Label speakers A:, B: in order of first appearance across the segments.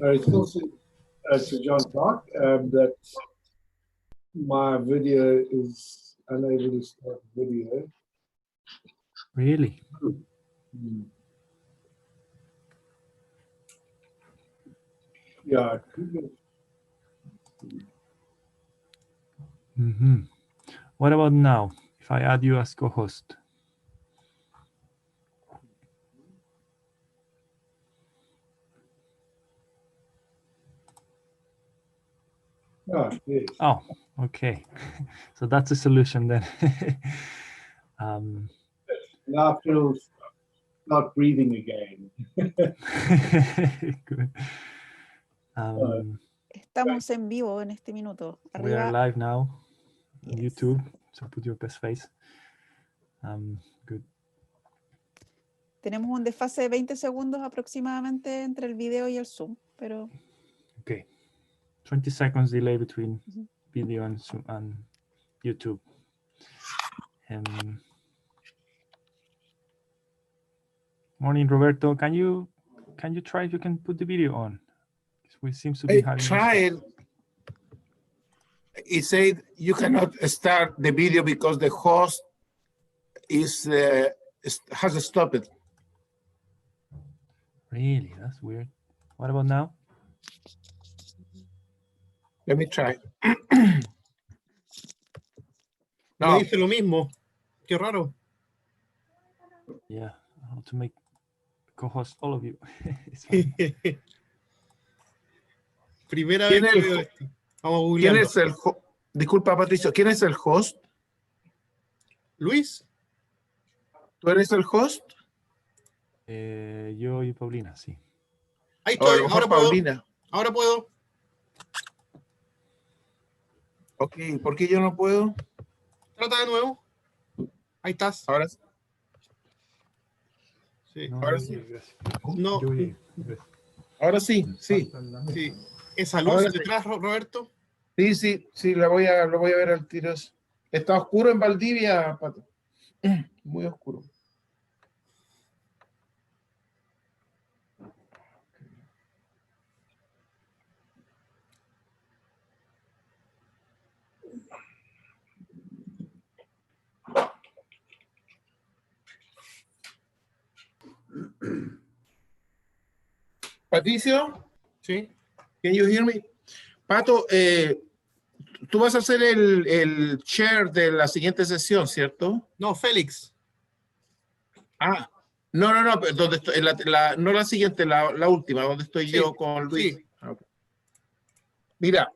A: It's also to John Clark that my video is unable to start video.
B: Really?
A: Yeah.
B: What about now, if I add you as co-host?
A: Oh, yes.
B: Oh, okay. So that's a solution then.
A: Now I feel start breathing again.
B: Good.
C: Estamos en vivo en este minuto.
B: We are
C: Arriba.
B: live now on
C: Yes.
B: YouTube, so put your best face. Good.
C: Tenemos un desfase de 20 segundos aproximadamente entre el video y el Zoom, pero
B: Okay. 20 seconds delay between video and Zoom and YouTube. Morning, Roberto. Can you try if you can put the video on? We seems to be having.
D: Tried. It said you cannot start the video because the host has stopped it.
B: Really, that's weird. What about now?
D: Let me try.
E: Me
D: No,
E: dice lo mismo. Qué raro.
B: Yeah, how to make co-host all of you. It's fine.
E: Primera vez
D: ¿Quién
E: que
D: es-
E: veo esto. Vamos
D: ¿quién
E: googleando.
D: es el Disculpa, Patricio, ¿quién es el host?
E: Luis,
D: ¿Tú eres el host?
B: Yo y Paulina, sí.
E: ahí
D: O a
E: estoy.
D: lo mejor
E: Ahora puedo.
D: Paulina.
E: Ahora puedo.
D: Ok, ¿por qué yo no puedo?
E: Trata de nuevo. Ahí estás.
D: Ahora sí.
E: Sí.
B: No,
D: Ahora
B: yo
D: sí.
B: llegué, gracias.
E: No.
B: Yo llegué, gracias.
D: Ahora sí, sí.
E: Sí. Esa luz
D: Ahora sí.
E: detrás, Roberto.
D: Sí, lo voy a ver al tiro. Está oscuro en Valdivia, Pato. Muy oscuro. Patricio,
E: Sí.
D: can you hear me? Pato, tú vas a hacer el chair de la siguiente sesión, ¿cierto?
E: No, Félix.
D: Ah, no, pero donde estoy, no la siguiente, la última, donde estoy
E: Sí,
D: yo con Luis.
E: sí.
D: Ah, ok. Mira,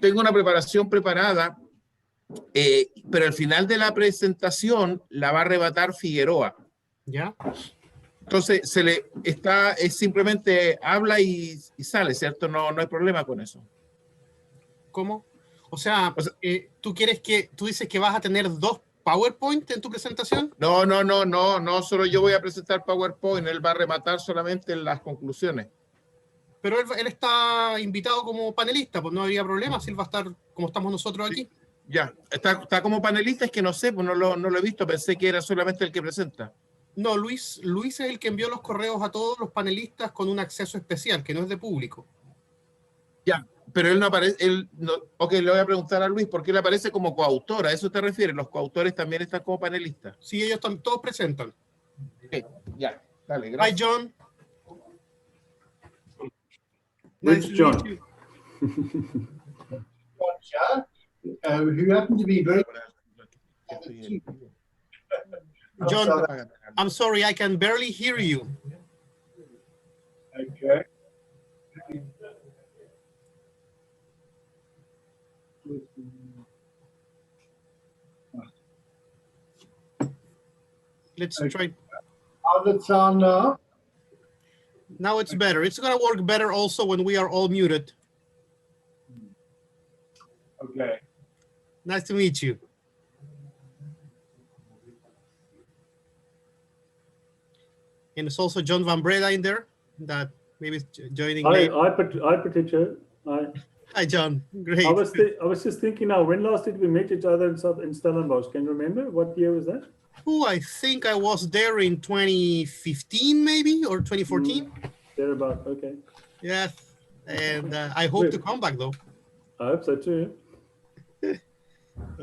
D: tengo una preparación preparada, pero al final de la presentación la va a arrebatar Figueroa.
E: ¿Ya?
D: Entonces, es simplemente habla y sale, ¿cierto? No hay problema con eso.
E: ¿Cómo? O sea, tú dices que vas a tener 2 PowerPoint en tu presentación.
D: No, solo yo voy a presentar PowerPoint, él va a rematar solamente las conclusiones.
E: Pero él está invitado como panelista, pues no habría problema si él va a estar como estamos nosotros aquí.
D: Ya, está como panelista, es que no sé, pues no lo he visto, pensé que era solamente el que presenta.
E: No, Luis es el que envió los correos a todos los panelistas con un acceso especial, que no es de público.
D: Ya, pero él no aparece, ok, le voy a preguntar a Luis, ¿por qué él aparece como coautor? ¿A eso te refieres? ¿Los coautores también están como panelistas?
E: Sí, ellos todos presentan.
D: Ok, ya, dale,
E: Hi,
D: gracias.
E: John.
F: It's
E: Nice to
F: John.
E: meet you.
A: Who happened to be very
E: John, I'm sorry, I can barely hear you.
A: okay.
E: Let's try.
A: How's it sound now?
E: Now it's better. It's going to work better also when we are all muted.
A: Okay.
E: Nice to meet you. And it's also John Van Breda in there that maybe is joining late.
F: Hi, Patricia. Hi.
E: Hi, John. Great.
F: I was just thinking now, when last did we meet each other in Stellenbosch? Can you remember? What year was that?
E: I think I was there in 2015, maybe, or 2014.
F: Thereabout, okay.
E: Yes, and I hope to come back though.
F: I hope so too.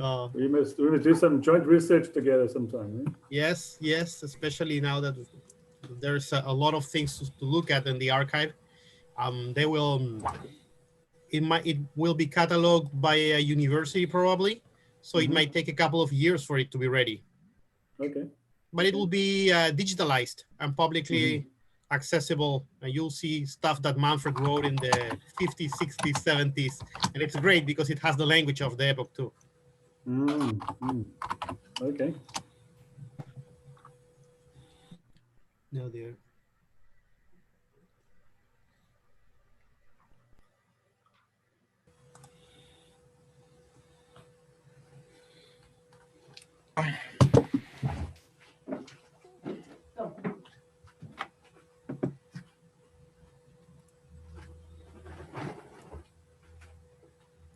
E: Uh,
F: We must do some joint research together sometime. Eh?
E: yes, yes, especially now that there's a lot of things to look at in the archive. They will, it will be cataloged by a university probably, so it might take a couple of years for it to be ready.
F: Okay.
E: But it will be digitalized and publicly accessible, and you'll see stuff that Manfred wrote in the 50s, 60s, 70s, and it's great because it has the language of the epoch too.
F: Okay.
E: No, dear.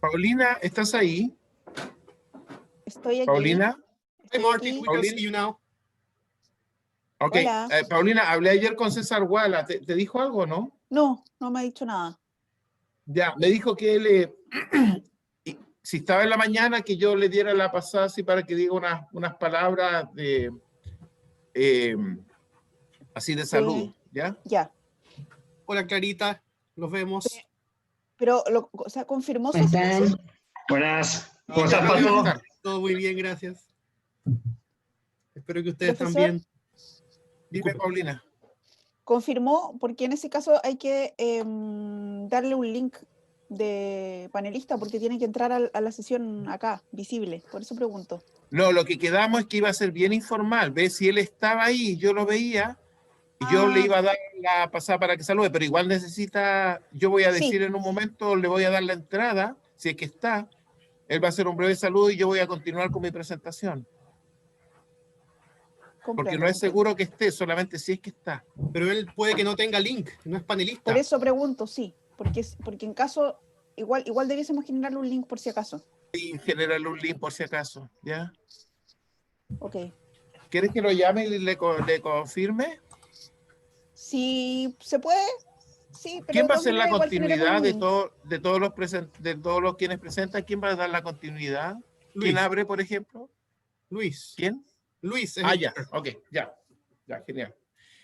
D: Paulina, ¿estás ahí?
C: Estoy aquí.
D: Paulina.
E: Hi,
C: Estoy
E: Martin,
C: aquí.
E: we can see you now.
D: Ok,
C: Hola.
D: Paulina, hablé ayer con César Guala. ¿Te dijo algo, no?
C: No, no me ha dicho nada.
D: Ya, me dijo que él, si estaba en la mañana, que yo le diera la pasada así para que diga unas palabras de, así de saludo, ¿ya?
C: Ya.
E: Hola, Clarita, nos vemos.
C: Pero, o sea, confirmó
G: ¿Cómo
C: su
G: están? Buenas. ¿Cómo
D: Ya,
G: estás,
D: voy a
G: Pato?
D: estar.
E: Todo muy bien, gracias. Espero que ustedes
C: Profesor,
E: también.
D: Dime,
E: Disculpe.
D: Paulina.
C: confirmó, porque en ese caso hay que darle un link de panelista porque tiene que entrar a la sesión acá, visible. Por eso pregunto.
D: No, lo que quedamos es que iba a ser bien informal. ¿Ves? Si él estaba ahí, yo lo veía, y yo le iba a dar la pasada para que salude, pero igual necesita, yo voy a
C: Sí.
D: decir en un momento, le voy a dar la entrada, si es que está. Él va a hacer un breve saludo y yo voy a continuar con mi presentación. Porque no es seguro que esté, solamente si es que está.
E: Pero él puede que no tenga link, no es panelista.
C: Por eso pregunto, sí. Porque en caso, igual debiésemos generarle un link por si acaso.
D: Y generarle un link por si acaso, ¿ya?
C: Ok.
D: ¿Quieres que lo llame y le confirme?
C: Si se puede, sí. Pero
D: ¿Quién
C: de
D: va a
C: todas
D: ser la
C: maneras, igual generemos
D: continuidad
C: un link.
D: de todos los quienes presentan? ¿Quién va a dar la continuidad?
E: Luis.
D: ¿Quién abre, por ejemplo?
E: Luis.
D: ¿Quién?
E: Luis. es
D: Ah,
E: el-
D: ya, ok, ya, genial.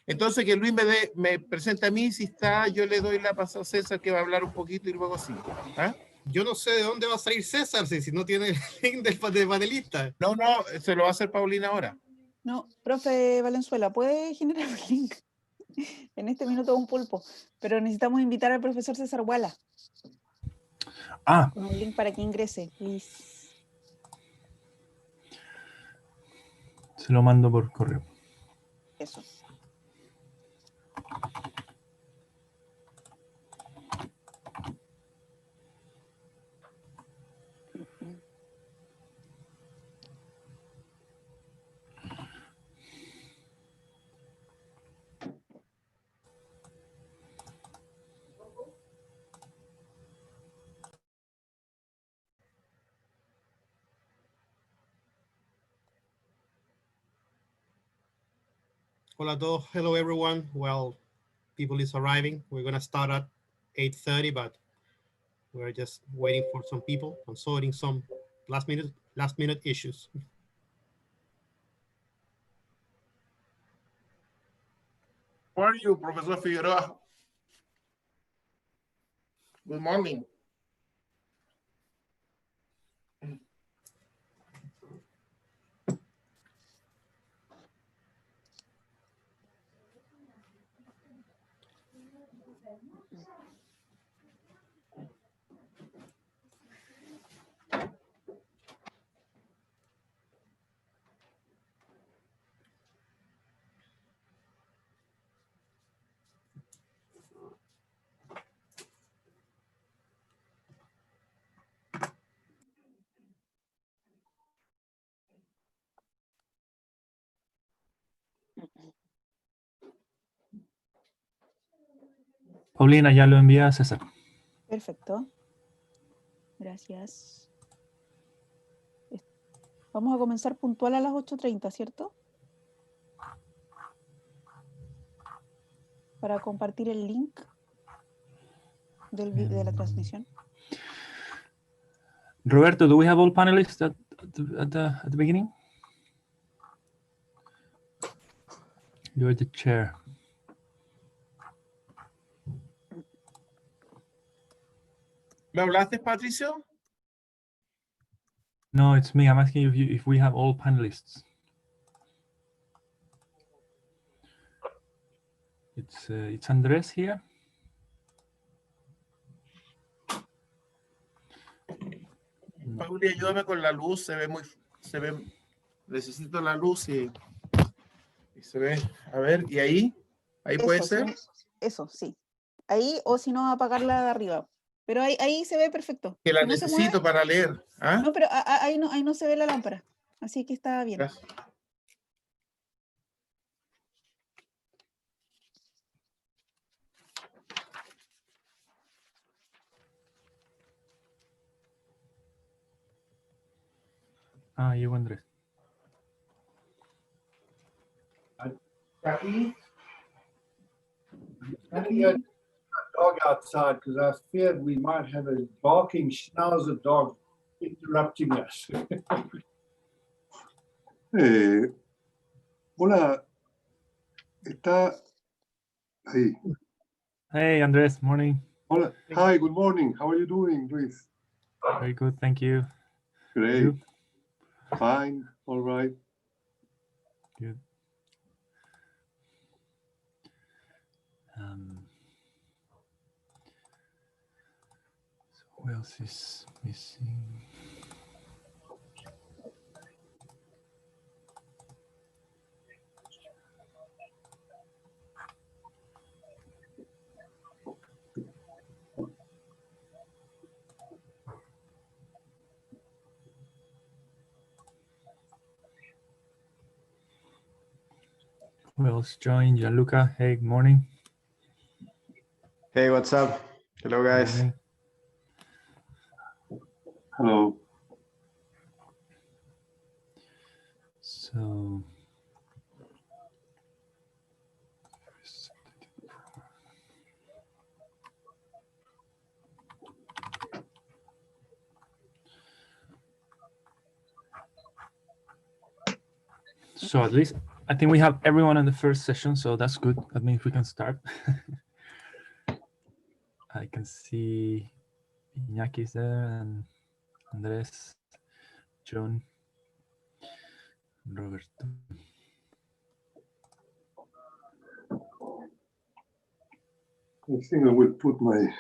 D: Entonces que Luis me presente a mí, si está, yo le doy la pasada a César que va a hablar un poquito y luego sí. ¿Ah?
E: Yo no sé de dónde va a salir César si no tiene el link de panelista.
D: No, se lo va a hacer Paulina ahora.
C: No, profe Valenzuela, ¿puede generar un link? En este minuto un pulpo. Pero necesitamos invitar al profesor César Guala
B: Ah,
C: con un link para que ingrese, please.
B: se lo mando por correo.
C: Eso.
E: Hola a todos. Hello, everyone. Well, people is arriving. We're going to start at 8:30, but we're just waiting for some people and sorting some last minute issues.
D: How are you, Professor Figueroa? Good morning.
B: Paulina, ya lo envía a César.
C: Perfecto. Gracias. Vamos a comenzar puntual a las 8:30, ¿cierto? para compartir el link de la transmisión.
B: Roberto, do we have all panelists at the beginning? You're the chair.
D: ¿Me hablaste, Patricio?
B: No, it's me. I'm asking you if we have all panelists. It's Andrés here. No.
D: Pauli, ayúdame con la luz, necesito la luz y se ve, a ver, ¿y ahí puede ser?
C: Eso, sí. Ahí, o si no, apagarla de arriba. Pero ahí se ve perfecto.
D: Que la
C: Si no se
D: necesito
C: mueve,
D: para leer. ¿Ah?
C: no, pero ahí no se ve la lámpara. Así que está bien.
D: Gracias.
B: Ah, llegó Andrés.
A: Jackie? Jackie, a dog outside because I feared we might have a barking schnauzer dog interrupting us.
H: Hola, está ahí.
B: Hey, Andrés. Morning.
H: Hola. Hi, good morning. How are you doing, Luis?
B: Very good. Thank you.
H: Great.
B: You?
H: Fine. All right.
B: Good. So who else is missing? Who else joined? Gianluca. Hey, good morning.
I: Hey, what's up? Hello, guys.
B: Morning.
H: Hello.
B: So at least I think we have everyone in the first session, so that's good. That means we can start. I can see Iñaki is there, and Andres, John, Roberto.
H: I think I will put my...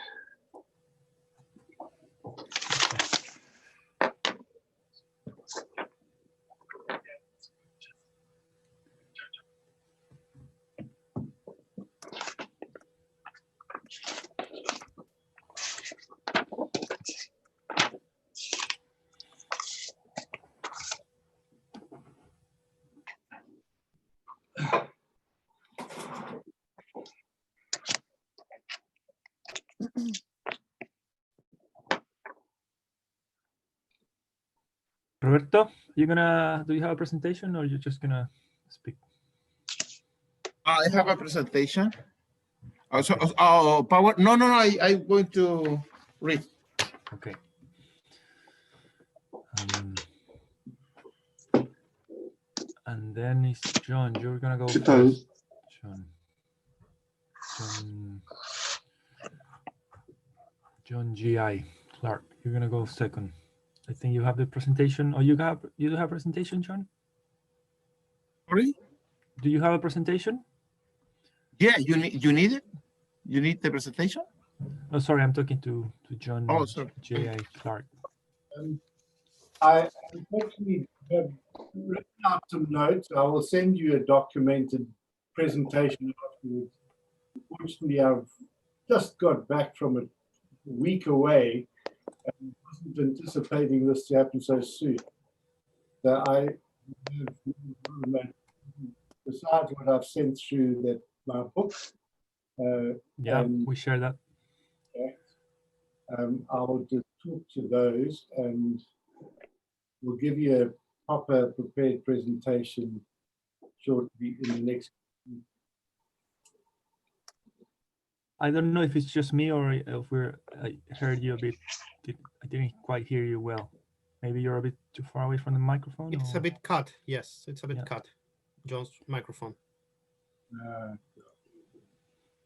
B: Roberto, do you have a presentation or you're just gonna speak?
D: I have a presentation. Power. No, I'm going to read.
B: Okay. And then it's John. You're gonna go first. John G.I. Clark. You're gonna go second. I think you have the presentation. Oh, you do have a presentation, John?
D: Sorry?
B: Do you have a presentation?
D: Yeah, you need it? You need the presentation?
B: Oh, sorry, I'm talking to John J.I. Clark.
A: I actually have written out some notes. I will send you a documented presentation afterwards. Unfortunately, I've just got back from a week away and wasn't anticipating this to happen so soon. So I have, besides what I've sent through that my book.
B: Yeah, we share that.
A: I will just talk to those and we'll give you a proper prepared presentation shortly in the next.
B: I don't know if it's just me or if I heard you a bit. I didn't quite hear you well. Maybe you're a bit too far away from the microphone.
E: It's
B: or-
E: a bit cut. Yes, it's a bit
B: Yeah.
E: cut. John's microphone.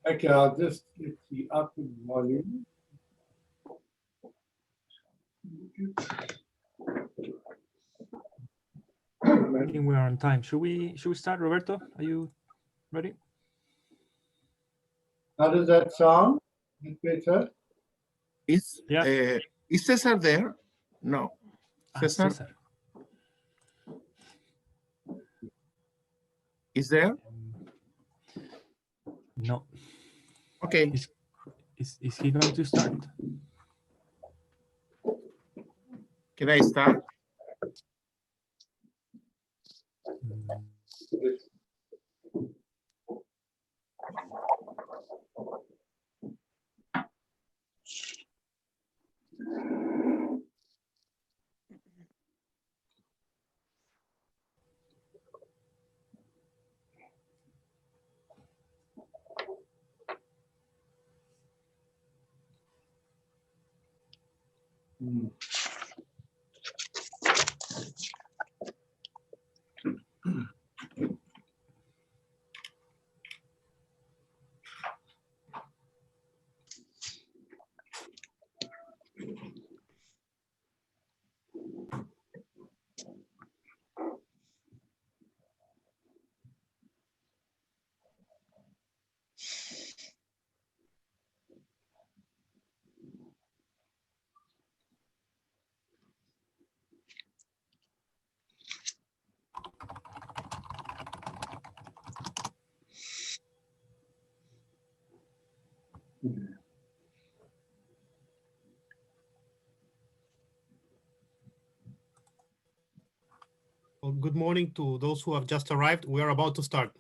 A: Okay, I'll just get the upper volume.
B: I think we're on time. Should we start, Roberto? Are you ready?
A: How does that sound? Is it better?
D: Is
B: Yeah.
D: is Cesar there? No. Cesar
B: Cesar.
D: is there?
B: No.
D: Okay.
B: Is he going to start?
D: Can I start?
B: Mm,
E: Well, good morning to those who have just arrived. We are about to start.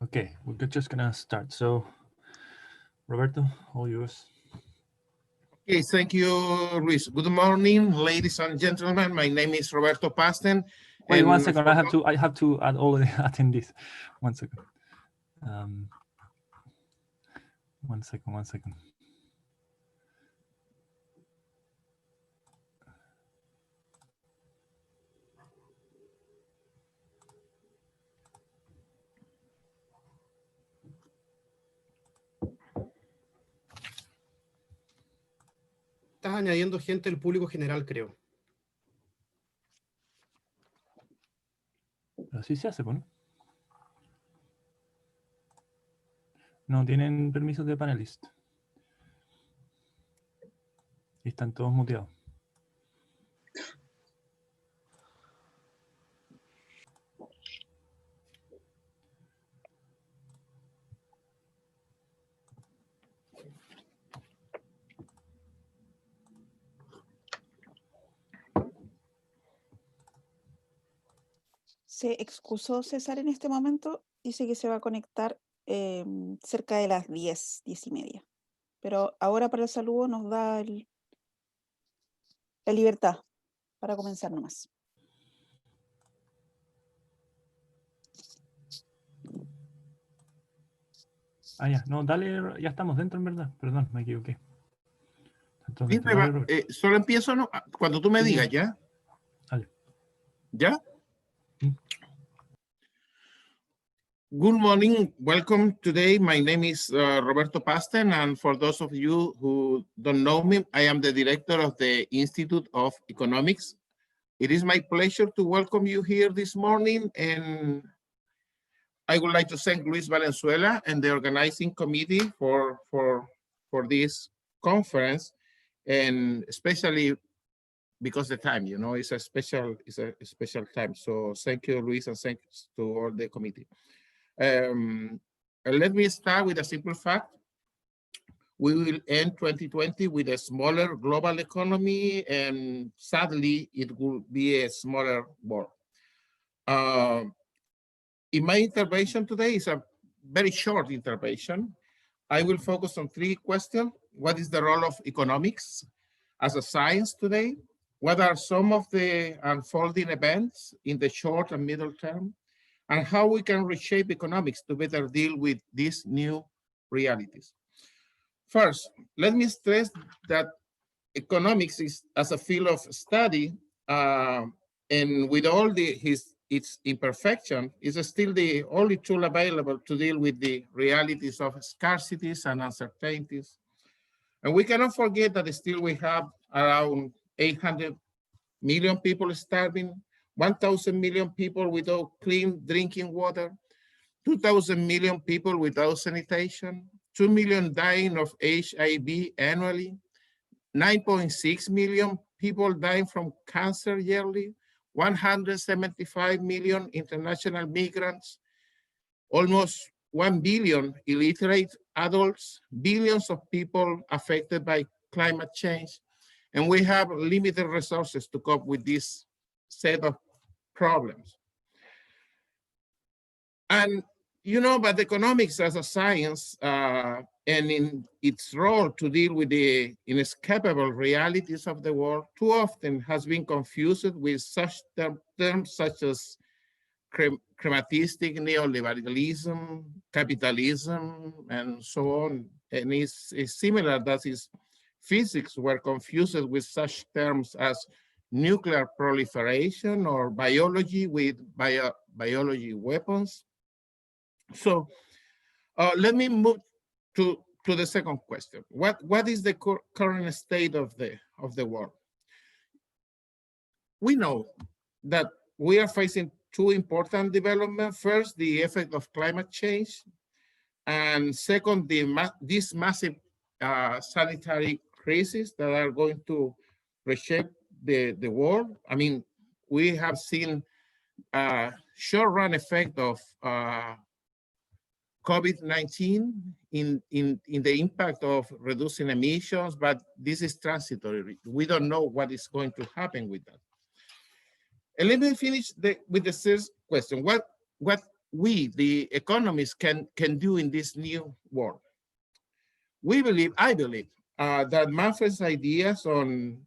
B: Okay, we're just gonna start. So, Roberto, all yours.
D: Okay, thank you, Luis. Good morning, ladies and gentlemen. My name is Roberto Pasten.
B: Wait, one
D: and
B: second. I have to add all the attendees. 1 second. 1 second. 1 second.
E: Estás añadiendo gente del público general, creo.
B: Pero sí se hace, ¿no? No tienen permisos de panelist. Y están todos muteados.
C: Se excusó César en este momento. Dice que se va a conectar cerca de las 10, 10:30. Pero ahora para el saludo nos da la libertad para comenzar nomás.
B: Ah, ya. No, dale, ya estamos dentro en verdad. Perdón, me equivoqué. Entonces,
D: Dime,
B: dale, Roberto.
D: solo empiezo, ¿no? Cuando tú me
B: Sí.
D: digas, ¿ya?
B: Dale.
D: ¿Ya?
B: Mm.
D: Good morning. Welcome today. My name is Roberto Pasten, and for those of you who don't know me, I am the director of the Institute of Economics. It is my pleasure to welcome you here this morning, and I would like to thank Luis Valenzuela and the organizing committee for this conference, and especially because the time, you know, it's a special time. So thank you, Luis, and thanks to all the committee. Let me start with a simple fact. We will end 2020 with a smaller global economy, and sadly, it will be a smaller world. In my intervention today, is a very short intervention. I will focus on three questions. What is the role of economics as a science today? What are some of the unfolding events in the short and middle term? And how we can reshape economics to better deal with these new realities. First, let me stress that economics is as a field of study, and with all its imperfection, is still the only tool available to deal with the realities of scarcities and uncertainties. And we cannot forget that still we have around 800 million people starving, 1,000 million people without clean drinking water, 2,000 million people without sanitation, 2 million dying of HIV annually, 9.6 million people dying from cancer yearly, 175 million international migrants, almost 1 billion illiterate adults, billions of people affected by climate change, and we have limited resources to cope with this set of problems. And you know, but economics as a science and in its role to deal with the inescapable realities of the world too often has been confused with such terms such as crematistic neoliberalism, capitalism, and so on. And it's similar that is physics were confused with such terms as nuclear proliferation or biology with biology weapons. So let me move to the second question. What is the current state of the world? We know that we are facing two important developments. First, the effect of climate change, and second, this massive sanitary crisis that are going to reshape the world. I mean, we have seen a short-run effect of COVID-19 in the impact of reducing emissions, but this is transitory. We don't know what is going to happen with that. And let me finish with the third question. What we, the economists, can do in this new world? I believe that Manfred's ideas on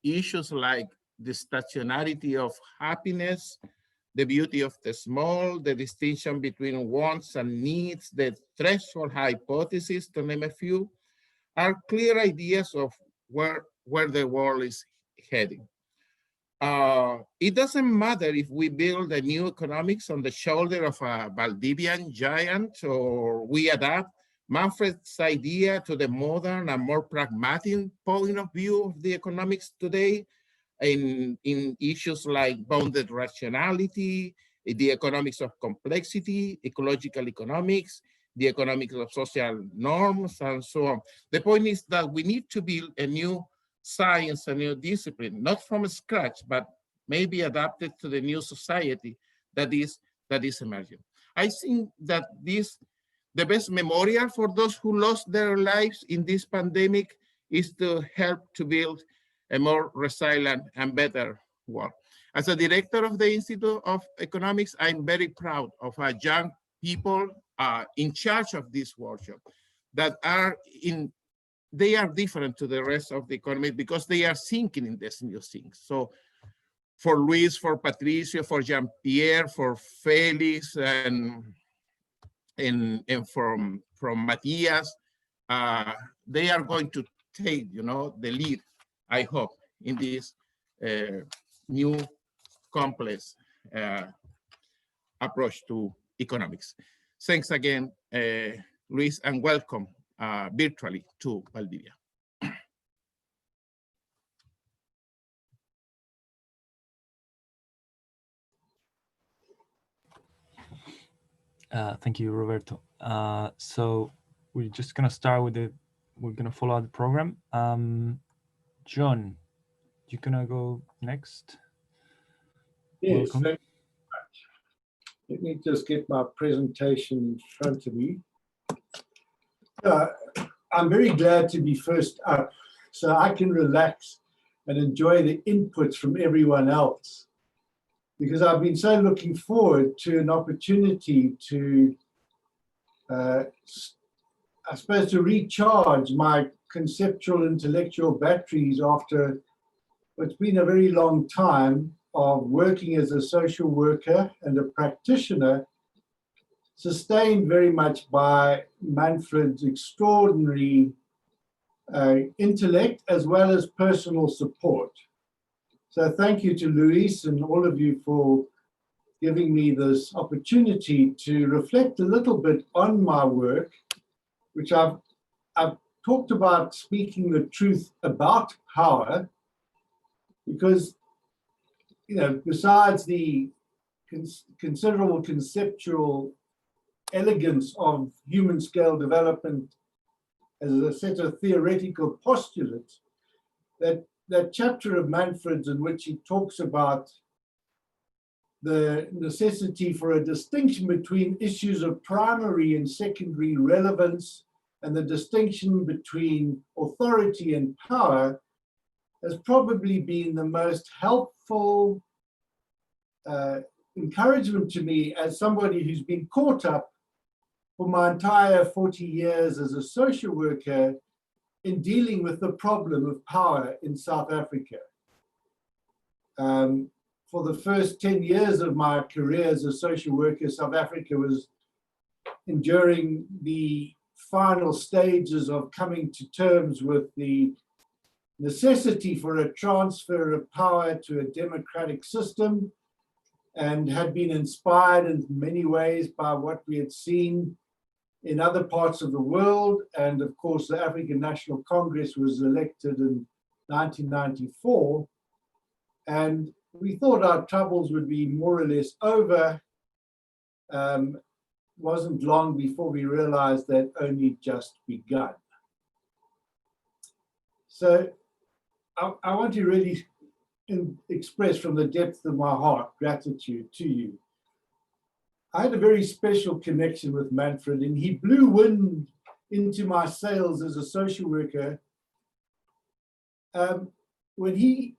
D: issues like the stationarity of happiness, the beauty of the small, the distinction between wants and needs, the threshold hypothesis, to name a few, are clear ideas of where the world is heading. It doesn't matter if we build a new economics on the shoulder of a Valdivian giant, or we adapt Manfred's idea to the modern and more pragmatic point of view of the economics today in issues like bounded rationality, the economics of complexity, ecological economics, the economics of social norms, and so on. The point is that we need to build a new science, a new discipline, not from scratch, but maybe adapted to the new society that is emerging. I think that the best memorial for those who lost their lives in this pandemic is to help to build a more resilient and better world. As a director of the Institute of Economics, I'm very proud of our young people in charge of this workshop that they are different to the rest of the economy because they are thinking in these new things. So for Luis, for Patricio, for Jean-Pierre, for Felix, and and from Matthias, they are going to take, the lead, I hope, in this new complex approach to economics. Thanks again, Luis, and welcome virtually to Valdivia.
B: Thank you, Roberto. So we're just gonna start with we're gonna follow the program. John, you're gonna go next.
A: Yes,
B: Welcome.
A: thank you very much. Let me just get my presentation in front of me. I'm very glad to be first up, so I can relax and enjoy the inputs from everyone else, because I've been so looking forward to an opportunity to, I suppose, to recharge my conceptual intellectual batteries after what's been a very long time of working as a social worker and a practitioner, sustained very much by Manfred's extraordinary intellect as well as personal support. So thank you to Luis and all of you for giving me this opportunity to reflect a little bit on my work, which I've talked about speaking the truth about power, because, besides the considerable conceptual elegance of human scale development as a set of theoretical postulates, that chapter of Manfred's in which he talks about the necessity for a distinction between issues of primary and secondary relevance and the distinction between authority and power has probably been the most helpful encouragement to me as somebody who's been caught up for my entire 40 years as a social worker in dealing with the problem of power in South Africa. For the first 10 years of my career as a social worker, South Africa was enduring the final stages of coming to terms with the necessity for a transfer of power to a democratic system, and had been inspired in many ways by what we had seen in other parts of the world. And of course, the African National Congress was elected in 1994. And we thought our troubles would be more or less over. Wasn't long before we realized that only just begun. So I want to really express from the depth of my heart gratitude to you. I had a very special connection with Manfred, and he blew wind into my sails as a social worker when he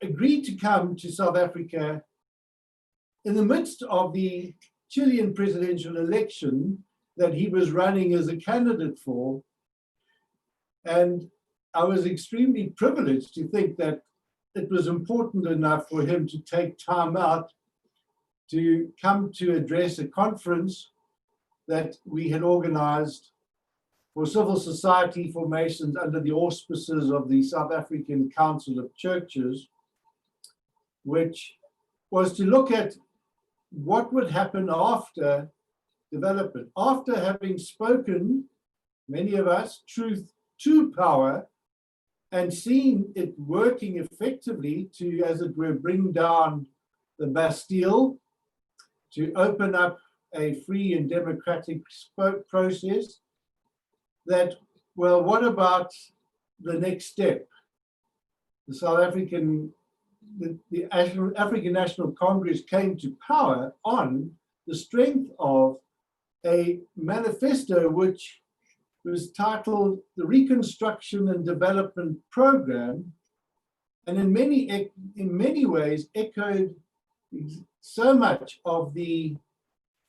A: agreed to come to South Africa in the midst of the Chilean presidential election that he was running as a candidate for. And I was extremely privileged to think that it was important enough for him to take time out to come to address a conference that we had organized for civil society formations under the auspices of the South African Council of Churches, which was to look at what would happen after development, after having spoken, many of us, truth to power, and seen it working effectively to, as it were, bring down the Bastille, to open up a free and democratic process, that, well, what about the next step? The South African, the African National Congress came to power on the strength of a manifesto which was titled the Reconstruction and Development Program, and in many ways echoed so much of the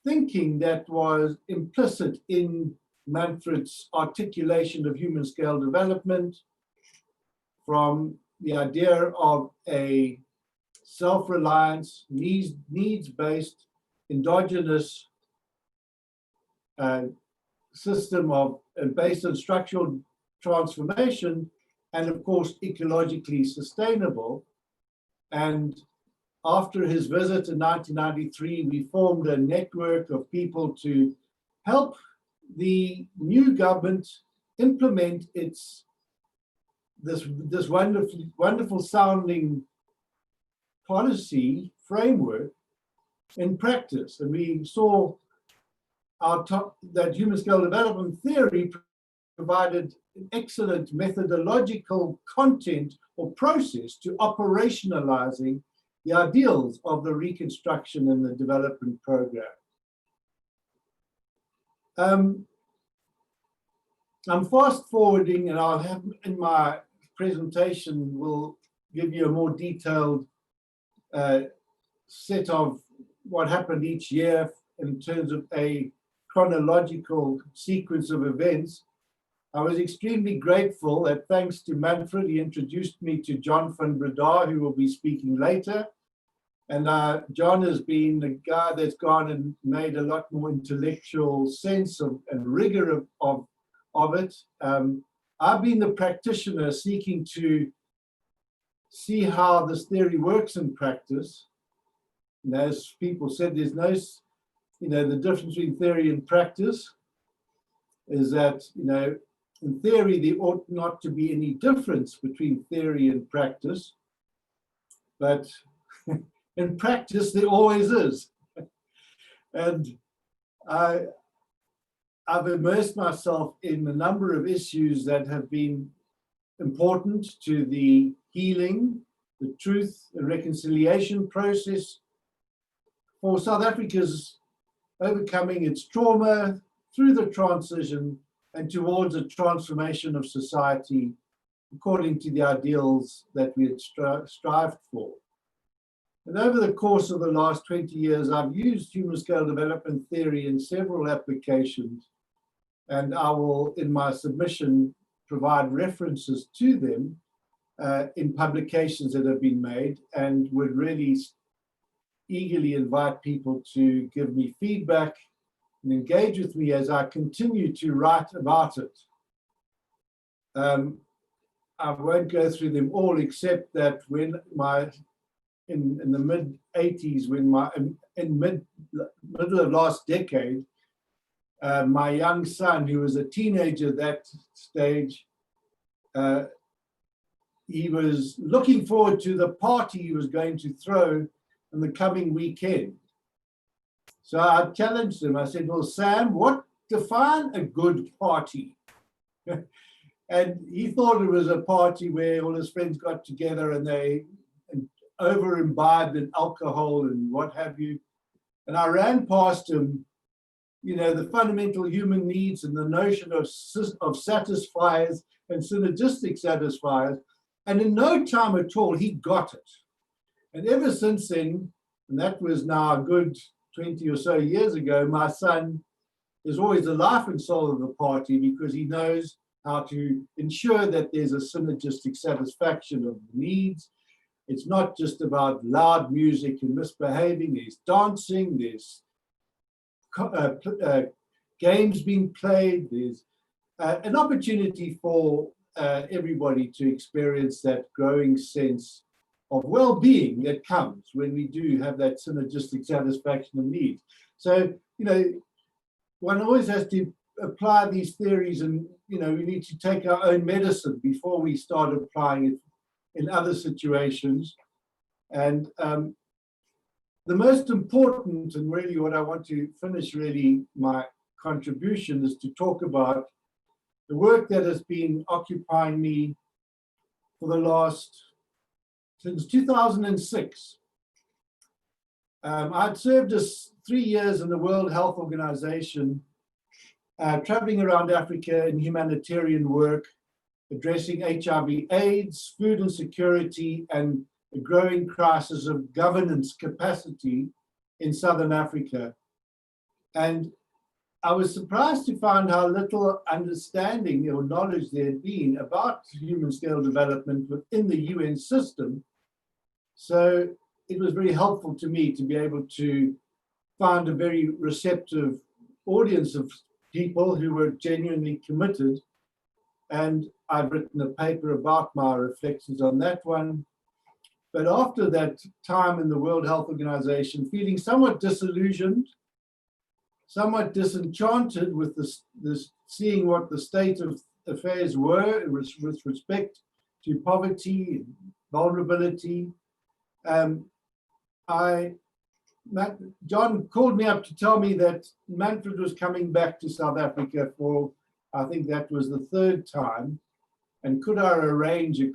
A: thinking that was implicit in Manfred's articulation of human scale development, from the idea of a self-reliance, needs-based, endogenous system of based on structural transformation, and of course ecologically sustainable. And after his visit in 1993, we formed a network of people to help the new government implement this wonderful sounding policy framework in practice. And we saw that human scale development theory provided an excellent methodological content or process to operationalizing the ideals of the reconstruction and the development program. I'm fast forwarding, and I'll have in my presentation, will give you a more detailed set of what happened each year in terms of a chronological sequence of events. I was extremely grateful that thanks to Manfred, he introduced me to John van Breda, who will be speaking later. And John has been the guy that's gone and made a lot more intellectual sense of and rigor of it. I've been the practitioner seeking to see how this theory works in practice. And as people said, there's no, the difference between theory and practice is that, in theory, there ought not to be any difference between theory and practice, but in practice, there always is. And I've immersed myself in a number of issues that have been important to the healing, the truth and reconciliation process for South Africa's overcoming its trauma through the transition and towards a transformation of society according to the ideals that we had strived for. And over the course of the last 20 years, I've used human scale development theory in several applications, and I will, in my submission, provide references to them in publications that have been made, and would really eagerly invite people to give me feedback and engage with me as I continue to write about it. I won't go through them all, except that when in the mid-80s, middle of last decade, my young son, who was a teenager at that stage, he was looking forward to the party he was going to throw in the coming weekend. So I challenged him. I said, well, Sam, define a good party? And he thought it was a party where all his friends got together and they over-imbibed in alcohol and what have you. And I ran past him, the fundamental human needs and the notion of satisfiers and synergistic satisfiers. And in no time at all, he got it. And ever since then, and that was now a good 20 or so years ago, my son is always the life and soul of the party because he knows how to ensure that there's a synergistic satisfaction of needs. It's not just about loud music and misbehaving. There's dancing, there's games being played, there's an opportunity for everybody to experience that growing sense of well-being that comes when we do have that synergistic satisfaction of needs. So, one always has to apply these theories, and, we need to take our own medicine before we start applying it in other situations. And the most important, and really what I want to finish really my contribution, is to talk about the work that has been occupying me for since 2006. I'd served as 3 years in the World Health Organization, traveling around Africa in humanitarian work, addressing HIV/AIDS, food insecurity, and the growing crisis of governance capacity in Southern Africa. And I was surprised to find how little understanding or knowledge there had been about human scale development within the UN system. So it was very helpful to me to be able to find a very receptive audience of people who were genuinely committed. And I've written a paper about my reflections on that one. But after that time in the World Health Organization, feeling somewhat disillusioned, somewhat disenchanted with this seeing what the state of affairs were with respect to poverty and vulnerability. John called me up to tell me that Manfred was coming back to South Africa for, I think that was the third time, and could I arrange a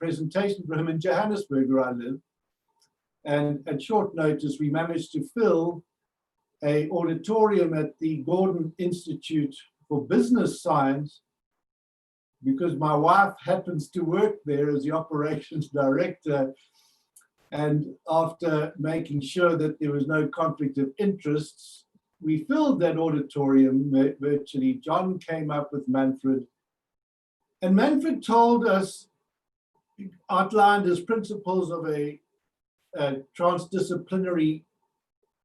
A: presentation for him in Johannesburg, where I live. And at short notice, we managed to fill an auditorium at the Gordon Institute for Business Science, because my wife happens to work there as the operations director. And after making sure that there was no conflict of interests, we filled that auditorium virtually. John came up with Manfred. And Manfred told us, outlined his principles of a transdisciplinary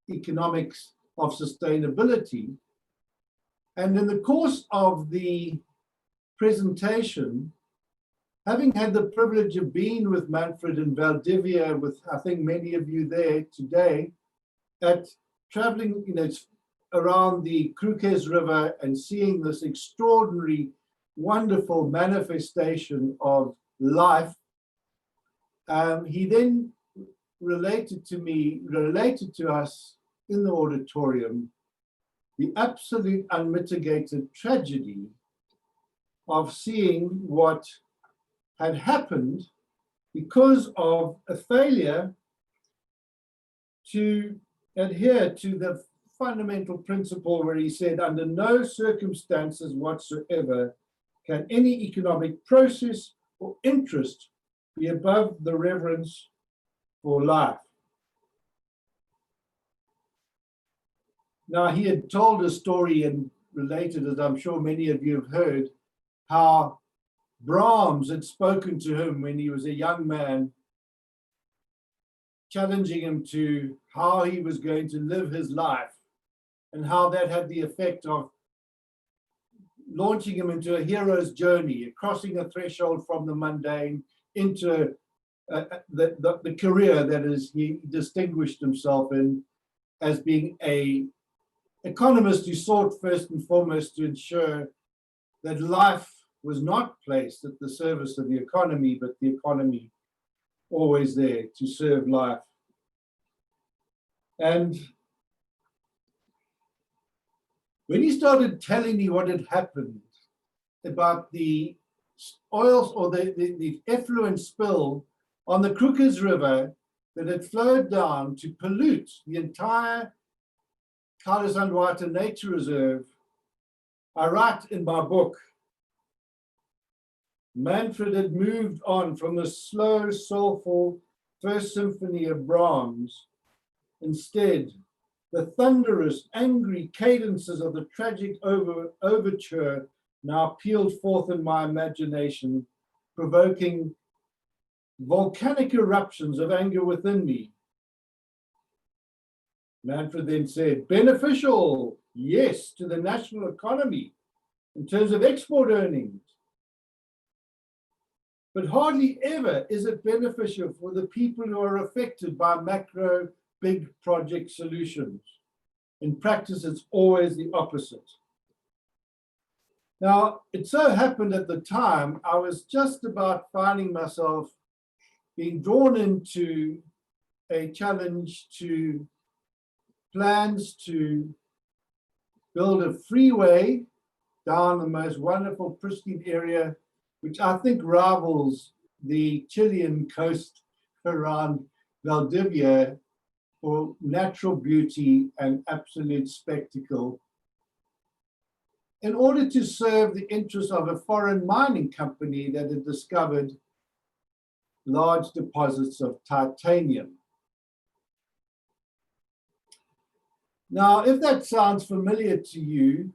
A: economics of sustainability. And in the course of the presentation, having had the privilege of being with Manfred in Valdivia, with I think many of you there today, at traveling, around the Kruges River and seeing this extraordinary, wonderful manifestation of life, he then related to us in the auditorium the absolute unmitigated tragedy of seeing what had happened because of a failure to adhere to the fundamental principle where he said, under no circumstances whatsoever can any economic process or interest be above the reverence for life. Now, he had told a story and related, as I'm sure many of you have heard, how Brahms had spoken to him when he was a young man, challenging him to how he was going to live his life, and how that had the effect of launching him into a hero's journey, crossing a threshold from the mundane into the career that is he distinguished himself in as being an economist who sought first and foremost to ensure that life was not placed at the service of the economy, but the economy always there to serve life. And when he started telling me what had happened about the oils or the effluent spill on the Kruges River that had flowed down to pollute the entire Kalasandwata Nature Reserve, I write in my book, Manfred had moved on from the slow, soulful First Symphony of Brahms. Instead, the thunderous, angry cadences of the tragic overture now pealed forth in my imagination, provoking volcanic eruptions of anger within me. Manfred then said, beneficial, yes, to the national economy in terms of export earnings, but hardly ever is it beneficial for the people who are affected by macro big project solutions. In practice, it's always the opposite. Now, it so happened at the time, I was just about finding myself being drawn into a challenge to plans to build a freeway down the most wonderful, pristine area, which I think rivals the Chilean coast around Valdivia for natural beauty and absolute spectacle, in order to serve the interests of a foreign mining company that had discovered large deposits of titanium. Now, if that sounds familiar to you,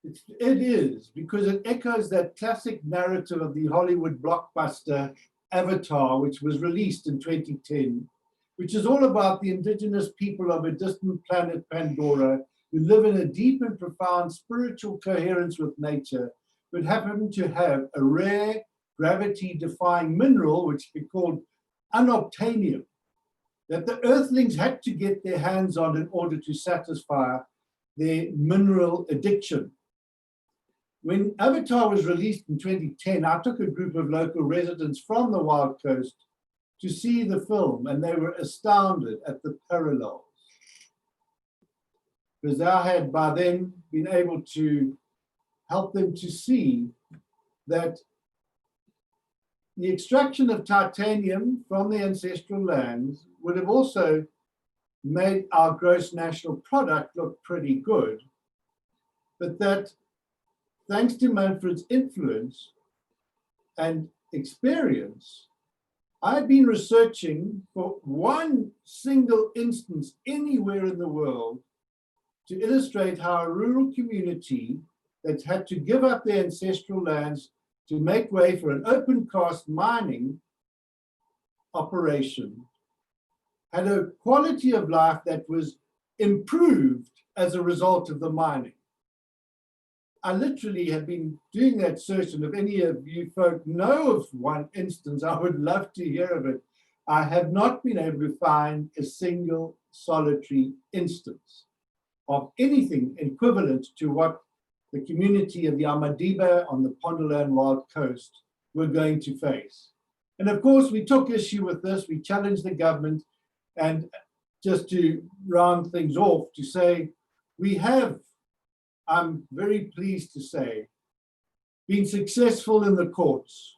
A: it is, because it echoes that classic narrative of the Hollywood blockbuster Avatar, which was released in 2010, which is all about the indigenous people of a distant planet, Pandora, who live in a deep and profound spiritual coherence with nature would happen to have a rare gravity-defying mineral, which we called unobtainium, that the earthlings had to get their hands on in order to satisfy their mineral addiction. When Avatar was released in 2010, I took a group of local residents from the Wild Coast to see the film, and they were astounded at the parallels. Because I had by then been able to help them to see that the extraction of titanium from the ancestral lands would have also made our gross national product look pretty good, but that thanks to Manfred's influence and experience, I've been researching for one single instance anywhere in the world to illustrate how a rural community that's had to give up their ancestral lands to make way for an open cast mining operation had a quality of life that was improved as a result of the mining. I literally have been doing that search, and if any of you folk know of one instance, I would love to hear of it. I have not been able to find a single solitary instance of anything equivalent to what the community of the Amadiba on the Pondoland Wild Coast were going to face. And of course, we took issue with this, we challenged the government, and just to round things off, to say, we have, I'm very pleased to say, been successful in the courts.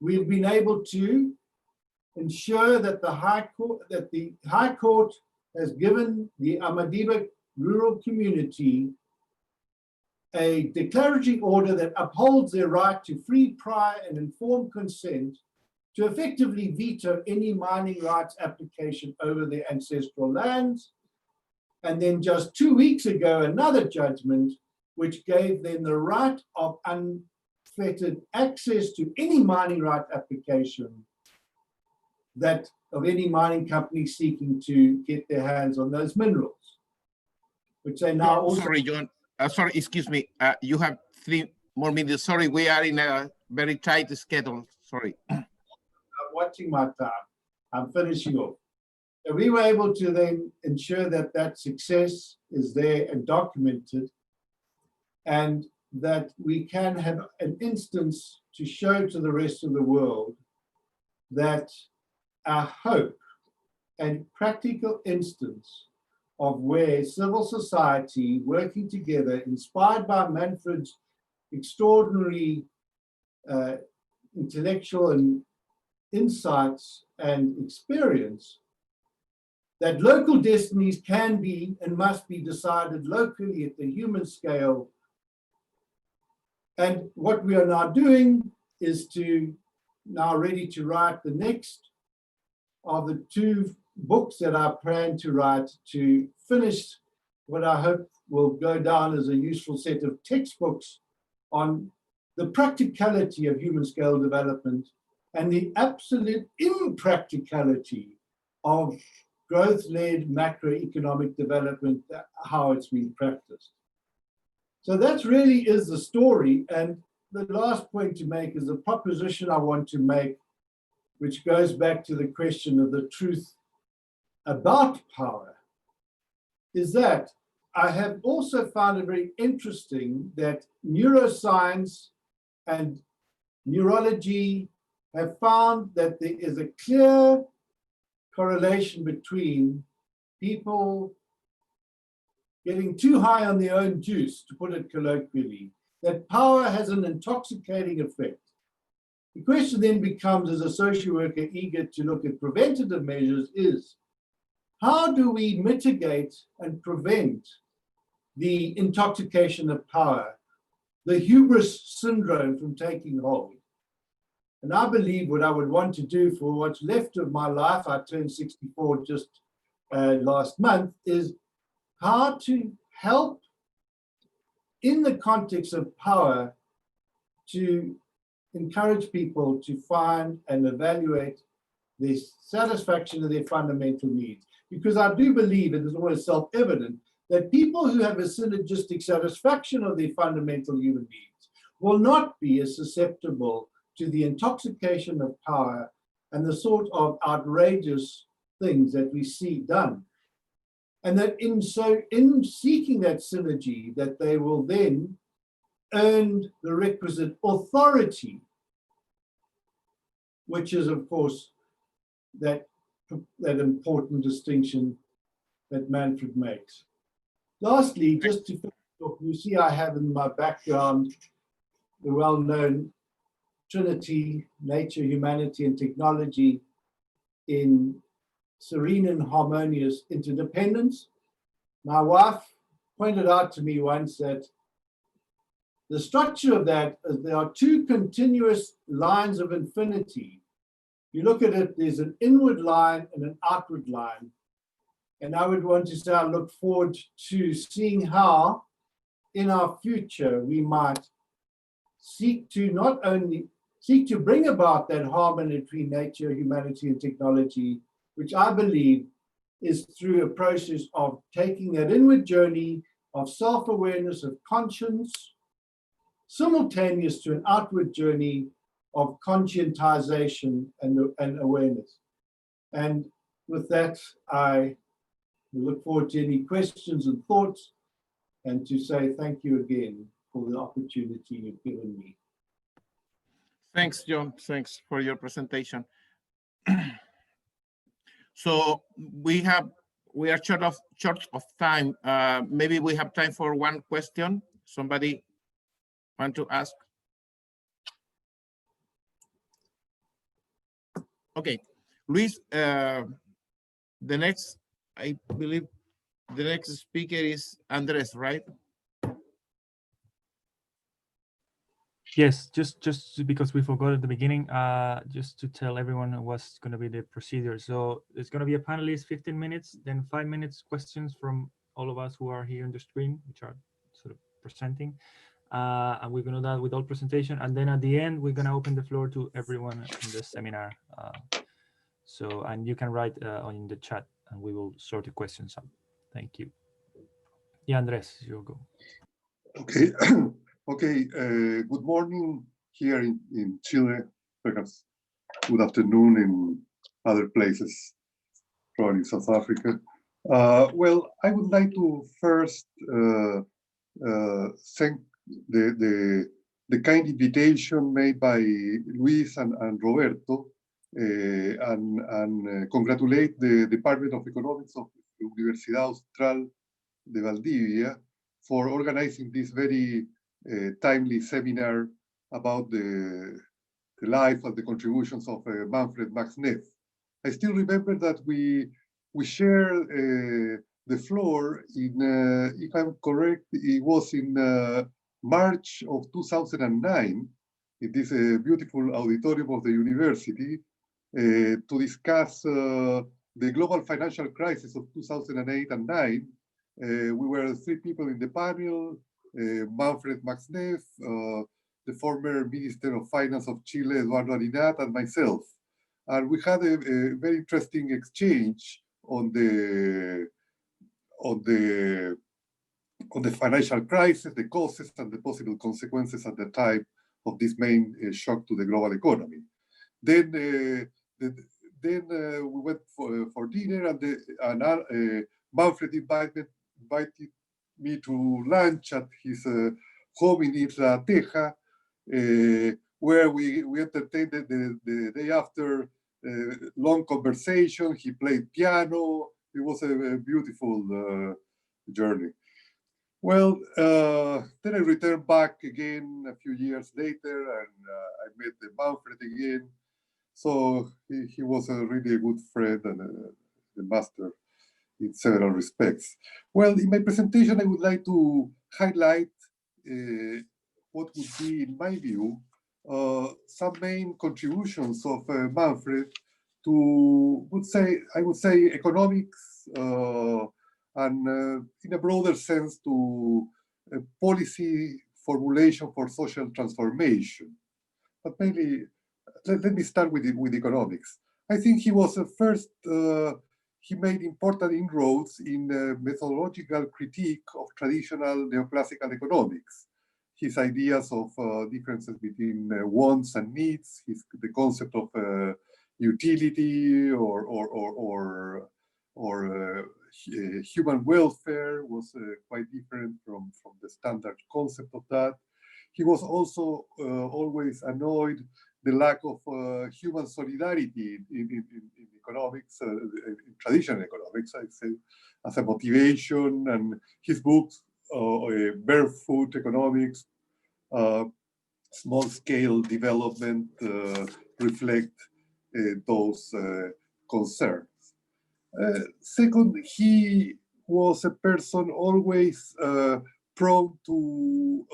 A: We've been able to ensure that the High Court has given the Amadiba rural community a declaratory order that upholds their right to free, prior, and informed consent to effectively veto any mining rights application over their ancestral lands. And then just 2 weeks ago, another judgment which gave them the right of unfettered access to any mining right application that of any mining company seeking to get their hands on those minerals, which they now also—
D: Sorry, John. Sorry, excuse me. You have 3 more minutes. Sorry, we are in a very tight schedule. Sorry.
A: I'm watching my time. I'm finishing off. And we were able to then ensure that that success is there and documented, and that we can have an instance to show to the rest of the world that our hope and practical instance of where civil society working together, inspired by Manfred's extraordinary intellectual and insights and experience, that local destinies can be and must be decided locally at the human scale. And what we are now doing is to now ready to write the next of the 2 books that I plan to write to finish what I hope will go down as a useful set of textbooks on the practicality of human scale development and the absolute impracticality of growth-led macroeconomic development, how it's been practiced. So that really is the story. And the last point to make is the proposition I want to make, which goes back to the question of the truth about power, is that I have also found it very interesting that neuroscience and neurology have found that there is a clear correlation between people getting too high on their own juice, to put it colloquially, that power has an intoxicating effect. The question then becomes, as a social worker eager to look at preventative measures, is how do we mitigate and prevent the intoxication of power, the hubris syndrome from taking hold? And I believe what I would want to do for what's left of my life, I turned 64 just last month, is how to help in the context of power to encourage people to find and evaluate the satisfaction of their fundamental needs. Because I do believe, it is always self-evident, that people who have a synergistic satisfaction of their fundamental human needs will not be as susceptible to the intoxication of power and the sort of outrageous things that we see done. And that in seeking that synergy, that they will then earn the requisite authority, which is, of course, that important distinction that Manfred makes. Lastly, just to finish off, you see I have in my background the well-known Trinity, nature, humanity, and technology in serene and harmonious interdependence. My wife pointed out to me once that the structure of that is there are two continuous lines of infinity. You look at it, there's an inward line and an outward line. And I would want to say I look forward to seeing how in our future we might seek to not only bring about that harmony between nature, humanity, and technology, which I believe is through a process of taking that inward journey of self-awareness, of conscience, simultaneous to an outward journey of conscientization and awareness. And with that, I look forward to any questions and thoughts, and to say thank you again for the opportunity you've given me.
D: Thanks, John. Thanks for your presentation. So we are short of time. Maybe we have time for one question. Somebody want to ask? Okay, Luis, I believe the next speaker is Andres, right?
B: Yes, just because we forgot at the beginning, just to tell everyone what's going to be the procedure. So it's going to be a panelist, 15 minutes, then 5 minutes questions from all of us who are here on the screen, which are sort of presenting. And we're going to do that with all presentation. And then at the end, we're going to open the floor to everyone in the seminar. And you can write in the chat and we will sort the questions out. Thank you. Yeah, Andres, you'll go.
H: Okay. Okay, good morning here in Chile, perhaps good afternoon in other places, probably South Africa. Well, I would like to first thank the kind invitation made by Luis and Roberto, and congratulate the Department of Economics of the Universidad Austral de Valdivia for organizing this very timely seminar about the life and the contributions of Manfred Max-Neef. I still remember that we shared the floor in, if I'm correct, it was in March of 2009, in this beautiful auditorium of the university, to discuss the global financial crisis of 2008 and 9. We were 3 people in the panel, Manfred Max-Neef, the former Minister of Finance of Chile, Eduardo Arinat, and myself. And we had a very interesting exchange on the financial crisis, the causes and the possible consequences at the time of this main shock to the global economy. Then we went for dinner, and Manfred invited me to lunch at his home in Isla Teja, where we entertained the day after long conversation. He played piano. It was a beautiful journey. Well, then I returned back again a few years later, and I met Manfred again. So he was really a good friend and a master in several respects. Well, in my presentation, I would like to highlight what would be, in my view, some main contributions of Manfred to, I would say, economics, and in a broader sense to policy formulation for social transformation. But mainly, let me start with economics. I think he was first, he made important inroads in methodological critique of traditional neoclassical economics. His ideas of differences between wants and needs, the concept of utility or human welfare was quite different from the standard concept of that. He was also always annoyed the lack of human solidarity in economics, in traditional economics, I'd say, as a motivation. And his books, Barefoot Economics, Small-Scale Development, reflect those concerns. Second, he was a person always prone to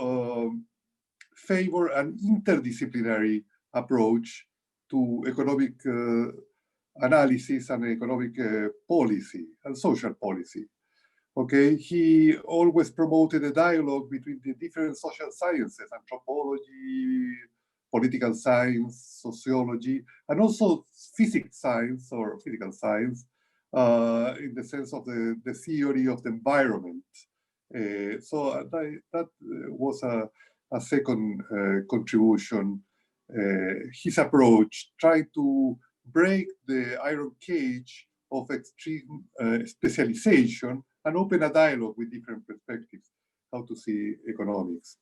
H: favor an interdisciplinary approach to economic analysis and economic policy and social policy. Okay, he always promoted a dialogue between the different social sciences, anthropology, political science, sociology, and also physics science or physical science in the sense of the theory of the environment. So that was a second contribution. His approach tried to break the iron cage of extreme specialization and open a dialogue with different perspectives, how to see economics.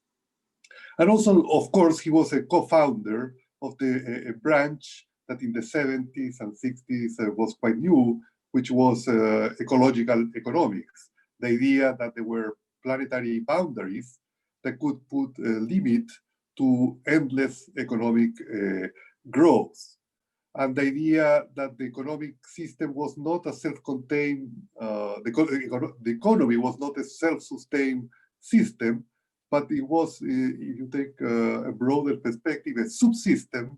H: And also, of course, he was a co-founder of a branch that in the 70s and 60s was quite new, which was ecological economics. The idea that there were planetary boundaries that could put a limit to endless economic growth. And the idea that the economic system was not a self-contained, the economy was not a self-sustained system, but it was, if you take a broader perspective, a subsystem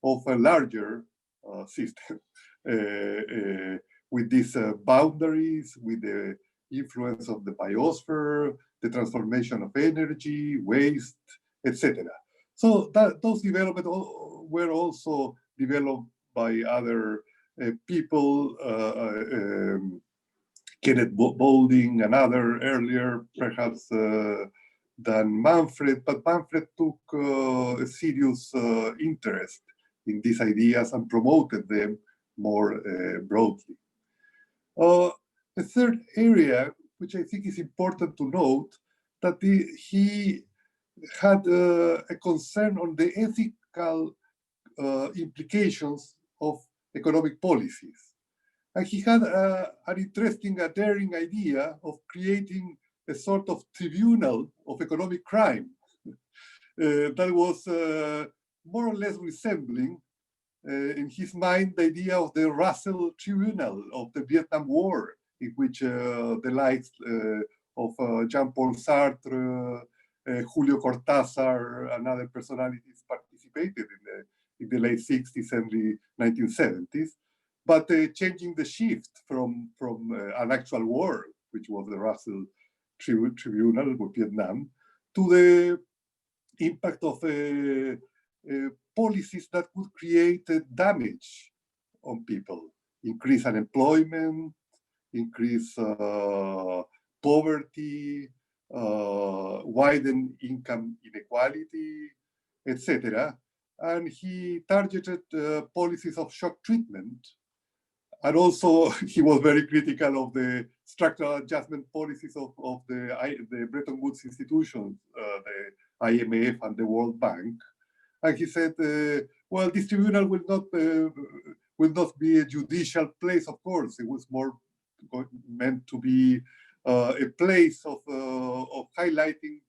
H: of a larger system with these boundaries, with the influence of the biosphere, the transformation of energy, waste, etc. So those developments were also developed by other people, Kenneth Boulding and other earlier, perhaps, than Manfred, but Manfred took a serious interest in these ideas and promoted them more broadly. The third area, which I think is important to note, that he had a concern on the ethical implications of economic policies. And he had an interesting, a daring idea of creating a sort of tribunal of economic crime that was more or less resembling, in his mind, the idea of the Russell Tribunal of the Vietnam War, in which the likes of Jean-Paul Sartre, Julio Cortázar, and other personalities participated in the late 60s and the 1970s, but changing the shift from an actual war, which was the Russell Tribunal with Vietnam, to the impact of policies that could create damage on people, increase unemployment, increase poverty, widen income inequality, etc. And he targeted policies of shock treatment. And also, he was very critical of the structural adjustment policies of the Bretton Woods institutions, the IMF and the World Bank. And he said, well, this tribunal will not be a judicial place, of course. It was more meant to be a place of highlighting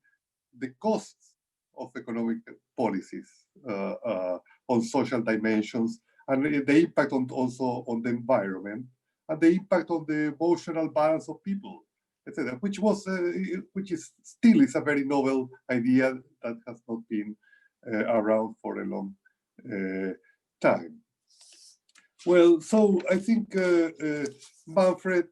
H: the costs of economic policies on social dimensions, and the impact also on the environment, and the impact on the emotional balance of people, etc., which is still a very novel idea that has not been around for a long time. Well, so I think Manfred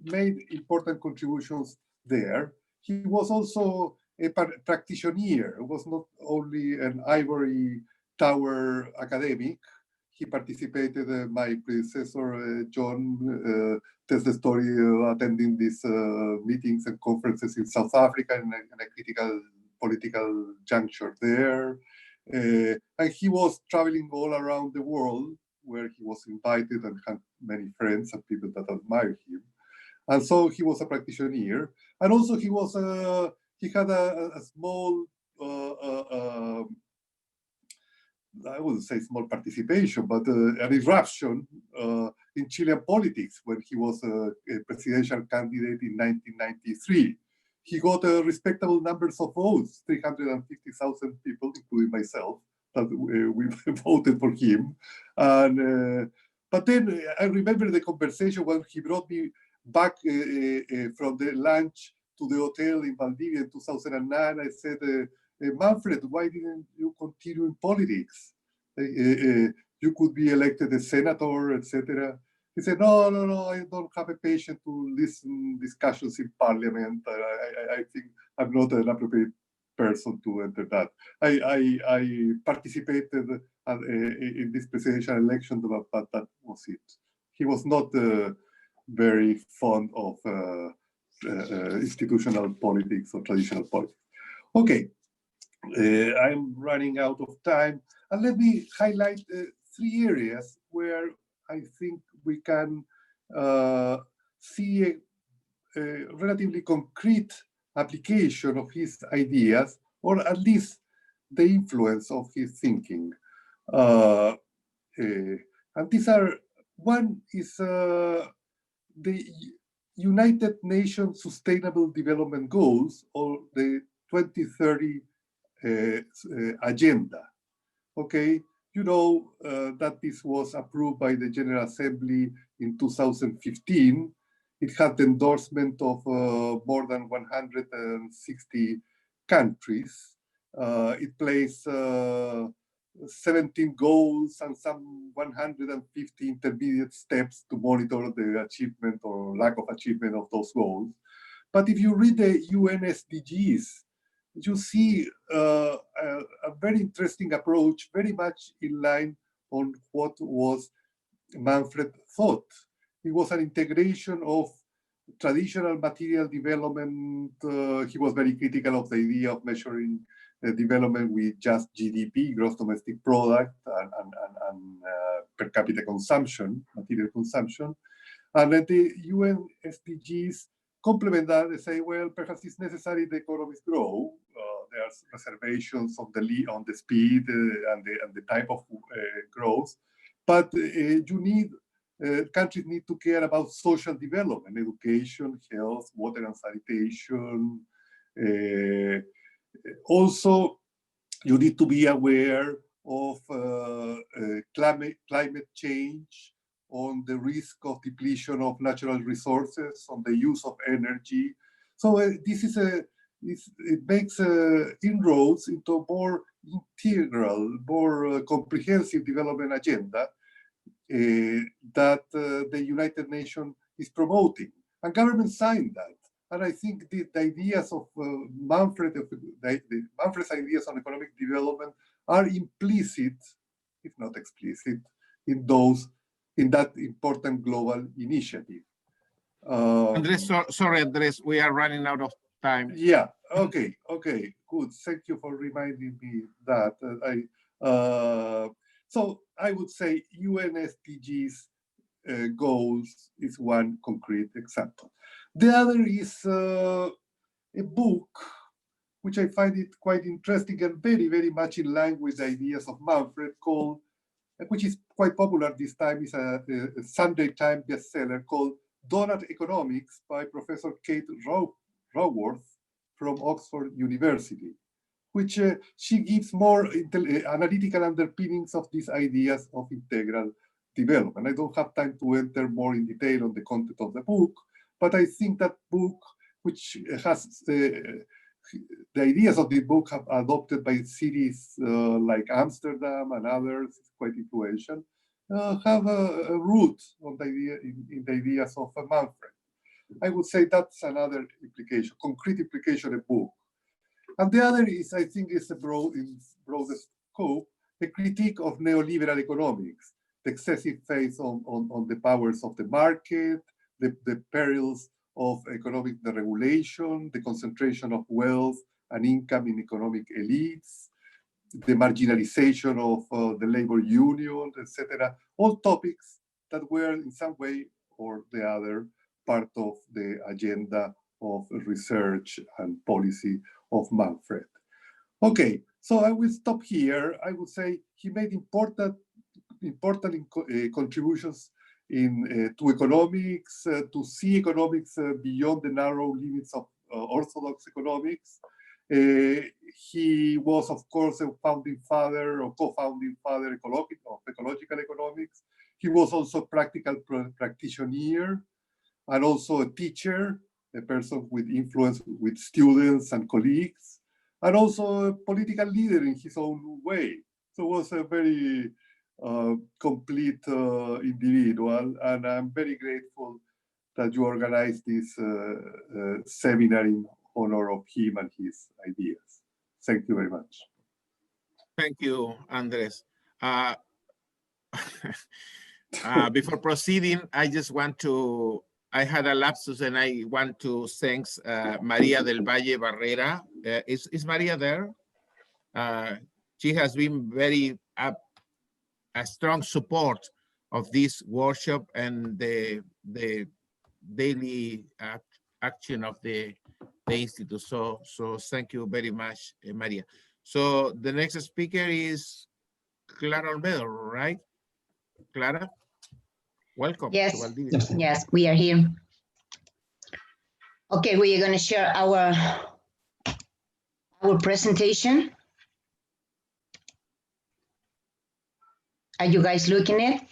H: made important contributions there. He was also a practitioner. He was not only an ivory tower academic. he participated, my predecessor, John, tells the story attending these meetings and conferences in South Africa in a critical political juncture there. And he was traveling all around the world where he was invited and had many friends and people that admired him. And so he was a practitioner. And also he was, he had a small, I wouldn't say small participation, but an eruption in Chilean politics when he was a presidential candidate in 1993. He got respectable numbers of votes, 350,000 people, including myself, that we voted for him. And, but then I remember the conversation when he brought me back from the lunch to the hotel in Valdivia in 2009. I said, Manfred, why didn't you continue in politics? You could be elected a senator, etc. He said, no, I don't have a patience to listen discussions in parliament. I think I'm not an appropriate person to enter that. I participated in this presidential election, but that was it. He was not very fond of institutional politics or traditional politics. Okay. I'm running out of time, and let me highlight 3 areas where I think we can see a relatively concrete application of his ideas, or at least the influence of his thinking. And these are, one is the United Nations Sustainable Development Goals, or the 2030 agenda. Okay, you know that this was approved by the General Assembly in 2015. It had the endorsement of more than 160 countries. It placed 17 goals and some 150 intermediate steps to monitor the achievement or lack of achievement of those goals. But if you read the UN SDGs, you see a very interesting approach, very much in line on what was Manfred thought. It was an integration of traditional material development. He was very critical of the idea of measuring development with just GDP, gross domestic product, and per capita consumption, material consumption. And then the UN SDGs complement that. They say, well, perhaps it's necessary the economies grow. There's reservations on the speed and the type of growth, but you need countries need to care about social development, education, health, water and sanitation. Also, you need to be aware of climate change, on the risk of depletion of natural resources, on the use of energy. So this is it makes inroads into a more integral, more comprehensive development agenda that the United Nations is promoting. And governments signed that. And I think the ideas of Manfred's ideas on economic development are implicit, if not explicit, in that important global initiative.
D: Andres, sorry, Andres, we are running out of time.
H: Yeah, okay, good. Thank you for reminding me that. So I would say UN SDGs goals is one concrete example. The other is a book, which I find it quite interesting and very, very much in line with the ideas of Manfred, called, which is quite popular this time, is a Sunday Times bestseller called Donut Economics by Professor Kate Raworth from Oxford University, which she gives more analytical underpinnings of these ideas of integral development. I don't have time to enter more in detail on the content of the book, but I think that book, which has the ideas of the book have adopted by cities like Amsterdam and others, quite influential, have a root on the idea, in the ideas of Manfred. I would say that's another implication, concrete implication of the book. And the other is, I think, is in broader scope, a critique of neoliberal economics. the excessive faith on the powers of the market, the perils of economic deregulation, the concentration of wealth and income in economic elites, the marginalization of the labor union, etc. All topics that were in some way or the other part of the agenda of research and policy of Manfred. Okay, so I will stop here. I would say he made important contributions to economics, to see economics beyond the narrow limits of orthodox economics. He was, of course, a founding father or co-founding father of ecological economics. He was also a practical practitioner and also a teacher, a person with influence with students and colleagues, and also a political leader in his own way. So was a very complete individual, and I'm very grateful that you organized this seminar in honor of him and his ideas. Thank you very much.
D: Thank you, Andres. Before proceeding, I just want to, I had a lapsus and I want to thank Maria del Valle Barrera. Is Maria there? She has been very a strong support of this workshop and the daily action of the Institute. So thank you very much, Maria. So the next speaker is Clara Olmedo, right? Clara, welcome.
J: Yes,
D: to Valdivia.
J: yes, we are here. Okay, we are going to share our presentation. Are you guys looking at it?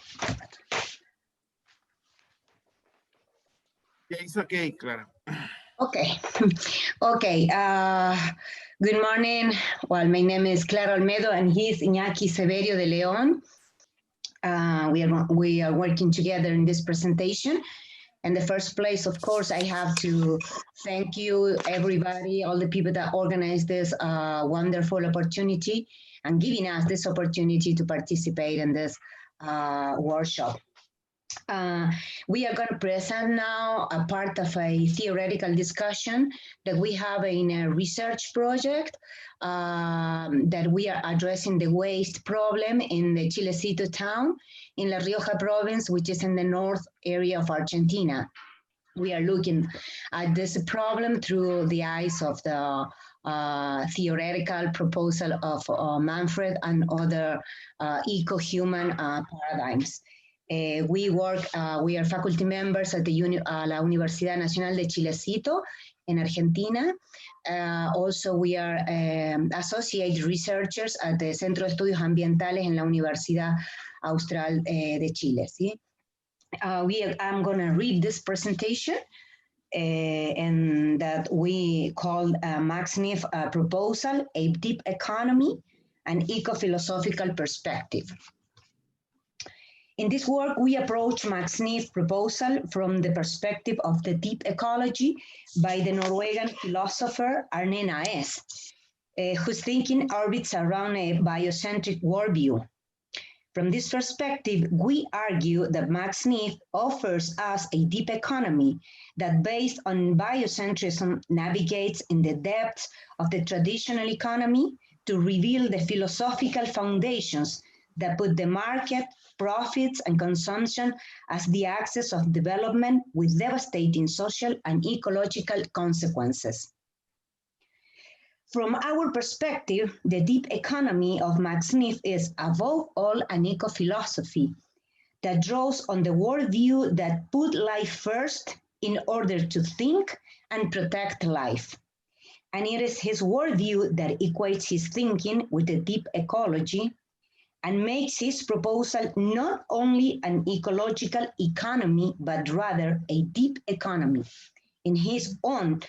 D: Yeah, it's okay, Clara.
J: Okay. Okay. Good morning. Well, my name is Clara Olmedo and he's Iñaki Severio de Leon. We are working together in this presentation. In the first place, of course, I have to thank you, everybody, all the people that organized this wonderful opportunity and giving us this opportunity to participate in this workshop. We are going to present now a part of a theoretical discussion that we have in a research project that we are addressing the waste problem in the Chilecito town in La Rioja province, which is in the north area of Argentina. We are looking at this problem through the eyes of the theoretical proposal of Manfred and other eco-human paradigms. We are faculty members at the La Universidad Nacional de Chilecito in Argentina. Also, we are associate researchers at the Centro de Estudios Ambientales en la Universidad Austral de Chile. ¿Sí? I'm going to read this presentation and that we call Max-Neef proposal, a deep economy, an eco-philosophical perspective. In this work, we approach Max-Neef proposal from the perspective of the deep ecology by the Norwegian philosopher Arne Naes, whose thinking orbits around a biocentric worldview. From this perspective, we argue that Max-Neef offers us a deep economy that, based on biocentrism, navigates in the depths of the traditional economy to reveal the philosophical foundations that put the market, profits, and consumption as the axis of development with devastating social and ecological consequences. From our perspective, the deep economy of Max-Neef is, above all, an eco-philosophy that draws on the worldview that put life first in order to think and protect life. And it is his worldview that equates his thinking with a deep ecology and makes his proposal not only an ecological economy, but rather a deep economy. In his own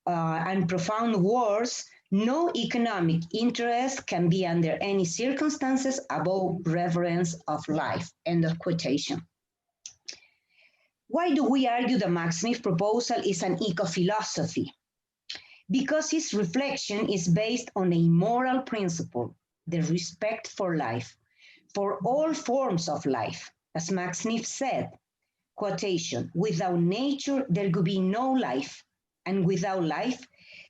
J: and profound words, no economic interest can be under any circumstances above reverence of life. End of quotation. Why do we argue the Max-Neef proposal is an eco-philosophy? Because his reflection is based on a moral principle, the respect for life. for all forms of life. As Max-Neef said, quotation, without nature, there could be no life, and without life,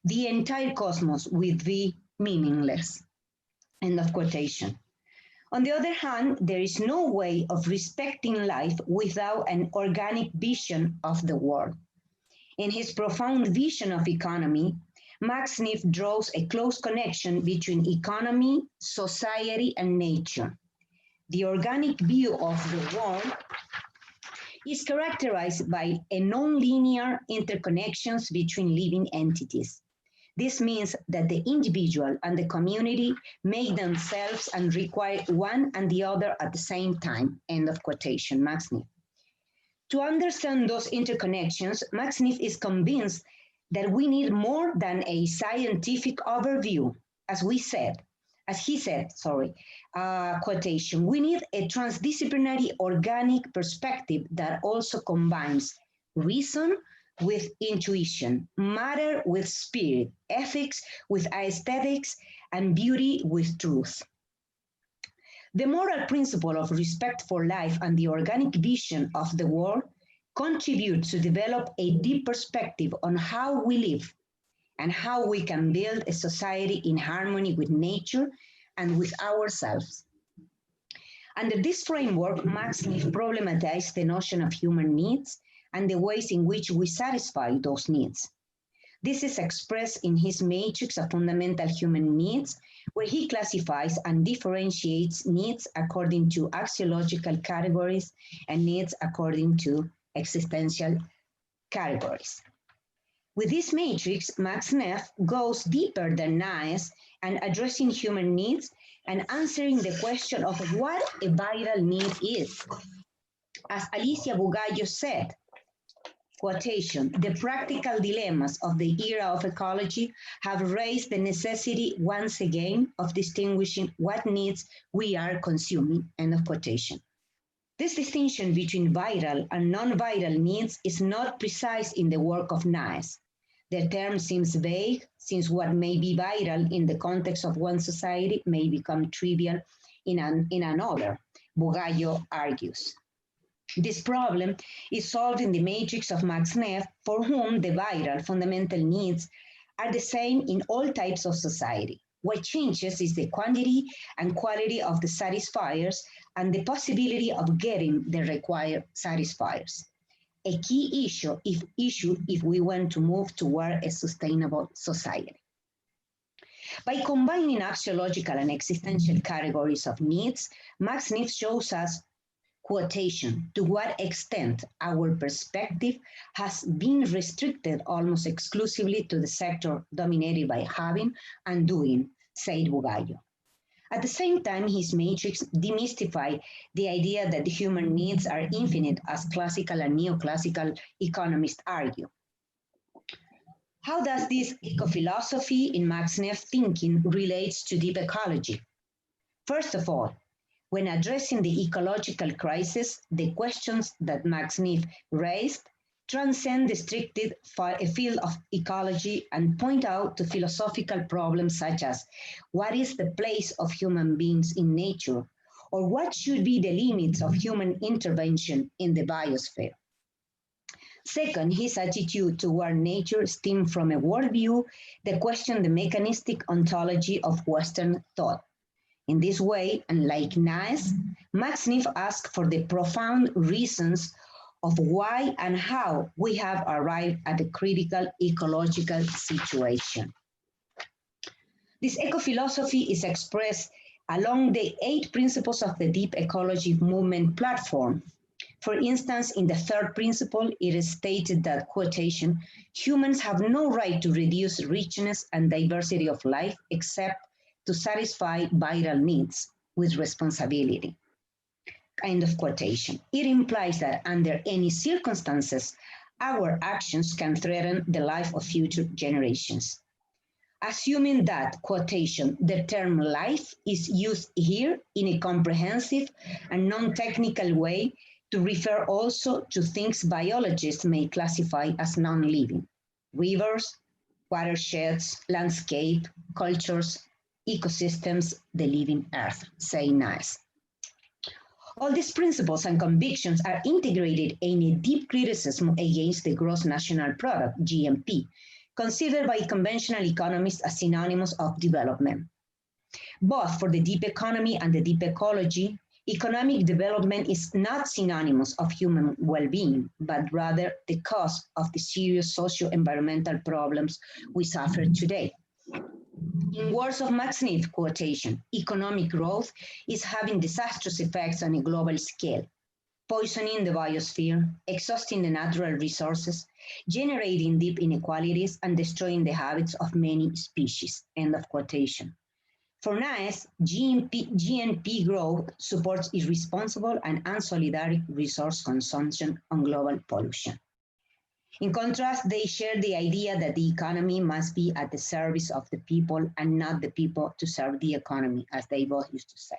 J: the entire cosmos would be meaningless, end of quotation. On the other hand, there is no way of respecting life without an organic vision of the world. In his profound vision of economy, Max-Neef draws a close connection between economy, society, and nature. The organic view of the world is characterized by a non-linear interconnections between living entities. This means that the individual and the community make themselves and require one and the other at the same time, end of quotation, Max-Neef. To understand those interconnections, Max-Neef is convinced that we need more than a scientific overview, as he said, quotation, we need a transdisciplinary organic perspective that also combines reason with intuition, matter with spirit, ethics with aesthetics, and beauty with truth. The moral principle of respect for life and the organic vision of the world contribute to develop a deep perspective on how we live and how we can build a society in harmony with nature and with ourselves. Under this framework, Max-Neef problematized the notion of human needs and the ways in which we satisfy those needs. This is expressed in his matrix of fundamental human needs, where he classifies and differentiates needs according to axiological categories and needs according to existential categories. With this matrix, Max-Neef goes deeper than Naes and addressing human needs and answering the question of what a vital need is. As Alicia Bugallo said, quotation, the practical dilemmas of the era of ecology have raised the necessity once again of distinguishing what needs we are consuming, end of quotation. This distinction between vital and non-vital needs is not precise in the work of Naes. The term seems vague, since what may be vital in the context of one society may become trivial in another, Bugallo argues. This problem is solved in the matrix of Max-Neef, for whom the vital fundamental needs are the same in all types of society. What changes is the quantity and quality of the satisfiers and the possibility of getting the required satisfiers. A key issue if we want to move toward a sustainable society. By combining axiological and existential categories of needs, Max-Neef shows us, quotation, to what extent our perspective has been restricted almost exclusively to the sector dominated by having and doing, said Bugallo. At the same time, his matrix demystified the idea that the human needs are infinite, as classical and neoclassical economists argue. How does this eco-philosophy in Max-Neef thinking relates to deep ecology? First of all, when addressing the ecological crisis, the questions that Max-Neef raised transcend the strict field of ecology and point out to philosophical problems such as what is the place of human beings in nature, or what should be the limits of human intervention in the biosphere. Second, his attitude toward nature stemmed from a worldview that questioned the mechanistic ontology of Western thought. In this way, unlike Naes, Max-Neef asked for the profound reasons of why and how we have arrived at a critical ecological situation. This eco-philosophy is expressed along the 8 principles of the deep ecology movement platform. For instance, in the 3rd principle, it is stated that, quotation, humans have no right to reduce richness and diversity of life except to satisfy vital needs with responsibility. End of quotation. It implies that under any circumstances, our actions can threaten the life of future generations. Assuming that, quotation, the term life is used here in a comprehensive and non-technical way to refer also to things biologists may classify as non-living: rivers, watersheds, landscape, cultures, ecosystems, the living earth, say Naes. All these principles and convictions are integrated in a deep criticism against the gross national product, GNP, considered by conventional economists as synonymous of development. Both for the deep economy and the deep ecology, economic development is not synonymous of human well-being, but rather the cause of the serious socio-environmental problems we suffer today. In words of Max-Neef quotation, economic growth is having disastrous effects on a global scale, poisoning the biosphere, exhausting the natural resources, generating deep inequalities, and destroying the habits of many species. End of quotation. For NAES, GNP growth supports irresponsible and unsolidaric resource consumption on global pollution. In contrast, they share the idea that the economy must be at the service of the people and not the people to serve the economy, as they both used to say.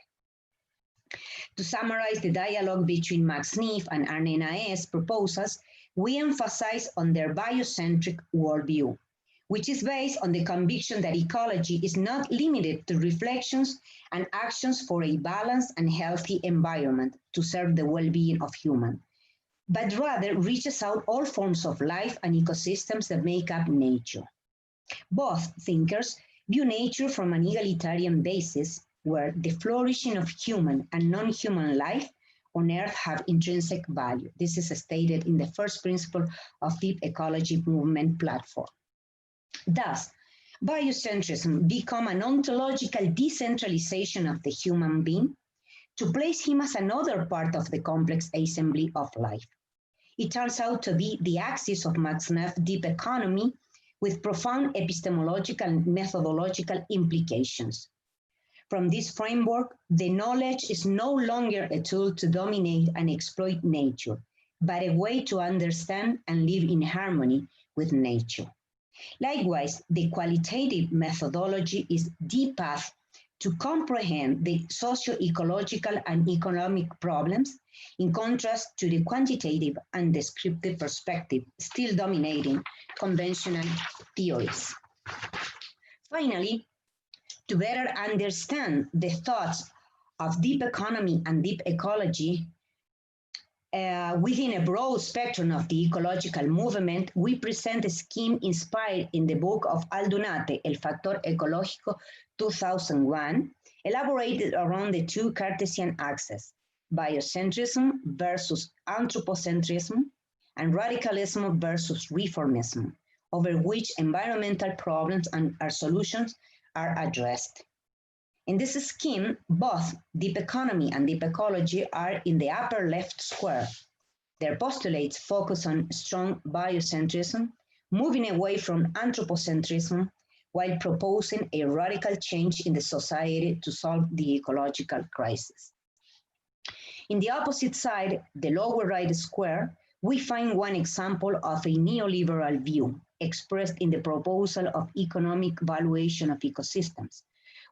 J: To summarize the dialogue between Max-Neef and Arne Naes proposals, we emphasize on their biocentric worldview, which is based on the conviction that ecology is not limited to reflections and actions for a balanced and healthy environment to serve the well-being of humans, but rather reaches out all forms of life and ecosystems that make up nature. Both thinkers view nature from an egalitarian basis, where the flourishing of human and non-human life on Earth have intrinsic value. This is stated in the first principle of Deep Ecology Movement platform. Thus, biocentrism become an ontological decentralization of the human being to place him as another part of the complex assembly of life. It turns out to be the axis of Max-Neef's deep economy with profound epistemological and methodological implications. From this framework, the knowledge is no longer a tool to dominate and exploit nature, but a way to understand and live in harmony with nature. Likewise, the qualitative methodology is the path to comprehend the socio-ecological and economic problems, in contrast to the quantitative and descriptive perspective still dominating conventional theories. Finally, to better understand the thoughts of deep economy and deep ecology, within a broad spectrum of the ecological movement, we present a scheme inspired in the book of Aldunate, El Factor Ecológico, 2001, elaborated around the two Cartesian axes, biocentrism versus anthropocentrism, and radicalism versus reformism, over which environmental problems and our solutions are addressed. In this scheme, both deep economy and deep ecology are in the upper left square. Their postulates focus on strong biocentrism, moving away from anthropocentrism, while proposing a radical change in the society to solve the ecological crisis. In the opposite side, the lower right square, we find one example of a neoliberal view expressed in the proposal of economic valuation of ecosystems,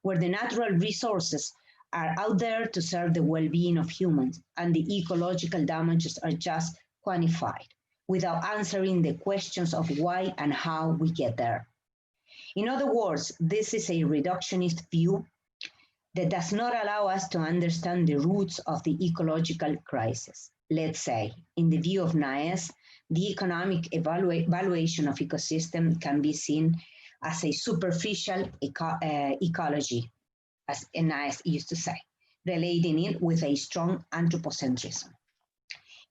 J: where the natural resources are out there to serve the well-being of humans, and the ecological damages are just quantified, without answering the questions of why and how we get there. In other words, this is a reductionist view that does not allow us to understand the roots of the ecological crisis. Let's say, in the view of Naes, the economic evaluation of ecosystem can be seen as a superficial ecology, as Naes used to say, relating it with a strong anthropocentrism.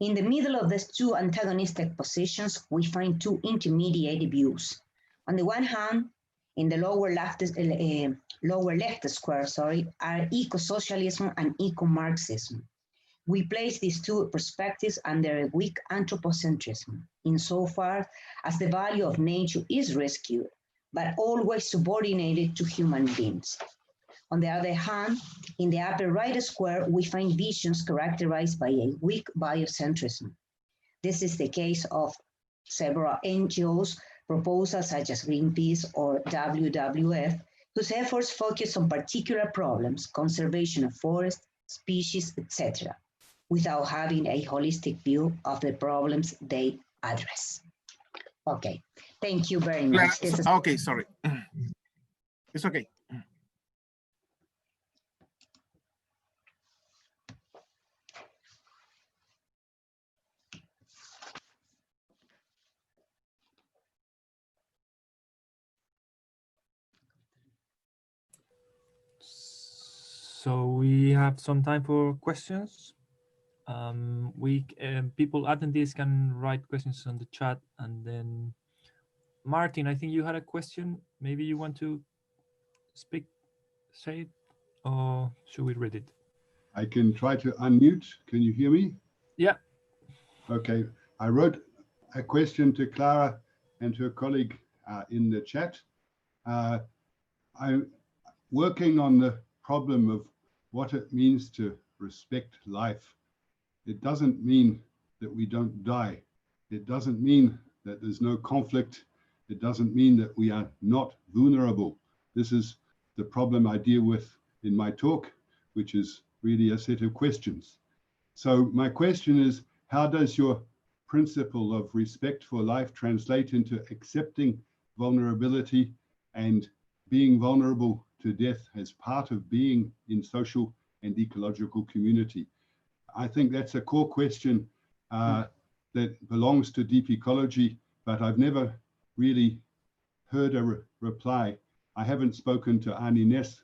J: In the middle of these two antagonistic positions, we find two intermediate views. On the one hand, in the lower left square, are eco-socialism and eco-Marxism. We place these two perspectives under a weak anthropocentrism, insofar as the value of nature is rescued, but always subordinated to human beings. On the other hand, in the upper right square, we find visions characterized by a weak biocentrism. This is the case of several NGOs, proposals such as Greenpeace or WWF, whose efforts focus on particular problems, conservation of forests, species, etc., without having a holistic view of the problems they address. Okay, thank you very much.
D: Okay, sorry. It's okay.
B: So we have some time for questions. People attendees can write questions on the chat, and then Martin, I think you had a question. Maybe you want to say it, or should we read it?
K: I can try to unmute. Can you hear me?
B: Yeah.
K: Okay. I wrote a question to Clara and her colleague in the chat. I'm working on the problem of what it means to respect life. It doesn't mean that we don't die. It doesn't mean that there's no conflict. It doesn't mean that we are not vulnerable. This is the problem I deal with in my talk, which is really a set of questions. So my question is, how does your principle of respect for life translate into accepting vulnerability and being vulnerable to death as part of being in social and ecological community? I think that's a core question that belongs to deep ecology, but I've never really heard a reply. I haven't spoken to Arnie Ness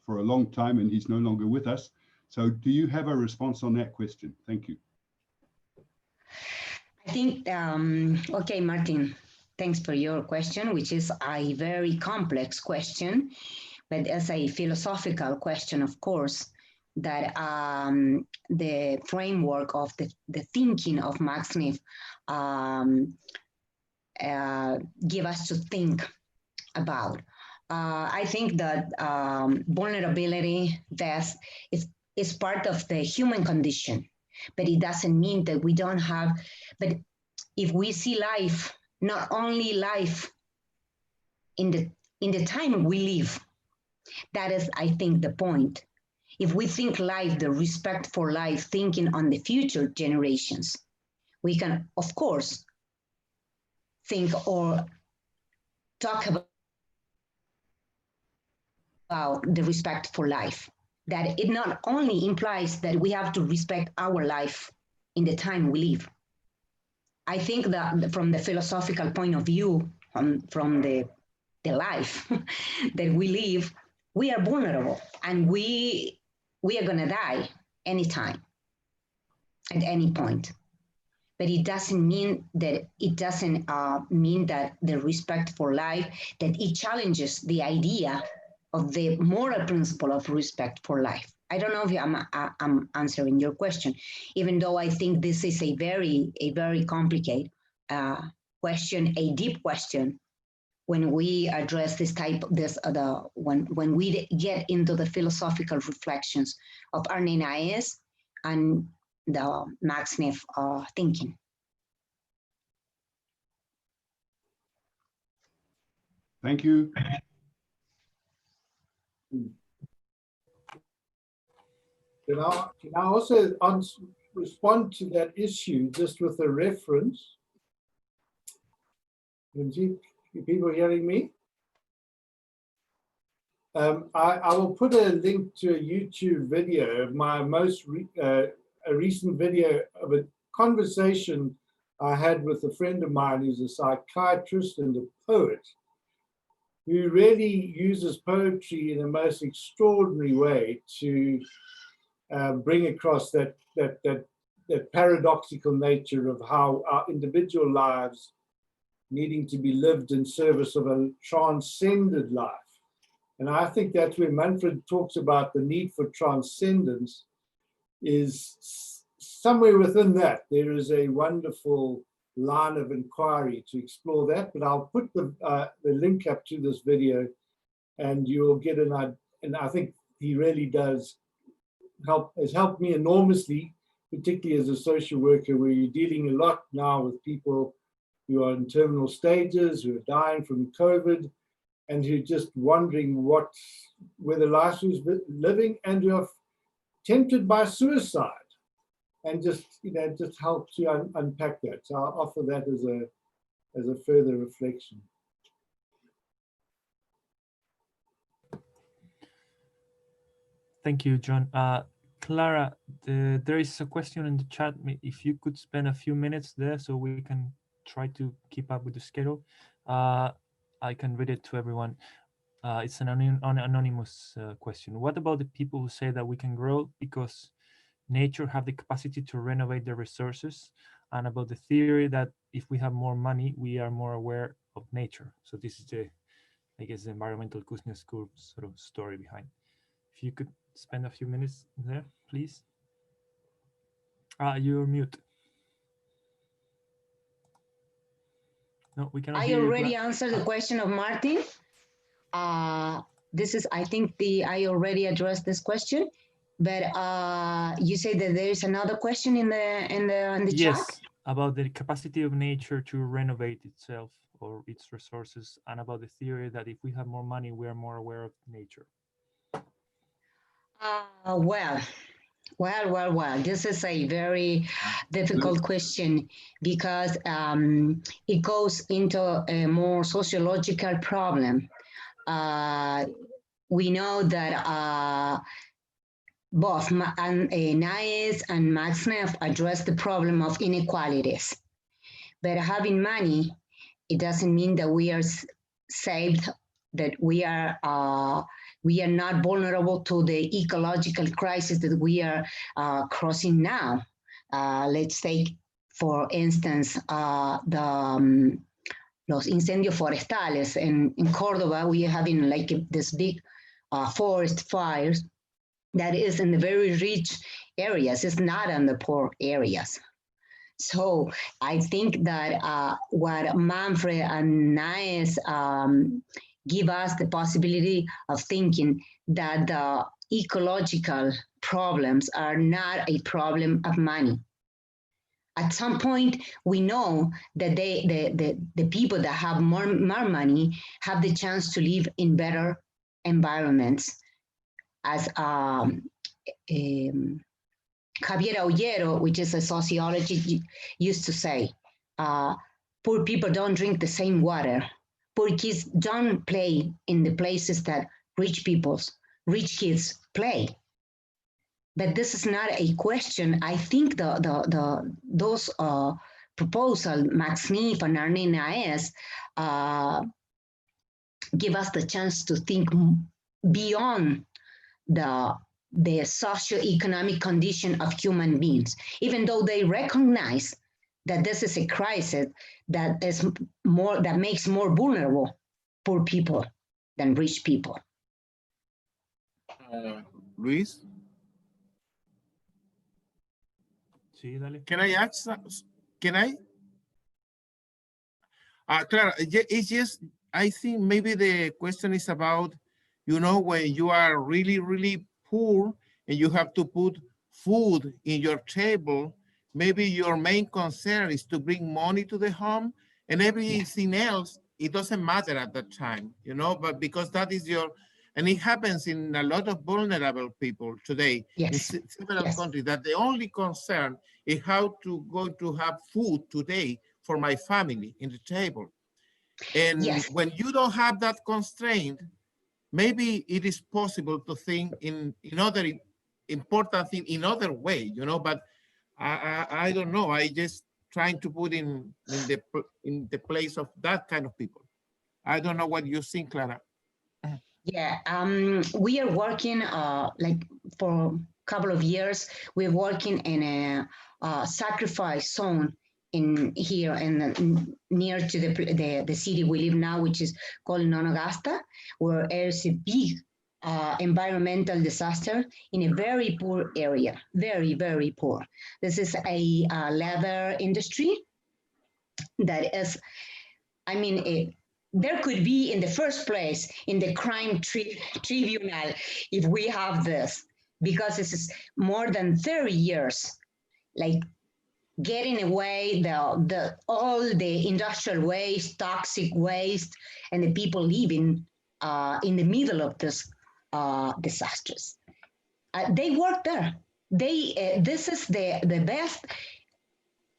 K: for a long time, and he's no longer with us. So do you have a response on that question? Thank you.
J: I think, okay, Martin, thanks for your question, which is a very complex question, but as a philosophical question, of course, that the framework of the thinking of Max-Neef give us to think about. I think that vulnerability, death, is part of the human condition, but it doesn't mean that we don't have, but if we see life, not only life in the time we live, that is, I think, the point. If we think life, the respect for life, thinking on the future generations, we can, of course, think or talk about the respect for life. That it not only implies that we have to respect our life in the time we live. I think that from the philosophical point of view, from the life that we live, we are vulnerable, and we are gonna die anytime, at any point. But it doesn't mean that the respect for life, that it challenges the idea of the moral principle of respect for life. I don't know if I'm answering your question, even though I think this is a very complicated question, a deep question. When we address when we get into the philosophical reflections of Arne Naes and the Max-Neef thinking.
K: Thank you.
A: Can I also respond to that issue just with a reference? People hearing me? I will put a link to a YouTube video of my a recent video of a conversation I had with a friend of mine who's a psychiatrist and a poet, who really uses poetry in a most extraordinary way to bring across that paradoxical nature of how our individual lives needing to be lived in service of a transcended life. And I think that's where Manfred talks about the need for transcendence, is somewhere within that. There is a wonderful line of inquiry to explore that, but I'll put the link up to this video and you'll get an idea. And I think he really has helped me enormously, particularly as a social worker, where you're dealing a lot now with people who are in terminal stages, who are dying from COVID, and who are just wondering whether life is living, and who are tempted by suicide, and just help to unpack that. So I'll offer that as a further reflection.
B: Thank you, John. Clara, there is a question in the chat. If you could spend a few minutes there so we can try to keep up with the schedule. I can read it to everyone. It's an anonymous question. What about the people who say that we can grow because nature have the capacity to renovate the resources, and about the theory that if we have more money, we are more aware of nature? So this is the, I guess, the environmental Kuznets curve sort of story behind. If you could spend a few minutes there, please. You're mute. No, we cannot
J: I
B: hear you.
J: already answered the question of Martin. This is, I think, I already addressed this question, but you say that there is another question in the
B: Yes,
J: chat?
B: about the capacity of nature to renovate itself or its resources, and about the theory that if we have more money, we are more aware of nature.
J: Well, this is a very difficult question because it goes into a more sociological problem. We know that both Naes and Max-Neef address the problem of inequalities. But having money, it doesn't mean that we are saved, that we are not vulnerable to the ecological crisis that we are crossing now. Let's take, for instance, los incendios forestales. In Córdoba, we are having like this big forest fires that is in the very rich areas. It's not in the poor areas. So I think that what Manfred and Naes give us the possibility of thinking that the ecological problems are not a problem of money. At some point, we know that the people that have more money have the chance to live in better environments. As Javier Aullero, which is a sociologist, used to say, poor people don't drink the same water. Poor kids don't play in the places that rich kids play. But this is not a question. I think those proposals, Max-Neef and Arne Naes, give us the chance to think beyond the socioeconomic condition of human beings, even though they recognize that this is a crisis that makes more vulnerable poor people than rich people.
D: Luis?
B: Sí, dale.
D: Can I ask? Can I? Clara, it's just, I think maybe the question is about, you know, when you are really, really poor and you have to put food in your table, maybe your main concern is to bring money to the home, and everything else, it doesn't matter at that time, you know, but because that is your, and it happens in a lot of vulnerable people today in several countries, that the only concern is how to go to have food today for my family in the table. And when you don't have that constraint, maybe it is possible to think in other important thing in other way, you know, but I don't know. I just trying to put in the place of that kind of people. I don't know what you think, Clara.
J: Yeah, we are working like for a couple of years. We're working in a sacrifice zone here near to the city we live now, which is called Nonogasta, where there's a big environmental disaster in a very poor area, very, very poor. This is a leather industry that is, I mean, there could be in the first place in the crime tribunal if we have this, because this is more than 30 years, like getting away all the industrial waste, toxic waste, and the people living in the middle of this disasters. They work there. This is the best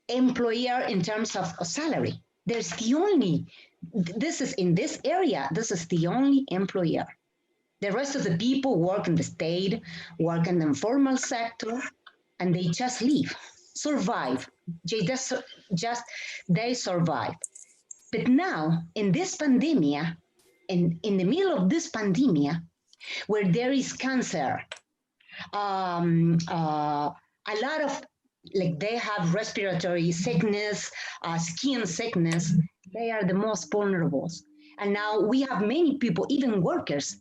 J: employer in terms of salary. There's the only, this is in this area, this is the only employer. The rest of the people work in the state, work in the informal sector, and they just live, survive. They survive. But now, in this pandemic, in the middle of this pandemic, where there is cancer, a lot of, like, they have respiratory sickness, skin sickness, they are the most vulnerable. And now we have many people, even workers,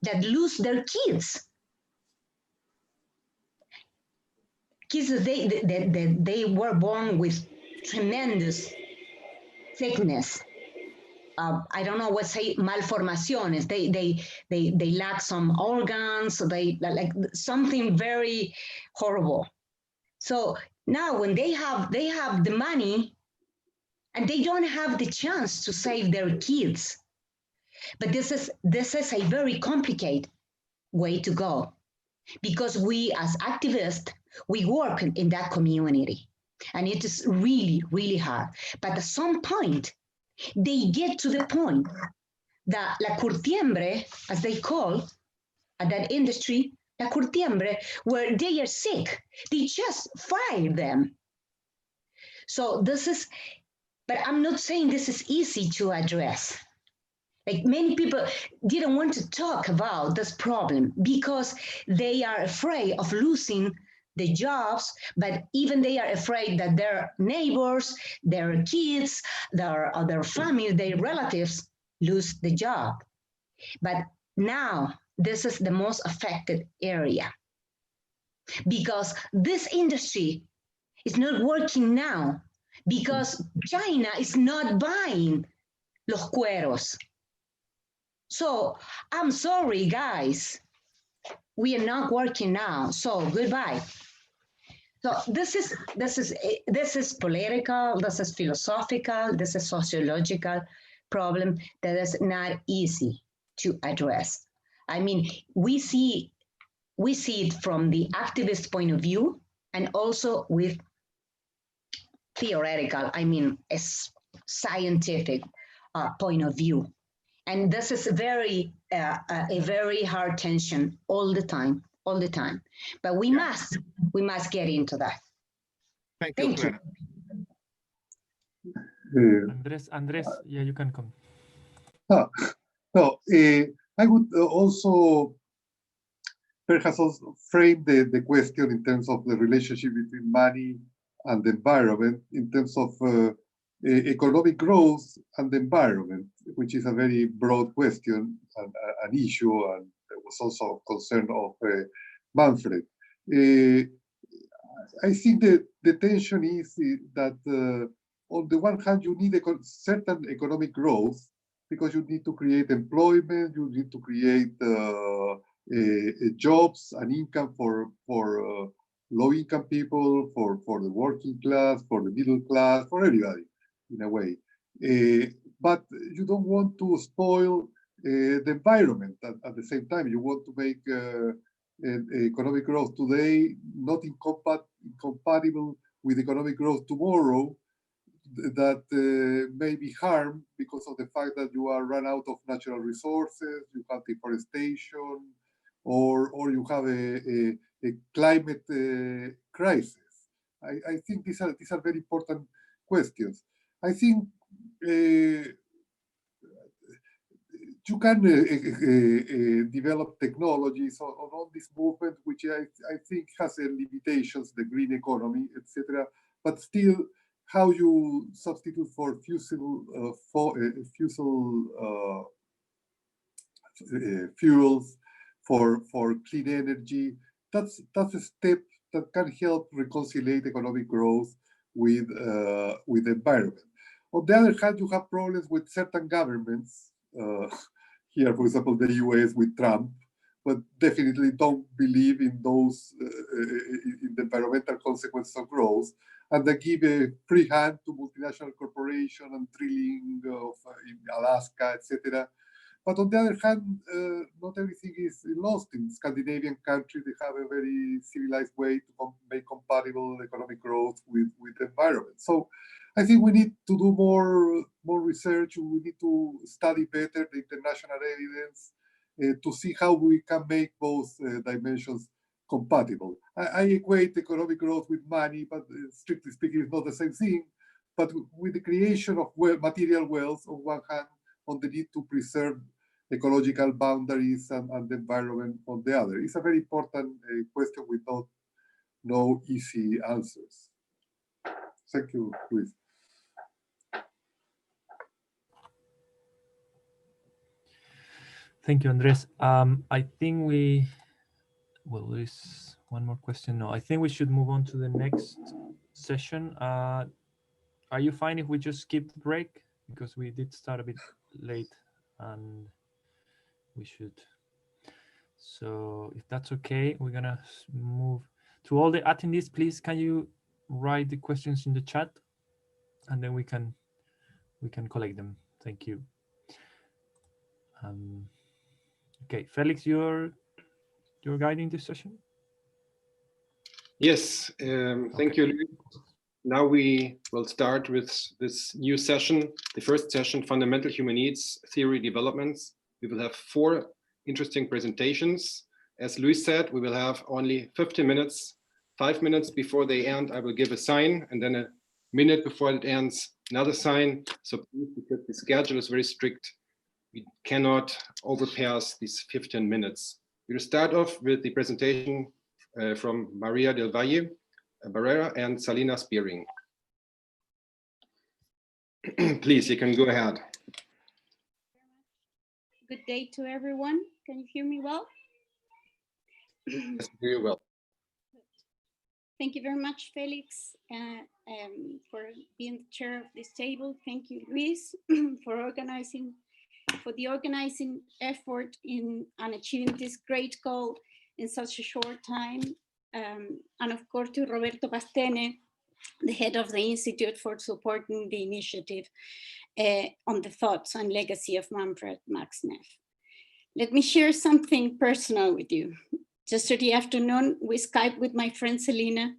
J: that lose their kids. Kids that they were born with tremendous sickness. I don't know what say, malformaciones. They lack some organs. They like something very horrible. So now when they have the money, and they don't have the chance to save their kids. But this is a very complicated way to go, because we as activists, we work in that community, and it is really, really hard. But at some point, they get to the point that la curtiembre, as they call at that industry, la curtiembre, where they are sick, they just fire them. So this is, but I'm not saying this is easy to address. Like, many people didn't want to talk about this problem because they are afraid of losing the jobs, but even they are afraid that their neighbors, their kids, their other family, their relatives lose the job. But now this is the most affected area, because this industry is not working now because China is not buying los cueros. So I'm sorry, guys, we are not working now. So goodbye. So this is political, this is philosophical, this is sociological problem that is not easy to address. I mean, we see it from the activist point of view, and also with theoretical, I mean, a scientific point of view. And this is a very hard tension all the time. But we must get into that.
D: Thank you.
J: Clara.
B: Andres, yeah, you can come.
H: I would also perhaps also frame the question in terms of the relationship between money and the environment, in terms of economic growth and the environment, which is a very broad question and an issue, and there was also a concern of Manfred. I think the tension is that on the one hand, you need a certain economic growth because you need to create employment, you need to create jobs and income for low-income people, for the working class, for the middle class, for everybody, in a way. But you don't want to spoil the environment at the same time. You want to make economic growth today not incompatible with economic growth tomorrow, that may be harmed because of the fact that you are run out of natural resources, you have deforestation, or you have a climate crisis. I think these are very important questions. I think you can develop technologies on all this movement, which I think has limitations, the green economy, etc. But still, how you substitute for fuels, for clean energy, that's a step that can help reconcile economic growth with the environment. On the other hand, you have problems with certain governments. Here, for example, the US with Trump, but definitely don't believe in those in the environmental consequences of growth, and they give a free hand to multinational corporations and drilling in Alaska, etc. But on the other hand, not everything is lost. In Scandinavian countries, they have a very civilized way to make compatible economic growth with the environment. So I think we need to do more research. We need to study better the international evidence to see how we can make both dimensions compatible. I equate economic growth with money, but strictly speaking, it's not the same thing. But with the creation of material wealth on one hand, on the need to preserve ecological boundaries and the environment on the other. It's a very important question with no easy answers. Thank you, Luis.
B: Thank you, Andres. I think well, there's one more question. No, I think we should move on to the next session. Are you fine if we just skip the break? Because we did start a bit late and we should. So if that's okay, we're gonna move to all the attendees. Please, can you write the questions in the chat and then we can collect them. Thank you. Okay, Felix, you're guiding this session?
L: Yes, thank you, Luis. Now we will start with this new session, the first session, Fundamental Human Needs Theory Developments. We will have 4 interesting presentations. As Luis said, we will have only 15 minutes. 5 minutes before they end, I will give a sign, and then a minute before it ends, another sign. So please, because the schedule is very strict, we cannot overpass these 15 minutes. We will start off with the presentation from Maria del Valle Barrera and Salina Spearing. Please, you can go ahead.
M: Good day to everyone. Can you hear me well?
L: Yes, very well.
M: Thank you very much, Felix, for being the chair of this table. Thank you, Luis, for the organizing effort in achieving this great goal in such a short time. And of course to Roberto Pastene, the head of the Institute, for supporting the initiative on the thoughts and legacy of Manfred Max-Neef. Let me share something personal with you. Yesterday afternoon, we Skyped with my friend Selena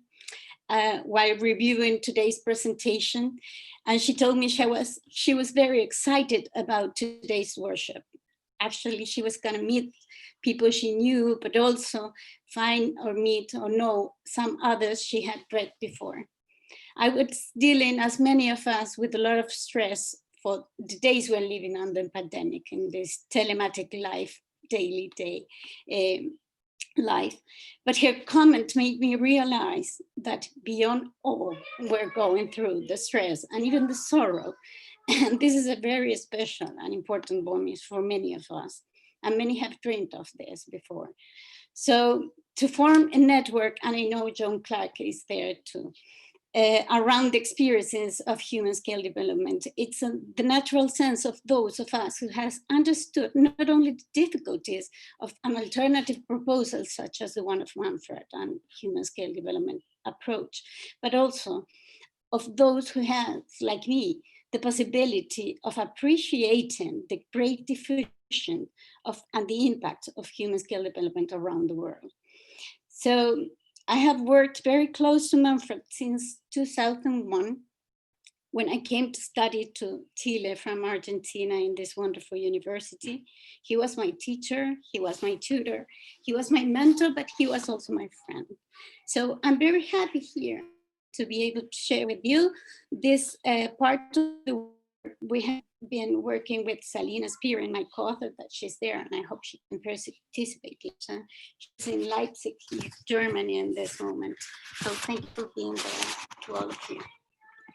M: while reviewing today's presentation, and she told me she was very excited about today's workshop. Actually, she was going to meet people she knew, but also find or meet or know some others she had read before. I was dealing, as many of us, with a lot of stress for the days we're living under the pandemic in this telematic life, daily life. But her comment made me realize that beyond all we're going through, the stress and even the sorrow, and this is a very special and important moment for many of us, and many have dreamed of this before. So to form a network, and I know John Clark is there too, around the experiences of human scale development, it's the natural sense of those of us who has understood not only the difficulties of an alternative proposal such as the one of Manfred and human scale development approach, but also of those who have, like me, the possibility of appreciating the great diffusion of and the impact of human scale development around the world. So I have worked very close to Manfred since 2001, when I came to study to Chile from Argentina in this wonderful university. He was my teacher, he was my tutor, he was my mentor, but he was also my friend. So I'm very happy here to be able to share with you this part of the work. We have been working with Salina Spearing, my co-author, that she's there, and I hope she can participate. She's in Leipzig, Germany in this moment. So thank you for being there to all of you.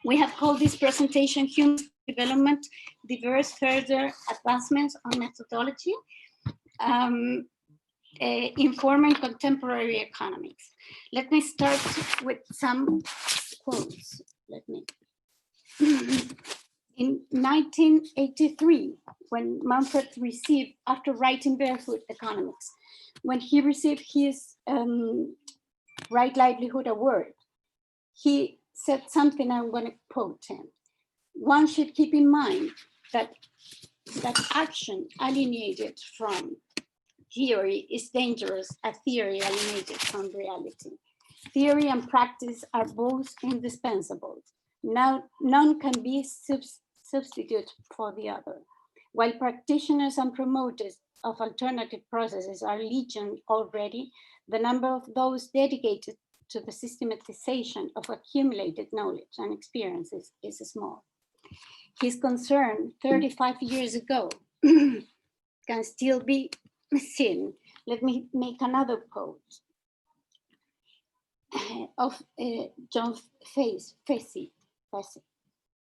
M: We have called this presentation Human Development, Diverse Further Advancements on Methodology, Informing Contemporary Economics. Let me start with some quotes. In 1983, when Manfred received, after writing Barefoot Economics, when he received his Right Livelihood Award, he said something I'm going to quote him. One should keep in mind that action alienated from theory is dangerous, a theory alienated from reality. Theory and practice are both indispensable. Now, none can be substitute for the other. While practitioners and promoters of alternative processes are legion already, the number of those dedicated to the systematization of accumulated knowledge and experiences is small. His concern 35 years ago can still be seen. Let me make another quote of John Facey.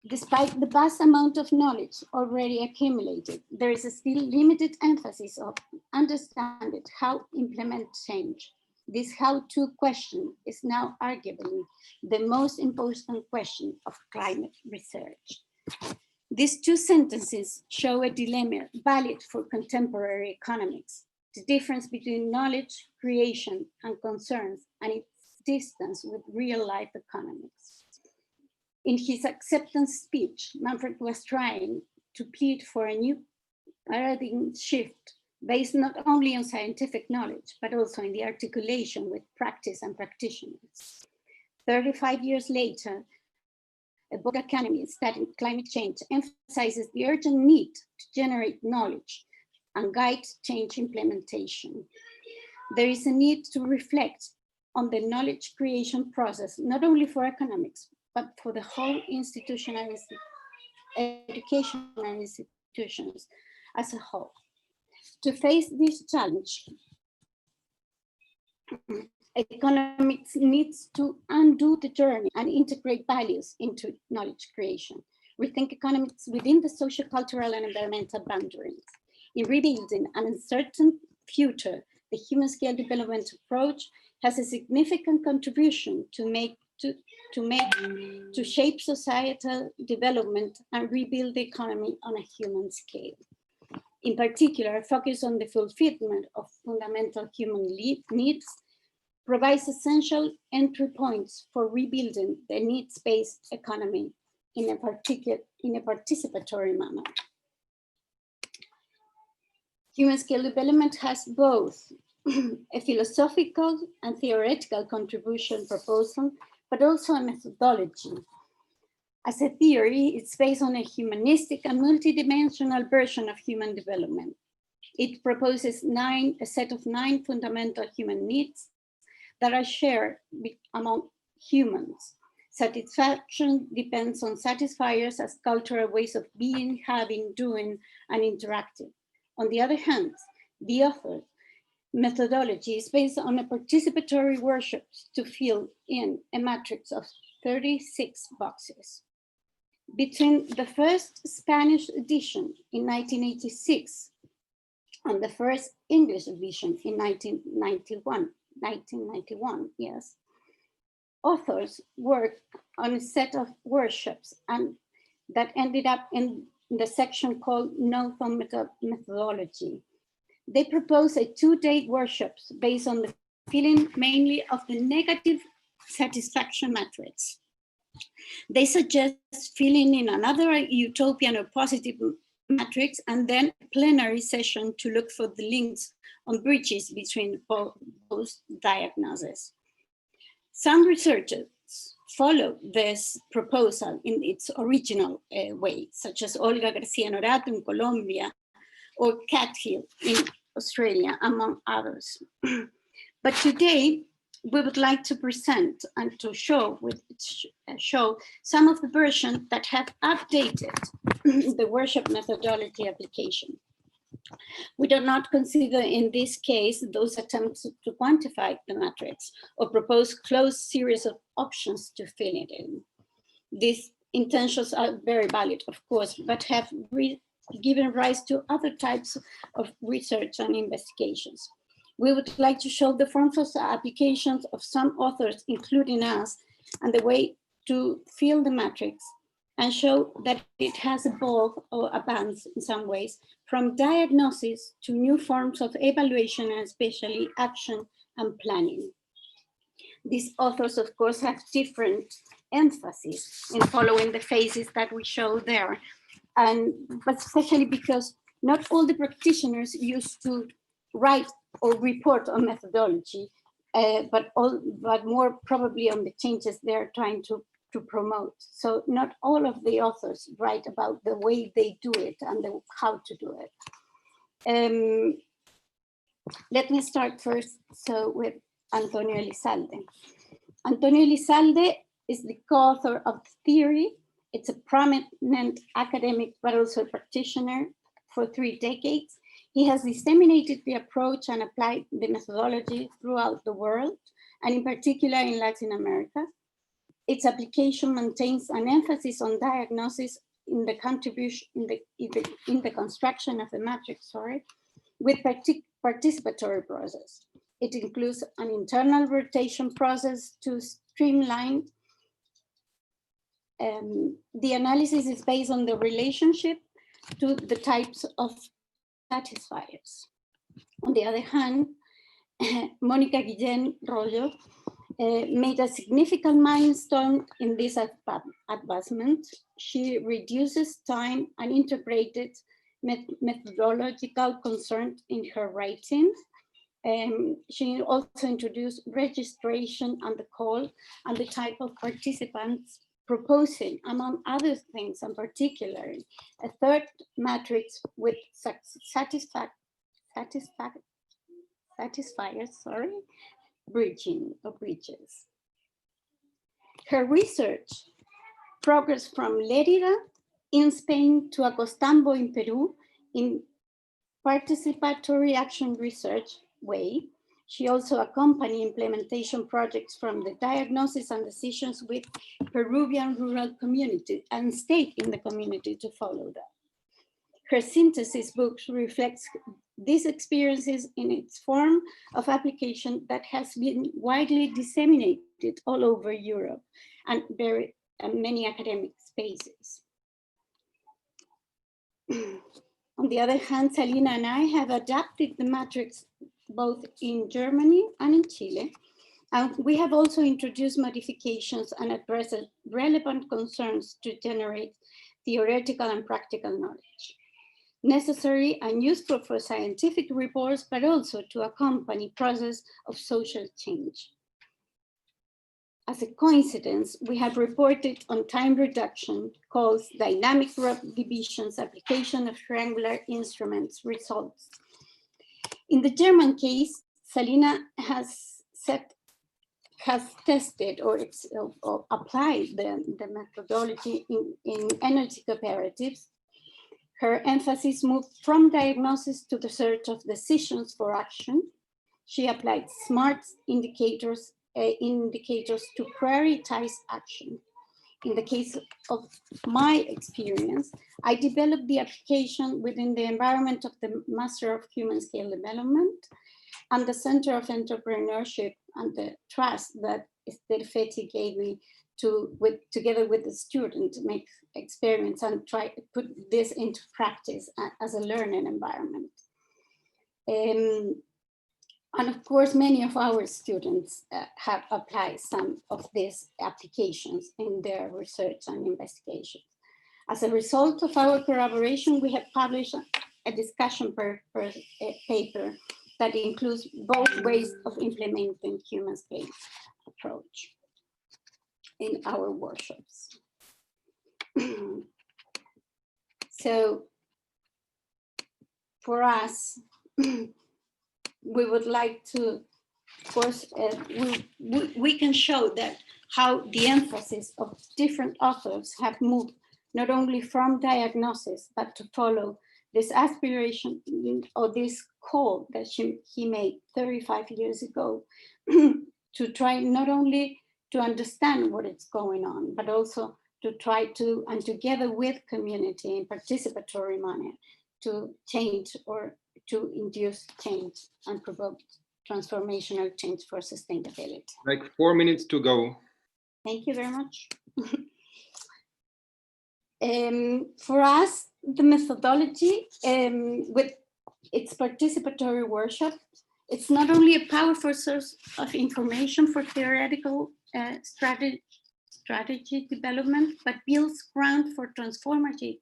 M: Despite the vast amount of knowledge already accumulated, there is a still limited emphasis of understanding how implement change. This how-to question is now arguably the most important question of climate research. These two sentences show a dilemma valid for contemporary economics, the difference between knowledge, creation, and concerns, and its distance with real-life economics. In his acceptance speech, Manfred was trying to plead for a new paradigm shift based not only on scientific knowledge, but also in the articulation with practice and practitioners. 35 years later, a book Academy studying climate change emphasizes the urgent need to generate knowledge and guide change implementation. There is a need to reflect on the knowledge creation process, not only for economics, but for the whole educational institutions as a whole. To face this challenge, economics needs to undo the journey and integrate values into knowledge creation. Rethink economics within the social, cultural, and environmental boundaries. In rebuilding an uncertain future, the human scale development approach has a significant contribution to make to shape societal development and rebuild the economy on a human scale. In particular, focus on the fulfillment of fundamental human needs provides essential entry points for rebuilding the needs-based economy in a participatory manner. Human scale development has both a philosophical and theoretical contribution proposal, but also a methodology. As a theory, it's based on a humanistic and multidimensional version of human development. It proposes a set of 9 fundamental human needs that are shared among humans. Satisfaction depends on satisfiers as cultural ways of being, having, doing, and interacting. On the other hand, the author methodology is based on a participatory workshops to fill in a matrix of 36 boxes. Between the first Spanish edition in 1986 and the first English edition in 1991, yes, authors worked on a set of workshops and that ended up in the section called Notes on Methodology. They propose a 2-day workshops based on the filling mainly of the negative satisfaction matrix. They suggest filling in another utopian or positive matrix and then a plenary session to look for the links on bridges between both diagnoses. Some researchers follow this proposal in its original way, such as Olga Garcia Norato in Colombia or Cat Hill in Australia, among others. But today, we would like to present and to show some of the versions that have updated the workshop methodology application. We do not consider in this case those attempts to quantify the matrix or propose closed series of options to fill it in. These intentions are very valid, of course, but have given rise to other types of research and investigations. We would like to show the forms of applications of some authors, including us, and the way to fill the matrix, and show that it has evolved or advanced in some ways from diagnosis to new forms of evaluation and especially action and planning. These authors, of course, have different emphasis in following the phases that we show there, but especially because not all the practitioners used to write or report on methodology, but more probably on the changes they're trying to promote. So not all of the authors write about the way they do it and how to do it. Let me start first with Antonio Elizalde. Antonio Elizalde is the co-author of Theory, It's a prominent academic, but also a practitioner for 3 decades. He has disseminated the approach and applied the methodology throughout the world, and in particular in Latin America. Its application maintains an emphasis on diagnosis in the contribution, in the construction of the matrix, with participatory process. It includes an internal rotation process to streamline. The analysis is based on the relationship to the types of satisfiers. On the other hand, Mónica Guillén Rollo made a significant milestone in this advancement. She reduces time and integrated methodological concerns in her writing. She also introduced registration and the call and the type of participants, proposing, among other things, and particularly, a third matrix with satisfiers, bridges. Her research progressed from Lérida in Spain to Acostambo in Peru in participatory action research way. She also accompanied implementation projects from the diagnosis and decisions with Peruvian rural community and stayed in the community to follow that. Her synthesis book reflects these experiences in its form of application that has been widely disseminated all over Europe and many academic spaces. On the other hand, Salina and I have adapted the matrix both in Germany and in Chile. And we have also introduced modifications and addressed relevant concerns to generate theoretical and practical knowledge, necessary and useful for scientific reports, but also to accompany process of social change. As a coincidence, we have reported on time reduction, calls, dynamic divisions, application of triangular instruments results. In the German case, Salina has tested or applied the methodology in energy cooperatives. Her emphasis moved from diagnosis to the search of decisions for action. She applied SMART indicators to prioritize action. In the case of my experience, I developed the application within the environment of the Master of Human Scale Development and the Center of Entrepreneurship and the trust that Esther Fetti gave me together with the student to make experiments and try to put this into practice as a learning environment. And of course, many of our students have applied some of these applications in their research and investigations. As a result of our collaboration, we have published a discussion paper that includes both ways of implementing human scale approach in our workshops. So for us, we would like to, of course, we can show that how the emphasis of different authors have moved not only from diagnosis, but to follow this aspiration or this call that he made 35 years ago to try not only to understand what is going on, but also to try to, and together with community in participatory manner, to change or to induce change and provoke transformational change for sustainability.
L: Like 4 minutes to go.
M: Thank you very much. For us, the methodology with its participatory workshop, it's not only a powerful source of information for theoretical strategy development, but builds ground for transformative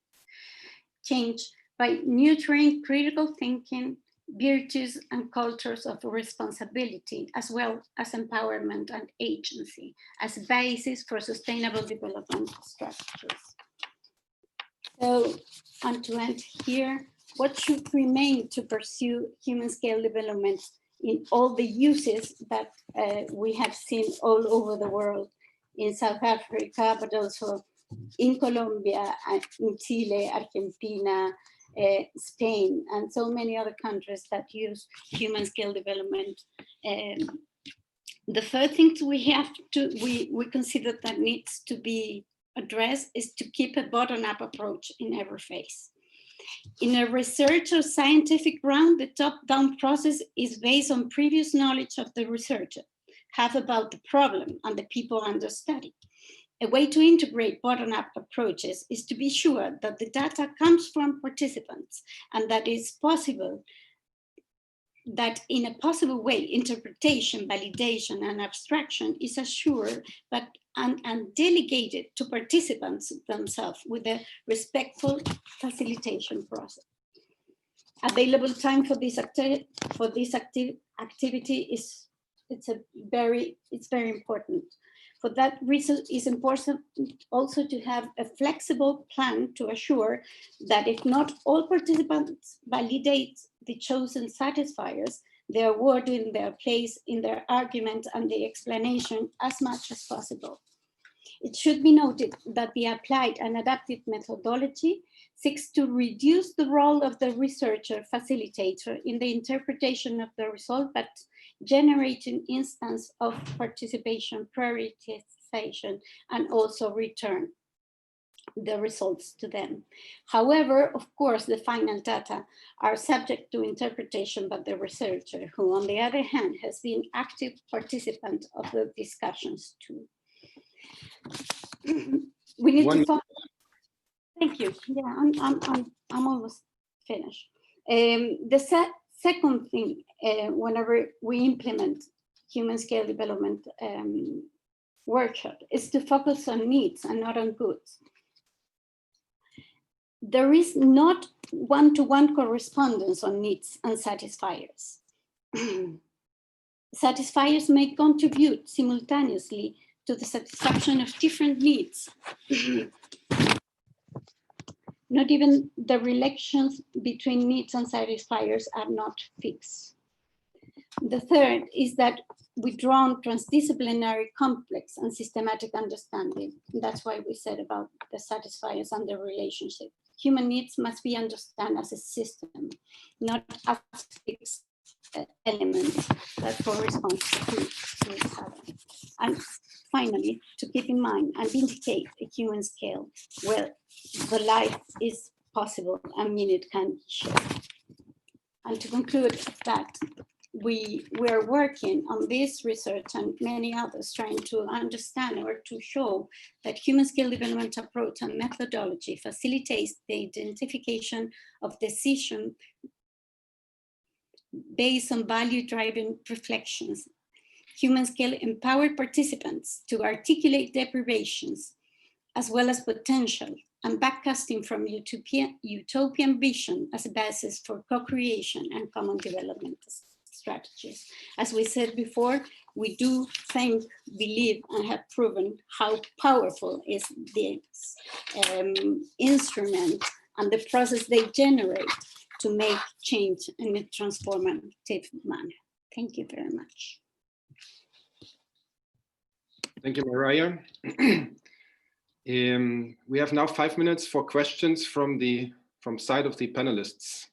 M: change by nurturing critical thinking, virtues, and cultures of responsibility, as well as empowerment and agency as a basis for sustainable development strategies. So, and to end here, what should remain to pursue human scale development in all the uses that we have seen all over the world, in South Africa, but also in Colombia, in Chile, Argentina, Spain, and so many other countries that use human scale development. The first thing we consider that needs to be addressed is to keep a bottom-up approach in every phase. In a research or scientific ground, the top-down process is based on previous knowledge of the researcher have about the problem and the people under study. A way to integrate bottom-up approaches is to be sure that the data comes from participants and that it's possible that in a possible way, interpretation, validation, and abstraction is assured and delegated to participants themselves with a respectful facilitation process. Available time for this activity is very important. For that reason, it's important also to have a flexible plan to assure that if not all participants validate the chosen satisfiers, they are awarded their place in their argument and the explanation as much as possible. It should be noted that the applied and adaptive methodology seeks to reduce the role of the researcher facilitator in the interpretation of the result, but generate an instance of participation prioritization and also return the results to them. However, of course, the final data are subject to interpretation by the researcher, who on the other hand has been active participant of the discussions too. We need to follow. Thank you. Yeah, I'm almost finished. The second thing, whenever we implement human scale development workshop, is to focus on needs and not on goods. There is not one-to-one correspondence on needs and satisfiers. Satisfiers may contribute simultaneously to the satisfaction of different needs. Not even the relations between needs and satisfiers are not fixed. The third is that we draw on transdisciplinary, complex, and systematic understanding. That's why we said about the satisfiers and the relationship. Human needs must be understood as a system, not as fixed elements that correspond to each other. And finally, to keep in mind and indicate a human scale where the life is possible and meaning can be shared. And to conclude that, we are working on this research and many others trying to understand or to show that human scale development approach and methodology facilitates the identification of decision based on value-driven reflections. Human scale empowered participants to articulate deprivations as well as potential and backcasting from utopian vision as a basis for co-creation and common development strategies. As we said before, we do think, believe, and have proven how powerful is this instrument and the process they generate to make change in a transformative manner. Thank you very much.
L: Thank you, Mariah. We have now 5 minutes for questions from side of the panelists.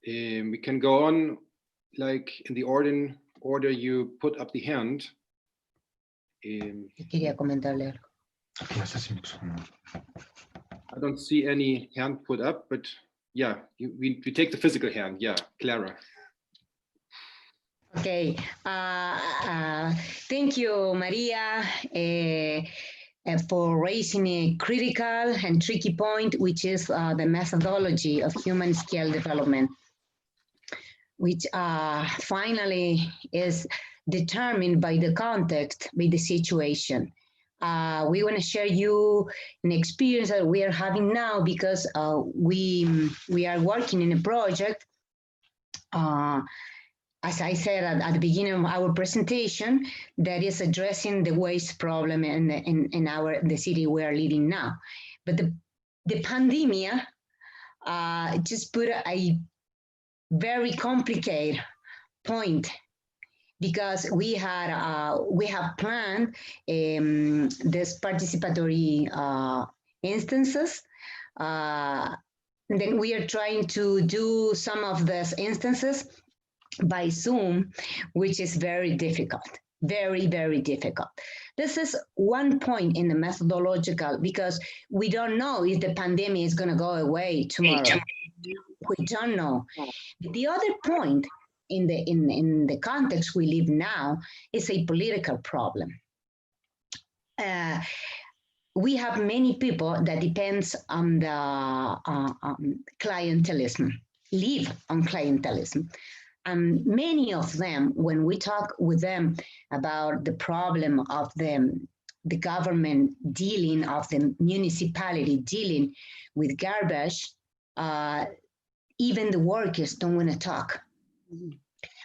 L: We can go on like in the order you put up the hand.
J: Quería comentarle algo.
L: I don't see any hand put up, but yeah, we take the physical hand. Yeah, Clara.
J: Okay, thank you, Maria, for raising a critical and tricky point, which is the methodology of human scale development, which finally is determined by the context, by the situation. We want to share you an experience that we are having now because we are working in a project. As I said at the beginning of our presentation, that is addressing the waste problem in the city we are living now. But the pandemic just put a very complicated point, because we have planned this participatory instances. Then we are trying to do some of these instances by Zoom, which is very difficult, very, very difficult. This is one point in the methodological, because we don't know if the pandemic is going to go away tomorrow. We don't know. The other point in the context we live now is a political problem. We have many people that depends on the clientelism, live on clientelism. And many of them, when we talk with them about the problem of the government dealing, of the municipality dealing with garbage, even the workers don't want to talk.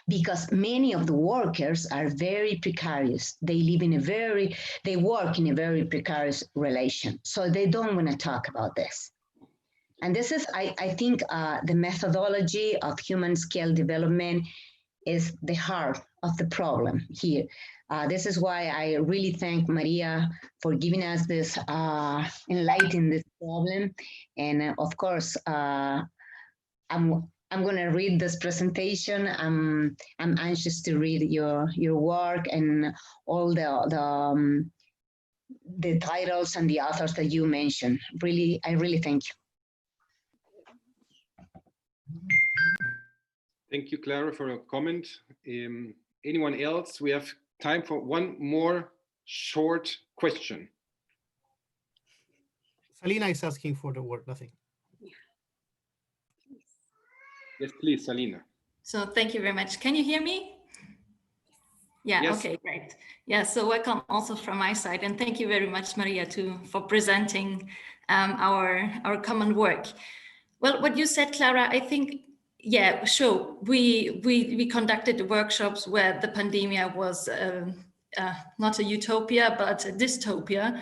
J: Because many of the workers are very precarious. They live in they work in a very precarious relation. So they don't want to talk about this. And this is, I think, the methodology of human scale development is the heart of the problem here. This is why I really thank Maria for giving us this, enlightening this problem. And of course, I'm going to read this presentation. I'm anxious to read your work and all the titles and the authors that you mentioned. Really, I really thank you.
L: Thank you, Clara, for your comment. Anyone else? We have time for one more short question.
E: Salina is asking for the word, nothing.
L: Yes, please, Salina.
N: So thank you very much. Can you hear me? Yeah,
L: Yes.
N: Okay, great. Yeah, so welcome also from my side. And thank you very much, Maria, for presenting our common work. Well, what you said, Clara, I think, yeah, sure. We conducted the workshops where the pandemic was not a utopia, but a dystopia.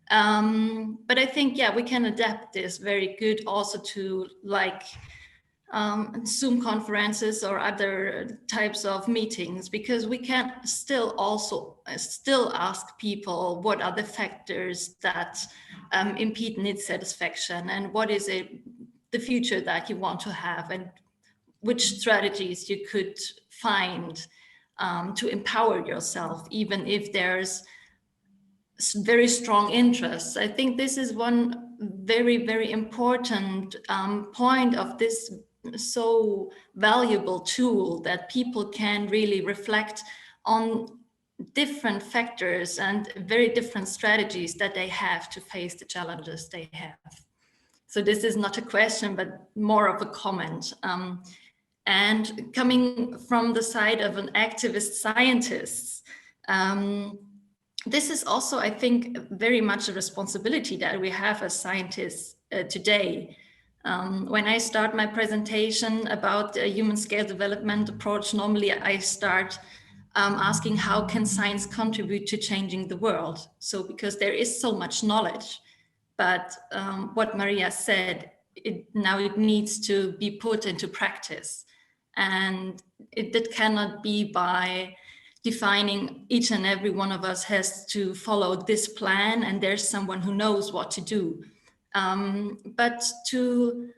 N: But I think, yeah, we can adapt this very good also to like Zoom conferences or other types of meetings, because we can still ask people what are the factors that impede need satisfaction, and what is the future that you want to have, and which strategies you could find to empower yourself, even if there's very strong interests. I think this is one very, very important point of this so valuable tool, that people can really reflect on different factors and very different strategies that they have to face the challenges they have. So this is not a question, but more of a comment. And coming from the side of an activist scientist, this is also, I think, very much a responsibility that we have as scientists today. When I start my presentation about the human scale development approach, normally I start asking how can science contribute to changing the world? So because there is so much knowledge, but what Maria said, now it needs to be put into practice. And it cannot be by defining each and every one of us has to follow this plan and there's someone who knows what to do. But to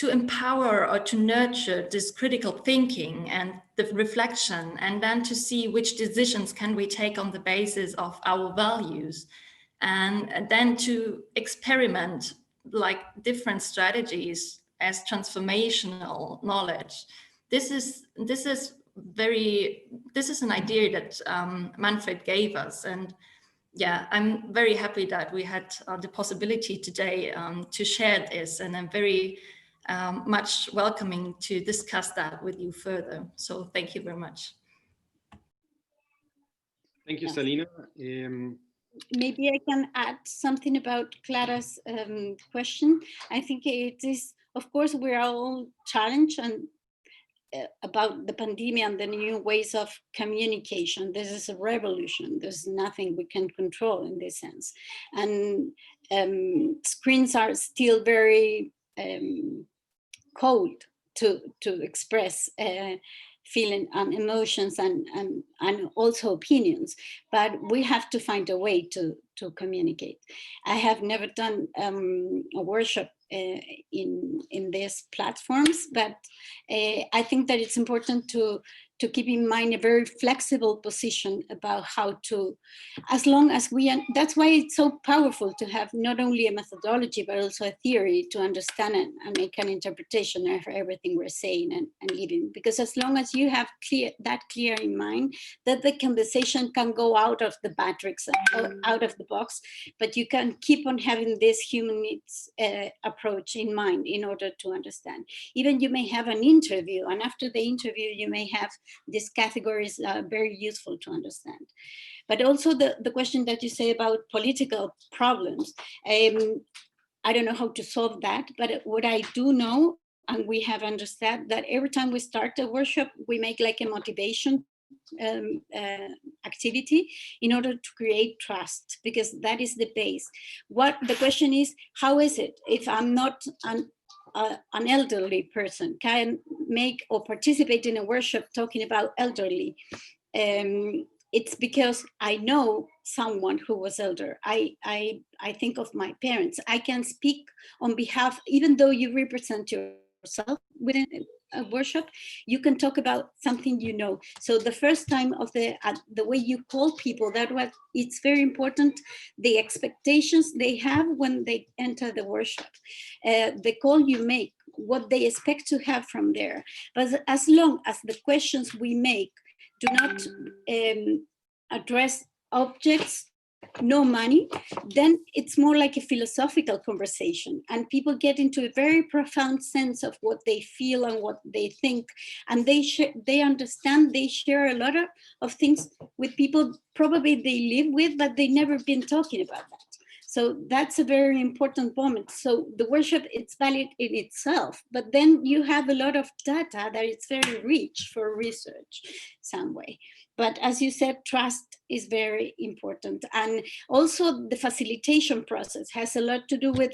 N: empower or to nurture this critical thinking and the reflection, and then to see which decisions can we take on the basis of our values, and then to experiment like different strategies as transformational knowledge. This is an idea that Manfred gave us, and yeah, I'm very happy that we had the possibility today to share this, and I'm very much welcoming to discuss that with you further. So thank you very much.
L: Thank you, Salina.
M: Maybe I can add something about Clara's question. I think it is, of course, we're all challenged and about the pandemic and the new ways of communication. This is a revolution. There's nothing we can control in this sense. And screens are still very cold to express feeling and emotions and also opinions, but we have to find a way to communicate. I have never done a workshop in these platforms, but I think that it's important to keep in mind a very flexible position about how to, as long as that's why it's so powerful to have not only a methodology, but also a theory to understand it and make an interpretation of everything we're saying and living. Because as long as you have that clear in mind, that the conversation can go out of the matrix, out of the box, but you can keep on having this human needs approach in mind in order to understand. Even you may have an interview, and after the interview, you may have these categories very useful to understand. But also the question that you say about political problems, I don't know how to solve that, but what I do know, and we have understood that every time we start a workshop, we make like a motivation activity in order to create trust, because that is the base. What the question is, how is it if I'm not an elderly person can make or participate in a workshop talking about elderly? It's because I know someone who was elder. I think of my parents. I can speak on behalf, even though you represent yourself within a workshop, you can talk about something you know. So the first time of the way you call people, it's very important, the expectations they have when they enter the workshop, the call you make, what they expect to have from there. But as long as the questions we make do not address objects, no money, then it's more like a philosophical conversation, and people get into a very profound sense of what they feel and what they think, and they understand, they share a lot of things with people probably they live with, but they never been talking about that. So that's a very important moment. So the workshop, it's valid in itself, but then you have a lot of data that it's very rich for research some way. But as you said, trust is very important. And also the facilitation process has a lot to do with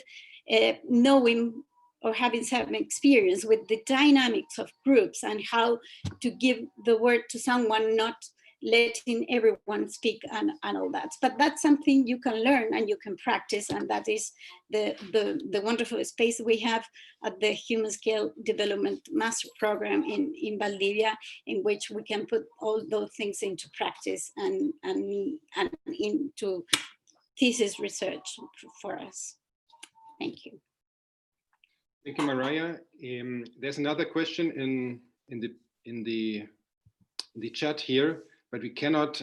M: knowing or having some experience with the dynamics of groups and how to give the word to someone, not letting everyone speak and all that. But that's something you can learn and you can practice, and that is the wonderful space we have at the Human Scale Development Master Program in Valdivia, in which we can put all those things into practice and into thesis research for us. Thank you.
L: Thank you, Mariah. There's another question in the chat here, but we cannot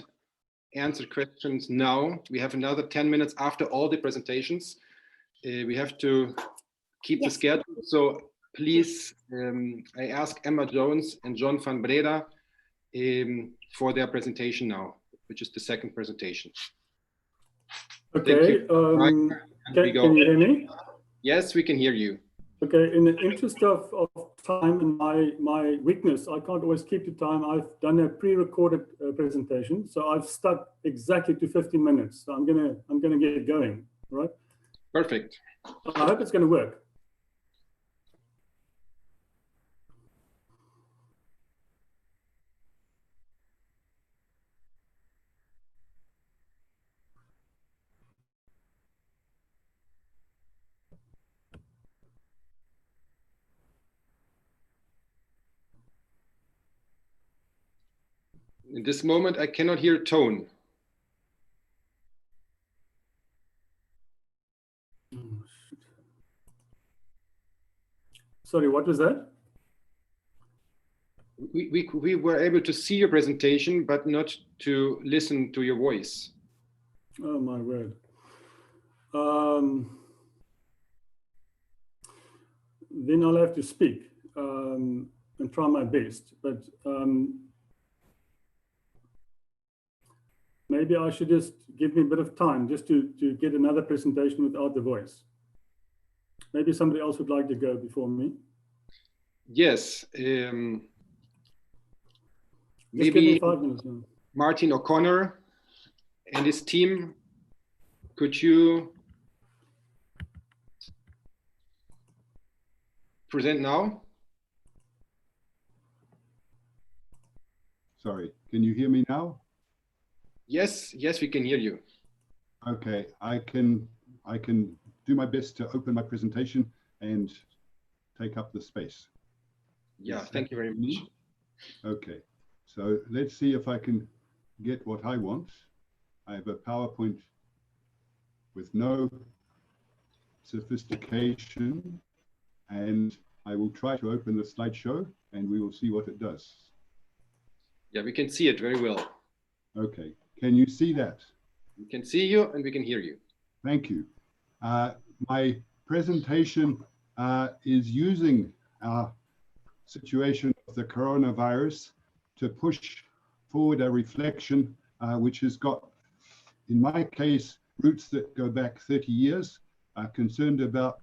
L: answer questions now. We have another 10 minutes after all the presentations. We have to keep the schedule. So please, I ask Emma Jones and John van Breda for their presentation now, which is the second presentation.
F: Okay, can you hear me?
L: Yes, we can hear you.
F: Okay, in the interest of time and my weakness, I can't always keep to time. I've done a pre-recorded presentation, so I've stuck exactly to 15 minutes. So I'm gonna get it going, right?
L: Perfect.
F: I hope it's gonna work.
L: In this moment, I cannot hear tone.
F: Sorry, what was that?
L: We were able to see your presentation, but not to listen to your voice.
F: Oh my word. Then I'll have to speak and try my best, but maybe I should just give me a bit of time just to get another presentation without the voice. Maybe somebody else would like to go before me.
L: Yes. Maybe
F: 5 minutes now.
L: Martin O'Connor and his team, could you present now?
K: Sorry, can you hear me now?
L: Yes, yes, we can hear you.
K: Okay, I can do my best to open my presentation and take up the space.
L: Yeah,
K: Is
L: thank you very
K: that
L: much.
K: me? Okay, so let's see if I can get what I want. I have a PowerPoint with no sophistication, and I will try to open the slideshow and we will see what it does.
L: Yeah, we can see it very well.
K: Okay, can you see that?
L: We can see you and we can hear you.
K: Thank you. My presentation is using our situation of the coronavirus to push forward a reflection which has got, in my case, roots that go back 30 years, concerned about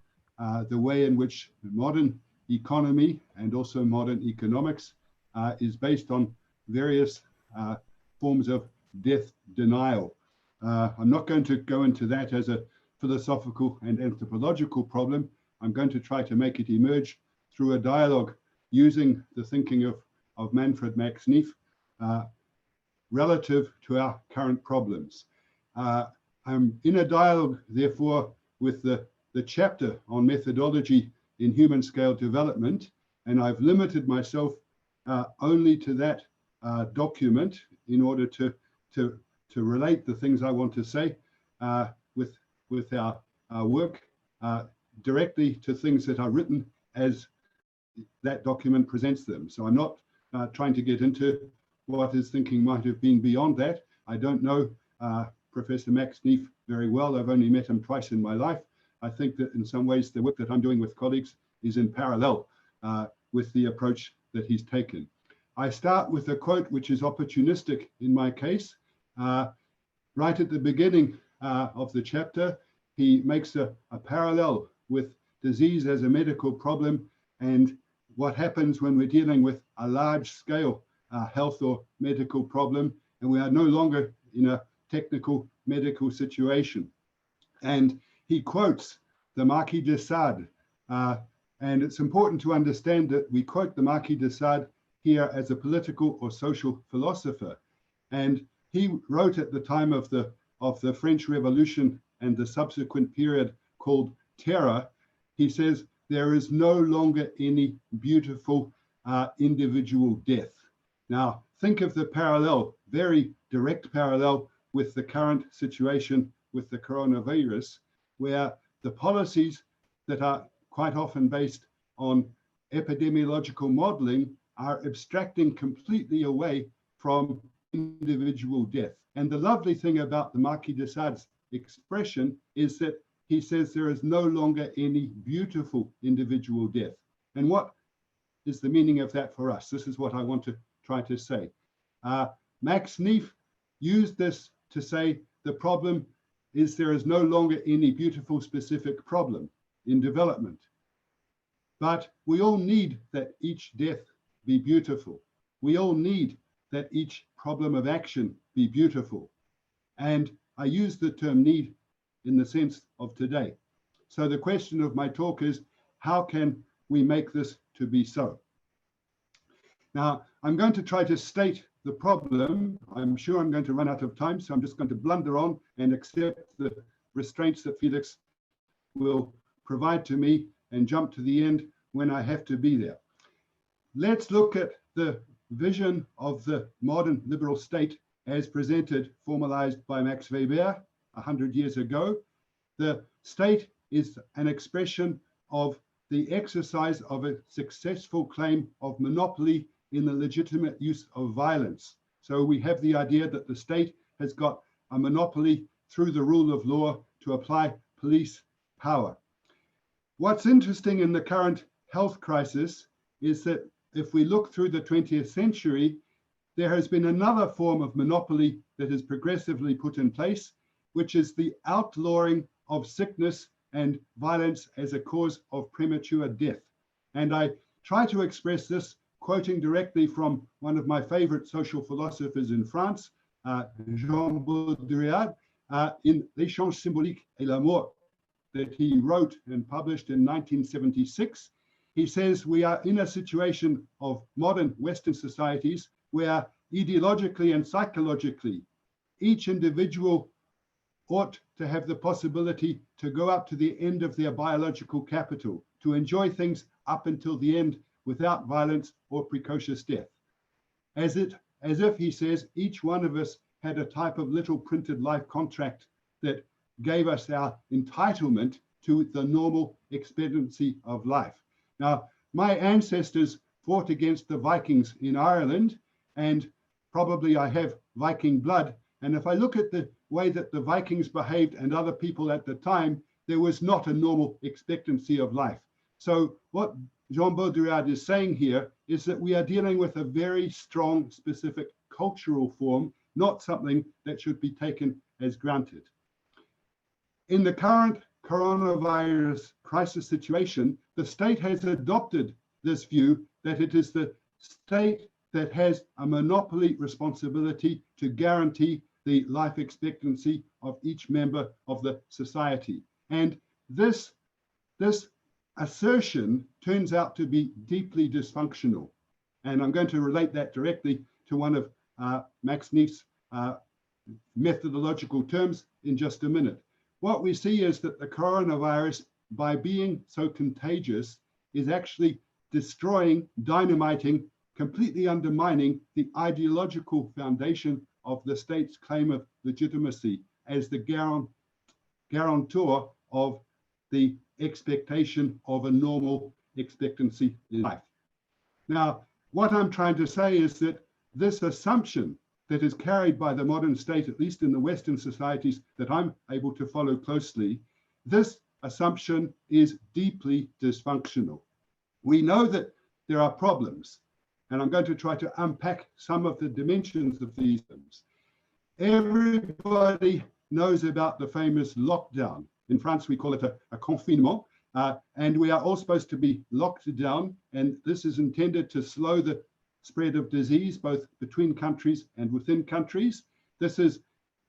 K: the way in which modern economy and also modern economics is based on various forms of death denial. I'm not going to go into that as a philosophical and anthropological problem. I'm going to try to make it emerge through a dialogue using the thinking of Manfred Max-Neef relative to our current problems. I'm in a dialogue, therefore, with the chapter on methodology in human scale development, and I've limited myself only to that document in order to relate the things I want to say with our work directly to things that are written as that document presents them. So I'm not trying to get into what his thinking might have been beyond that. I don't know Professor Max-Neef very well. I've only met him twice in my life. I think that in some ways the work that I'm doing with colleagues is in parallel with the approach that he's taken. I start with a quote which is opportunistic in my case. Right at the beginning of the chapter, he makes a parallel with disease as a medical problem and what happens when we're dealing with a large scale health or medical problem and we are no longer in a technical medical situation. And he quotes the Marquis de Sade. And it's important to understand that we quote the Marquis de Sade here as a political or social philosopher. And he wrote at the time of the French Revolution and the subsequent period called Terror, he says, there is no longer any beautiful individual death. Now, think of the parallel, very direct parallel with the current situation with the coronavirus, where the policies that are quite often based on epidemiological modeling are abstracting completely away from individual death. And the lovely thing about the Marquis de Sade's expression is that he says there is no longer any beautiful individual death. And what is the meaning of that for us? This is what I want to try to say. Max-Neef used this to say the problem is there is no longer any beautiful specific problem in development. But we all need that each death be beautiful. We all need that each problem of action be beautiful. And I use the term need in the sense of today. So the question of my talk is, how can we make this to be so? Now, I'm going to try to state the problem. I'm sure I'm going to run out of time, so I'm just going to blunder on and accept the restraints that Felix will provide to me and jump to the end when I have to be there. Let's look at the vision of the modern liberal state as presented, formalized by Max Weber 100 years ago. The state is an expression of the exercise of a successful claim of monopoly in the legitimate use of violence. So we have the idea that the state has got a monopoly through the rule of law to apply police power. What's interesting in the current health crisis is that if we look through the 20th century, there has been another form of monopoly that is progressively put in place, which is the outlawing of sickness and violence as a cause of premature death. And I try to express this quoting directly from one of my favorite social philosophers in France, Jean Baudrillard, in L'échange symbolique et la mort, that he wrote and published in 1976. He says we are in a situation of modern Western societies where ideologically and psychologically, each individual ought to have the possibility to go up to the end of their biological capital, to enjoy things up until the end without violence or precocious death. As if, he says, each one of us had a type of little printed life contract that gave us our entitlement to the normal expectancy of life. Now, my ancestors fought against the Vikings in Ireland, and probably I have Viking blood. And if I look at the way that the Vikings behaved and other people at the time, there was not a normal expectancy of life. So what Jean Baudrillard is saying here is that we are dealing with a very strong, specific cultural form, not something that should be taken as granted. In the current coronavirus crisis situation, the state has adopted this view that it is the state that has a monopoly responsibility to guarantee the life expectancy of each member of the society. And this assertion turns out to be deeply dysfunctional. And I'm going to relate that directly to one of Max-Neef's methodological terms in just a minute. What we see is that the coronavirus, by being so contagious, is actually destroying, dynamiting, completely undermining the ideological foundation of the state's claim of legitimacy as the guarantor of the expectation of a normal expectancy in life. Now, what I'm trying to say is that this assumption that is carried by the modern state, at least in the Western societies that I'm able to follow closely, this assumption is deeply dysfunctional. We know that there are problems, and I'm going to try to unpack some of the dimensions of these things. Everybody knows about the famous lockdown. In France, we call it a confinement, and we are all supposed to be locked down, and this is intended to slow the spread of disease, both between countries and within countries. This is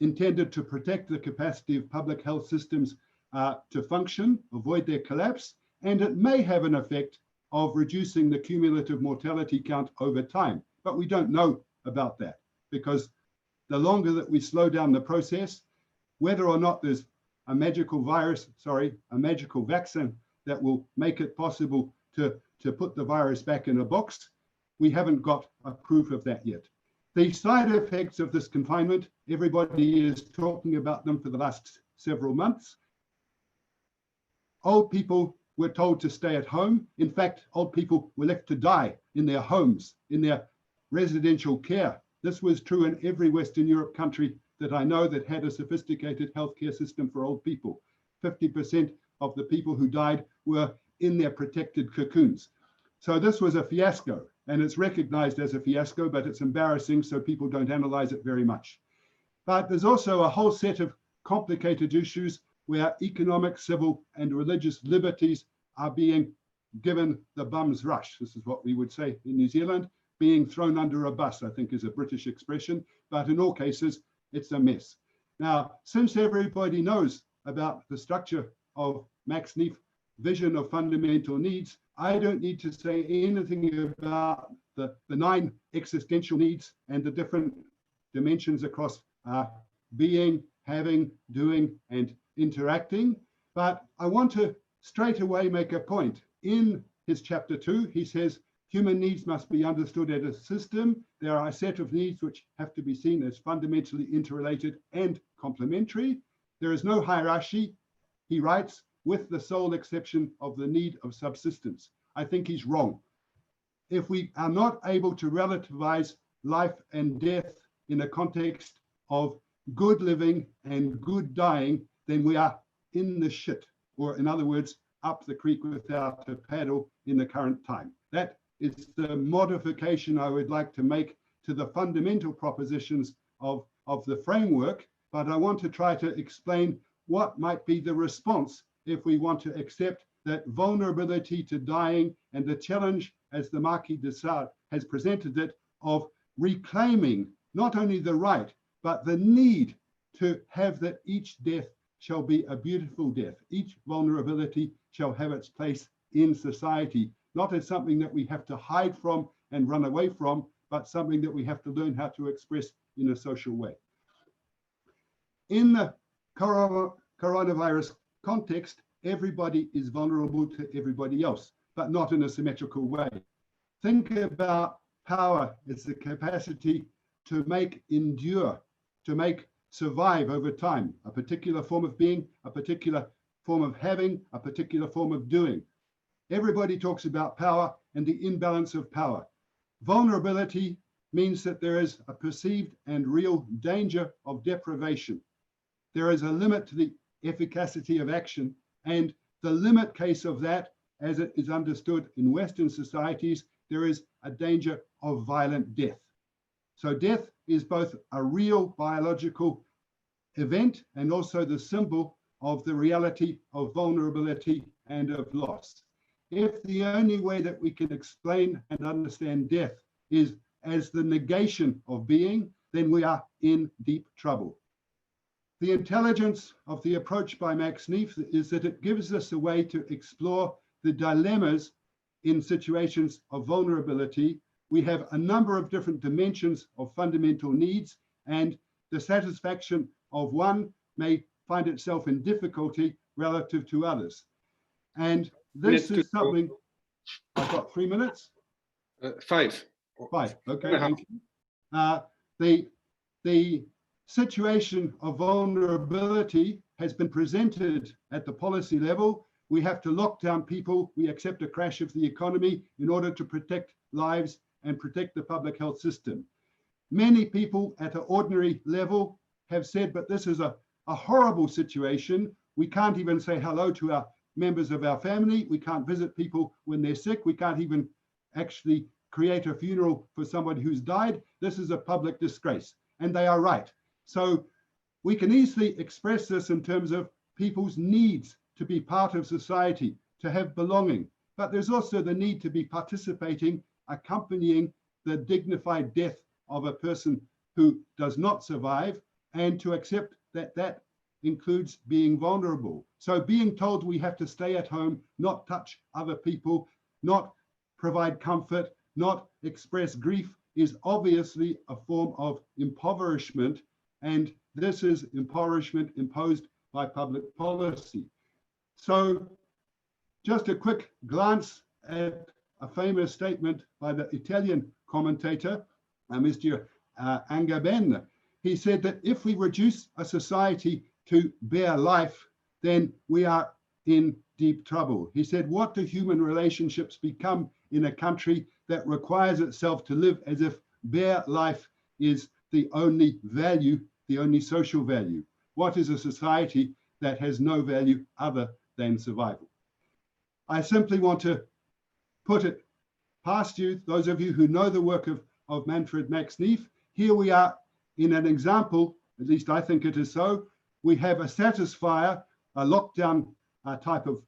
K: intended to protect the capacity of public health systems to function, avoid their collapse, and it may have an effect of reducing the cumulative mortality count over time. But we don't know about that, because the longer that we slow down the process, whether or not there's a magical vaccine that will make it possible to put the virus back in a box, we haven't got a proof of that yet. The side effects of this confinement, everybody is talking about them for the last several months. Old people were told to stay at home. In fact, old people were left to die in their homes, in their residential care. This was true in every Western Europe country that I know that had a sophisticated healthcare system for old people. 50% of the people who died were in their protected cocoons. So this was a fiasco, and it's recognized as a fiasco, but it's embarrassing, so people don't analyze it very much. But there's also a whole set of complicated issues where economic, civil, and religious liberties are being given the bum's rush. This is what we would say in New Zealand. Being thrown under a bus, I think, is a British expression, but in all cases, it's a mess. Now, since everybody knows about the structure of Max-Neef's vision of fundamental needs, I don't need to say anything about the 9 existential needs and the different dimensions across being, having, doing, and interacting. But I want to straight away make a point. In his chapter 2, he says, human needs must be understood as a system. There are a set of needs which have to be seen as fundamentally interrelated and complementary. There is no hierarchy, he writes, with the sole exception of the need of subsistence. I think he's wrong. If we are not able to relativize life and death in a context of good living and good dying, then we are in the shit, or in other words, up the creek without a paddle in the current time. That is the modification I would like to make to the fundamental propositions of the framework, but I want to try to explain what might be the response if we want to accept that vulnerability to dying and the challenge, as the Marquis de Sade has presented it, of reclaiming not only the right, but the need to have that each death shall be a beautiful death. Each vulnerability shall have its place in society, not as something that we have to hide from and run away from, but something that we have to learn how to express in a social way. In the coronavirus context, everybody is vulnerable to everybody else, but not in a symmetrical way. Think about power as the capacity to make endure, to make survive over time, a particular form of being, a particular form of having, a particular form of doing. Everybody talks about power and the imbalance of power. Vulnerability means that there is a perceived and real danger of deprivation. There is a limit to the efficacy of action, and the limit case of that, as it is understood in Western societies, there is a danger of violent death. So death is both a real biological event and also the symbol of the reality of vulnerability and of loss. If the only way that we can explain and understand death is as the negation of being, then we are in deep trouble. The intelligence of the approach by Max-Neef is that it gives us a way to explore the dilemmas in situations of vulnerability. We have a number of different dimensions of fundamental needs, and the satisfaction of one may find itself in difficulty relative to others. And this is something, I've got 3 minutes?
L: 5.
K: 5, okay, thank you. The situation of vulnerability has been presented at the policy level. We have to lock down people. We accept a crash of the economy in order to protect lives and protect the public health system. Many people at an ordinary level have said, but this is a horrible situation. We can't even say hello to our members of our family. We can't visit people when they're sick. We can't even actually create a funeral for somebody who's died. This is a public disgrace, and they are right. So we can easily express this in terms of people's needs to be part of society, to have belonging. But there's also the need to be participating, accompanying the dignified death of a person who does not survive, and to accept that that includes being vulnerable. So being told we have to stay at home, not touch other people, not provide comfort, not express grief is obviously a form of impoverishment, and this is impoverishment imposed by public policy. So just a quick glance at a famous statement by the Italian commentator, Mr. Agamben. He said that if we reduce a society to bare life, then we are in deep trouble. He said, what do human relationships become in a country that requires itself to live as if bare life is the only value, the only social value? What is a society that has no value other than survival? I simply want to put it past you, those of you who know the work of Manfred Max-Neef. Here we are in an example, at least I think it is so. We have a satisfier, a lockdown type of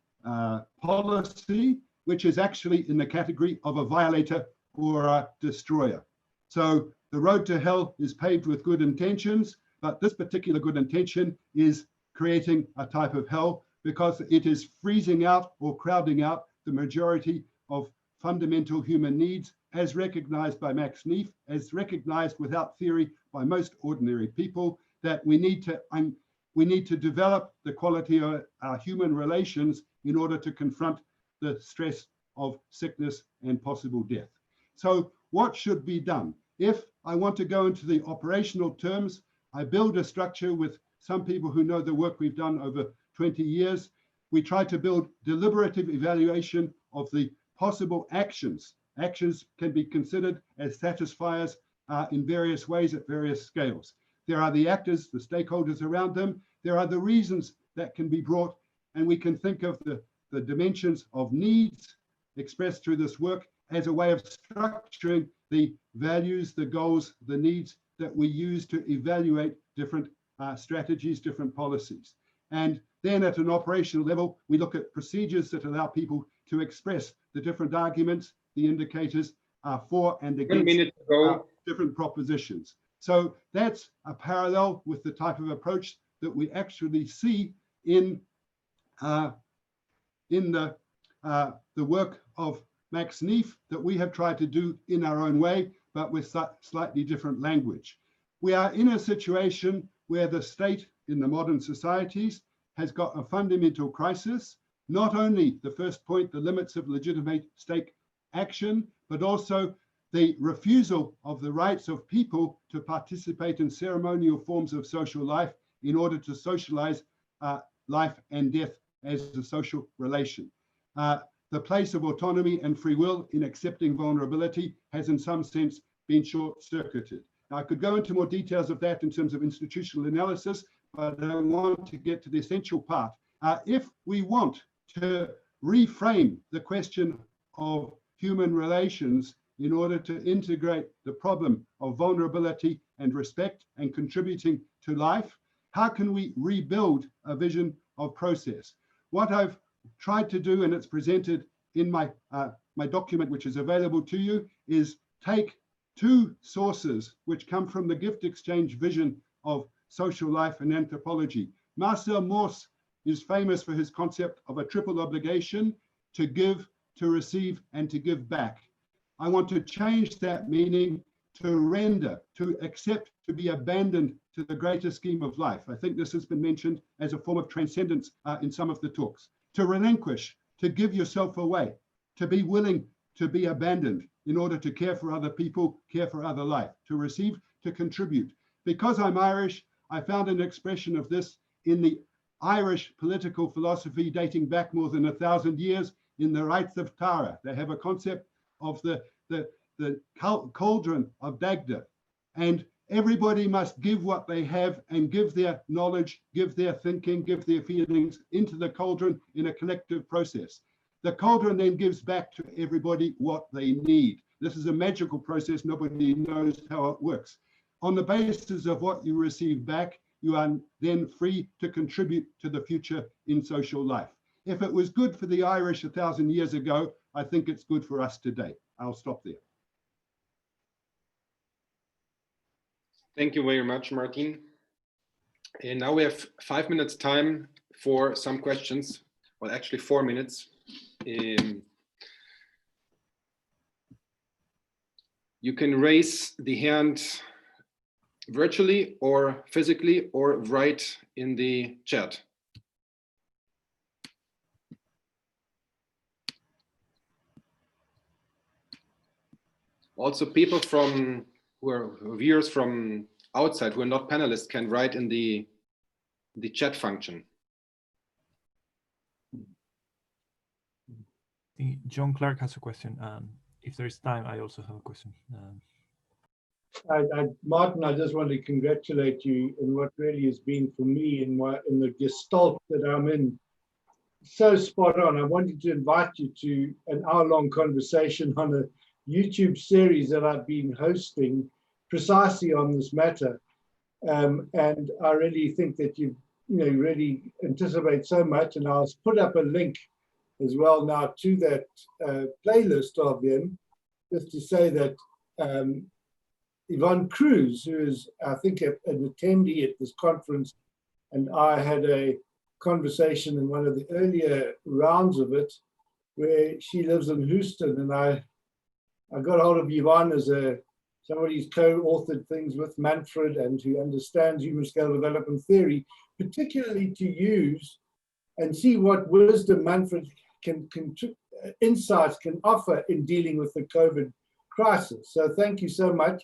K: policy, which is actually in the category of a violator or a destroyer. So the road to hell is paved with good intentions, but this particular good intention is creating a type of hell because it is freezing out or crowding out the majority of fundamental human needs as recognized by Max-Neef, as recognized without theory by most ordinary people, that we need to develop the quality of our human relations in order to confront the stress of sickness and possible death. So what should be done? If I want to go into the operational terms, I build a structure with some people who know the work we've done over 20 years. We try to build deliberative evaluation of the possible actions. Actions can be considered as satisfiers in various ways at various scales. There are the actors, the stakeholders around them. There are the reasons that can be brought, and we can think of the dimensions of needs expressed through this work as a way of structuring the values, the goals, the needs that we use to evaluate different strategies, different policies. And then at an operational level, we look at procedures that allow people to express the different arguments, the indicators for and against different propositions. So that's a parallel with the type of approach that we actually see in the work of Max-Neef that we have tried to do in our own way. but with slightly different language. We are in a situation where the state in the modern societies has got a fundamental crisis, not only the first point, the limits of legitimate state action, but also the refusal of the rights of people to participate in ceremonial forms of social life in order to socialize life and death as a social relation. The place of autonomy and free will in accepting vulnerability has in some sense been short-circuited. Now, I could go into more details of that in terms of institutional analysis, but I want to get to the essential part. If we want to reframe the question of human relations in order to integrate the problem of vulnerability and respect and contributing to life, how can we rebuild a vision of process? What I've tried to do, and it's presented in my document, which is available to you, is take two sources which come from the gift exchange vision of social life and anthropology. Marcel Mauss is famous for his concept of a triple obligation: to give, to receive, and to give back. I want to change that meaning to render, to accept, to be abandoned to the greater scheme of life. I think this has been mentioned as a form of transcendence in some of the talks. To relinquish, to give yourself away, to be willing to be abandoned in order to care for other people, care for other life. To receive, to contribute. Because I'm Irish, I found an expression of this in the Irish political philosophy dating back more than 1,000 years in the Rites of Tara. They have a concept of the cauldron of Dagda, and everybody must give what they have and give their knowledge, give their thinking, give their feelings into the cauldron in a collective process. The cauldron then gives back to everybody what they need. This is a magical process. Nobody knows how it works. On the basis of what you receive back, you are then free to contribute to the future in social life. If it was good for the Irish 1,000 years ago, I think it's good for us today. I'll stop there.
L: Thank you very much, Martin. And now we have 5 minutes time for some questions. Well, actually 4 minutes. You can raise the hand virtually or physically or write in the chat. Also, people from who are viewers from outside who are not panelists can write in the chat function.
B: John Clark has a question. If there is time, I also have a question.
A: Martin, I just want to congratulate you in what really has been for me in the gestalt that I'm in. So spot on. I wanted to invite you to an hour-long conversation on a YouTube series that I've been hosting precisely on this matter. And I really think that you really anticipate so much. And I'll put up a link as well now to that playlist of them, just to say that Yvonne Cruz, who is, I think, an attendee at this conference, and I had a conversation in one of the earlier rounds of it, where she lives in Houston, and I got hold of Yvonne as somebody who's co-authored things with Manfred and who understands human scale development theory, particularly to use and see what wisdom Manfred insights can offer in dealing with the COVID crisis. So thank you so much.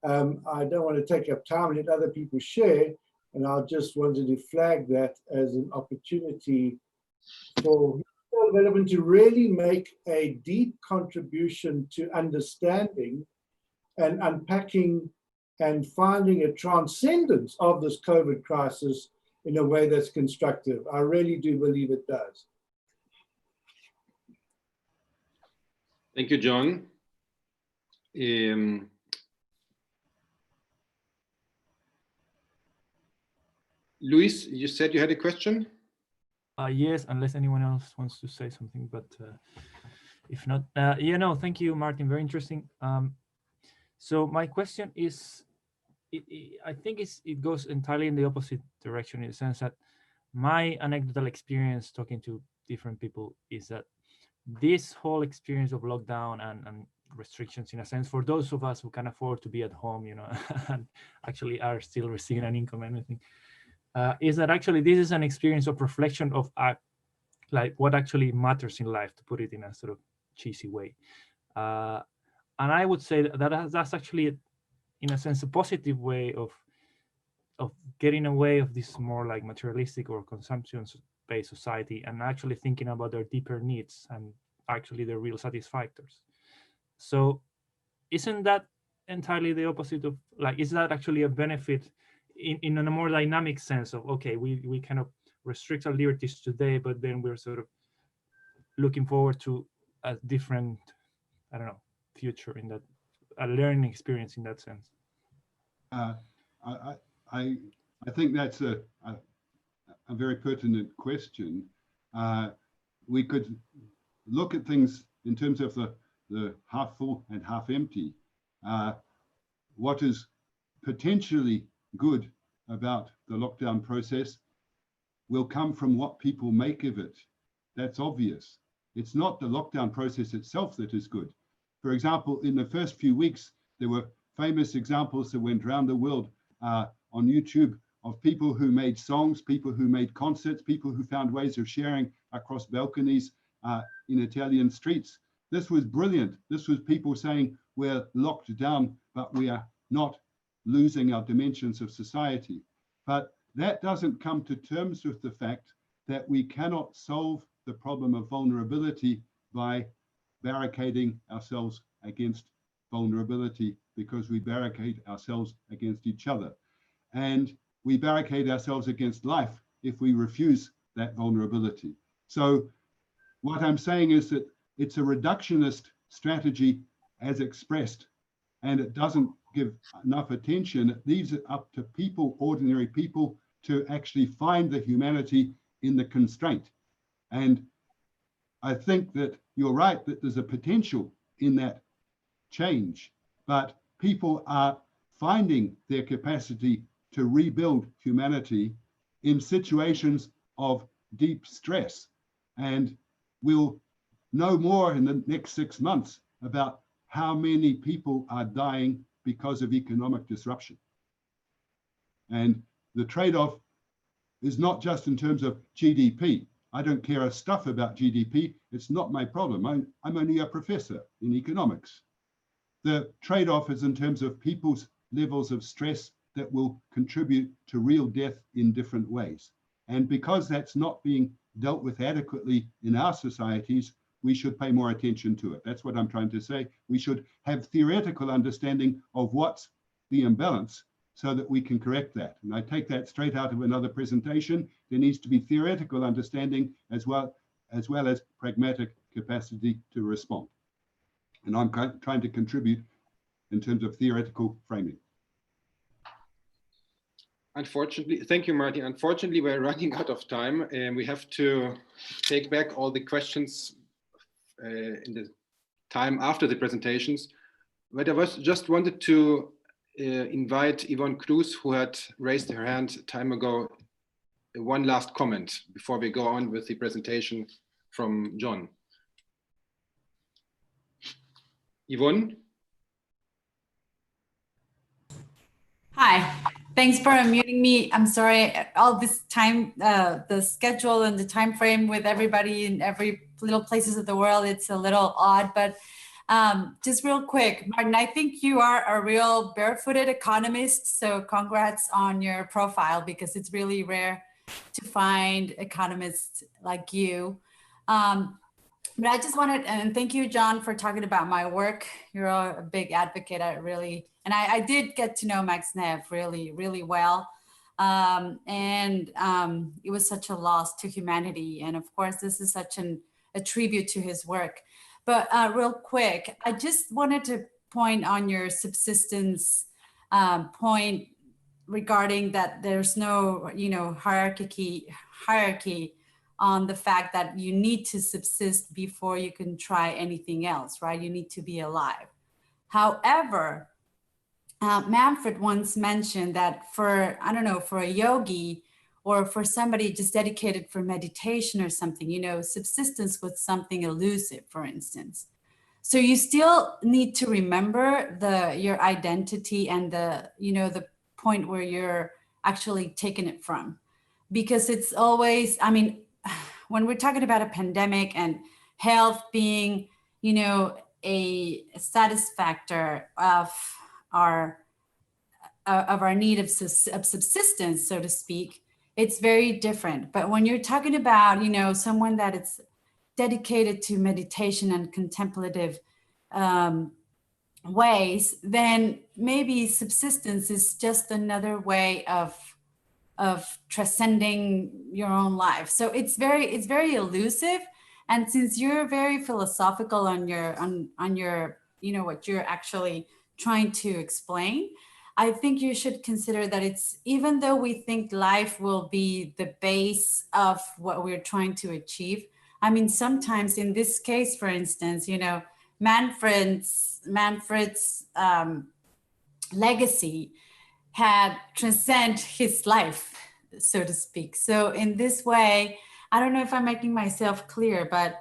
A: I don't want to take up time and let other people share, and I just wanted to flag that as an opportunity for development to really make a deep contribution to understanding and unpacking and finding a transcendence of this COVID crisis in a way that's constructive. I really do believe it does.
L: Thank you, John. Luis, you said you had a question?
B: Yes, unless anyone else wants to say something, but if not, yeah, no, thank you, Martin, very interesting. So my question is, I think it goes entirely in the opposite direction, in the sense that my anecdotal experience talking to different people is that this whole experience of lockdown and restrictions in a sense for those of us who can afford to be at home, you know, and actually are still receiving an income and everything, is that actually this is an experience of reflection of like what actually matters in life, to put it in a sort of cheesy way. And I would say that that's actually, in a sense, a positive way of getting away of this more like materialistic or consumption-based society and actually thinking about their deeper needs and actually the real satisfiers. So isn't that entirely the opposite of, like, is that actually a benefit in a more dynamic sense of, okay, we kind of restrict our liberties today, but then we're sort of looking forward to a different, I don't know, future in that, a learning experience in that sense?
K: I think that's a very pertinent question. We could look at things in terms of the half full and half empty. What is potentially good about the lockdown process will come from what people make of it. That's obvious. It's not the lockdown process itself that is good. For example, in the first few weeks, there were famous examples that went around the world on YouTube of people who made songs, people who made concerts, people who found ways of sharing across balconies in Italian streets. This was brilliant. This was people saying, we're locked down, but we are not losing our dimensions of society. But that doesn't come to terms with the fact that we cannot solve the problem of vulnerability by barricading ourselves against vulnerability, because we barricade ourselves against each other. And we barricade ourselves against life if we refuse that vulnerability. So what I'm saying is that it's a reductionist strategy as expressed, and it doesn't give enough attention. It leaves it up to people, ordinary people, to actually find the humanity in the constraint. And I think that you're right that there's a potential in that change, but people are finding their capacity to rebuild humanity in situations of deep stress. And we'll know more in the next 6 months about how many people are dying because of economic disruption. And the trade-off is not just in terms of GDP. I don't care a stuff about GDP. It's not my problem. I'm only a professor in economics. The trade-off is in terms of people's levels of stress that will contribute to real death in different ways. And because that's not being dealt with adequately in our societies, we should pay more attention to it. That's what I'm trying to say. We should have theoretical understanding of what's the imbalance so that we can correct that. And I take that straight out of another presentation. There needs to be theoretical understanding as well as pragmatic capacity to respond. And I'm trying to contribute in terms of theoretical framing.
L: Unfortunately, thank you, Martin. Unfortunately, we're running out of time and we have to take back all the questions in the time after the presentations. But I just wanted to invite Yvonne Cruz, who had raised her hand time ago, one last comment before we go on with the presentation from John. Yvonne?
O: Hi, thanks for unmuting me. I'm sorry, all this time, the schedule and the time frame with everybody in every little places of the world, it's a little odd, but just real quick, Martin, I think you are a real barefooted economist, so congrats on your profile because it's really rare to find economists like you. But I just wanted, and thank you, John, for talking about my work. You're a big advocate. I did get to know Max-Neef really, really well. It was such a loss to humanity. And of course, this is such a tribute to his work. But real quick, I just wanted to point on your subsistence point regarding that there's no, hierarchy on the fact that you need to subsist before you can try anything else, right? You need to be alive. However, Manfred once mentioned that for a yogi or for somebody just dedicated for meditation or something, subsistence was something elusive, for instance. So you still need to remember your identity and the point where you're actually taking it from, because it's always, I mean, when we're talking about a pandemic and health being, a status factor of our need of subsistence, so to speak, it's very different. But when you're talking about, someone that is dedicated to meditation and contemplative ways, then maybe subsistence is just another way of transcending your own life. So it's very elusive. And since you're very philosophical on your what you're actually trying to explain, I think you should consider that it's, even though we think life will be the base of what we're trying to achieve, I mean, sometimes in this case, for instance, Manfred's legacy had transcended his life, so to speak. So in this way, I don't know if I'm making myself clear, but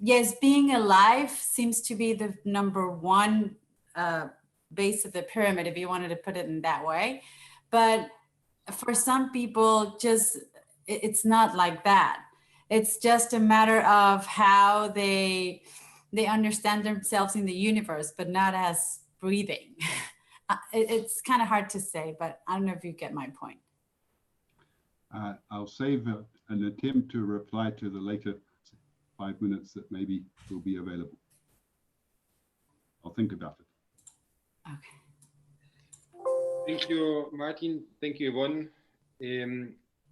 O: yes, being alive seems to be the number one base of the pyramid, if you wanted to put it in that way. But for some people, it's not like that. It's just a matter of how they understand themselves in the universe, but not as breathing. It's kind of hard to say, but I don't know if you get my point.
K: I'll save an attempt to reply to the later 5 minutes that maybe will be available. I'll think about it.
O: Okay.
L: Thank you, Martin. Thank you, Yvonne.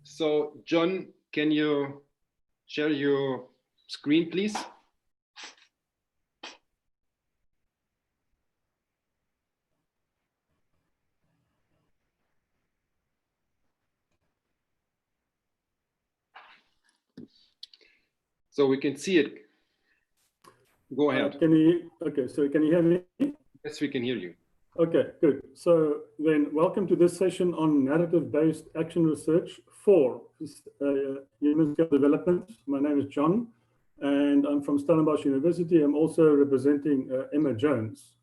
L: So, John, can you share your screen, please? So we can see it. Go ahead.
F: So can you hear me?
L: Yes, we can hear you.
F: Okay, good. So then welcome to this session on narrative-based action research for human scale development. My name is John, and I'm from Stellenbosch University. I'm also representing Emma Jones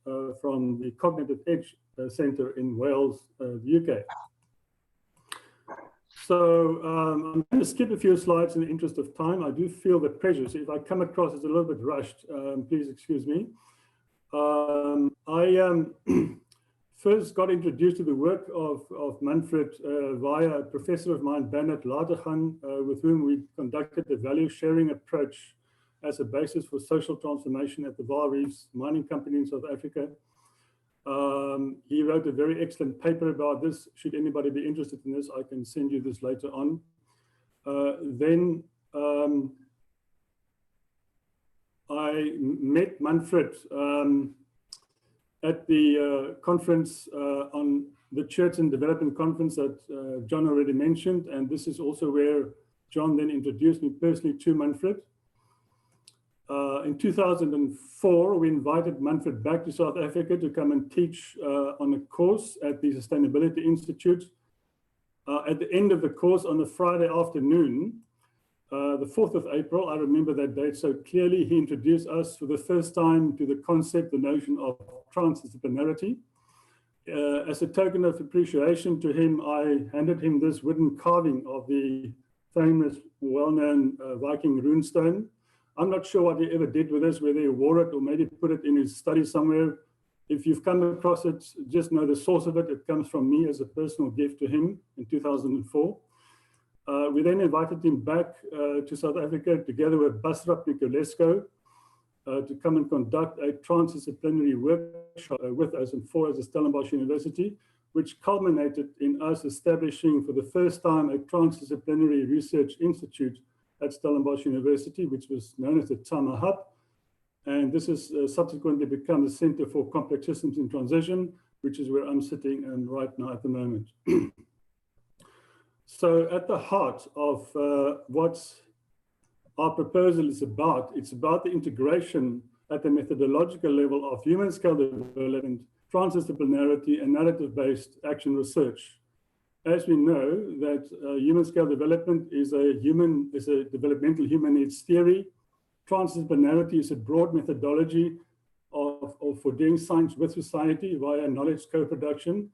F: from the Cognitive Edge Centre in Wales, the UK. So I'm going to skip a few slides in the interest of time. I do feel the pressure, so if I come across as a little bit rushed, please excuse me. I first got introduced to the work of Manfred via a professor of mine, Bernard Lateghan, with whom we conducted the value sharing approach as a basis for social transformation at the Vaal Reefs mining company in South Africa. He wrote a very excellent paper about this. Should anybody be interested in this, I can send you this later on. Then I met Manfred at the conference on the Church and Development Conference that John already mentioned. And this is also where John then introduced me personally to Manfred. In 2004, we invited Manfred back to South Africa to come and teach on a course at the Sustainability Institute. At the end of the course on a Friday afternoon, the 4th of April, I remember that date so clearly, he introduced us for the first time to the concept, the notion of transdisciplinarity. As a token of appreciation to him, I handed him this wooden carving of the famous, well-known Viking runestone. I'm not sure what he ever did with this, whether he wore it or maybe put it in his study somewhere. If you've come across it, just know the source of it. It comes from me as a personal gift to him in 2004. We then invited him back to South Africa together with Basrap Nicolescu to come and conduct a transdisciplinary workshop with us and for us at Stellenbosch University, which culminated in us establishing for the first time a transdisciplinary research institute at Stellenbosch University, which was known as the Tama Hub. And this has subsequently become the Center for Complex Systems in Transition, which is where I'm sitting and right now at the moment. So at the heart of what our proposal is about, it's about the integration at the methodological level of human scale development, transdisciplinarity, and narrative-based action research. As we know that human scale development is a developmental human needs theory, transdisciplinarity is a broad methodology for doing science with society via knowledge co-production.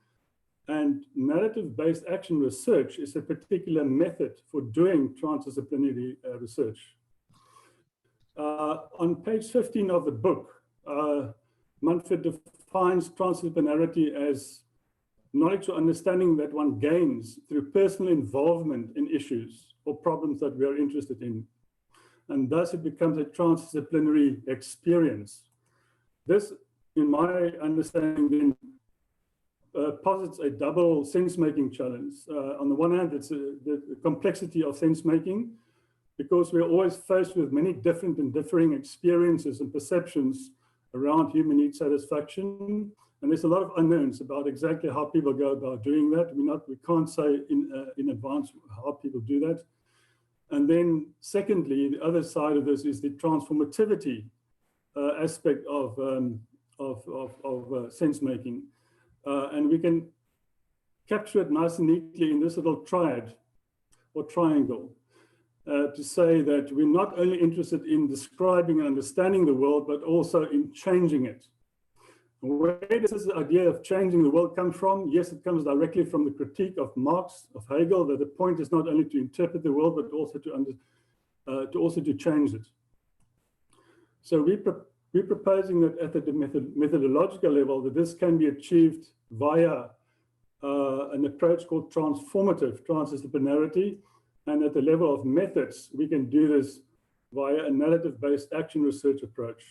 F: And narrative-based action research is a particular method for doing transdisciplinary research. On page 15 of the book, Manfred defines transdisciplinarity as knowledge or understanding that one gains through personal involvement in issues or problems that we are interested in. And thus it becomes a transdisciplinary experience. This, in my understanding, then posits a double sense-making challenge. On the one hand, it's the complexity of sense-making, because we're always faced with many different and differing experiences and perceptions around human need satisfaction. And there's a lot of unknowns about exactly how people go about doing that. We can't say in advance how people do that. And then secondly, the other side of this is the transformativity aspect of sense-making. And we can capture it nice and neatly in this little triad or triangle to say that we're not only interested in describing and understanding the world, but also in changing it. Where does this idea of changing the world come from? Yes, it comes directly from the critique of Marx, of Hegel, that the point is not only to interpret the world, but also to change it. So we're proposing that at the methodological level, that this can be achieved via an approach called transformative transdisciplinarity. And at the level of methods, we can do this via a narrative-based action research approach.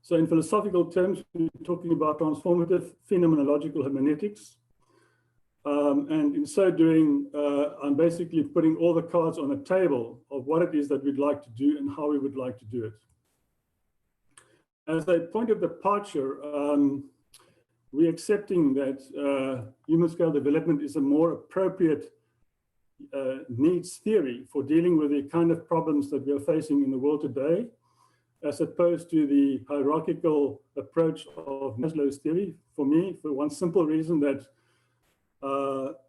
F: So in philosophical terms, we're talking about transformative phenomenological hermeneutics. And in so doing, I'm basically putting all the cards on a table of what it is that we'd like to do and how we would like to do it. As a point of departure, we're accepting that human scale development is a more appropriate needs theory for dealing with the kind of problems that we are facing in the world today, as opposed to the hierarchical approach of Maslow's theory, for me, for one simple reason that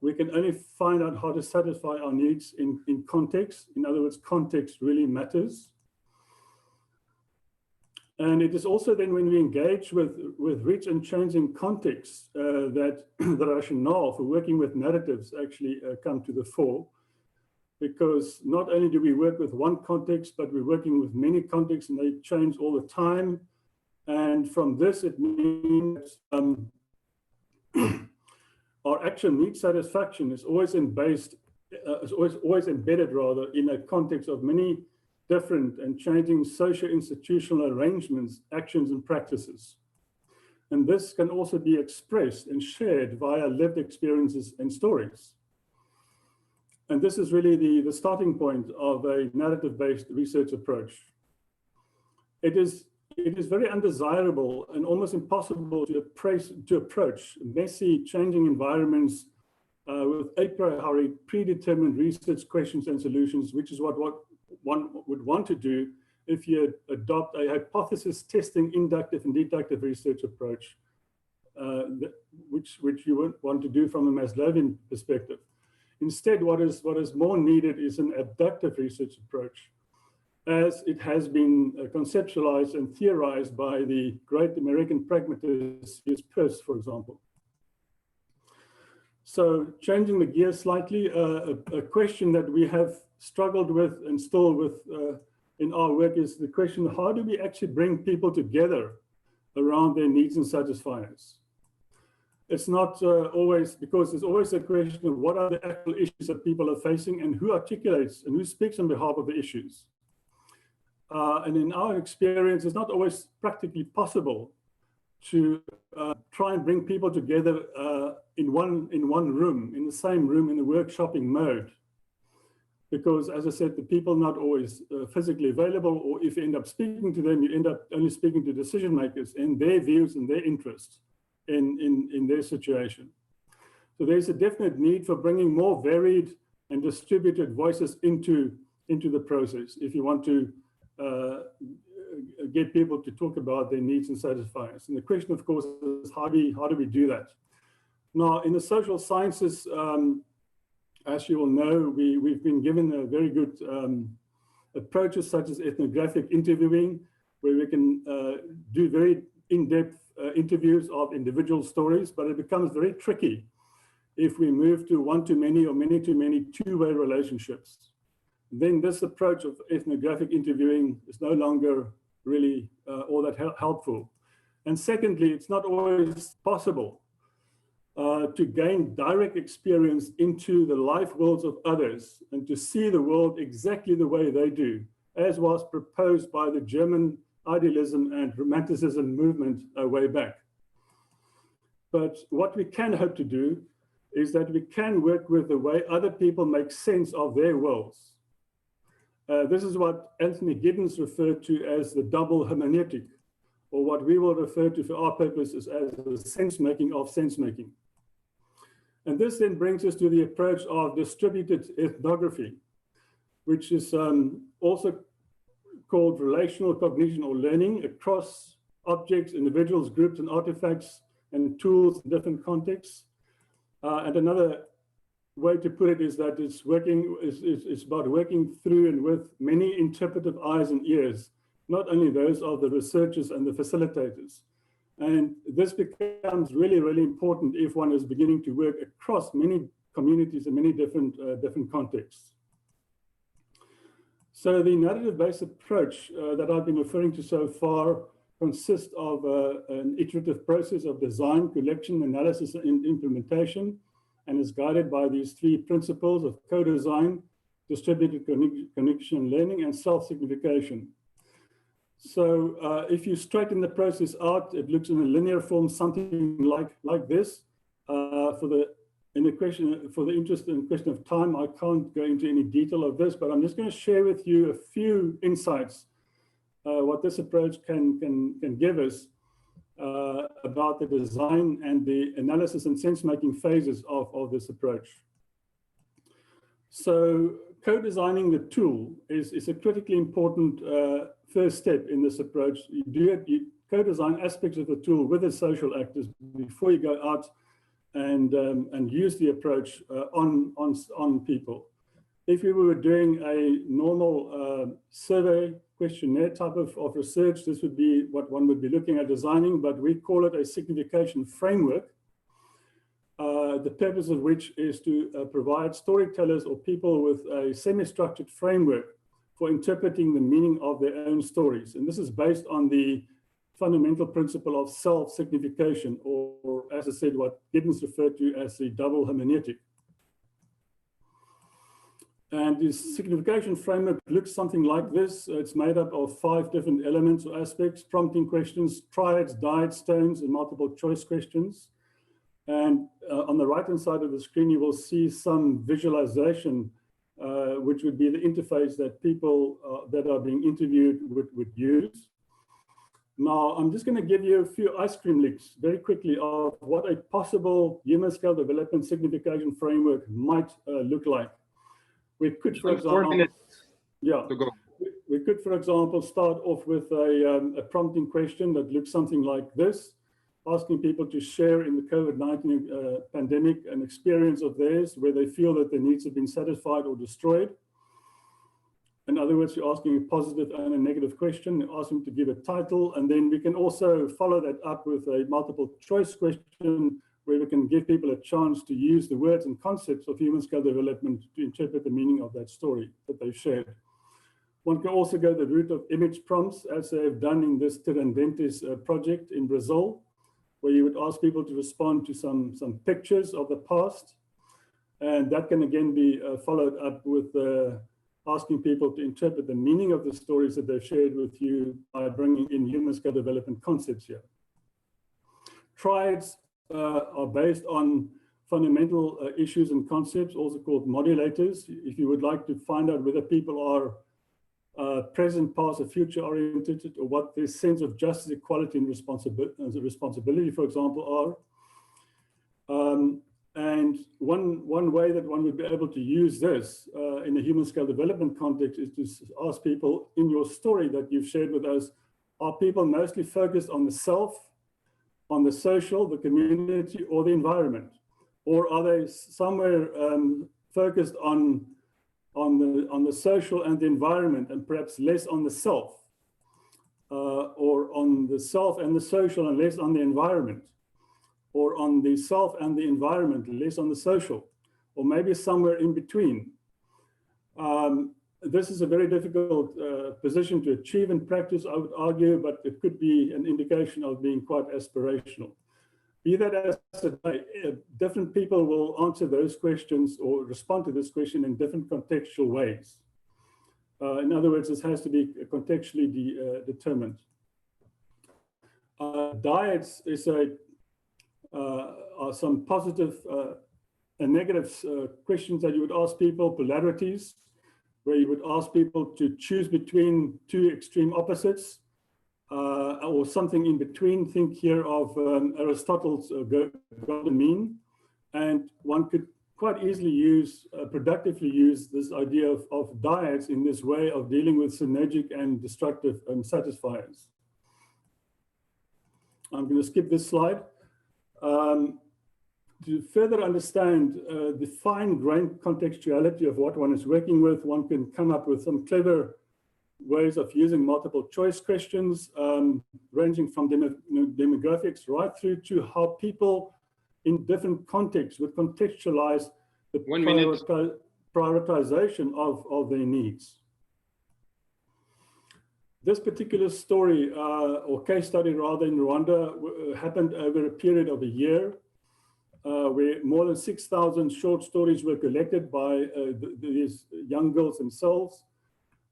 F: we can only find out how to satisfy our needs in context. In other words, context really matters. And it is also then when we engage with rich and changing contexts that the rationale for working with narratives actually come to the fore. Because not only do we work with one context, but we're working with many contexts and they change all the time. And from this, it means our actual need satisfaction is always embedded rather in a context of many different and changing socio-institutional arrangements, actions, and practices. And this can also be expressed and shared via lived experiences and stories. And this is really the starting point of a narrative-based research approach. It is very undesirable and almost impossible to approach messy, changing environments with a priori predetermined research questions and solutions, which is what one would want to do if you adopt a hypothesis testing inductive and deductive research approach, which you would want to do from a Maslowian perspective. Instead, what is more needed is an abductive research approach, as it has been conceptualized and theorized by the great American pragmatist Peirce, for example. So changing the gear slightly, a question that we have struggled with and still with in our work is the question, how do we actually bring people together around their needs and satisfiers? It's not always, because there's always a question of what are the actual issues that people are facing and who articulates and who speaks on behalf of the issues. And in our experience, it's not always practically possible to try and bring people together in one room, in the same room, in a workshopping mode. Because, as I said, the people are not always physically available, or if you end up speaking to them, you end up only speaking to decision makers and their views and their interests in their situation. So there's a definite need for bringing more varied and distributed voices into the process if you want to get people to talk about their needs and satisfiers. And the question, of course, is how do we do that? Now, in the social sciences, as you all know, we've been given a very good approaches such as ethnographic interviewing, where we can do very in-depth interviews of individual stories, but it becomes very tricky if we move to one-to-many or many-to-many two-way relationships. Then this approach of ethnographic interviewing is no longer really all that helpful. And secondly, it's not always possible to gain direct experience into the life worlds of others and to see the world exactly the way they do, as was proposed by the German idealism and romanticism movement way back. But what we can hope to do is that we can work with the way other people make sense of their worlds. This is what Anthony Giddens referred to as the double hermeneutic, or what we will refer to for our purposes as the sense-making of sense-making. And this then brings us to the approach of distributed ethnography, which is also called relational cognition or learning across objects, individuals, groups, and artifacts and tools in different contexts. And another way to put it is that it's about working through and with many interpretive eyes and ears, not only those of the researchers and the facilitators. And this becomes really, really important if one is beginning to work across many communities and many different contexts. So the narrative-based approach that I've been referring to so far consists of an iterative process of design, collection, analysis, and implementation, and is guided by these three principles of co-design, distributed connection learning, and self-signification. So if you straighten the process out, it looks in a linear form, something like this. For the interest in question of time, I can't go into any detail of this, but I'm just going to share with you a few insights what this approach can give us about the design and the analysis and sense-making phases of this approach. So co-designing the tool is a critically important first step in this approach. You co-design aspects of the tool with the social actors before you go out and use the approach on people. If we were doing a normal survey questionnaire type of research, this would be what one would be looking at designing, but we call it a signification framework, the purpose of which is to provide storytellers or people with a semi-structured framework for interpreting the meaning of their own stories. And this is based on the fundamental principle of self-signification, or as I said, what Giddens referred to as the double hermeneutic. And this signification framework looks something like this. It's made up of 5 different elements or aspects: prompting questions, triads, dyads, stones, and multiple choice questions. And on the right-hand side of the screen, you will see some visualization, which would be the interface that people that are being interviewed would use. Now, I'm just going to give you a few ice cream licks very quickly of what a possible human scale development signification framework might look like. We could, for example, we could, for example, start off with a prompting question that looks something like this, asking people to share in the COVID-19 pandemic an experience of theirs where they feel that their needs have been satisfied or destroyed. In other words, you're asking a positive and a negative question, you ask them to give a title, and then we can also follow that up with a multiple choice question where we can give people a chance to use the words and concepts of human scale development to interpret the meaning of that story that they've shared. One can also go the route of image prompts, as they have done in this Tiradentes project in Brazil, where you would ask people to respond to some pictures of the past. And that can again be followed up with asking people to interpret the meaning of the stories that they've shared with you by bringing in human scale development concepts here. Triads are based on fundamental issues and concepts, also called modulators. If you would like to find out whether people are present, past, or future oriented, or what their sense of justice, equality, and responsibility, for example, are. And one way that one would be able to use this in a human scale development context is to ask people, in your story that you've shared with us, are people mostly focused on the self, on the social, the community, or the environment? Or are they somewhere focused on on the social and the environment, and perhaps less on the self, or on the self and the social and less on the environment, or on the self and the environment, less on the social, or maybe somewhere in between. This is a very difficult position to achieve in practice, I would argue, but it could be an indication of being quite aspirational. Be that as it may, different people will answer those questions or respond to this question in different contextual ways. In other words, this has to be contextually determined. Diets is are some positive and negative questions that you would ask people, polarities, where you would ask people to choose between two extreme opposites, or something in between. Think here of Aristotle's golden mean. And one could quite easily use, productively use this idea of diets in this way of dealing with synergic and destructive satisfiers. I'm going to skip this slide. To further understand the fine-grained contextuality of what one is working with, one can come up with some clever ways of using multiple choice questions, ranging from demographics right through to how people in different contexts would contextualize the prioritization of their needs. This particular story, or case study rather, in Rwanda happened over a period of a year, where more than 6,000 short stories were collected by these young girls themselves.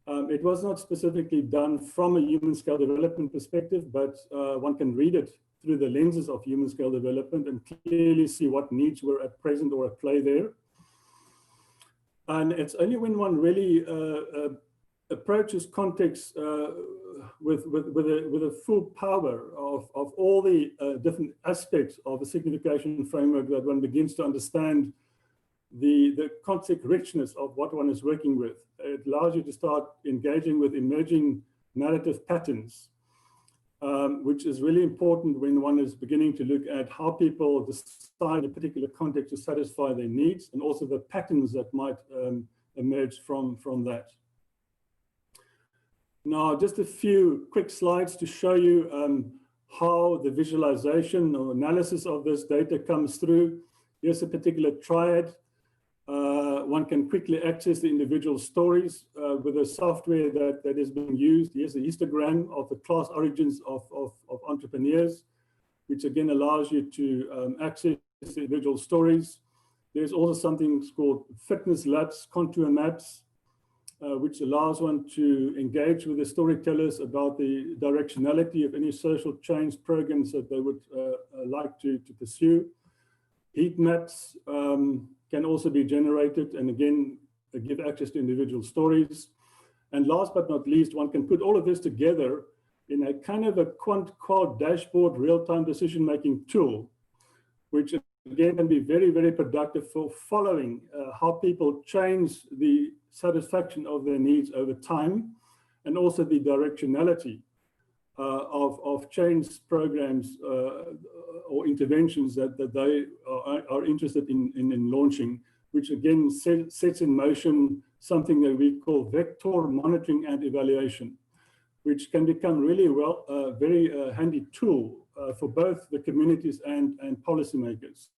F: It was not specifically done from a human scale development perspective, but one can read it through the lenses of human scale development and clearly see what needs were at present or at play there. And it's only when one really approaches context with a full power of all the different aspects of the signification framework that one begins to understand the context richness of what one is working with. It allows you to start engaging with emerging narrative patterns, which is really important when one is beginning to look at how people decide a particular context to satisfy their needs, and also the patterns that might emerge from that. Now, just a few quick slides to show you how the visualization or analysis of this data comes through. Here's a particular triad. One can quickly access the individual stories with the software that is being used. Here's a histogram of the class origins of entrepreneurs, which again allows you to access the individual stories. There's also something called fitness labs, contour maps, which allows one to engage with the storytellers about the directionality of any social change programs that they would like to pursue. Heat maps can also be generated and again give access to individual stories. And last but not least, one can put all of this together in a kind of a quant-qual dashboard real-time decision-making tool, which again can be very, very productive for following how people change the satisfaction of their needs over time, and also the directionality of change programs or interventions that they are interested in launching, which again sets in motion something that we call vector monitoring and evaluation, which can become really very handy tool for both the communities and policymakers.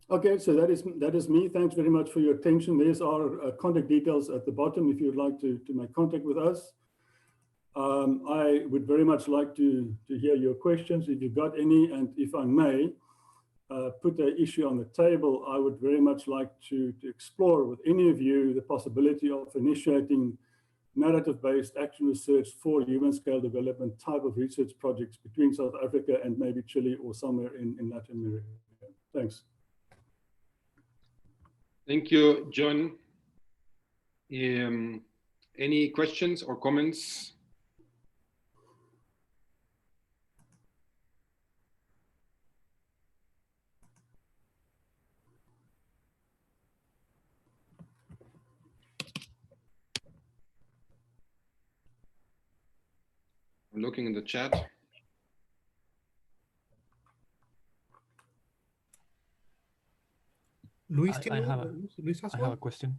F: Okay, so that is me. Thanks very much for your attention. There's our contact details at the bottom if you'd like to make contact with us. I would very much like to hear your questions if you've got any, and if I may put an issue on the table, I would very much like to explore with any of you the possibility of initiating narrative-based action research for human scale development type of research projects between South Africa and maybe Chile or somewhere in Latin America. Thanks.
L: Thank you, John. Any questions or comments? I'm looking in the chat.
B: I have a question.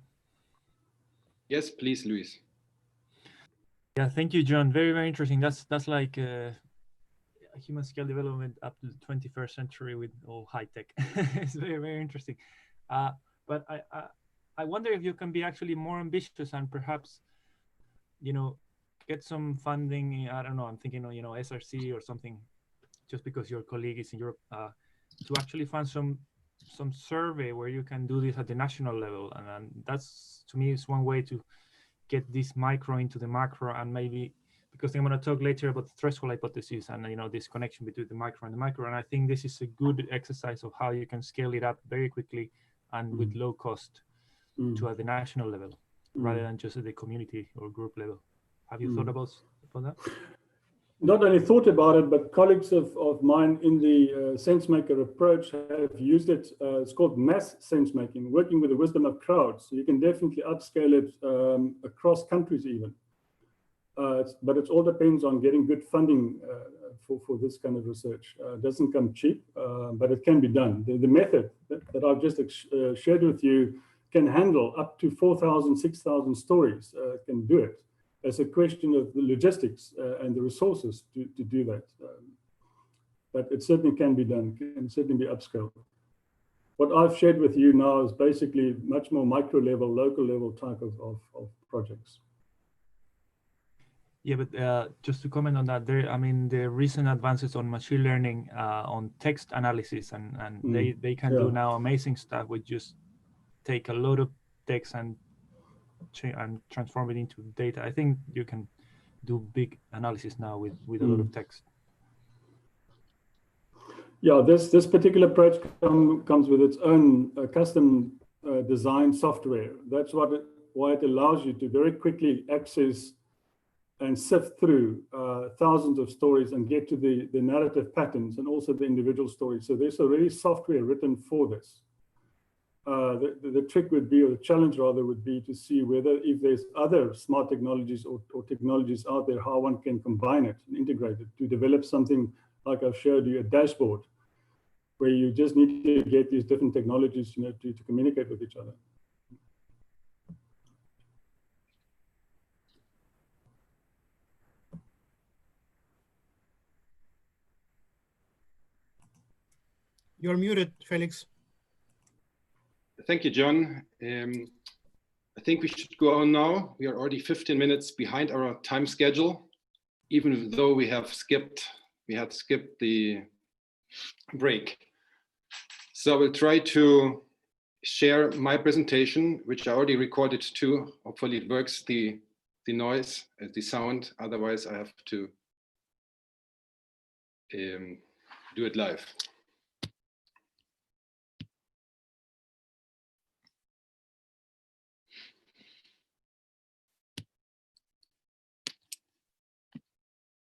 L: Yes, please, Luis.
B: Yeah, thank you, John. Very, very interesting. That's like human scale development up to the 21st century with all high tech. It's very, very interesting. But I wonder if you can be actually more ambitious and perhaps, you know, get some funding. I don't know. I'm thinking, you know, SRC or something, just because your colleague is in Europe, to actually fund some survey where you can do this at the national level, and that's, to me, is one way to get this micro into the macro, and maybe, because I'm going to talk later about the threshold hypothesis and, you know, this connection between the micro and the macro, and I think this is a good exercise of how you can scale it up very quickly and with low cost to at the national level, rather than just at the community or group level. Have you thought about that?
F: Not only thought about it, but colleagues of mine in the sense-maker approach have used it. It's called mass sense-making, working with the wisdom of crowds. So you can definitely upscale it across countries even. But it all depends on getting good funding for this kind of research. It doesn't come cheap, but it can be done. The method that I've just shared with you can handle up to 4,000, 6,000 stories. It can do it. It's a question of the logistics and the resources to do that. But it certainly can be done, can certainly be upscaled. What I've shared with you now is basically much more micro level, local level type of projects.
B: Yeah, but just to comment on that, I mean, the recent advances on machine learning, on text analysis, and they can do now amazing stuff with just take a lot of text and transform it into data. I think you can do big analysis now with a lot of text.
F: Yeah, this particular approach comes with its own custom design software. That's why it allows you to very quickly access and sift through thousands of stories and get to the narrative patterns and also the individual stories. So there's already software written for this. The trick would be, or the challenge rather, would be to see whether if there's other smart technologies or technologies out there, how one can combine it and integrate it to develop something like I've showed you, a dashboard, where you just need to get these different technologies, you know, to communicate with each other.
E: You're muted, Felix.
L: Thank you, John. I think we should go on now. We are already 15 minutes behind our time schedule, even though we had skipped the break. So I will try to share my presentation, which I already recorded too. Hopefully it works, the noise, the sound. Otherwise, I have to do it live.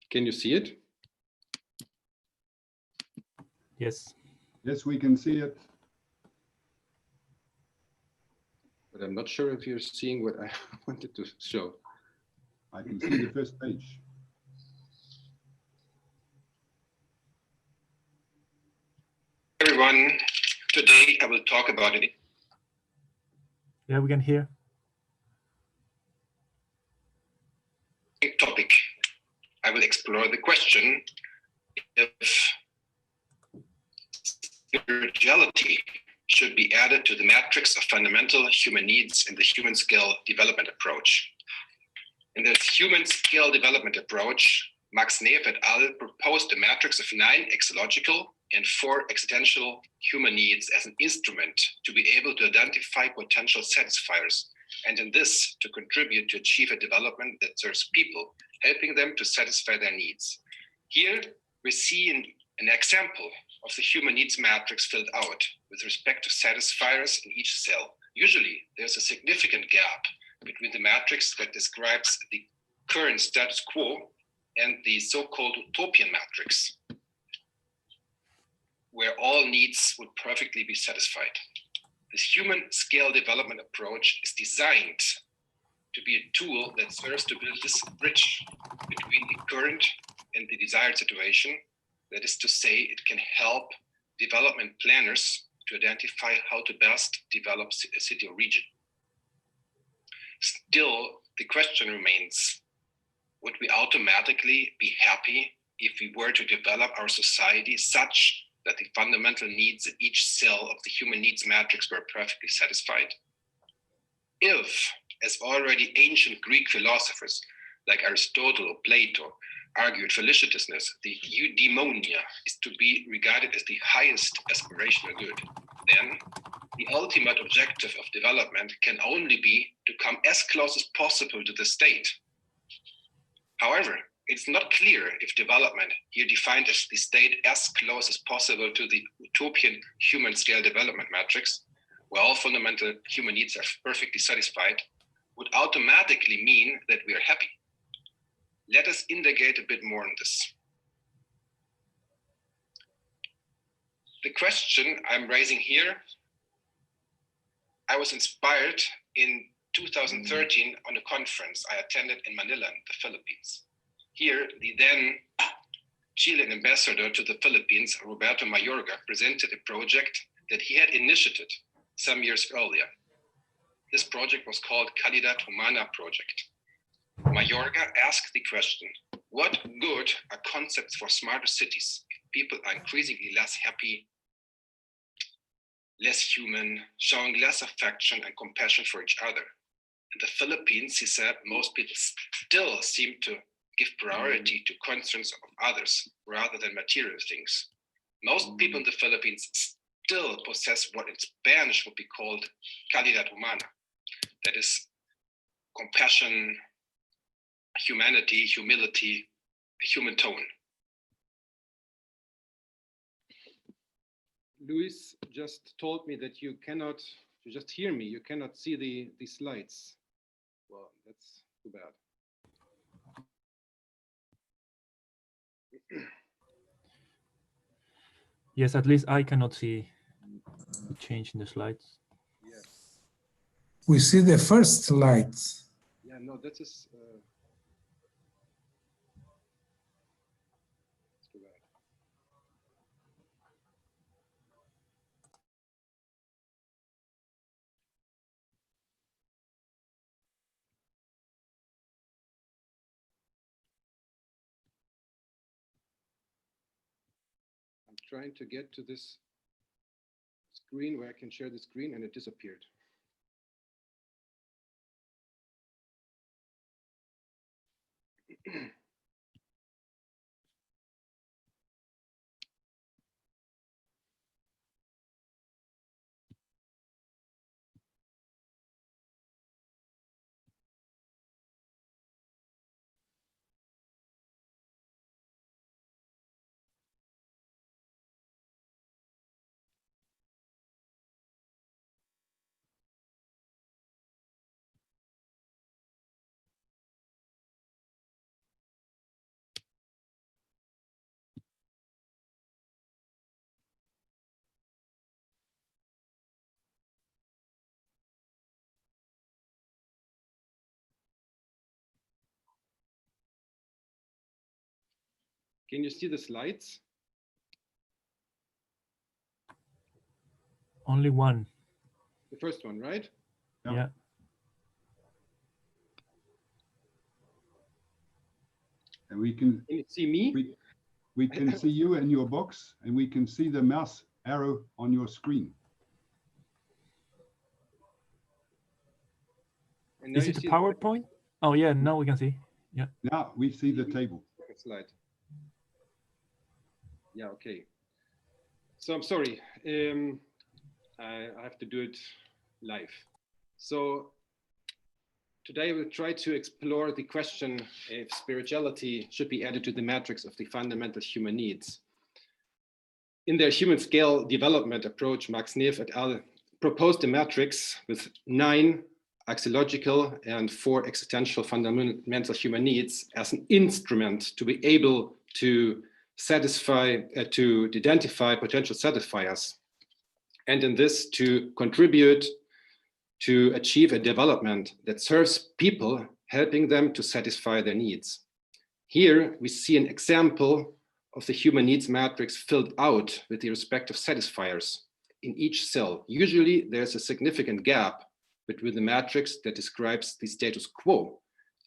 L: Can you see it?
B: Yes.
K: Yes, we can see it.
L: But I'm not sure if you're seeing what I wanted to show.
K: I can see the first page.
L: Everyone, today I will talk about it.
B: Yeah, we can hear.
L: Topic. I will explore the question if spirituality should be added to the matrix of fundamental human needs in the human scale development approach. In this human scale development approach, Max-Neef et al. Proposed a matrix of 9 exological and 4 existential human needs as an instrument to be able to identify potential satisfiers, and in this to contribute to achieve a development that serves people, helping them to satisfy their needs. Here we see an example of the human needs matrix filled out with respect to satisfiers in each cell. Usually there's a significant gap between the matrix that describes the current status quo and the so-called utopian matrix, where all needs would perfectly be satisfied. This human scale development approach is designed to be a tool that serves to build this bridge between the current and the desired situation. That is to say, it can help development planners to identify how to best develop a city or region.
P: Still, the question remains, would we automatically be happy if we were to develop our society such that the fundamental needs in each cell of the human needs matrix were perfectly satisfied? If, as already ancient Greek philosophers like Aristotle or Plato argued felicitousness, the eudaimonia, is to be regarded as the highest aspirational good, then the ultimate objective of development can only be to come as close as possible to the state. However, it's not clear if development, here defined as the state as close as possible to the utopian human scale development matrix, where all fundamental human needs are perfectly satisfied, would automatically mean that we are happy. Let us indicate a bit more on this. The question I'm raising here, I was inspired in 2013 on a conference I attended in Manila in the Philippines. Here, the then Chilean ambassador to the Philippines, Roberto Mayorga, presented a project that he had initiated some years earlier. This project was called Calidad Humana Project. Mayorga asked the question, what good are concepts for smarter cities if people are increasingly less happy, less human, showing less affection and compassion for each other? In the Philippines, he said, most people still seem to give priority to concerns of others rather than material things. Most people in the Philippines still possess what in Spanish would be called calidad humana, that is compassion, humanity, humility, human tone.
L: Luis just told me that you cannot, you just hear me, you cannot see the slides. Well, that's too bad.
B: Yes, at least I cannot see the change in the slides.
L: Yes.
Q: We see the first slides.
L: Yeah, no, that is it's too bad. I'm trying to get to this screen where I can share the screen and it disappeared. Can you see the slides?
B: Only one.
L: The first one, right?
B: Yeah.
K: And we can
L: you see me?
K: We can see you in your box, and we can see the mouse arrow on your screen.
B: Is it a PowerPoint? Oh yeah, now we can see. Yeah.
K: Now we see the table.
L: Slide. Yeah, okay. So I'm sorry. I have to do it live. So today we'll try to explore the question if spirituality should be added to the matrix of the fundamental human needs. In their human scale development approach, Max-Neef et al. Proposed a matrix with 9 axiological and 4 existential fundamental human needs as an instrument to be able to satisfy, to identify potential satisfiers, and in this to contribute to achieve a development that serves people, helping them to satisfy their needs. Here we see an example of the human needs matrix filled out with the respective satisfiers in each cell. Usually there's a significant gap between the matrix that describes the status quo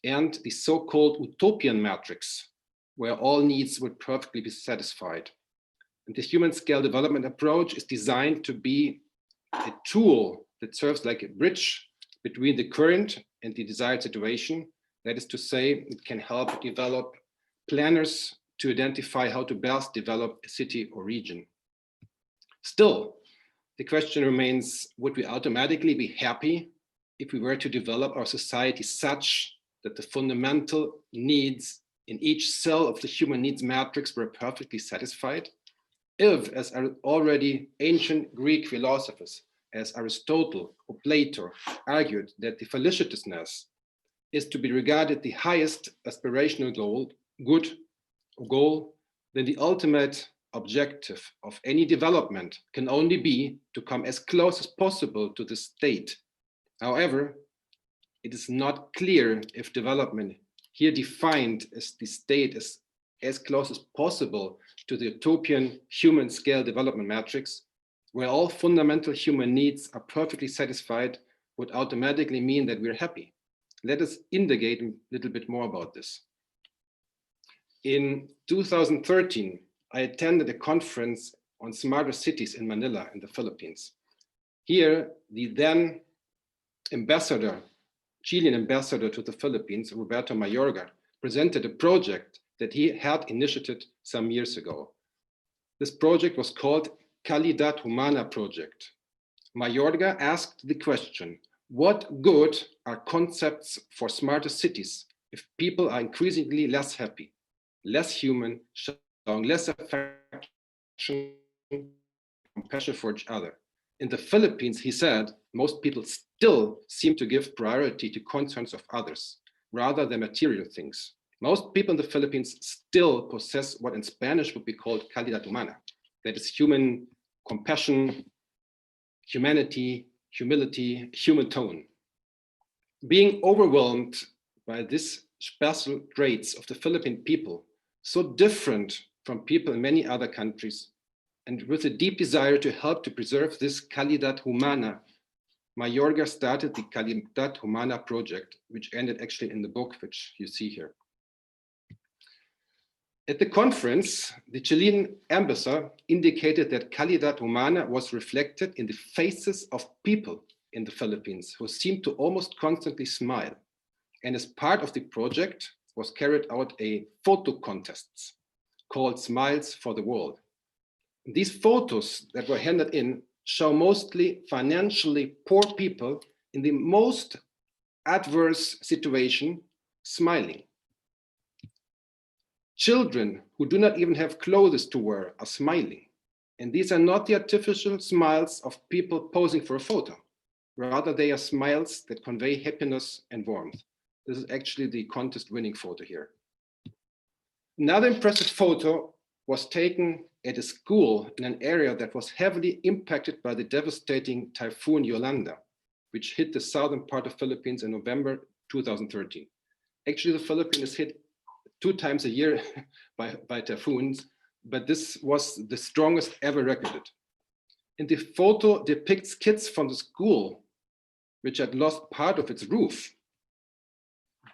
L: and the so-called utopian matrix, where all needs would perfectly be satisfied. And the human scale development approach is designed to be a tool that serves like a bridge between the current and the desired situation. That is to say, it can help develop planners to identify how to best develop a city or region. Still, the question remains, would we automatically be happy if we were to develop our society such that the fundamental needs in each cell of the human needs matrix were perfectly satisfied? If, as already ancient Greek philosophers, as Aristotle or Plato argued that the felicitousness is to be regarded the highest aspirational goal, then the ultimate objective of any development can only be to come as close as possible to the state. However, it is not clear if development, here defined as the state, is as close as possible to the utopian human scale development matrix, where all fundamental human needs are perfectly satisfied, would automatically mean that we're happy. Let us indicate a little bit more about this. In 2013, I attended a conference on smarter cities in Manila in the Philippines. Here, the then ambassador, Chilean ambassador to the Philippines, Roberto Mayorga, presented a project that he had initiated some years ago. This project was called Calidad Humana Project. Mayorga asked the question, what good are concepts for smarter cities if people are increasingly less happy, less human, showing less affection, compassion for each other? In the Philippines, he said, most people still seem to give priority to concerns of others rather than material things. Most people in the Philippines still possess what in Spanish would be called calidad humana, that is human compassion, humanity, humility, human tone. Being overwhelmed by these special traits of the Philippine people, so different from people in many other countries, and with a deep desire to help to preserve this calidad humana, Mayorga started the Calidad Humana project, which ended actually in the book, which you see here. At the conference, the Chilean ambassador indicated that Calidad Humana was reflected in the faces of people in the Philippines who seemed to almost constantly smile. And as part of the project was carried out a photo contest called Smiles for the World. These photos that were handed in show mostly financially poor people in the most adverse situation smiling. Children who do not even have clothes to wear are smiling. And these are not the artificial smiles of people posing for a photo. Rather, they are smiles that convey happiness and warmth. This is actually the contest winning photo here. Another impressive photo was taken at a school in an area that was heavily impacted by the devastating typhoon Yolanda, which hit the southern part of Philippines in November 2013. Actually, the Philippines is hit 2 times a year by typhoons, but this was the strongest ever recorded. And the photo depicts kids from the school, which had lost part of its roof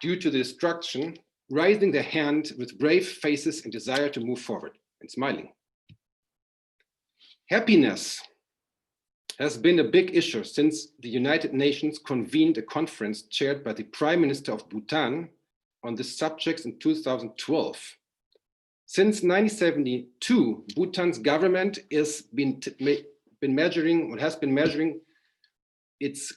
L: due to the destruction, raising their hand with brave faces and desire to move forward and smiling. Happiness has been a big issue since the United Nations convened a conference chaired by the Prime Minister of Bhutan on this subject in 2012. Since 1972, Bhutan's government has been measuring its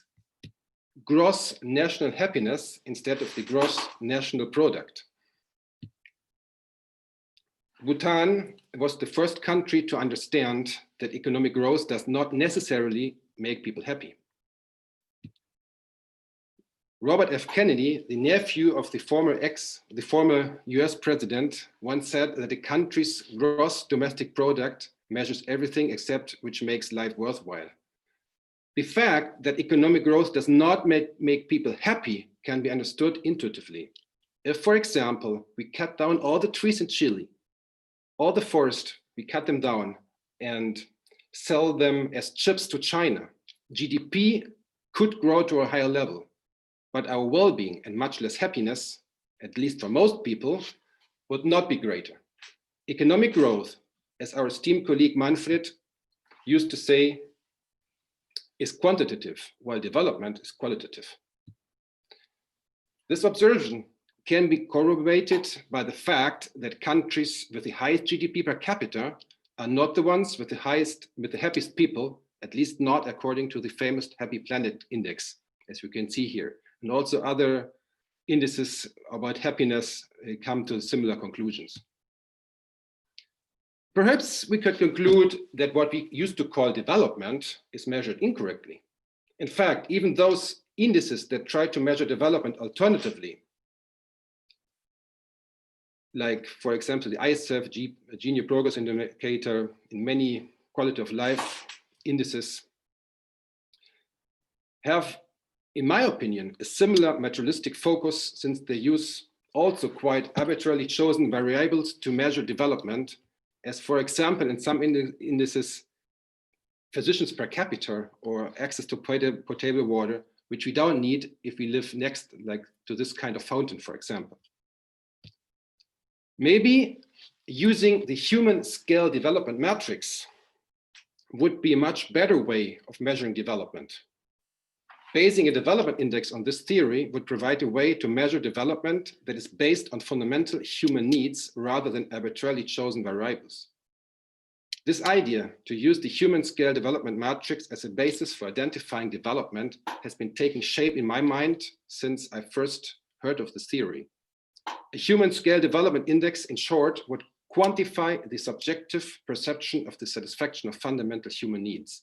L: gross national happiness instead of the gross national product. Bhutan was the first country to understand that economic growth does not necessarily make people happy. Robert F. Kennedy, the nephew of the former US president, once said that a country's gross domestic product measures everything except which makes life worthwhile. The fact that economic growth does not make people happy can be understood intuitively. If, for example, we cut down all the trees in Chile, all the forest, we cut them down and sell them as chips to China, GDP could grow to a higher level, but our well-being and much less happiness, at least for most people, would not be greater. Economic growth, as our esteemed colleague Manfred used to say, is quantitative, while development is qualitative. This observation can be corroborated by the fact that countries with the highest GDP per capita are not the ones with the happiest people, at least not according to the famous Happy Planet Index, as you can see here. And also other indices about happiness come to similar conclusions. Perhaps we could conclude that what we used to call development is measured incorrectly. In fact, even those indices that try to measure development alternatively, like, for example, the ISEF, Gini Progress Indicator, in many quality of life indices, have, in my opinion, a similar materialistic focus, since they use also quite arbitrarily chosen variables to measure development, as, for example, in some indices, physicians per capita or access to potable water, which we don't need if we live next, like, to this kind of fountain, for example. Maybe using the human scale development matrix would be a much better way of measuring development. Basing a development index on this theory would provide a way to measure development that is based on fundamental human needs rather than arbitrarily chosen variables. This idea to use the human scale development matrix as a basis for identifying development has been taking shape in my mind since I first heard of this theory. A human scale development index, in short, would quantify the subjective perception of the satisfaction of fundamental human needs.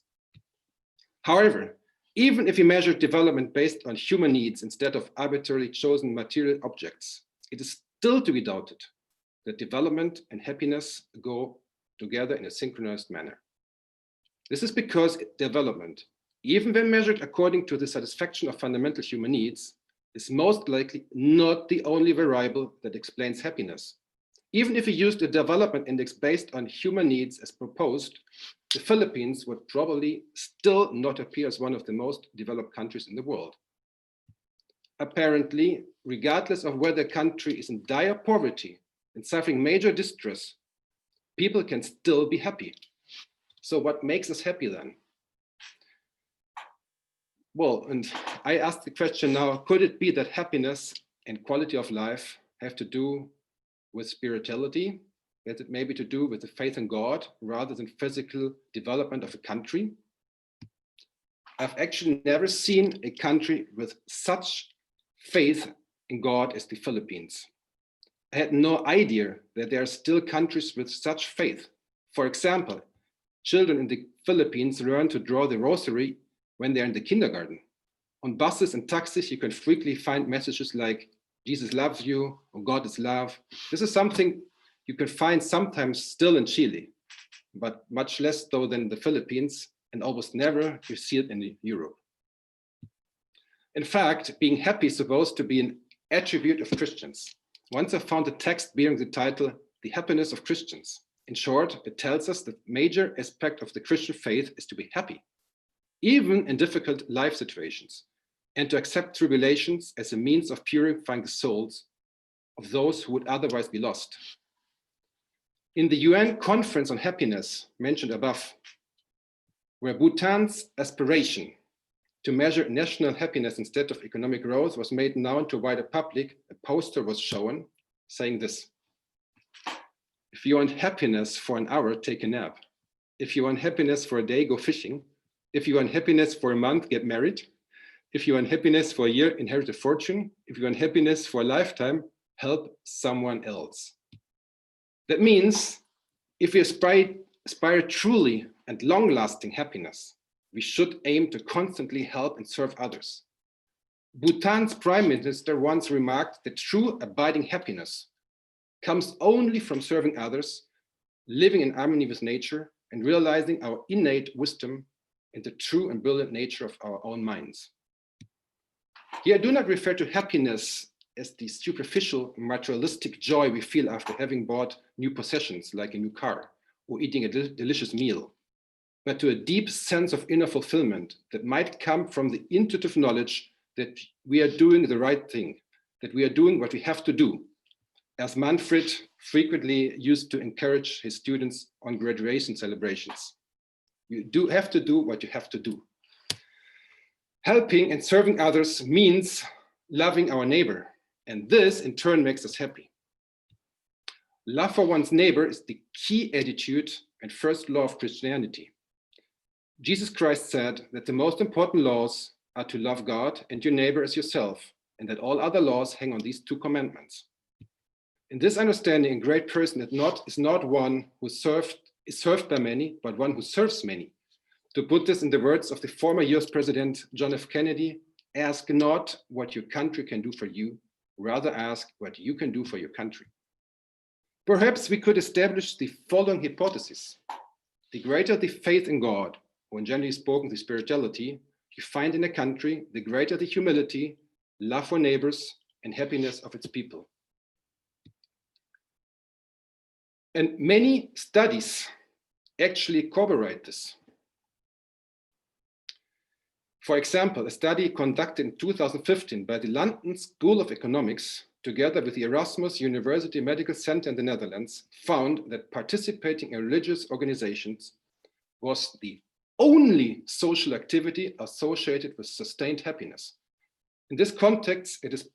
L: However, even if we measure development based on human needs instead of arbitrarily chosen material objects, it is still to be doubted that development and happiness go together in a synchronized manner. This is because development, even when measured according to the satisfaction of fundamental human needs, is most likely not the only variable that explains happiness. Even if we used a development index based on human needs as proposed, the Philippines would probably still not appear as one of the most developed countries in the world. Apparently, regardless of whether a country is in dire poverty and suffering major distress, people can still be happy. So what makes us happy then? Well, and I ask the question now, could it be that happiness and quality of life have to do with spirituality? Has it maybe to do with the faith in God rather than physical development of a country? I've actually never seen a country with such faith in God as the Philippines. I had no idea that there are still countries with such faith. For example, children in the Philippines learn to draw the rosary when they're in the kindergarten. On buses and taxis, you can frequently find messages like, Jesus loves you, or God is love. This is something you can find sometimes still in Chile, but much less so than the Philippines, and almost never you see it in Europe. In fact, being happy is supposed to be an attribute of Christians. Once I found a text bearing the title, The Happiness of Christians. In short, it tells us that major aspect of the Christian faith is to be happy, even in difficult life situations, and to accept tribulations as a means of purifying the souls of those who would otherwise be lost. In the UN Conference on Happiness mentioned above, where Bhutan's aspiration to measure national happiness instead of economic growth was made known to wider public, a poster was shown saying this: if you want happiness for an hour, take a nap. If you want happiness for a day, go fishing. If you want happiness for a month, get married. If you want happiness for a year, inherit a fortune. If you want happiness for a lifetime, help someone else. That means if we aspire truly and long-lasting happiness, we should aim to constantly help and serve others. Bhutan's prime minister once remarked that true abiding happiness comes only from serving others, living in harmony with nature, and realizing our innate wisdom and the true and brilliant nature of our own minds. Here I do not refer to happiness as the superficial materialistic joy we feel after having bought new possessions like a new car or eating a delicious meal. but to a deep sense of inner fulfillment that might come from the intuitive knowledge that we are doing the right thing, that we are doing what we have to do, as Manfred frequently used to encourage his students on graduation celebrations. You have to do what you have to do. Helping and serving others means loving our neighbor, and this in turn makes us happy. Love for one's neighbor is the key attitude and first law of Christianity. Jesus Christ said that the most important laws are to love God and your neighbor as yourself, and that all other laws hang on these two commandments. In this understanding, a great person is not one who is served by many, but one who serves many. To put this in the words of the former US President John F. Kennedy, ask not what your country can do for you, rather ask what you can do for your country. Perhaps we could establish the following hypothesis. The greater the faith in God, or in generally spoken, the spirituality you find in a country, the greater the humility, love for neighbors, and happiness of its people. And many studies actually corroborate this. For example, a study conducted in 2015 by the London School of Economics, together with the Erasmus University Medical Center in the Netherlands, found that participating in religious organizations was the only social activity associated with sustained happiness. In this context, it is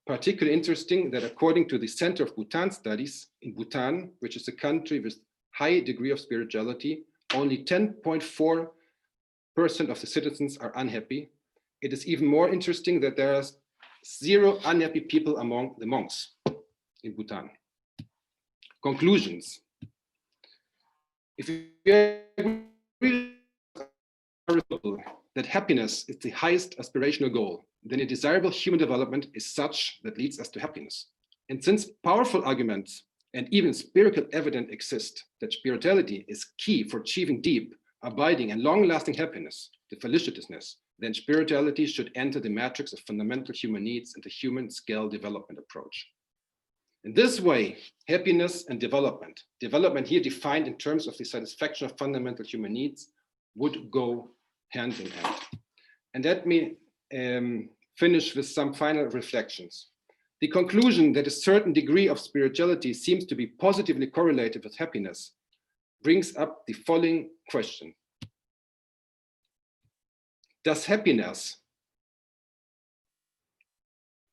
L: particularly interesting that according to the Center of Bhutan Studies, in Bhutan, which is a country with high degree of spirituality, only 10.4% of the citizens are unhappy. It is even more interesting that there are 0 unhappy people among the monks in Bhutan. Conclusions. If you agree that happiness is the highest aspirational goal, then a desirable human development is such that leads us to happiness. And since powerful arguments and even empirical evidence exist that spirituality is key for achieving deep, abiding, and long-lasting happiness, the felicitousness, then spirituality should enter the matrix of fundamental human needs and the human scale development approach. In this way, happiness and development here defined in terms of the satisfaction of fundamental human needs, would go hand in hand. And let me finish with some final reflections. The conclusion that a certain degree of spirituality seems to be positively correlated with happiness brings up the following question. Does happiness,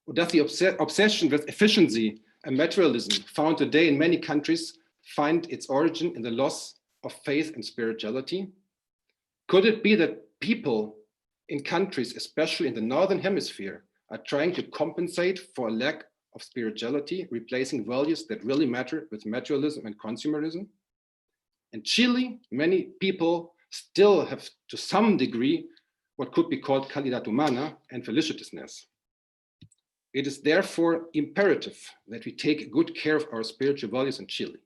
L: or does the obsession with efficiency and materialism found today in many countries find its origin in the loss of faith and spirituality? Could it be that people in countries, especially in the Northern Hemisphere, are trying to compensate for a lack of spirituality, replacing values that really matter with materialism and consumerism? In Chile, many people still have, to some degree, what could be called calidad humana and felicitousness. It is therefore imperative that we take good care of our spiritual values in Chile.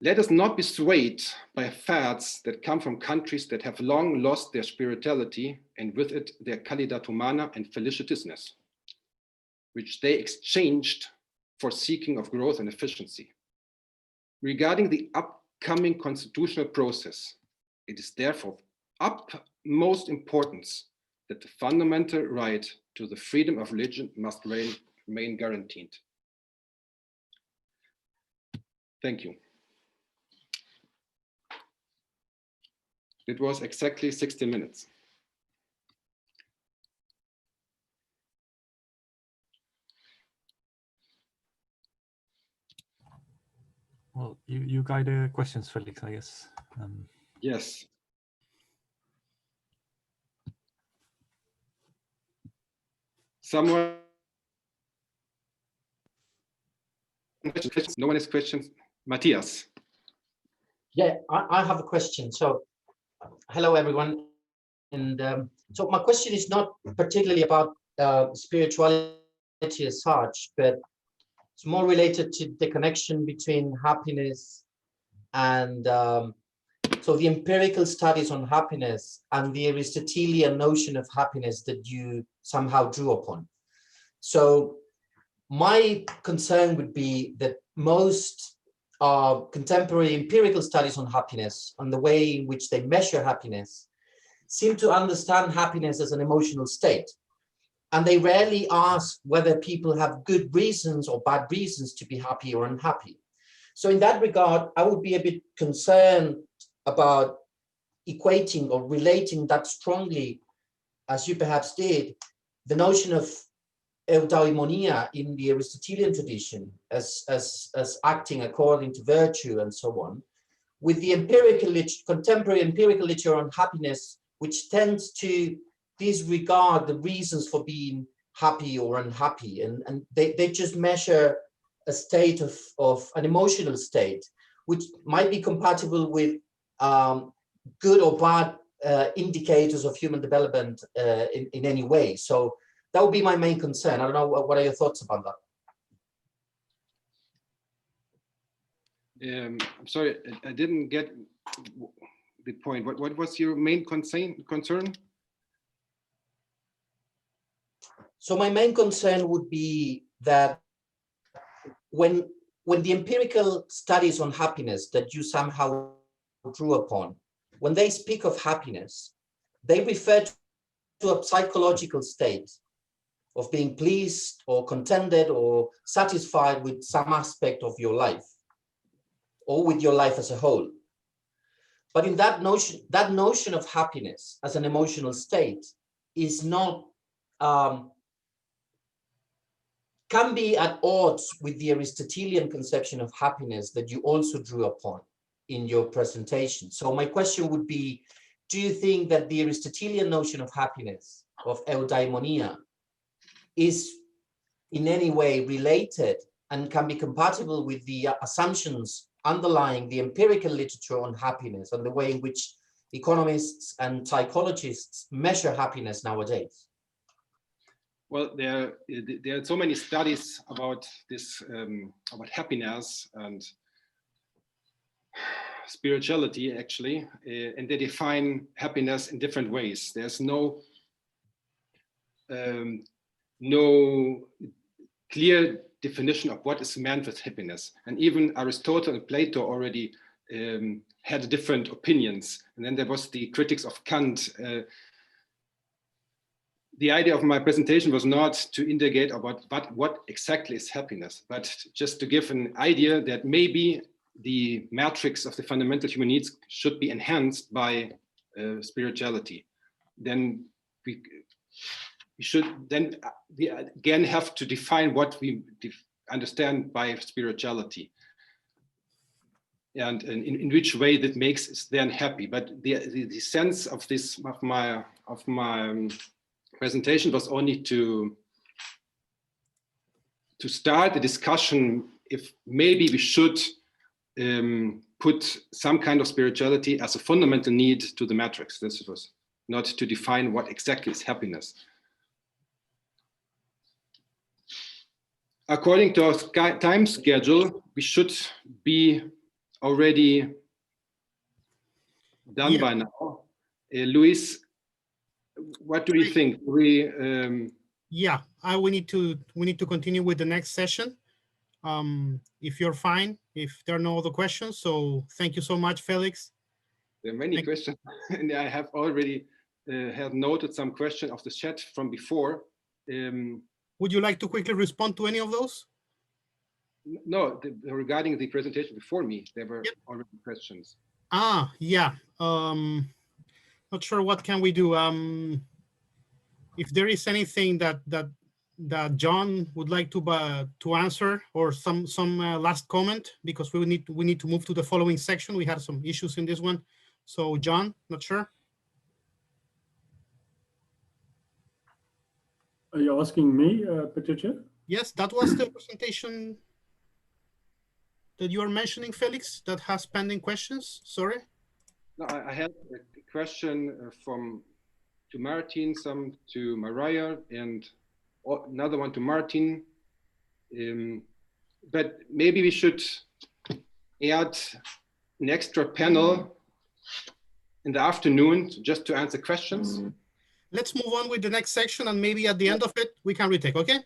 L: Let us not be swayed by fads that come from countries that have long lost their spirituality and with it their calidad humana and felicitousness, which they exchanged for seeking of growth and efficiency. Regarding the upcoming constitutional process, it is therefore of utmost importance that the fundamental right to the freedom of religion must remain guaranteed. Thank you. It was exactly 60 minutes.
B: Well, you guide the questions, Felix, I guess.
L: Yes. Someone? No one has questions. Matthias.
R: Yeah, I have a question. So, hello everyone. And so my question is not particularly about spirituality as such, but it's more related to the connection between happiness and so the empirical studies on happiness and the Aristotelian notion of happiness that you somehow drew upon. So my concern would be that most contemporary empirical studies on happiness, on the way in which they measure happiness, seem to understand happiness as an emotional state. And they rarely ask whether people have good reasons or bad reasons to be happy or unhappy. So in that regard, I would be a bit concerned about equating or relating that strongly, as you perhaps did, the notion of eudaimonia in the Aristotelian tradition as acting according to virtue and so on, with the contemporary empirical literature on happiness, which tends to disregard the reasons for being happy or unhappy. And they just measure a state of an emotional state, which might be compatible with good or bad indicators of human development in any way. So that would be my main concern. I don't know, what are your thoughts about that?
L: I'm sorry, I didn't get the point. What was your main concern?
R: So my main concern would be that when the empirical studies on happiness that you somehow drew upon, when they speak of happiness, they refer to a psychological state of being pleased or contented or satisfied with some aspect of your life or with your life as a whole. But in that notion of happiness as an emotional state is not, can be at odds with the Aristotelian conception of happiness that you also drew upon in your presentation. So my question would be, do you think that the Aristotelian notion of happiness, of eudaimonia, is in any way related and can be compatible with the assumptions underlying the empirical literature on happiness and the way in which economists and psychologists measure happiness nowadays?
L: Well, there are so many studies about this, about happiness and spirituality, actually, and they define happiness in different ways. There's no clear definition of what is meant with happiness. And even Aristotle and Plato already had different opinions. And then there was the critics of Kant. The idea of my presentation was not to indicate about what exactly is happiness, but just to give an idea that maybe the matrix of the fundamental human needs should be enhanced by spirituality. Then we should then we again have to define what we understand by spirituality, and in which way that makes us then happy. But the sense of this of my presentation was only to start the discussion if maybe we should put some kind of spirituality as a fundamental need to the matrix. This was not to define what exactly is happiness. According to our time schedule, we should be already done by now. Luis, what do you think? We
E: we need to continue with the next session. If you're fine, if there are no other questions. So thank you so much, Felix.
L: There are many questions, and I have already have noted some questions of the chat from before.
E: Would you like to quickly respond to any of those?
L: No, regarding the presentation before me, there were already questions.
E: Yeah. Not sure what can we do. If there is anything that John would like to answer, or some last comment, because we need to move to the following section. We had some issues in this one. So John, not sure.
F: Are you asking me, Patricia?
E: Yes, that was the presentation that you are mentioning, Felix, that has pending questions. Sorry.
L: No, I had a question to Martin, some to Maria, and another one to Martin. But maybe we should add an extra panel in the afternoon just to answer questions.
E: Let's move on with the next section, and maybe at the end of it, we can retake, okay?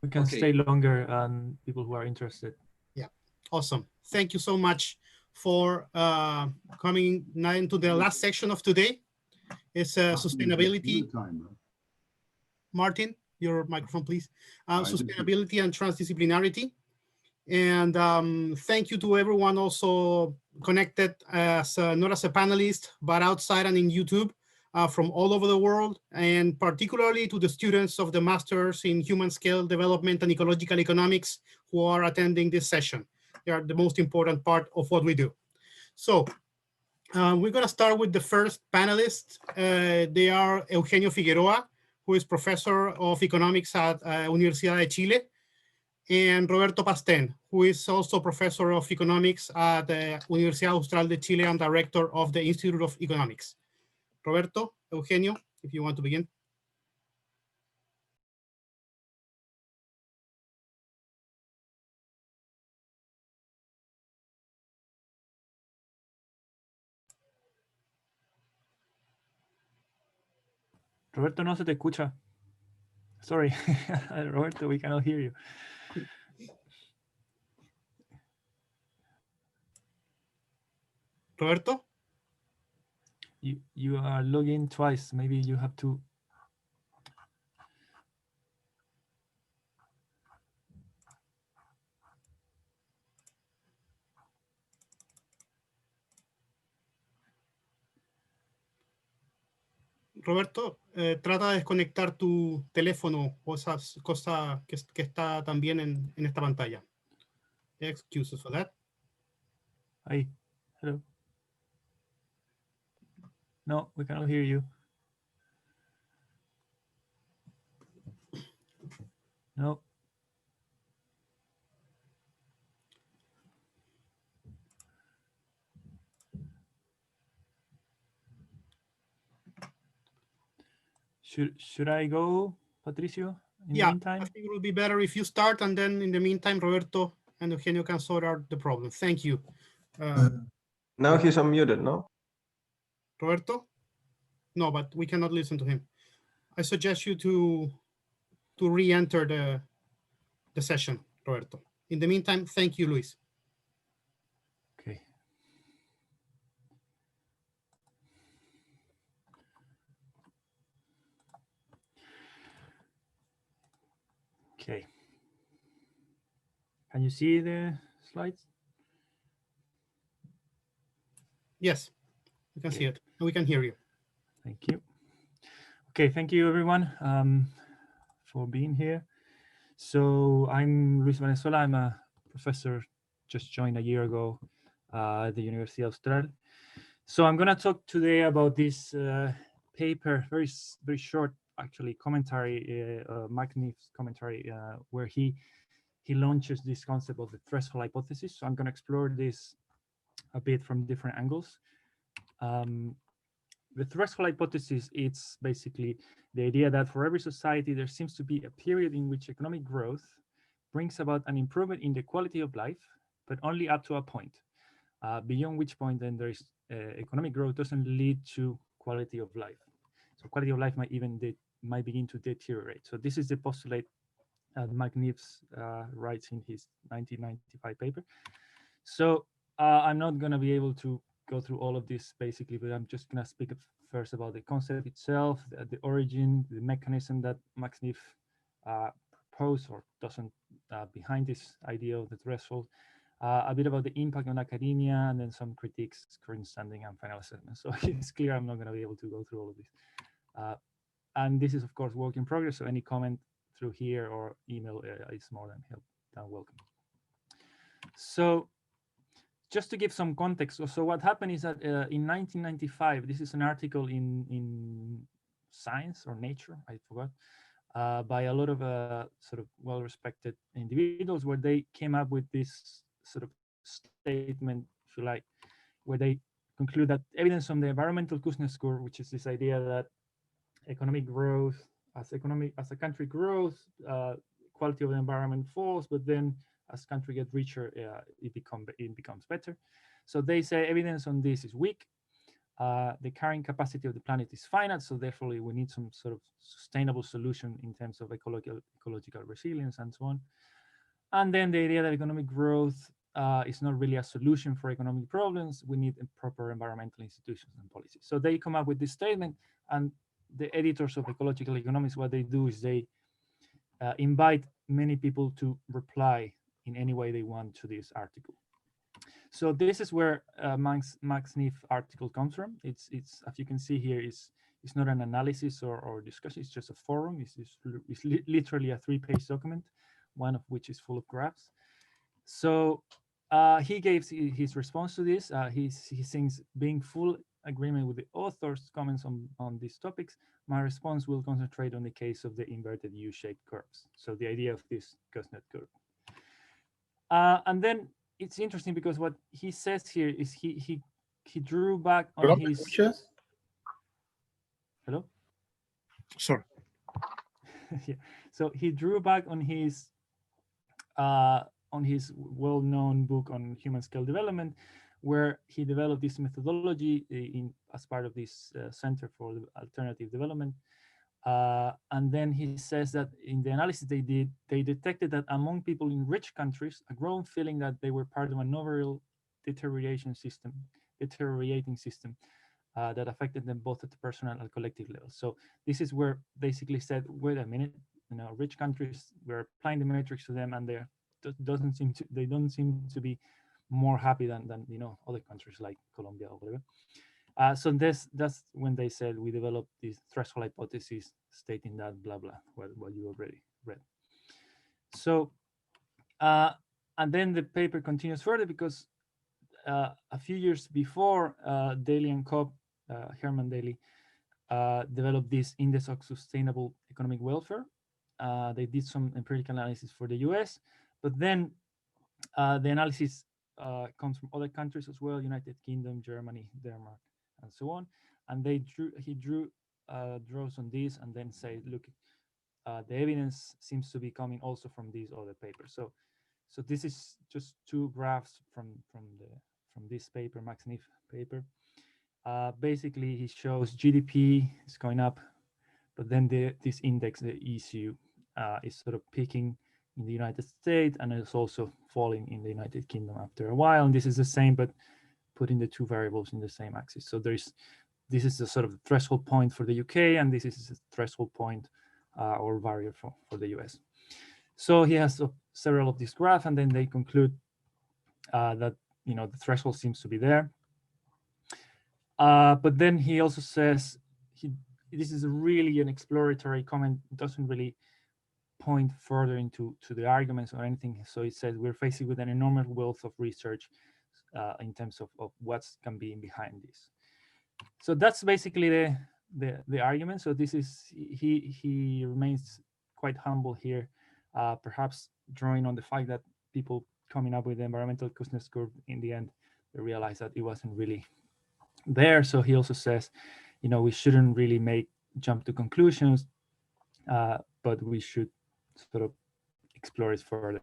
B: We can stay longer on people who are interested.
E: Yeah, awesome. thank you so much for coming now into the last section of today. It's sustainability. Martin, your microphone, please. Sustainability and transdisciplinarity. And thank you to everyone also connected as not as a panelist, but outside and in YouTube from all over the world, and particularly to the students of the Masters in Human Scale Development and Ecological Economics who are attending this session. They are the most important part of what we do. So we're going to start with the first panelist. They are Eugenio Figueroa, who is professor of economics at Universidad de Chile, and Roberto Pastén, who is also professor of economics at the Universidad Austral de Chile and director of the Institute of Economics. Roberto, Eugenio, if you want to begin.
B: Roberto, no se te escucha. Sorry, Roberto, we cannot hear you.
E: Roberto?
B: You are logging twice. Maybe you have to.
E: Roberto, trata de desconectar tu teléfono o esas cosas que está también en esta pantalla. Excuses for that.
B: Hi, hello. No, we cannot hear you. No. Should I go, Patricio? In the meantime?
E: I think it will be better if you start, and then in the meantime, Roberto and Eugenio can sort out the problem. Thank you.
I: Now he's unmuted, no?
E: Roberto? No, but we cannot listen to him. I suggest you to re-enter the session, Roberto. In the meantime, thank you, Luis.
B: Okay. Okay. Can you see the slides?
E: Yes, we can see it, and we can hear you.
B: Thank you. Okay, thank you everyone for being here. So I'm Luis Venezuela. I'm a professor, just joined a year ago at the Universidad Austral. So I'm going to talk today about this paper, very short, actually, commentary, Max-Neef's commentary, where he launches this concept of the threshold hypothesis. So I'm going to explore this a bit from different angles. The threshold hypothesis, it's basically the idea that for every society, there seems to be a period in which economic growth brings about an improvement in the quality of life, but only up to a point, beyond which point then there is economic growth doesn't lead to quality of life. So quality of life might begin to deteriorate. So this is the postulate Max-Neef writes in his 1995 paper. So I'm not going to be able to go through all of this basically, but I'm just going to speak first about the concept itself, the origin, the mechanism that Max-Neef proposed or doesn't behind this idea of the threshold, a bit about the impact on academia, and then some critiques, current standing, and final assessment. So it's clear I'm not going to be able to go through all of this. And this is, of course, work in progress, so any comment through here or email is more than welcome. So just to give some context, so what happened is that in 1995, this is an article in Science or Nature, I forgot, by a lot of sort of well-respected individuals, where they came up with this sort of statement, if you like, where they conclude that evidence from the environmental Kuznets score, which is this idea that economic growth, as a country grows, quality of the environment falls, but then as country get richer, it becomes better. So they say evidence on this is weak. The carrying capacity of the planet is finite, so therefore we need some sort of sustainable solution in terms of ecological resilience and so on. And then the idea that economic growth is not really a solution for economic problems. We need proper environmental institutions and policies. So they come up with this statement, and the editors of Ecological Economics, what they do is they invite many people to reply in any way they want to this article. So this is where Max-Neef article comes from. It's as you can see here, it's not an analysis or discussion. It's just a forum. It's literally a 3-page document, one of which is full of graphs. So he gave his response to this. He thinks, being full agreement with the author's comments on these topics, my response will concentrate on the case of the inverted U-shaped curves. So the idea of this Kuznets curve. And then it's interesting because what he says here is he drew back on his. Hello?
D: Sorry.
B: Yeah. So he drew back on his well-known book on human scale development, where he developed this methodology as part of this Center for Alternative Development. And then he says that in the analysis they did, they detected that among people in rich countries, a growing feeling that they were part of an overall deteriorating system that affected them both at the personal and collective level. So this is where basically said, wait a minute, rich countries, we're applying the matrix to them, and they don't seem to be more happy than other countries like Colombia or whatever. So that's when they said we developed this threshold hypothesis stating that blah blah what you already read. So and then the paper continues further because a few years before, Daly and Cobb, Herman Daly, developed this Index of Sustainable Economic Welfare. They did some empirical analysis for the US, but then the analysis comes from other countries as well, United Kingdom, Germany, Denmark, and so on. And he draws on this and then say, look, the evidence seems to be coming also from these other papers. So this is just 2 graphs from this paper, Max-Neef paper. Basically, he shows GDP is going up, but then this index, the ECU, is sort of peaking in the United States, and it's also falling in the United Kingdom after a while. And this is the same, but putting the 2 variables in the same axis. So this is the sort of threshold point for the UK, and this is a threshold point or variable for the US. So he has several of these graphs, and then they conclude that the threshold seems to be there. But then he also says this is really an exploratory comment. It doesn't really point further into the arguments or anything. So it says we're facing with an enormous wealth of research in terms of what can be behind this. So that's basically the argument. So this is he remains quite humble here, perhaps drawing on the fact that people coming up with the environmental Kuznets curve in the end, they realized that it wasn't really there. So he also says, we shouldn't really jump to conclusions, but we should sort of explore it further.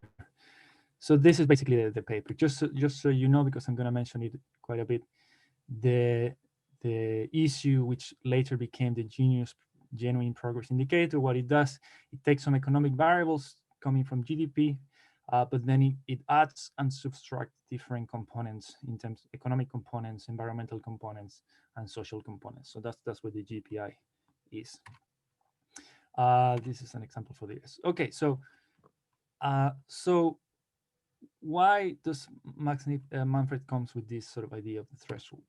B: So this is basically the paper. Just so you know, because I'm going to mention it quite a bit, the issue which later became the genuine progress indicator, what it does, it takes some economic variables coming from GDP, but then it adds and subtracts different components in terms of economic components, environmental components, and social components. So that's what the GPI is. This is an example for this. Okay, so why does Manfred comes with this sort of idea of the threshold?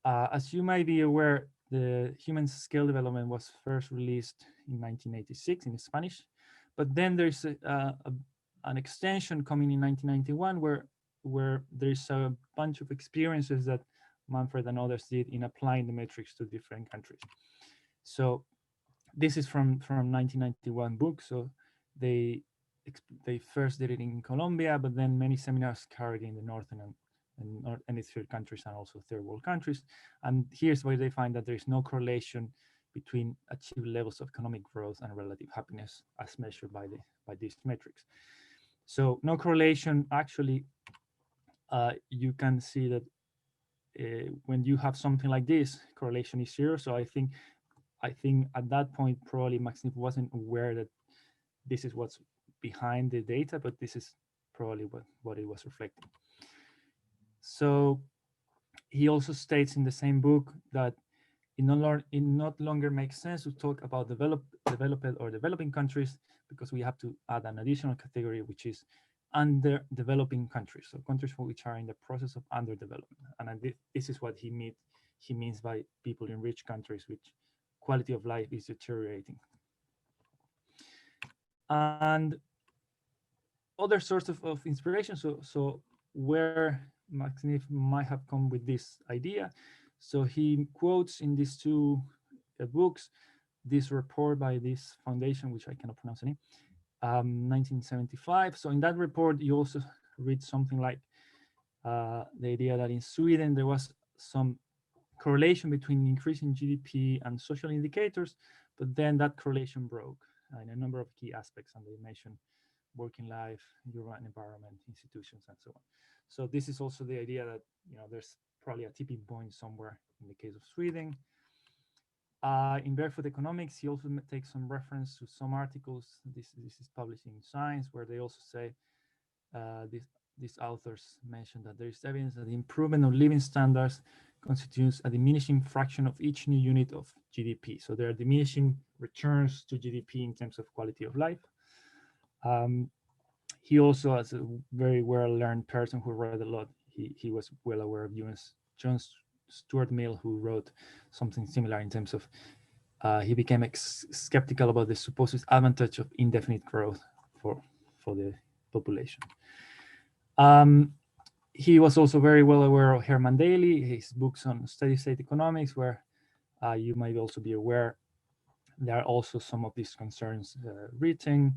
B: As you might be aware, the human scale development was first released in 1986 in Spanish, but then there's an extension coming in 1991 where there's a bunch of experiences that Manfred and others did in applying the metrics to different countries. So this is from 1991 book. So they first did it in Colombia, but then many seminars carried in the northern and hemisphere countries and also third world countries. And here's where they find that there is no correlation between achieved levels of economic growth and relative happiness as measured by these metrics. So no correlation. Actually, you can see that when you have something like this, correlation is 0. So I think at that point, probably Max-Neef wasn't aware that this is what's behind the data, but this is probably what it was reflecting. So he also states in the same book that it no longer makes sense to talk about developed or developing countries, because we have to add an additional category, which is underdeveloping countries, so countries which are in the process of underdevelopment. And this is what he means by people in rich countries which quality of life is deteriorating. And other source of inspiration, so where Max-Neef might have come with this idea. So he quotes in these two books this report by this foundation, which I cannot pronounce the name, 1975. So in that report, you also read something like the idea that in Sweden there was some correlation between increasing GDP and social indicators, but then that correlation broke in a number of key aspects, and they mentioned working life, urban environment, institutions, and so on. So this is also the idea that there's probably a tipping point somewhere in the case of Sweden. In Barefoot Economics, he also takes some reference to some articles. This is published in Science, where they also say these authors mention that there is evidence that the improvement of living standards constitutes a diminishing fraction of each new unit of GDP. So there are diminishing returns to GDP in terms of quality of life. He also, as a very well-learned person who read a lot, he was well aware of John Stuart Mill, who wrote something similar in terms of he became skeptical about the supposed advantage of indefinite growth for the population. He was also very well aware of Herman Daly, his books on steady-state economics, where you might also be aware there are also some of these concerns written.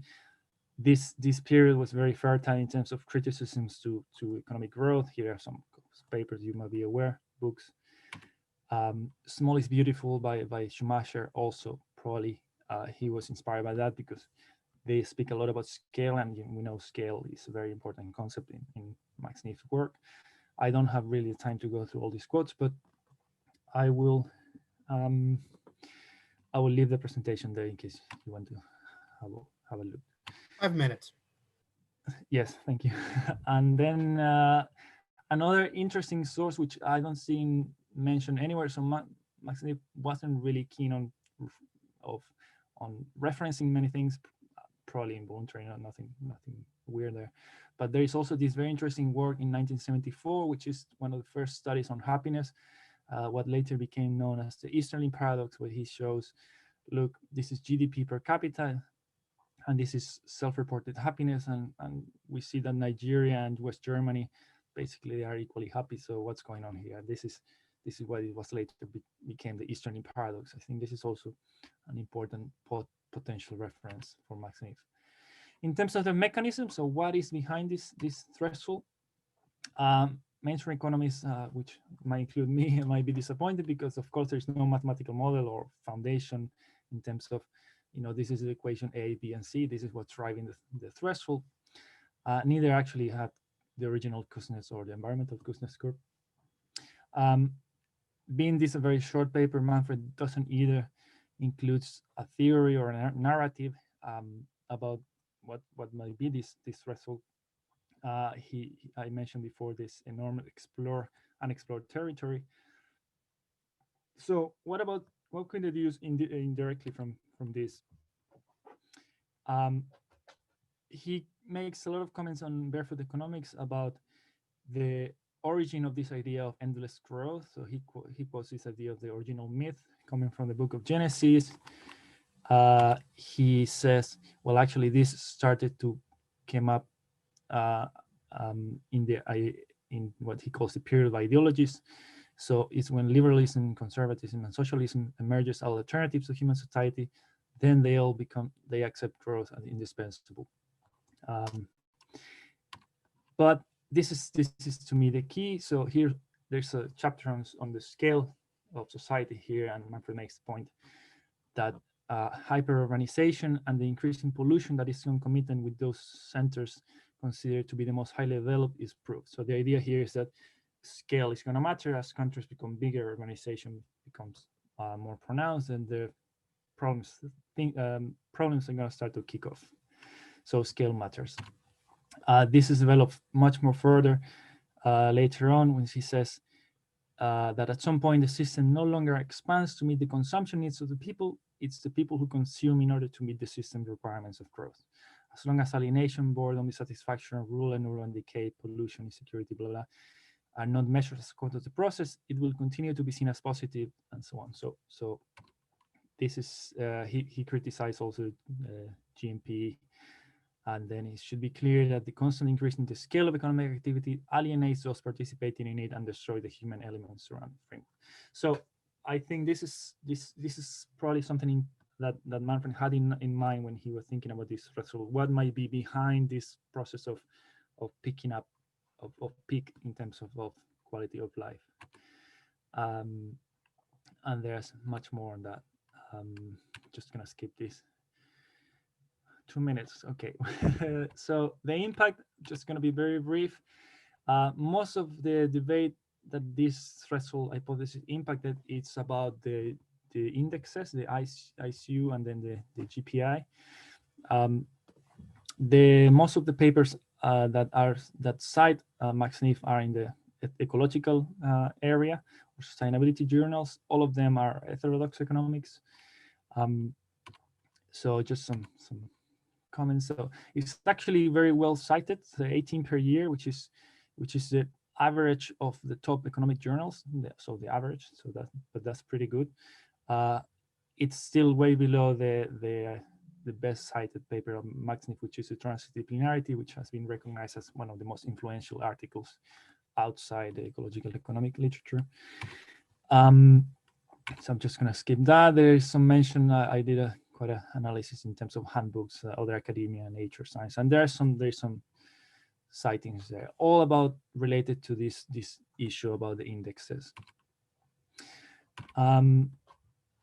B: This period was very fertile in terms of criticisms to economic growth. Here are some papers you might be aware, books. Small is Beautiful by Schumacher, also probably he was inspired by that, because they speak a lot about scale, and we know scale is a very important concept in Max-Neef's work. I don't have really time to go through all these quotes, but I will leave the presentation there in case you want to have a look.
E: 5 minutes.
B: Yes, thank you. And then another interesting source, which I don't see mentioned anywhere, so Max-Neef wasn't really keen on referencing many things, probably involuntary, nothing weird there. But there is also this very interesting work in 1974, which is one of the first studies on happiness, what later became known as the Easterling paradox, where he shows, look, this is GDP per capita, and this is self-reported happiness, and we see that Nigeria and West Germany basically they are equally happy. So what's going on here? This is what it was later became the Easterling paradox. I think this is also an important potential reference for Max-Neef. In terms of the mechanism, so what is behind this threshold? Mainstream economists, which might include me, might be disappointed, because of course there's no mathematical model or foundation in terms of, this is the equation A, B, and C. This is what's driving the threshold. Neither actually had the original Kuznets or the environmental Kuznets curve. Being this a very short paper, Manfred doesn't either includes a theory or a narrative about what might be this threshold. I mentioned before this enormous unexplored territory. So what could it use indirectly from this? He makes a lot of comments on Barefoot Economics about the origin of this idea of endless growth. So he quotes this idea of the original myth coming from the book of Genesis. He says, well, actually, this started to come up in what he calls the period of ideologies. So it's when liberalism, conservatism, and socialism emerges as alternatives to human society, then they accept growth as indispensable. But this is to me the key. So here there's a chapter on the scale of society here, and Manfred makes the point that hyper-urbanization and the increasing pollution that is concomitant with those centers considered to be the most highly developed is proof. So the idea here is that scale is going to matter. As countries become bigger, urbanization becomes more pronounced, and the problems are going to start to kick off. So scale matters. This is developed much more further later on when she says that at some point the system no longer expands to meet the consumption needs of the people. It's the people who consume in order to meet the system requirements of growth. As long as alienation, boredom, dissatisfaction, rural and urban decay, pollution, insecurity, blah, blah, are not measured as a cause of the process, it will continue to be seen as positive and so on. So this is, he criticized also GMP, and then it should be clear that the constant increase in the scale of economic activity alienates those participating in it and destroy the human elements surrounding the framework. So I think this is probably something that Manfred had in mind when he was thinking about this threshold. What might be behind this process of picking up, of peak in terms of quality of life. And there's much more on that. Just gonna skip this. 2 minutes, okay. So the impact, just gonna be very brief. Most of the debate that this threshold hypothesis impacted, it's about the indexes, the ICU and then the GPI. Most of the papers that cite Max-Neef are in the ecological area or sustainability journals. All of them are heterodox economics. So just some comments. So it's actually very well cited, the 18 per year, which is the average of the top economic journals. So the average, but that's pretty good. It's still way below the best cited paper of Max-Neef, which is the transdisciplinarity, which has been recognized as one of the most influential articles outside the ecological economic literature. So I'm just gonna skip that. There is some mention, I did quite an analysis in terms of handbooks, other academia, nature science, and there's some sightings there, all about related to this issue about the indexes.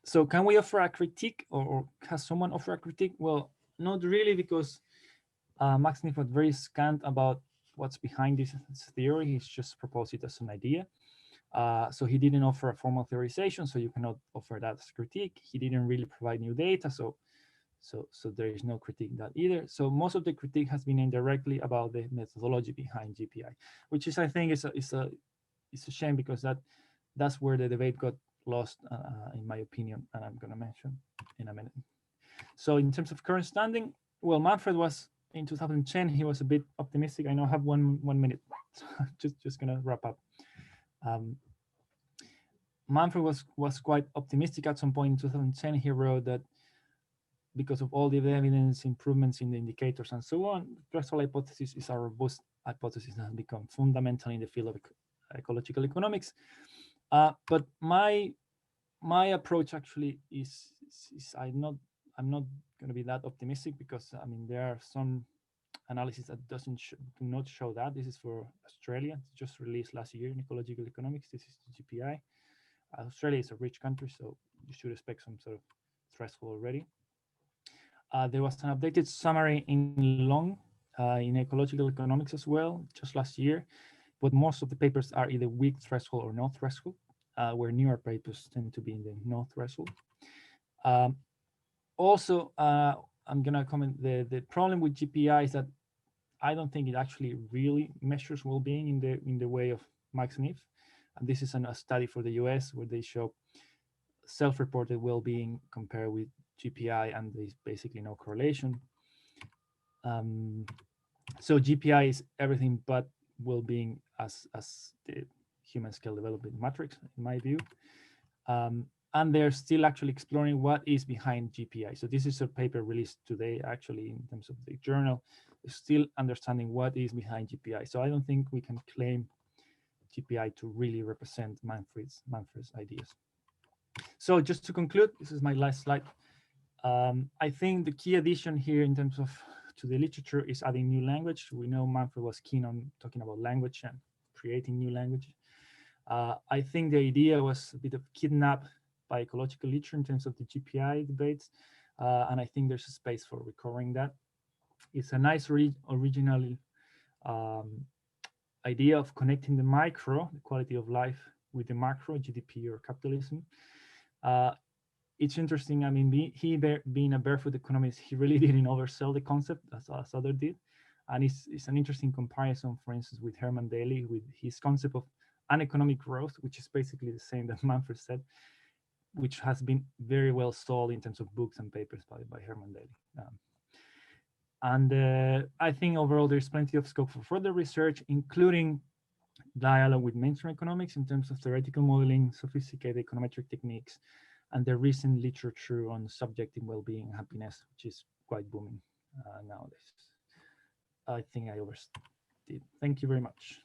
B: So can we offer a critique, or has someone offered a critique? Well, not really, because Max-Neef was very scant about what's behind this theory. He's just proposed it as an idea. So he didn't offer a formal theorization, so you cannot offer that as critique. He didn't really provide new data, so there is no critique that either. So most of the critique has been indirectly about the methodology behind GPI, which is, I think, it's a shame, because that's where the debate got lost, in my opinion, and I'm going to mention in a minute. So in terms of current standing, well, Manfred was in 2010. He was a bit optimistic. I know I have one minute, so just going to wrap up. Manfred was quite optimistic at some point in 2010. He wrote that because of all the evidence, improvements in the indicators and so on, the threshold hypothesis is a robust hypothesis that has become fundamental in the field of ecological economics. But my approach actually is I'm not going to be that optimistic, because I mean there are some analysis that do not show that. This is for Australia. It's just released last year in ecological economics. This is the GPI. Australia is a rich country, so you should expect some sort of threshold already. There was an updated summary in Long in ecological economics as well, just last year. But most of the papers are either weak threshold or no threshold, where newer papers tend to be in the no threshold. Also, I'm going to comment, the problem with GPI is that I don't think it actually really measures well-being in the way of Max-Neef. And this is a study for the US where they show self-reported well-being compared with GPI, and there's basically no correlation. So GPI is everything but well-being as the human scale development matrix, in my view. And they're still actually exploring what is behind GPI. So this is a paper released today, actually, in terms of the journal. They're still understanding what is behind GPI. So I don't think we can claim GPI to really represent Manfred's ideas. So just to conclude, this is my last slide. I think the key addition here in terms of to the literature is adding new language. We know Manfred was keen on talking about language and creating new language. I think the idea was a bit of kidnap by ecological literature in terms of the GPI debates, and I think there's a space for recovering that. It's a nice original idea of connecting the micro, the quality of life, with the macro, GDP or capitalism. It's interesting. I mean, he being a barefoot economist, he really didn't oversell the concept as others did. And it's an interesting comparison, for instance, with Herman Daly, with his concept of uneconomic growth, which is basically the same that Manfred said, which has been very well sold in terms of books and papers by Herman Daly. I think overall there's plenty of scope for further research, including dialogue with mainstream economics in terms of theoretical modeling, sophisticated econometric techniques, and the recent literature on subjective well-being and happiness, which is quite booming nowadays. I think I overstayed. Thank you very much.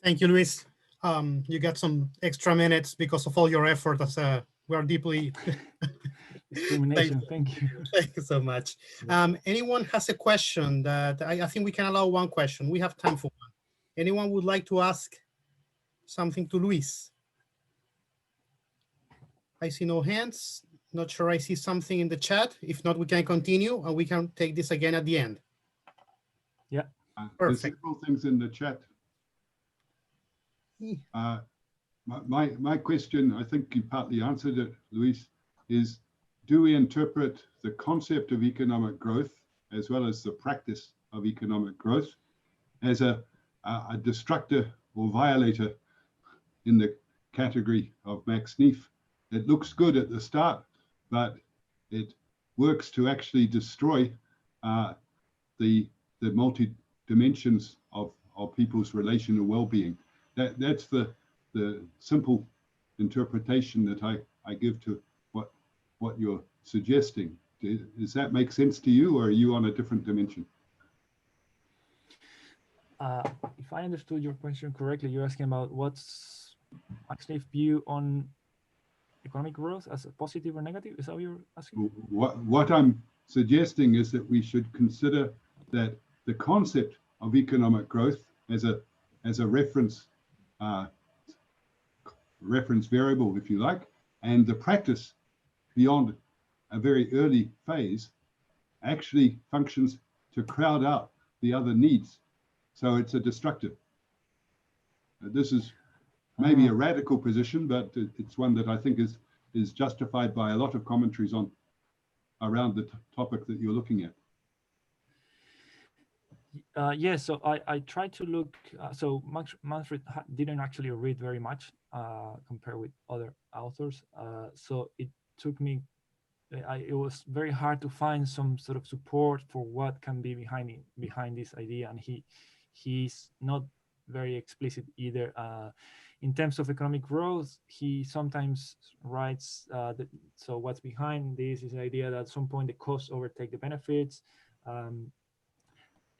E: Thank you, Luis. You got some extra minutes because of all your effort. As we are deeply
B: discrimination. Thank you.
E: Thank you so much. Anyone has a question that I think we can allow one question. We have time for one. Anyone would like to ask something to Luis? I see no hands. Not sure I see something in the chat. If not, we can continue and we can take this again at the end.
B: Yeah.
K: There's several things in the chat. My question, I think you partly answered it, Luis, is do we interpret the concept of economic growth as well as the practice of economic growth as a destructor or violator in the category of Max-Neef? It looks good at the start, but it works to actually destroy the multi-dimensions of people's relational well-being. That's the simple interpretation that I give to what you're suggesting. Does that make sense to you, or are you on a different dimension?
B: If I understood your question correctly, you're asking about what's Max-Neef's view on economic growth as a positive or negative? Is that what you're asking?
K: What I'm suggesting is that we should consider that the concept of economic growth as a reference variable, if you like, and the practice beyond a very early phase actually functions to crowd out the other needs. So it's a destructive. This is maybe a radical position, but it's one that I think is justified by a lot of commentaries around the topic that you're looking at.
B: Yes, so I tried to look, so Manfred didn't actually read very much compared with other authors. So it took me, it was very hard to find some sort of support for what can be behind this idea. And he's not very explicit either. In terms of economic growth, he sometimes writes that, so what's behind this is the idea that at some point the costs overtake the benefits.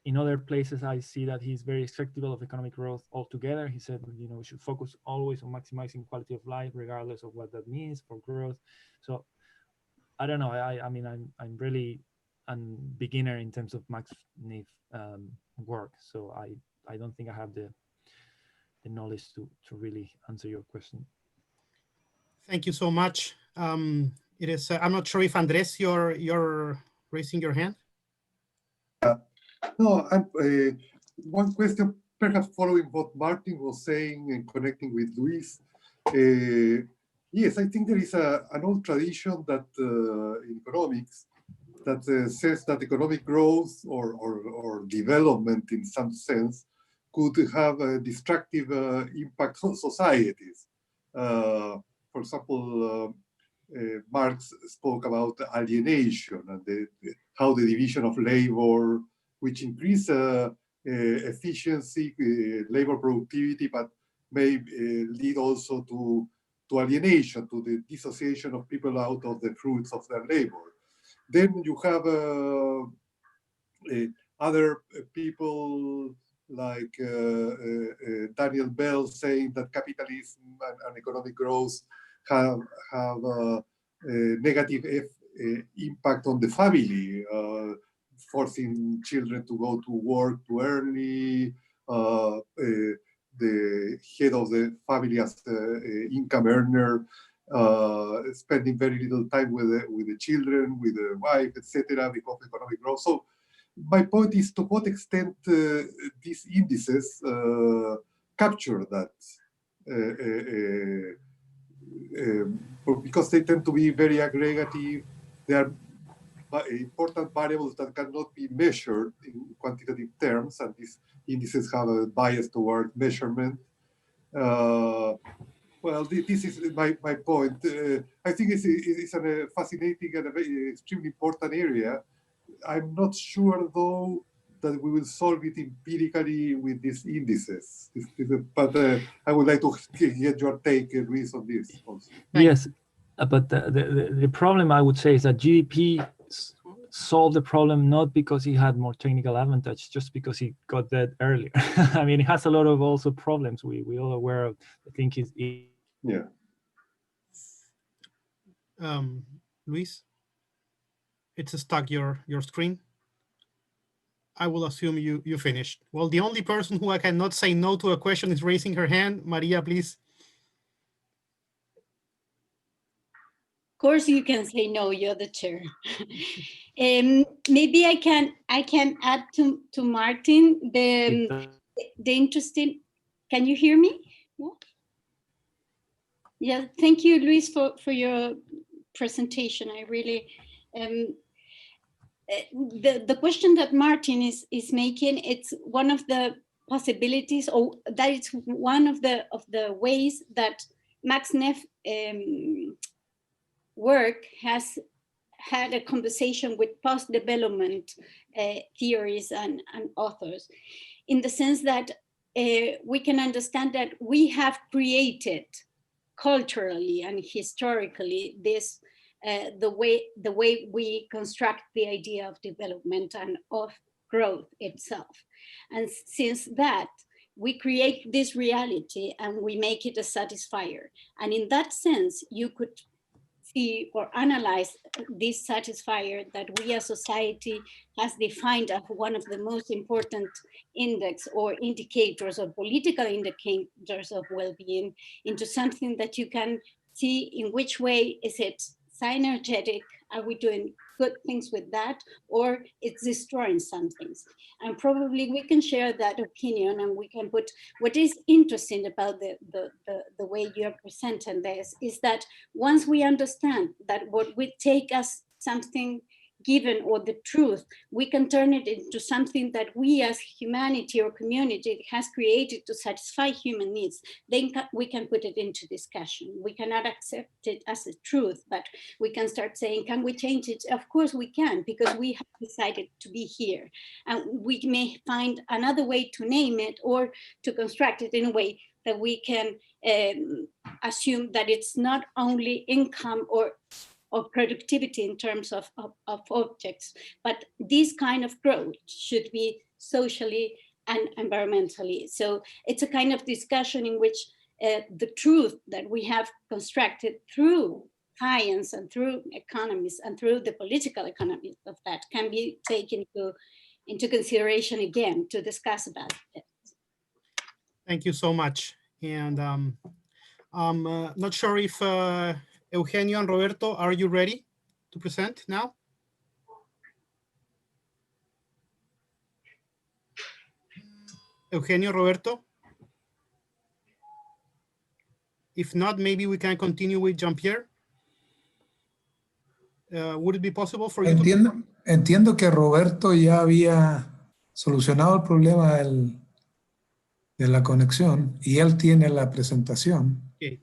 B: In other places, I see that he's very skeptical of economic growth altogether. He said, we should focus always on maximizing quality of life, regardless of what that means for growth. So I don't know. I mean, I'm really a beginner in terms of Max-Neef work. So I don't think I have the knowledge to really answer your question.
E: Thank you so much. It is. I'm not sure if Andres, you're raising your hand.
H: No, one question, perhaps following what Martin was saying and connecting with Luis. Yes, I think there is an old tradition that in economics that says that economic growth or development in some sense could have a destructive impact on societies. For example, Marx spoke about alienation and how the division of labor, which increase efficiency, labor productivity, but may lead also to alienation, to the dissociation of people out of the fruits of their labor. Then you have other people like Daniel Bell saying that capitalism and economic growth have a negative impact on the family, forcing children to go to work too early, the head of the family as income earner, spending very little time with the children, with the wife, etc., because of economic growth. So my point is, to what extent these indices capture that, because they tend to be very aggregative. They are important variables that cannot be measured in quantitative terms, and these indices have a bias toward measurement. Well, this is my point. I think it's a fascinating and a very extremely important area. I'm not sure, though, that we will solve it empirically with these indices. But I would like to get your take, Luis, on this also.
B: Yes, but the problem I would say is that GDP solved the problem not because he had more technical advantage, just because he got that earlier. I mean, it has a lot of also problems we all aware of. I think it's
H: yeah.
E: Luis, it's stuck your screen. I will assume you finished. Well, the only person who I cannot say no to a question is raising her hand. Maria, please.
M: Of course you can say no, you're the chair. Maybe I can add to Martin the interesting. Can you hear me? Yeah, thank you, Luis, for your presentation. I really the question that Martin is making, it's one of the possibilities, or that it's one of the ways that Max-Neef work has had a conversation with post-development theories and authors, in the sense that we can understand that we have created culturally and historically this the way we construct the idea of development and of growth itself. And since that, we create this reality and we make it a satisfier. And in that sense, you could see or analyze this satisfier that we as society has defined as one of the most important index or indicators or political indicators of well-being into something that you can see in which way is it synergetic, are we doing good things with that, or it's destroying some things. And probably we can share that opinion, and we can put what is interesting about the way you're presenting this is that once we understand that what we take as something given or the truth, we can turn it into something that we as humanity or community has created to satisfy human needs. Then we can put it into discussion. We cannot accept it as a truth, but we can start saying, can we change it? Of course we can, because we have decided to be here. And we may find another way to name it or to construct it in a way that we can assume that it's not only income or productivity in terms of objects, but this kind of growth should be socially and environmentally. So it's a kind of discussion in which the truth that we have constructed through science and through economies and through the political economy of that can be taken into consideration again to discuss about it.
E: Thank you so much. And I'm not sure if Eugenio and Roberto, are you ready to present now? Eugenio, Roberto? If not, maybe we can continue with Jean-Pierre. Would it be possible for you to...
Q: Entiendo que Roberto ya había solucionado el problema de la conexión y él tiene la presentación.
E: Okay.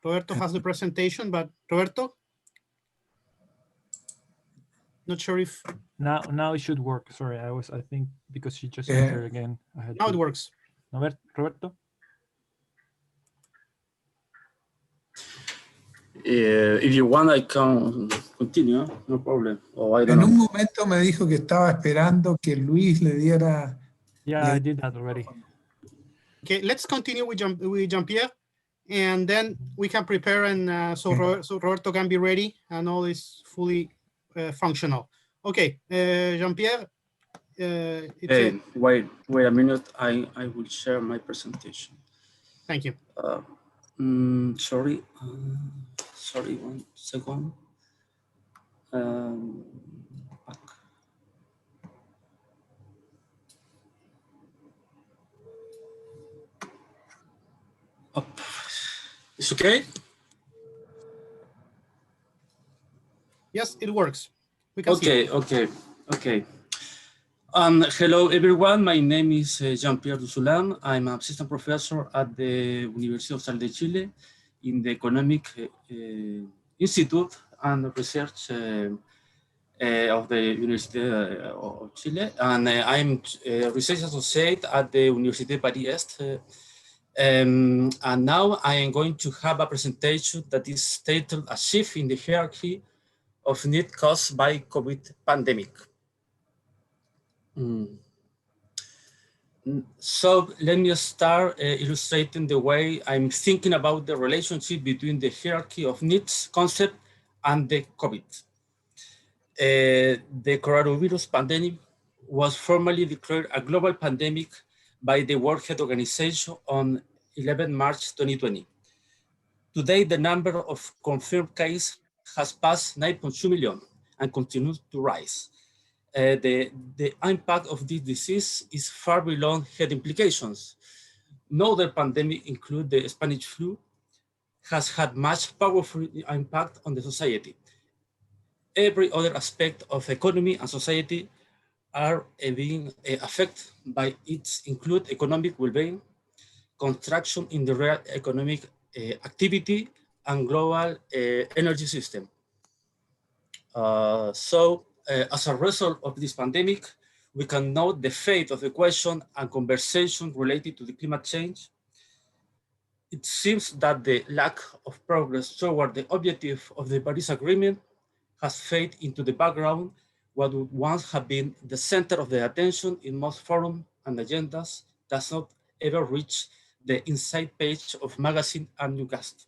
E: Roberto has the presentation, but Roberto? Not sure if...
B: Now it should work. Sorry, I think because she just entered again.
E: Now it works.
B: Roberto?
S: If you want, I can continue, no problem.
Q: En un momento me dijo que estaba esperando que Luis le diera...
B: Yeah, I did that already.
E: Okay, let's continue with Jean-Pierre, and then we can prepare, and so Roberto can be ready, and all is fully functional. Okay, Jean-Pierre.
S: Hey, wait a minute. I will share my presentation.
E: Thank you.
S: Sorry, 1 second. Back. Up. It's okay?
E: Yes, it works.
S: Okay. Hello, everyone. My name is Jean-Pierre Dussoulan. I'm an assistant professor at the University of Austral de Chile in the Economic Institute and Research of the University of Chile. And I'm a research associate at the Université Paris-Est. And now I am going to have a presentation that is titled "A Shift in the Hierarchy of Need Caused by COVID Pandemic." So let me start illustrating the way I'm thinking about the relationship between the hierarchy of needs concept and the COVID. The coronavirus pandemic was formally declared a global pandemic by the World Health Organization on 11 March 2020. Today, the number of confirmed cases has passed 9.2 million and continues to rise. The impact of this disease is far beyond health implications. No other pandemic, including the Spanish flu, has had much powerful impact on the society. Every other aspect of economy and society are being affected by it, include economic well-being, contraction in the real economic activity, and global energy system. As a result of this pandemic, we can note the fate of the question and conversation related to the climate change. It seems that the lack of progress toward the objective of the Paris Agreement has faded into the background. What would once have been the center of the attention in most forums and agendas does not ever reach the inside page of magazine and newscast.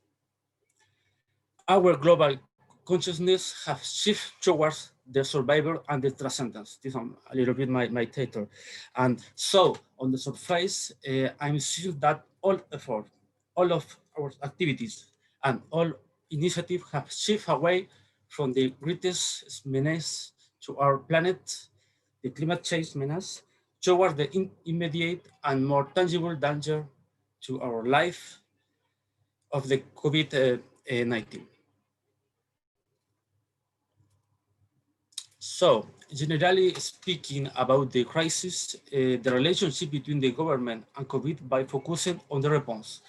S: Our global consciousness has shifted towards the survival and the transcendence. This is a little bit my title. And so on the surface, I'm sure that all effort, all of our activities and all initiatives have shifted away from the greatest menace to our planet, the climate change menace, toward the immediate and more tangible danger to our life of the COVID-19. So, generally speaking about the crisis, the relationship between the government and COVID by focusing on the response.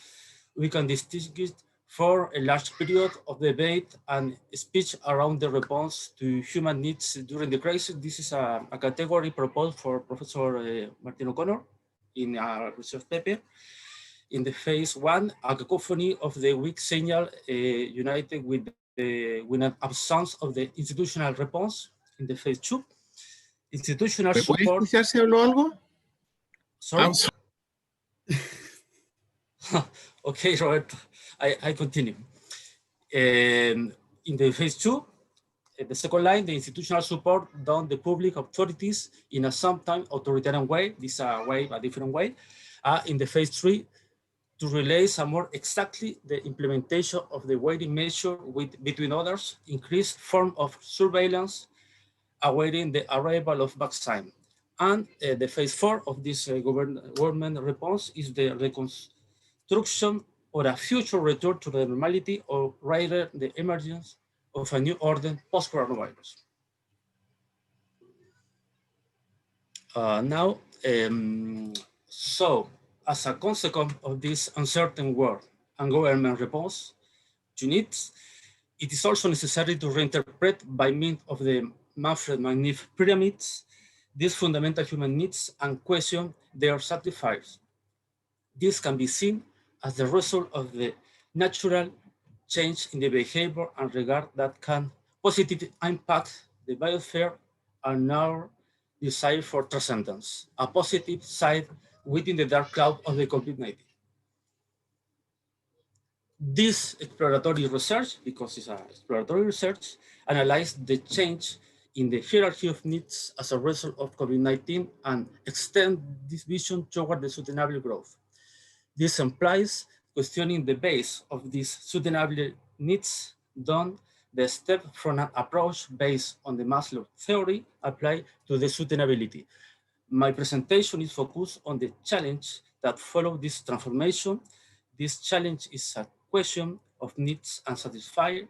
S: We can distinguish for a large period of debate and speech around the response to human needs during the crisis. This is a category proposed for Professor Martin O'Connor in a research paper. In the phase one, a cacophony of the weak signal united with an absence of the institutional response. In the phase two, institutional support.
D: ¿Se habló algo?
S: Sorry? Okay, Robert, I continue. In the phase two, the second line, the institutional support done the public authorities in a sometimes authoritarian way. This is a different way. In the phase three, to release a more exactly the implementation of the weighting measure with, between others, increased form of surveillance, awaiting the arrival of vaccine. And the phase four of this government response is the reconstruction or a future return to the normality, or rather the emergence of a new order post-coronavirus. So as a consequence of this uncertain world and government response to needs, it is also necessary to reinterpret by means of the Manfred Max-Neef pyramids these fundamental human needs and question their satisfiers. This can be seen as the result of the natural change in the behavior and regard that can positively impact the biosphere and our desire for transcendence, a positive side within the dark cloud of the COVID-19. This exploratory research, because it's an exploratory research, analyzed the change in the hierarchy of needs as a result of COVID-19 and extend this vision toward the sustainable growth. This implies questioning the base of these sustainable needs, done the step from an approach based on the Maslow theory applied to the sustainability. My presentation is focused on the challenge that follow this transformation. This challenge is a question of needs and satisfier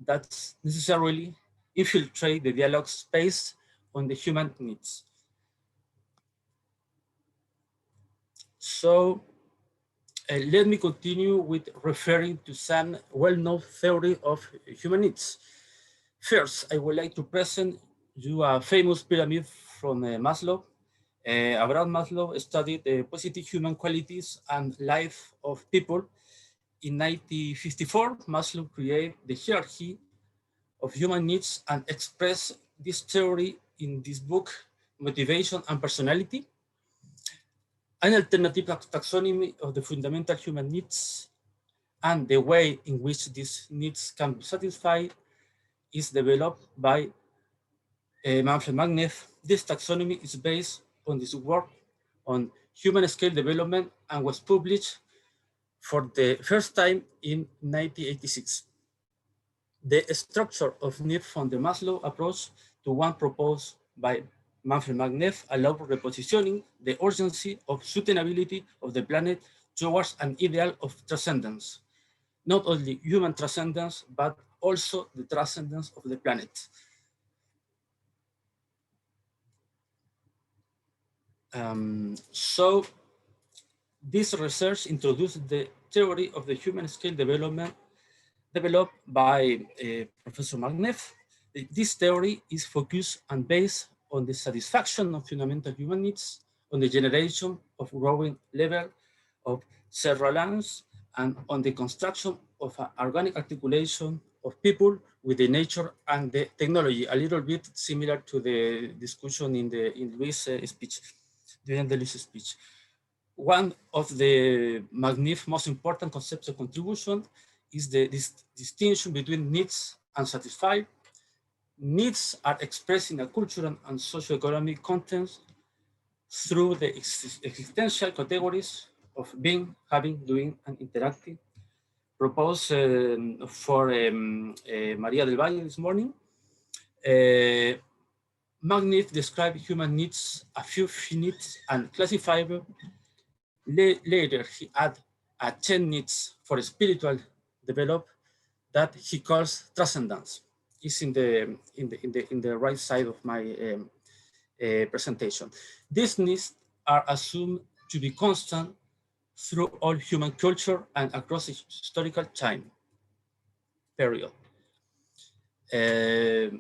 S: that necessarily infiltrate the dialogue space on the human needs. So let me continue with referring to some well-known theory of human needs. First, I would like to present you a famous pyramid from Maslow. Abraham Maslow studied the positive human qualities and life of people. In 1954, Maslow created the hierarchy of human needs and expressed this theory in this book, Motivation and Personality. An alternative taxonomy of the fundamental human needs and the way in which these needs can be satisfied is developed by Manfred Max-Neef. This taxonomy is based on this work on human scale development and was published for the first time in 1986. The structure of need from the Maslow approach to one proposed by Manfred Max-Neef allowed repositioning the urgency of sustainability of the planet towards an ideal of transcendence, not only human transcendence, but also the transcendence of the planet. So this research introduced the theory of the human scale development developed by Professor Max-Neef. This theory is focused and based on the satisfaction of fundamental human needs, on the generation of growing level of self-reliance, and on the construction of an organic articulation of people with the nature and the technology, a little bit similar to the discussion in Luis' speech, during the Luis' speech. One of the Max-Neef's most important concepts of contribution is this distinction between needs and satisfied. Needs are expressed in a cultural and socioeconomic context through the existential categories of being, having, doing, and interacting, proposed for Maria del Valle this morning. Max-Neef described human needs, a few finite and classifiable. Later, he added 10 needs for spiritual development that he calls transcendence. It's in the right side of my presentation. These needs are assumed to be constant through all human culture and across historical time period.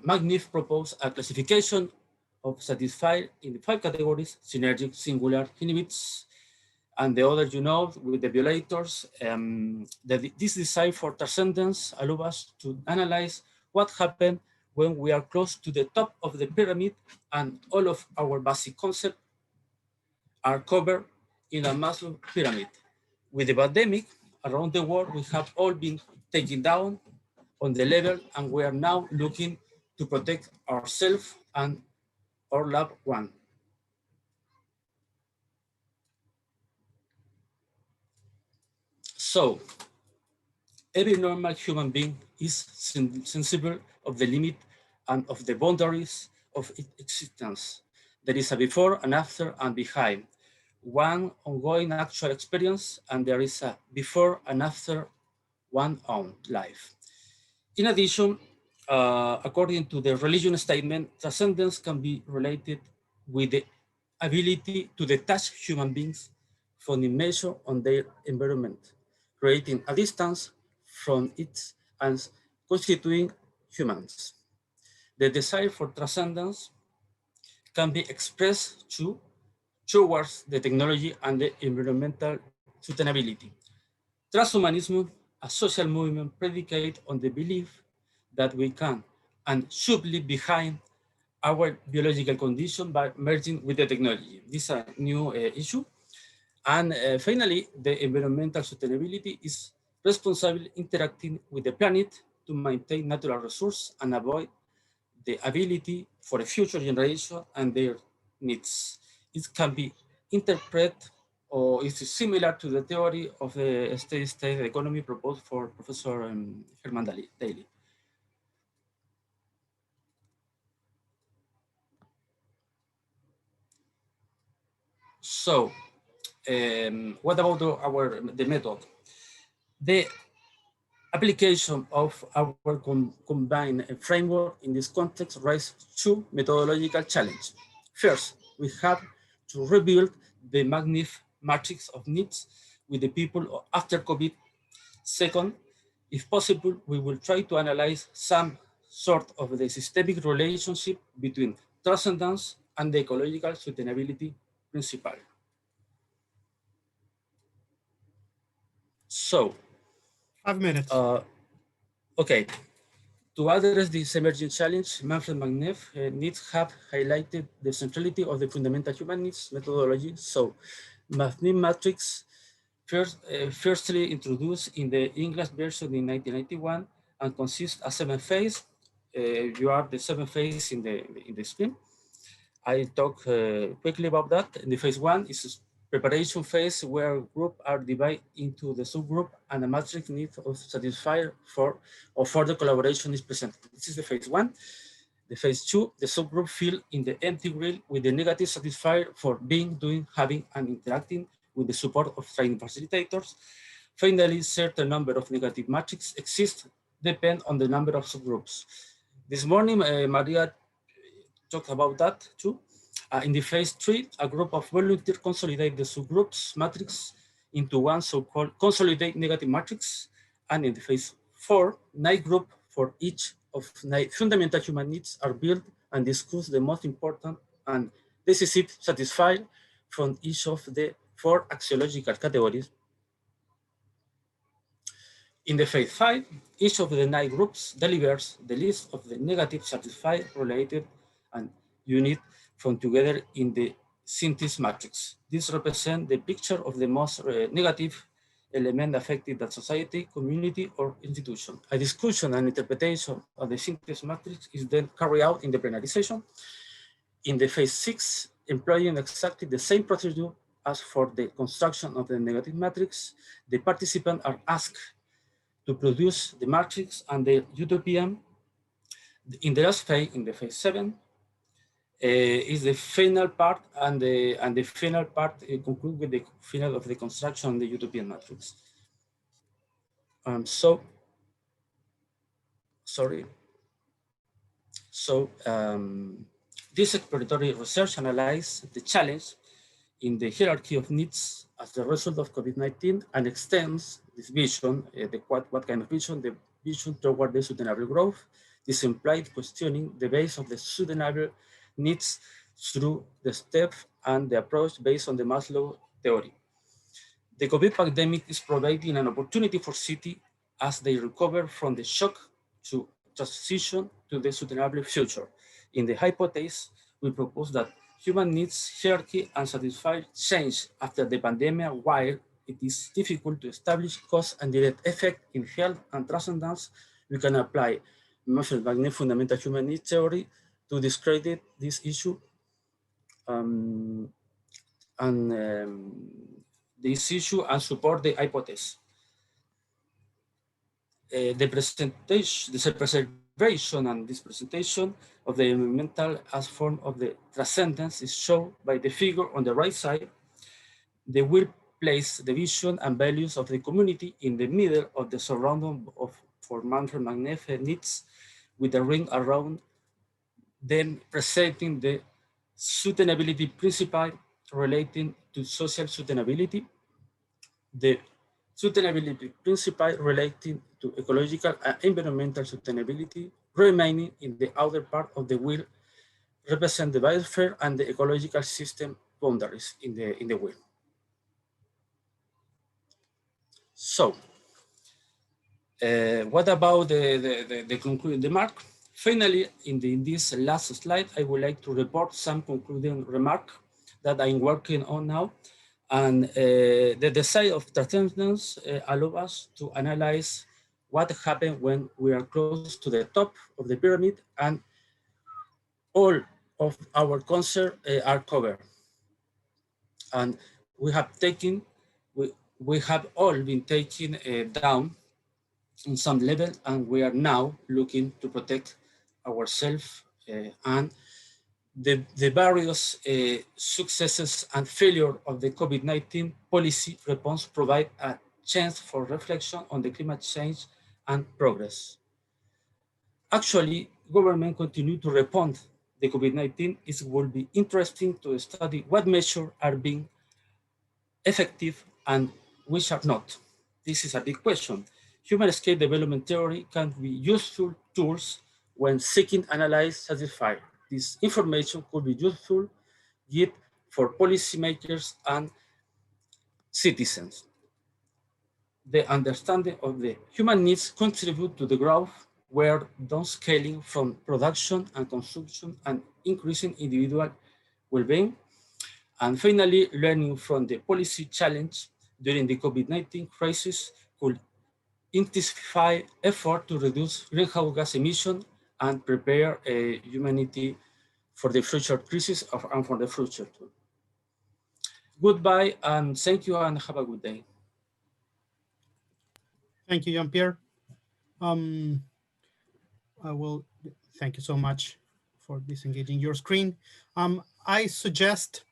S: Max-Neef proposed a classification of satisfied in 5 categories: synergic, singular, inhibits, and the other, you know, with the violators. This desire for transcendence allows us to analyze what happened when we are close to the top of the pyramid and all of our basic concepts are covered in a Maslow pyramid. With the pandemic around the world, we have all been taken down on the level, and we are now looking to protect ourselves and our loved one. So, every normal human being is sensible of the limit and of the boundaries of its existence. There is a before and after and behind. One ongoing actual experience, and there is a before and after one's own life. In addition, according to the religion statement, transcendence can be related with the ability to detach human beings from the measure on their environment, creating a distance from it and constituting humans. The desire for transcendence can be expressed towards the technology and the environmental sustainability. Transhumanism, a social movement predicated on the belief that we can and should leave behind our biological condition by merging with the technology. This is a new issue. And finally, the environmental sustainability is responsible interacting with the planet to maintain natural resources and avoid the ability for a future generation and their needs. It can be interpreted or is similar to the theory of the steady state economy proposed for Professor Herman Daly. So, what about the method? The application of our combined framework in this context raises two methodological challenges. First, we have to rebuild the Max-Neef matrix of needs with the people after COVID. Second, if possible, we will try to analyze some sort of the systemic relationship between transcendence and the ecological sustainability principle. So,
E: 5 minutes.
S: Okay, to address this emerging challenge, Manfred Max-Neef needs have highlighted the centrality of the fundamental human needs methodology. So, Max-Neef matrix firstly introduced in the English version in 1991 and consists of 7 phases. You have the 7 phases in the screen. I talk quickly about that. In the phase 1 is preparation phase where groups are divided into the subgroup and a matrix need of satisfier for or further collaboration is presented. This is the phase 1. The phase 2, the subgroup fill in the empty grid with the negative satisfier for being, doing, having, and interacting with the support of training facilitators. Finally, certain number of negative matrices exist, depend on the number of subgroups. This morning, Maria talked about that too. In the phase 3, a group of volunteers consolidate the subgroups matrix into one so-called consolidate negative matrix. And in the phase 4, 9 groups for each of 9 fundamental human needs are built and discuss the most important and decisive satisfied from each of the 4 axiological categories. In the phase 5, each of the 9 groups delivers the list of the negative satisfied, related, and unit from together in the synthesis matrix. This represents the picture of the most negative element affected that society, community, or institution. A discussion and interpretation of the synthesis matrix is then carried out in the plenary session. In the phase 6, employing exactly the same procedure as for the construction of the negative matrix, the participants are asked to produce the matrix and the utopian. In the last phase, in the phase 7, is the final part, and the final part conclude with the final of the construction of the utopian matrix. This exploratory research analyzes the challenge in the hierarchy of needs as the result of COVID-19 and extends this vision, what kind of vision? The vision toward the sustainable growth. This implied questioning the base of the sustainable needs through the steps and the approach based on the Maslow theory. The COVID pandemic is providing an opportunity for cities as they recover from the shock to transition to the sustainable future. In the hypothesis, we propose that human needs hierarchy and satisfied change after the pandemic, while it is difficult to establish cause and direct effect in health and transcendence. We can apply Manfred Max-Neef fundamental human needs theory to discredit this issue this issue and support the hypothesis. The preservation and this presentation of the environmental as form of the transcendence is shown by the figure on the right side. They will place the vision and values of the community in the middle of the surrounding for Manfred Max-Neef needs, with a ring around them presenting the sustainability principle relating to social sustainability, the sustainability principle relating to ecological and environmental sustainability, remaining in the outer part of the wheel, represent the biosphere and the ecological system boundaries in the wheel. So, what about the concluding remark? Finally, in this last slide, I would like to report some concluding remark that I'm working on now. And the design of transcendence allows us to analyze what happened when we are close to the top of the pyramid and all of our concerns are covered. And we have taken, we have all been taken down in some level, and we are now looking to protect ourselves and the various successes and failure of the COVID-19 policy response provide a chance for reflection on the climate change and progress. Actually, government continue to respond to COVID-19. It will be interesting to study what measures are being effective and which are not. This is a big question. Human scale development theory can be useful tools when seeking, analyze, satisfy. This information could be useful yet for policymakers and citizens. The understanding of the human needs contribute to the growth where downscaling from production and consumption and increasing individual well-being. And finally, learning from the policy challenge during the COVID-19 crisis could intensify effort to reduce greenhouse gas emission and prepare humanity for the future crisis and for the future too. Goodbye and thank you and have a good day.
E: Thank you, Jean-Pierre. I will thank you so much for disengaging your screen. I suggest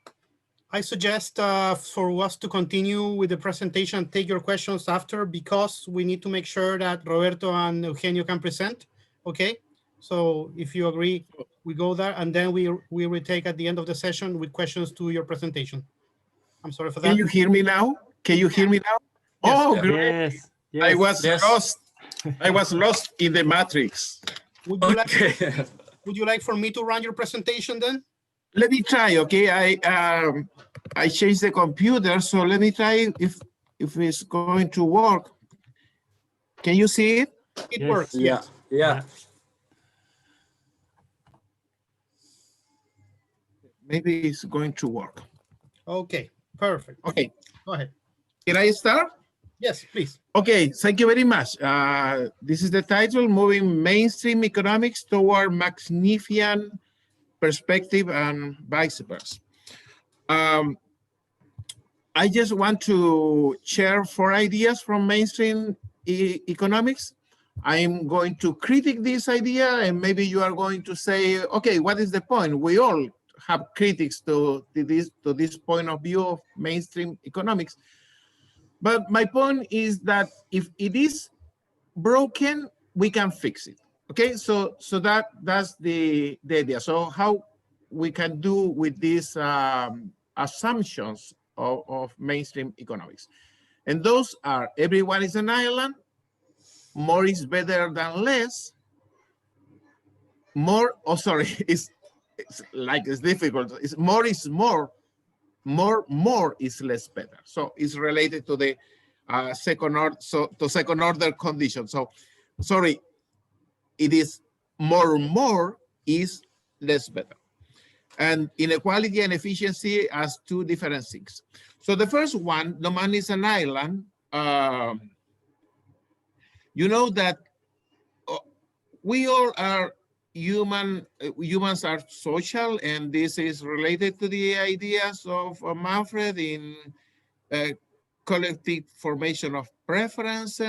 E: for us to continue with the presentation, take your questions after, because we need to make sure that Roberto and Eugenio can present. Okay, so if you agree, we go there, and then we will take at the end of the session with questions to your presentation. I'm sorry for that.
D: Can you hear me now? Can you hear me now?
E: Yes.
D: Oh, great.
B: Yes, yes,
D: I was
B: yes.
D: lost. I was lost in the matrix.
E: Would you like for me to run your presentation then?
D: Let me try, okay? I changed the computer, so let me try if it's going to work. Can you see it?
E: It
B: Yes.
E: works.
S: Yeah,
E: Yes.
S: yeah.
D: Maybe it's going to work.
E: Okay, perfect.
D: Okay.
E: Go ahead.
D: Can I start?
E: Yes, please.
D: Okay, thank you very much. This is the title, Moving Mainstream Economics Toward Max-Neefian Perspective and Vice Versa. I just want to share 4 ideas from mainstream economics. I'm going to critique this idea, and maybe you are going to say, okay, what is the point? We all have critics to this point of view of mainstream economics. But my point is that if it is broken, we can fix it. Okay, so that's the idea. So how we can do with these assumptions of mainstream economics. And those are, everyone is an island, more is better than less, more, oh sorry, it's difficult, it's more is more is less better. So it's related to the second order condition. So sorry, it is more is less better. And inequality and efficiency as 2 different things. So the first one, no man is an island. You know that we all are human, humans are social, and this is related to the ideas of Manfred in collective formation of preferences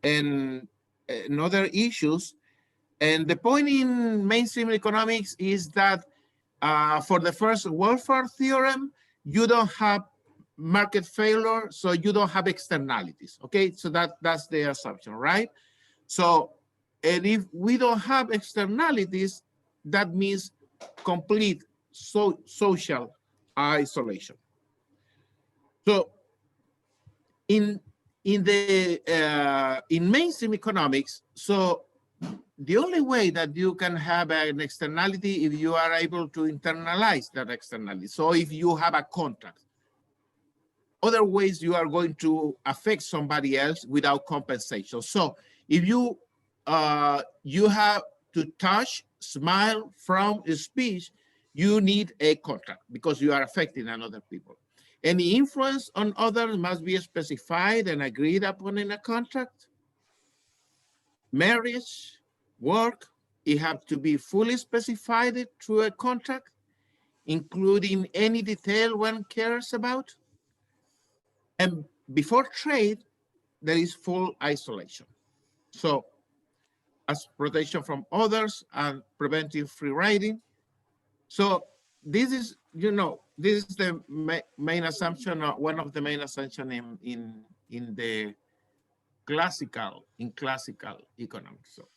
D: and other issues. And the point in mainstream economics is that for the first welfare theorem, you don't have market failure, so you don't have externalities. Okay, so that's the assumption, right? So, and if we don't have externalities, that means complete social isolation. So, in mainstream economics, so the only way that you can have an externality if you are able to internalize that externality. So if you have a contract, other ways you are going to affect somebody else without compensation. So if you have to touch, smile, from a speech, you need a contract because you are affecting another people. Any influence on others must be specified and agreed upon in a contract. Marriage, work, it have to be fully specified through a contract, including any detail one cares about. And before trade, there is full isolation. So as protection from others and preventing free riding. So this is, you know, this is the main assumption, one of the main assumptions in the classical economics. So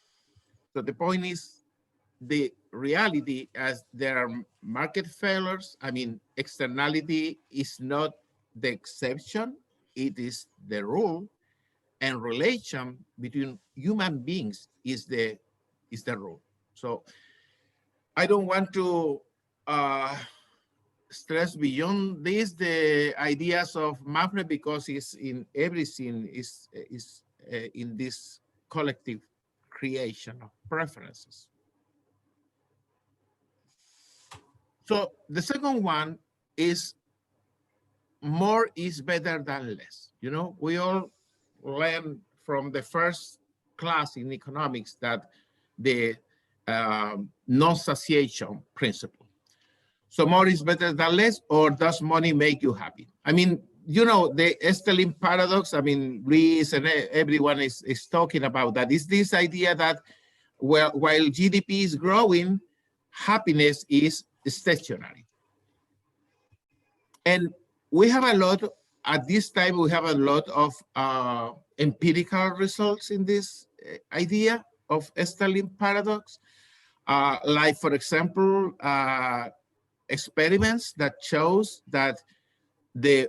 D: the point is, the reality as there are market failures. I mean, externality is not the exception, it is the rule, and relation between human beings is the rule. So I don't want to stress beyond this the ideas of Manfred, because it's in everything is in this collective creation of preferences. So the second one is more is better than less. You know, we all learn from the first class in economics that the non-satiation principle. So more is better than less, or does money make you happy? I mean, you know, the Sterling paradox, I mean, Rees and everyone is talking about that. Is this idea that while GDP is growing, happiness is stationary. And we have a lot, at this time, we have a lot of empirical results in this idea of Sterling paradox. Like, for example, experiments that shows that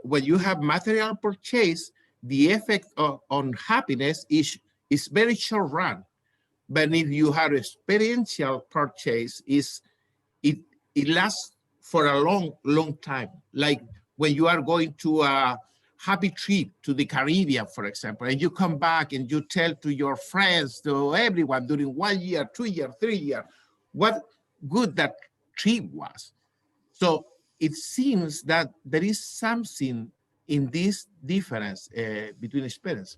D: when you have material purchase, the effect on happiness is very short run. But if you have experiential purchase, it lasts for a long time. Like when you are going to a happy trip to the Caribbean, for example, and you come back and you tell to your friends, to everyone during 1 year, 2 years, 3 years, what good that trip was. So it seems that there is something in this difference between experience.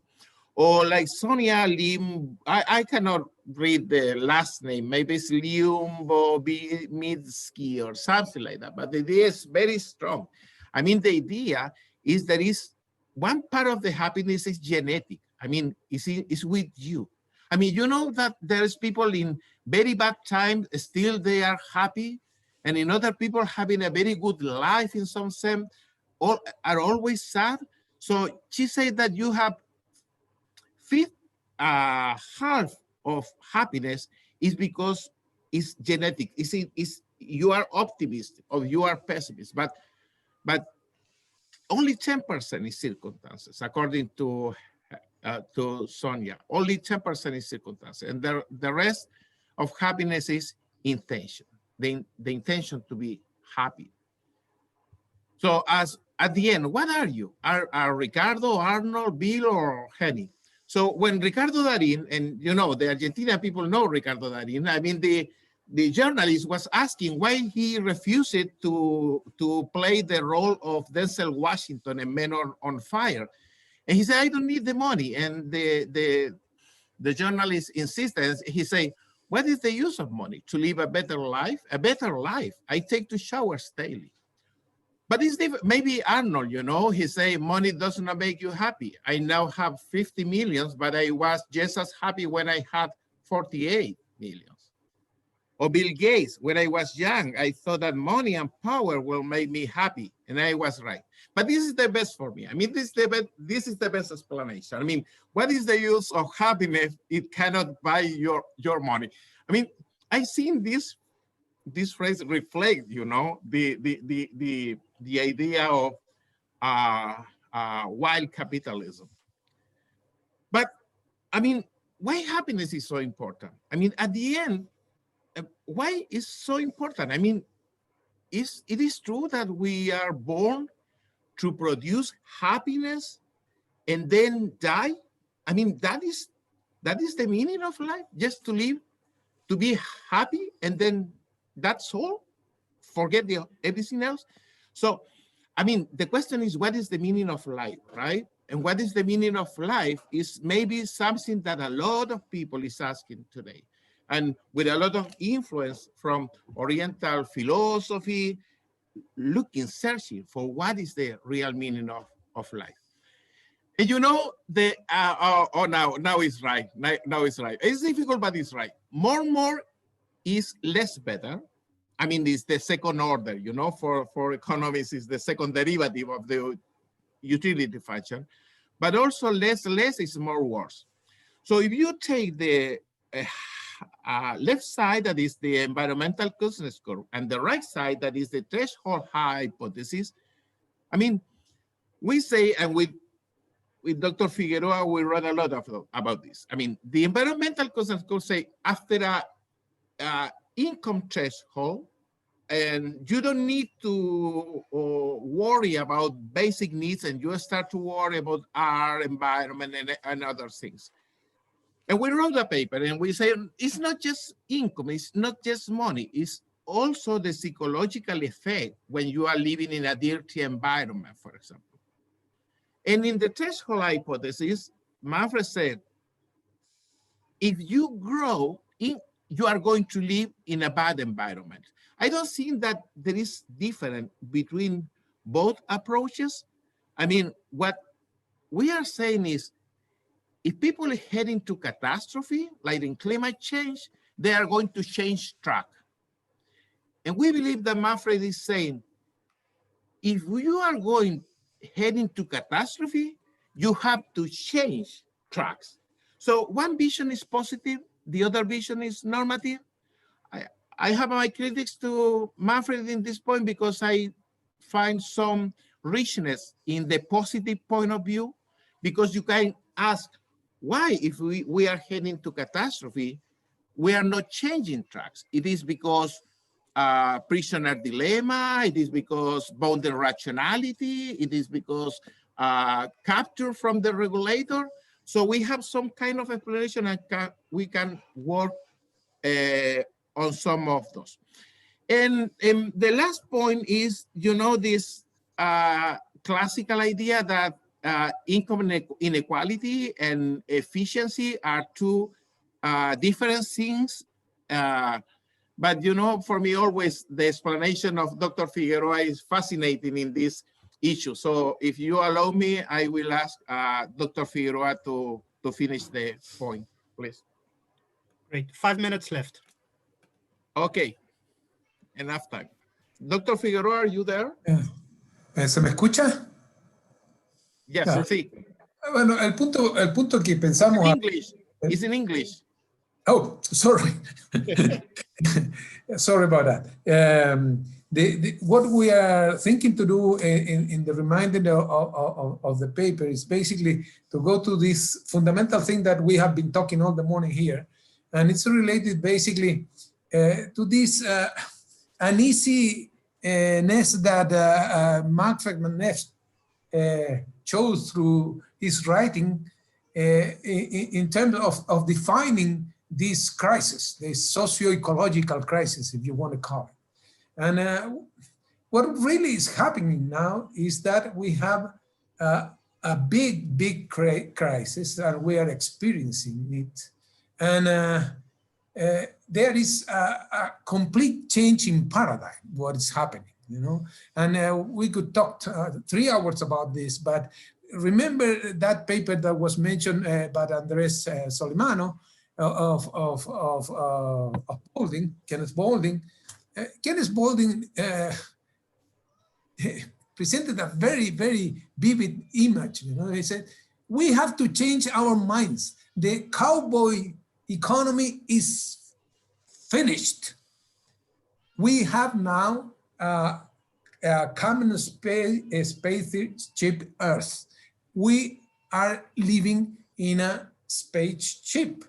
D: Or like Sonia Lim, I cannot read the last name, maybe it's Liumbomitsky or something like that, but the idea is very strong. I mean, the idea is there is one part of the happiness is genetic. I mean, it's with you. I mean, you know that there's people in very bad times, still they are happy, and in other people having a very good life in some sense, all are always sad. So she said that you have half of happiness is because it's genetic. It's you are optimist or you are pessimist, but only 10% is circumstances, according to Sonia. Only 10% is circumstances, and the rest of happiness is intention. The intention to be happy. So as at the end, what are you? Are Ricardo, Arnold, Bill, or Henny? So when Ricardo Darín, and you know, the Argentina people know Ricardo Darín, I mean, the journalist was asking why he refused to play the role of Denzel Washington in Men on Fire. And he said, I don't need the money. And the journalist insisted, he said, what is the use of money? To live a better life? A better life. I take 2 showers daily. But it's different. Maybe Arnold, you know, he say money does not make you happy. I now have 50 millions, but I was just as happy when I had 48 millions. Or Bill Gates, when I was young, I thought that money and power will make me happy, and I was right. But this is the best for me. I mean, this is the best explanation. I mean, what is the use of happiness? It cannot buy your money. I mean, I've seen this phrase reflect, you know, the idea of wild capitalism. But I mean, why happiness is so important? I mean, at the end, why is so important? I mean, it is true that we are born to produce happiness and then die? I mean, that is the meaning of life, just to live, to be happy, and then that's all? Forget everything else? So, I mean, the question is, what is the meaning of life, right? And what is the meaning of life is maybe something that a lot of people is asking today. And with a lot of influence from Oriental philosophy, searching for what is the real meaning of life. And you know, now it's right. Now it's right. It's difficult, but it's right. More is less better. I mean, it's the second order, you know, for economists, is the second derivative of the utility function. but also less is more worse. So if you take the left side, that is the environmental closeness curve, and the right side, that is the threshold hypothesis, I mean, we say, and with Dr. Figueroa, we read a lot about this. I mean, the environmental closeness curve say after a income threshold, and you don't need to worry about basic needs, and you start to worry about our environment and other things. And we wrote a paper and we say, it's not just income, it's not just money, it's also the psychological effect when you are living in a dirty environment, for example. And in the threshold hypothesis, Manfred said, if you grow, you are going to live in a bad environment. I don't think that there is difference between both approaches. I mean, what we are saying is, if people are heading to catastrophe, like in climate change, they are going to change track. And we believe that Manfred is saying, if you are heading to catastrophe, you have to change tracks. So one vision is positive, the other vision is normative. I have my critics to Manfred in this point because I find some richness in the positive point of view, because you can ask, why, if we are heading to catastrophe, we are not changing tracks? It is because prisoner dilemma, it is because bounded rationality, it is because capture from the regulator. So we have some kind of explanation, and we can work on some of those. And the last point is, you know, this classical idea that income inequality and efficiency are two different things. But, you know, for me, always the explanation of Dr. Figueroa is fascinating in this issue. So if you allow me, I will ask Dr. Figueroa to finish the point, please.
E: Great, 5 minutes left.
D: Okay, enough time. Dr. Figueroa, are you there?
Q: ¿Se me escucha?
D: Yes, sí.
Q: Bueno, el punto que pensamos...
D: In English. It's in English.
Q: Oh, sorry. Sorry about that. What we are thinking to do in the remainder of the paper is basically to go to this fundamental thing that we have been talking all the morning here. And it's related basically to this uneasiness that Manfred Max-Neef chose through his writing in terms of defining this crisis, this socio-ecological crisis, if you want to call it. And what really is happening now is that we have a big crisis, and we are experiencing it. And there is a complete change in paradigm, what is happening, you know. And we could talk 3 hours about this, but remember that paper that was mentioned by Andres Solimano of Boulding, Kenneth Boulding. Kenneth Boulding presented a very vivid image, you know. He said, we have to change our minds. The cowboy economy is finished. We have now a common spaceship Earth. We are living in a spaceship,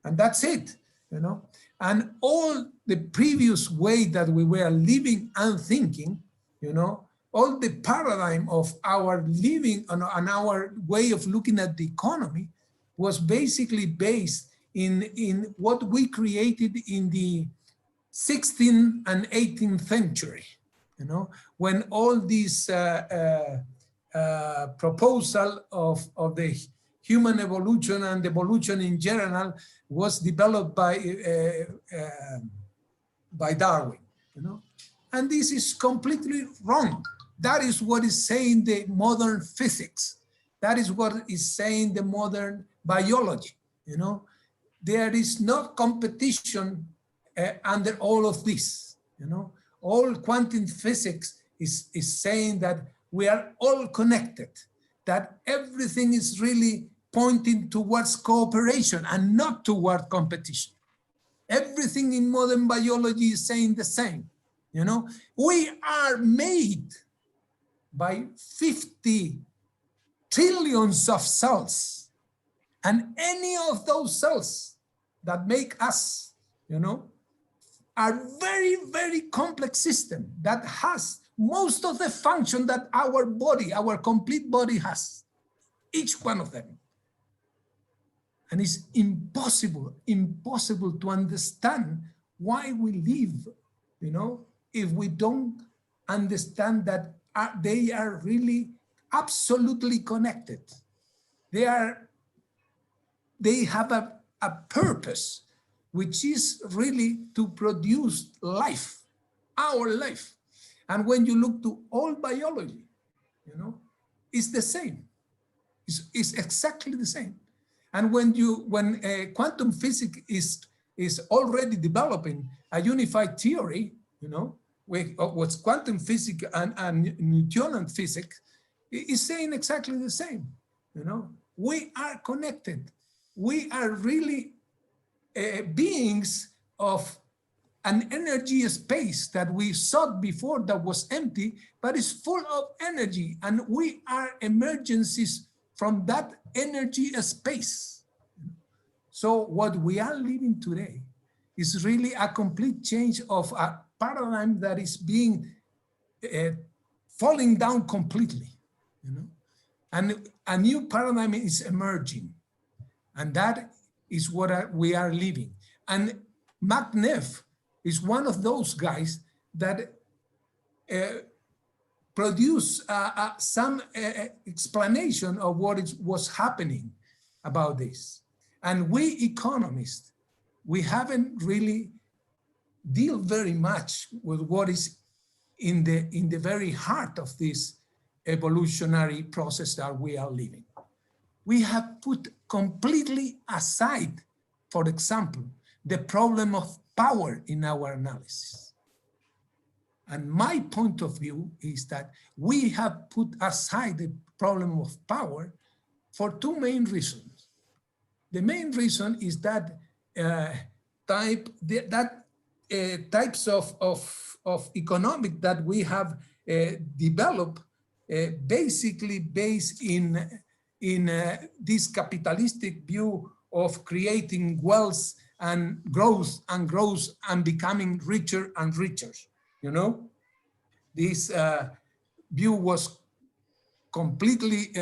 Q: and that's it, you know. And all the previous way that we were living and thinking, you know, all the paradigm of our living and our way of looking at the economy was basically based in what we created in the 16th and 18th century, you know, when all these proposal of the human evolution and evolution in general was developed by Darwin, you know. And this is completely wrong. That is what is saying the modern physics. That is what is saying the modern biology, you know. There is no competition under all of this, you know. All quantum physics is saying that we are all connected. that everything is really pointing towards cooperation and not toward competition. Everything in modern biology is saying the same. You know, we are made by 50 trillions of cells, and any of those cells that make us, you know, are very, very complex system that has most of the function that our body, our complete body has, each one of them. And it's impossible to understand why we live, you know, if we don't understand that they are really absolutely connected. They have a purpose, which is really to produce life, our life. And when you look to all biology, you know, it's the same. It's exactly the same. And when quantum physics is already developing a unified theory, you know, what's quantum physics and Newtonian physics is saying exactly the same. You know, we are connected. We are really beings of an energy space that we sought before that was empty, but is full of energy, and we are emergencies from that energy space. So what we are living today is really a complete change of a paradigm that is being falling down completely, you know, and a new paradigm is emerging, and that is what we are living. And Max-Neef is one of those guys that produce some explanation of what was happening about this. And we economists, we haven't really dealt very much with what is in the very heart of this evolutionary process that we are living. We have put completely aside, for example, the problem of power in our analysis. And my point of view is that we have put aside the problem of power for two main reasons. The main reason is that types of economic that we have developed basically based in this capitalistic view of creating wealth and growth and becoming richer and richer. You know, this view was completely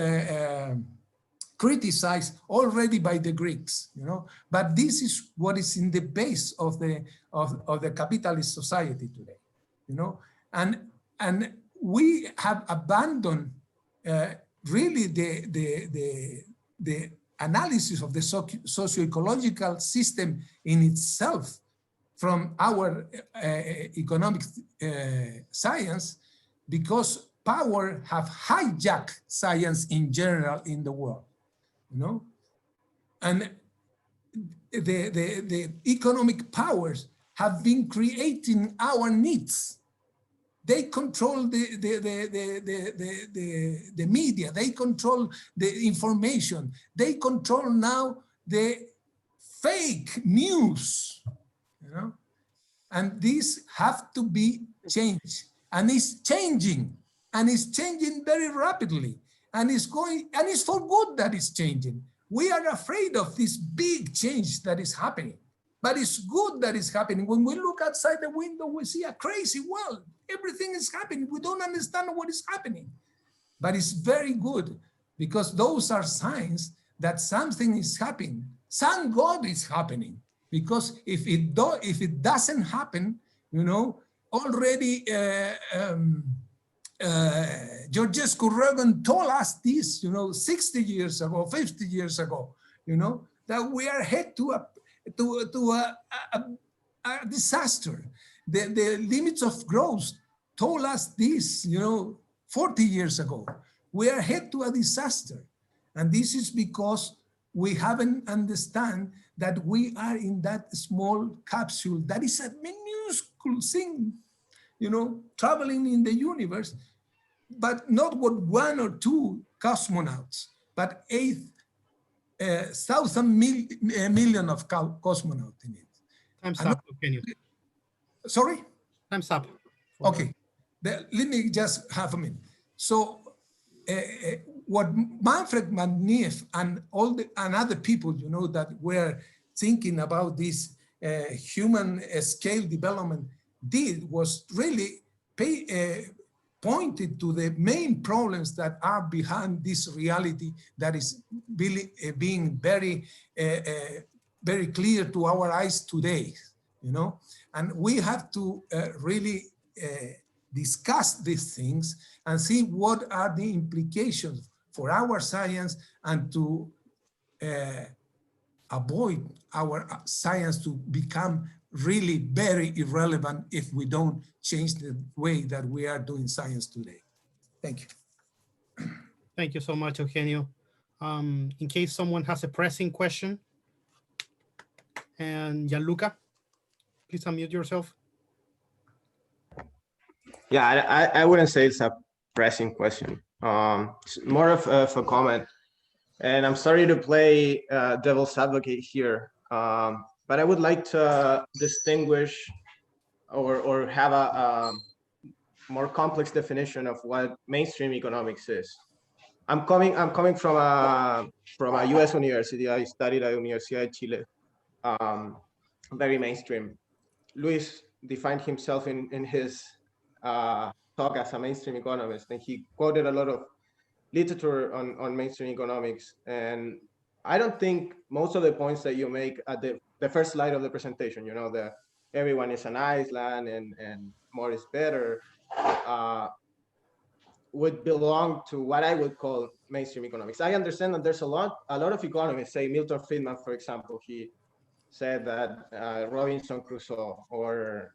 Q: criticized already by the Greeks, you know, but this is what is in the base of the capitalist society today, you know, and we have abandoned really the analysis of the socio-ecological system in itself from our economic science, because power have hijacked science in general in the world, you know, and the economic powers have been creating our needs. They control the media, they control the information, they control now the fake news, you know, and these have to be changed, and it's changing, and it's changing very rapidly, and it's for good that it's changing. We are afraid of this big change that is happening, but it's good that it's happening. When we look outside the window, we see a crazy world. Everything is happening. We don't understand what is happening, but it's very good because those are signs that something is happening. Some God is happening, because if it doesn't happen, you know, already Georgescu Rogan told us this, you know, 60 years ago, 50 years ago, you know, that we are headed to a disaster. The limits of growth told us this, you know, 40 years ago. We are headed to a disaster. And this is because we haven't understand that we are in that small capsule that is a minuscule thing, you know, traveling in the universe, but not with one or two cosmonauts, but 8,000 million of cosmonauts in it.
E: Time's up, can you?
Q: Sorry?
E: Time's up.
Q: Okay, let me just have a minute. So what Manfred Max-Neef and other people, you know, that were thinking about this human scale development did was really pointed to the main problems that are behind this reality that is really, being very, very clear to our eyes today, you know, and we have to really discuss these things and see what are the implications for our science and to avoid our science to become really very irrelevant if we don't change the way that we are doing science today. Thank you.
E: Thank you so much, Eugenio. In case someone has a pressing question, and Gianluca, please unmute yourself.
I: Yeah, I wouldn't say it's a pressing question. It's more of a comment. And I'm sorry to play devil's advocate here, but I would like to distinguish or have a more complex definition of what mainstream economics is. I'm coming from a U.S. university. I studied at Universidad de Chile. Very mainstream. Luis defined himself in his talk as a mainstream economist, and he quoted a lot of literature on mainstream economics. And I don't think most of the points that you make at the first slide of the presentation, you know, everyone is an island and more is better, would belong to what I would call mainstream economics. I understand that there's a lot of economists, say Milton Friedman, for example, he said that Robinson Crusoe, or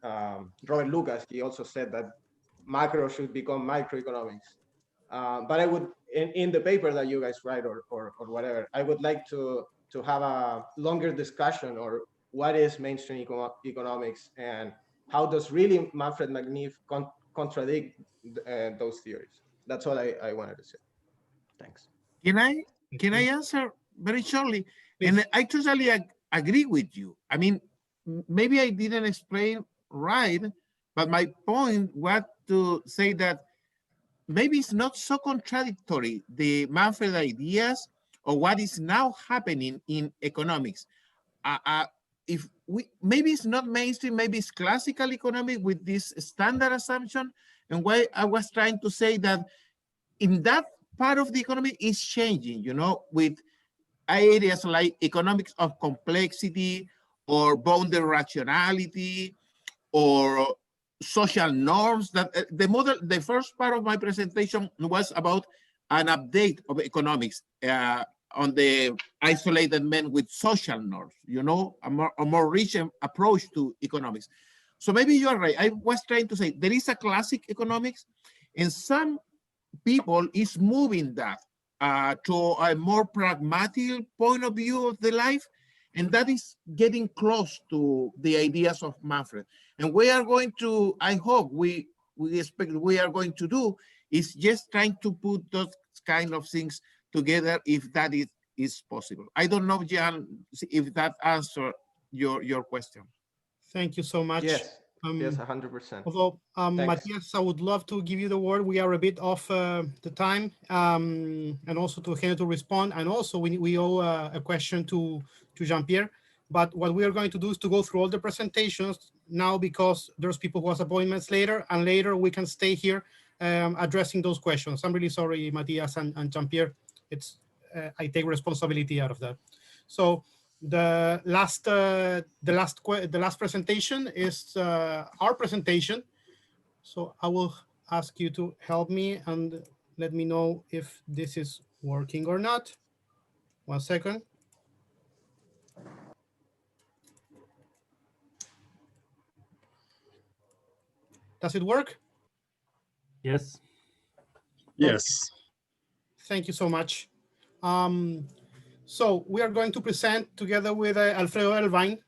I: Robert Lucas, he also said that macro should become microeconomics. But I would, in the paper that you guys write or whatever, I would like to have a longer discussion or what is mainstream economics and how does really Manfred Max-Neef contradict those theories. That's all I wanted to say. Thanks.
D: Can I answer very shortly? Please. And I totally agree with you. I mean, maybe I didn't explain right, but my point was to say that maybe it's not so contradictory, the Manfred ideas or what is now happening in economics. If maybe it's not mainstream, maybe it's classical economics with this standard assumption. And why I was trying to say that in that part of the economy is changing, you know, with areas like economics of complexity or boundary rationality or social norms. That the first part of my presentation was about an update of economics on the isolated men with social norms, you know, a more rich approach to economics. So maybe you are right. I was trying to say there is a classic economics, and some people is moving that to a more pragmatic point of view of the life, and that is getting close to the ideas of Manfred. And we are going to, I hope we expect we are going to do is just trying to put those kind of things together if that is possible. I don't know, Jan, if that answered your question.
E: Thank you so much.
I: Yes, yes, 100%.
E: Although, Matthias, I would love to give you the word. We are a bit off the time, and also to Eugenio to respond. And also we owe a question to Jean-Pierre. But what we are going to do is to go through all the presentations now, because there's people who have appointments later, and later we can stay here addressing those questions. I'm really sorry, Matthias and Jean-Pierre. It's I take responsibility out of that. So the last presentation is our presentation. So I will ask you to help me and let me know if this is working or not. 1 second. Does it work?
B: Yes.
E: Yes. Thank you so much. So we are going to present together with Alfredo Elvine,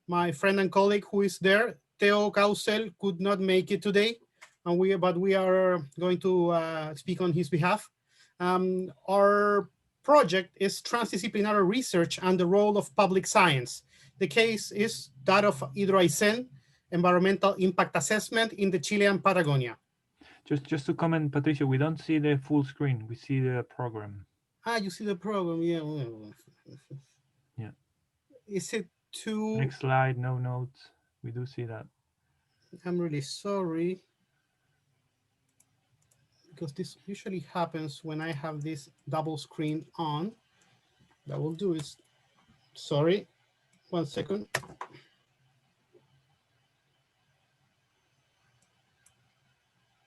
E: my friend and colleague who is there. Theo Causel could not make it today, but we are going to speak on his behalf. Our project is transdisciplinary research and the role of public science. The case is that of Hydroaicén, environmental impact assessment in the Chilean Patagonia.
B: Just to comment, Patricio, we don't see the full screen. We see the program.
E: Ah, you see the program, yeah.
B: Yeah.
E: Is it too...
B: Next slide, no notes. We do see that.
E: I'm really sorry, because this usually happens when I have this double screen on. That will do is, sorry, 1 second.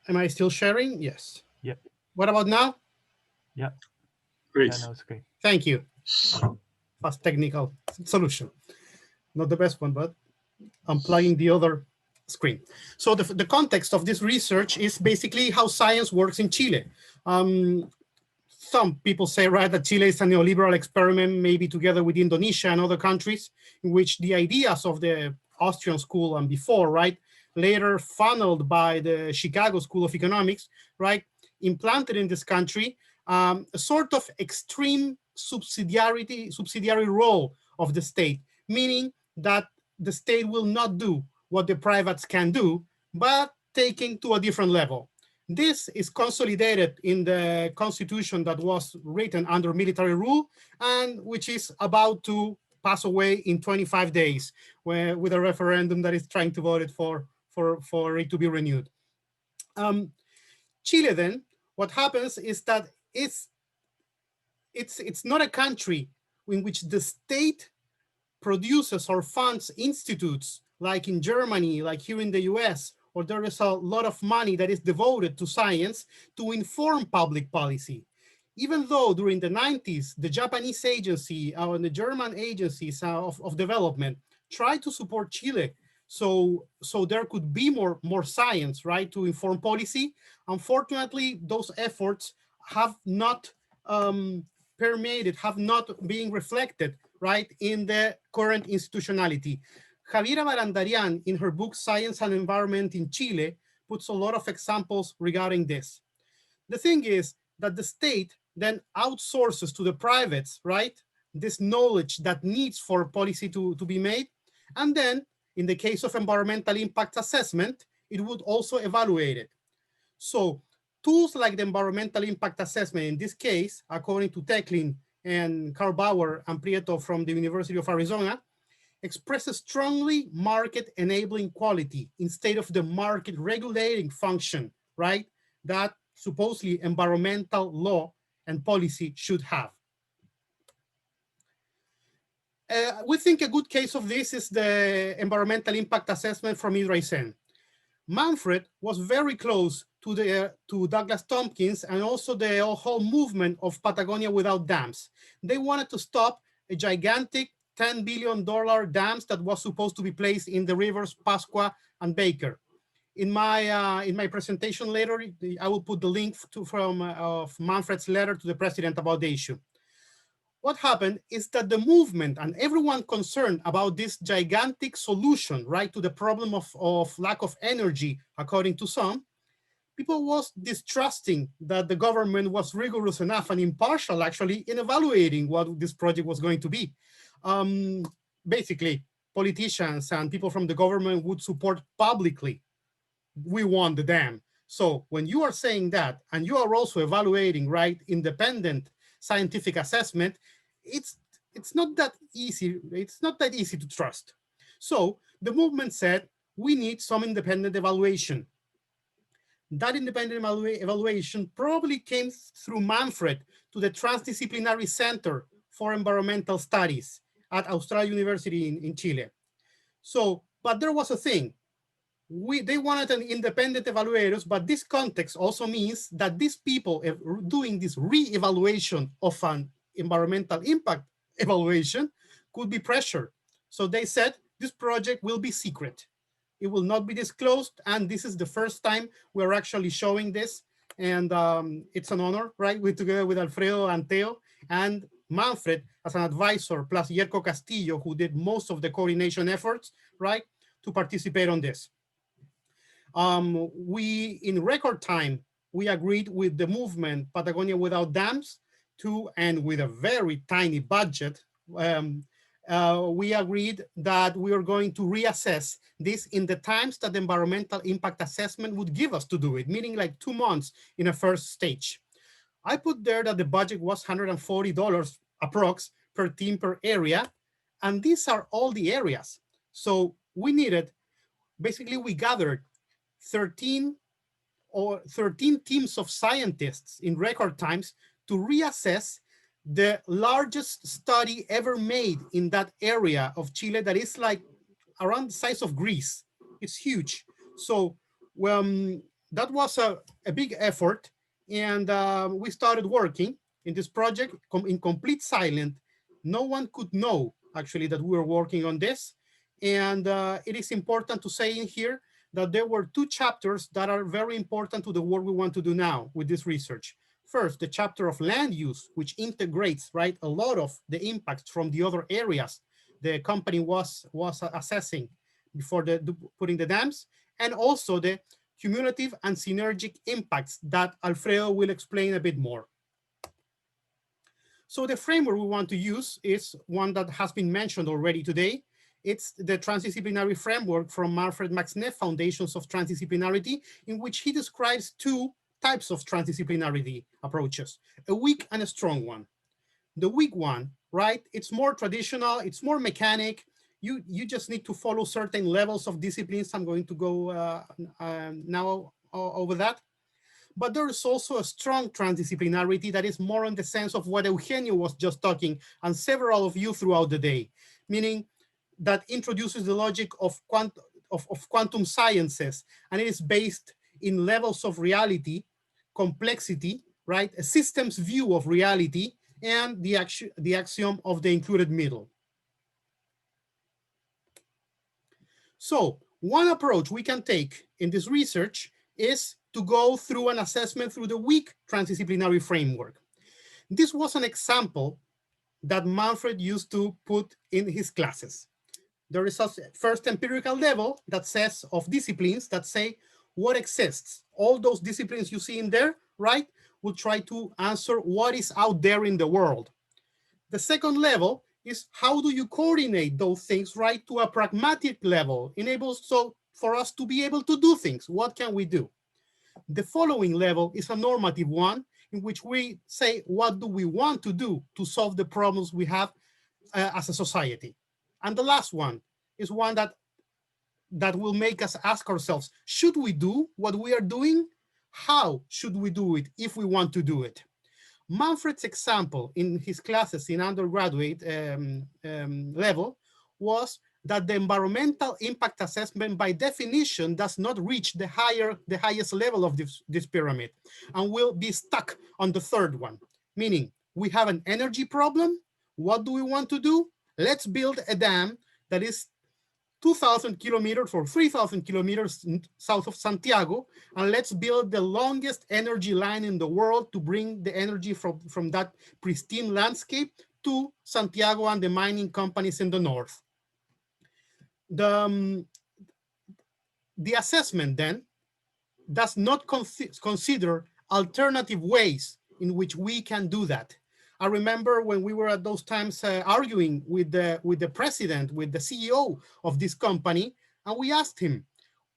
E: Am I still sharing? Yes.
B: Yep.
E: What about now?
B: Yeah.
E: Great.
B: Yeah, no, it's okay.
E: Thank you. Fast technical solution. Not the best one, but I'm plugging the other screen. So the context of this research is basically how science works in Chile. Some people say, right, that Chile is a neoliberal experiment, maybe together with Indonesia and other countries, in which the ideas of the Austrian school and before, right, later funneled by the Chicago School of Economics, right, implanted in this country a sort of extreme subsidiary role of the state, meaning that the state will not do what the privates can do, but taking to a different level. This is consolidated in the constitution that was written under military rule and which is about to pass away in 25 days with a referendum that is trying to vote it for it to be renewed. Chile then, what happens is that it's not a country in which the state produces or funds institutes like in Germany, like here in the US, or there is a lot of money that is devoted to science to inform public policy. Even though during the 90s, the Japanese agency and the German agencies of development tried to support Chile so there could be more science, right, to inform policy. Unfortunately, those efforts have not permeated, have not been reflected, right, in the current institutionality. Javiera Barandarian, in her book, Science and Environment in Chile, puts a lot of examples regarding this. The thing is that the state then outsources to the privates, right, this knowledge that needs for policy to be made. And then, in the case of environmental impact assessment, it would also evaluate it. So tools like the environmental impact assessment, in this case, according to Tecklin and Karl Bauer and Prieto from the University of Arizona, expresses strongly market enabling quality instead of the market regulating function, right, that supposedly environmental law and policy should have. We think a good case of this is the environmental impact assessment from Hydroaicén. Manfred was very close to Douglas Tompkins and also the whole movement of Patagonia Without Dams. They wanted to stop a gigantic $10 billion dams that was supposed to be placed in the rivers Pascua and Baker. In my presentation later, I will put the link of Manfred's letter to the president about the issue. What happened is that the movement and everyone concerned about this gigantic solution, right, to the problem of lack of energy, according to some, people was distrusting that the government was rigorous enough and impartial, actually, in evaluating what this project was going to be. Basically, politicians and people from the government would support publicly, we want the dam. So when you are saying that, and you are also evaluating, right, independent scientific assessment, it's not that easy. It's not that easy to trust. So the movement said, we need some independent evaluation. That independent evaluation probably came through Manfred to the Transdisciplinary Center for Environmental Studies at Austral University in Chile. So, but there was a thing. They wanted an independent evaluators, but this context also means that these people doing this re-evaluation of an environmental impact evaluation could be pressured. So they said, this project will be secret. It will not be disclosed. And this is the first time we're actually showing this. And it's an honor, right? We're together with Alfredo and Teo and Manfred as an advisor, plus Yerko Castillo, who did most of the coordination efforts, right, to participate on this. We, in record time, we agreed with the movement Patagonia Without Dams and with a very tiny budget, we agreed that we are going to reassess this in the times that the environmental impact assessment would give us to do it, meaning like 2 months in a first stage. I put there that the budget was $140 approx per team per area, and these are all the areas. So we needed, basically we gathered 13 teams of scientists in record times to reassess the largest study ever made in that area of Chile that is like around the size of Greece. It's huge. So that was a big effort, and we started working in this project in complete silence. No one could know actually that we were working on this. And it is important to say in here that there were 2 chapters that are very important to the work we want to do now with this research. First, the chapter of land use, which integrates, right, a lot of the impacts from the other areas the company was assessing before putting the dams, and also the cumulative and synergic impacts that Alfredo will explain a bit more. So the framework we want to use is one that has been mentioned already today. It's the transdisciplinary framework from Manfred Max-Neef, Foundations of Transdisciplinarity, in which he describes 2 types of transdisciplinarity approaches, a weak and a strong one. The weak one, right, it's more traditional, it's more mechanic. You just need to follow certain levels of disciplines. I'm going to go now over that. But there is also a strong transdisciplinarity that is more in the sense of what Eugenio was just talking, and several of you throughout the day, meaning that introduces the logic of quantum sciences, and it is based in levels of reality, complexity, right? A systems view of reality, and the axiom of the included middle. So one approach we can take in this research is to go through an assessment through the weak transdisciplinary framework. This was an example that Manfred used to put in his classes. There is a first empirical level that says of disciplines that say what exists. All those disciplines you see in there, right, will try to answer what is out there in the world. The second level is how do you coordinate those things, right, to a pragmatic level, enables so for us to be able to do things. What can we do? The following level is a normative one in which we say, what do we want to do to solve the problems we have as a society? And the last one is one that will make us ask ourselves, should we do what we are doing? How should we do it if we want to do it? Manfred's example in his classes in undergraduate level was that the environmental impact assessment by definition does not reach the highest level of this pyramid and will be stuck on the third one, meaning we have an energy problem. What do we want to do? Let's build a dam that is 2,000 kilometers or 3,000 kilometers south of Santiago, and let's build the longest energy line in the world to bring the energy from that pristine landscape to Santiago and the mining companies in the north. The assessment then does not consider alternative ways in which we can do that. I remember when we were at those times arguing with the president, with the CEO of this company, and we asked him,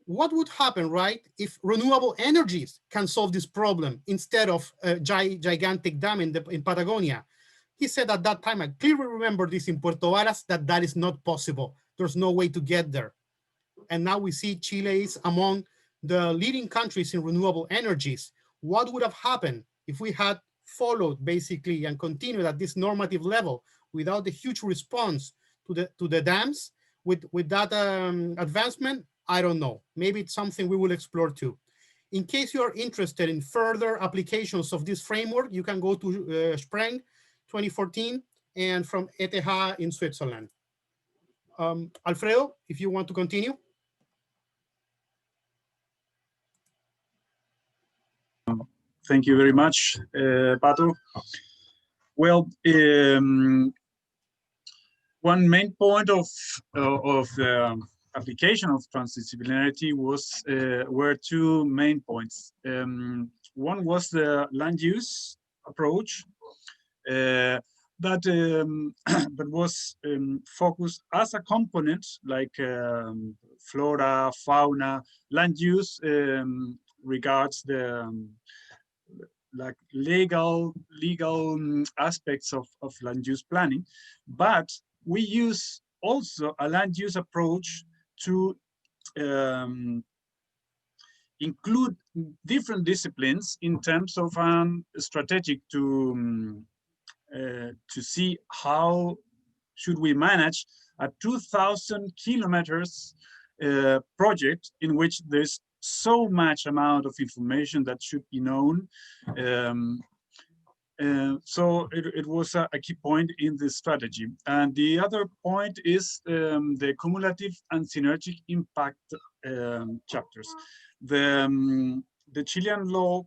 E: what would happen, right, if renewable energies can solve this problem instead of a gigantic dam in Patagonia? He said at that time, I clearly remember this in Puerto Varas, that is not possible. There's no way to get there. And now we see Chile is among the leading countries in renewable energies. What would have happened if we had followed basically and continued at this normative level without the huge response to the dams with that advancement? I don't know. Maybe it's something we will explore too. In case you are interested in further applications of this framework, you can go to Spreng 2014 and from ETH in Switzerland. Alfredo, if you want to continue.
T: Thank you very much, Pato. Well, one main point of the application of transdisciplinarity were two main points. One was the land use approach that was focused as a component, like flora, fauna. Land use regards the like legal aspects of land use planning, but we use also a land use approach to include different disciplines in terms of strategic to see how should we manage a 2,000 kilometers project in which there's so much amount of information that should be known. So it was a key point in this strategy. And the other point is the cumulative and synergic impact chapters. The Chilean law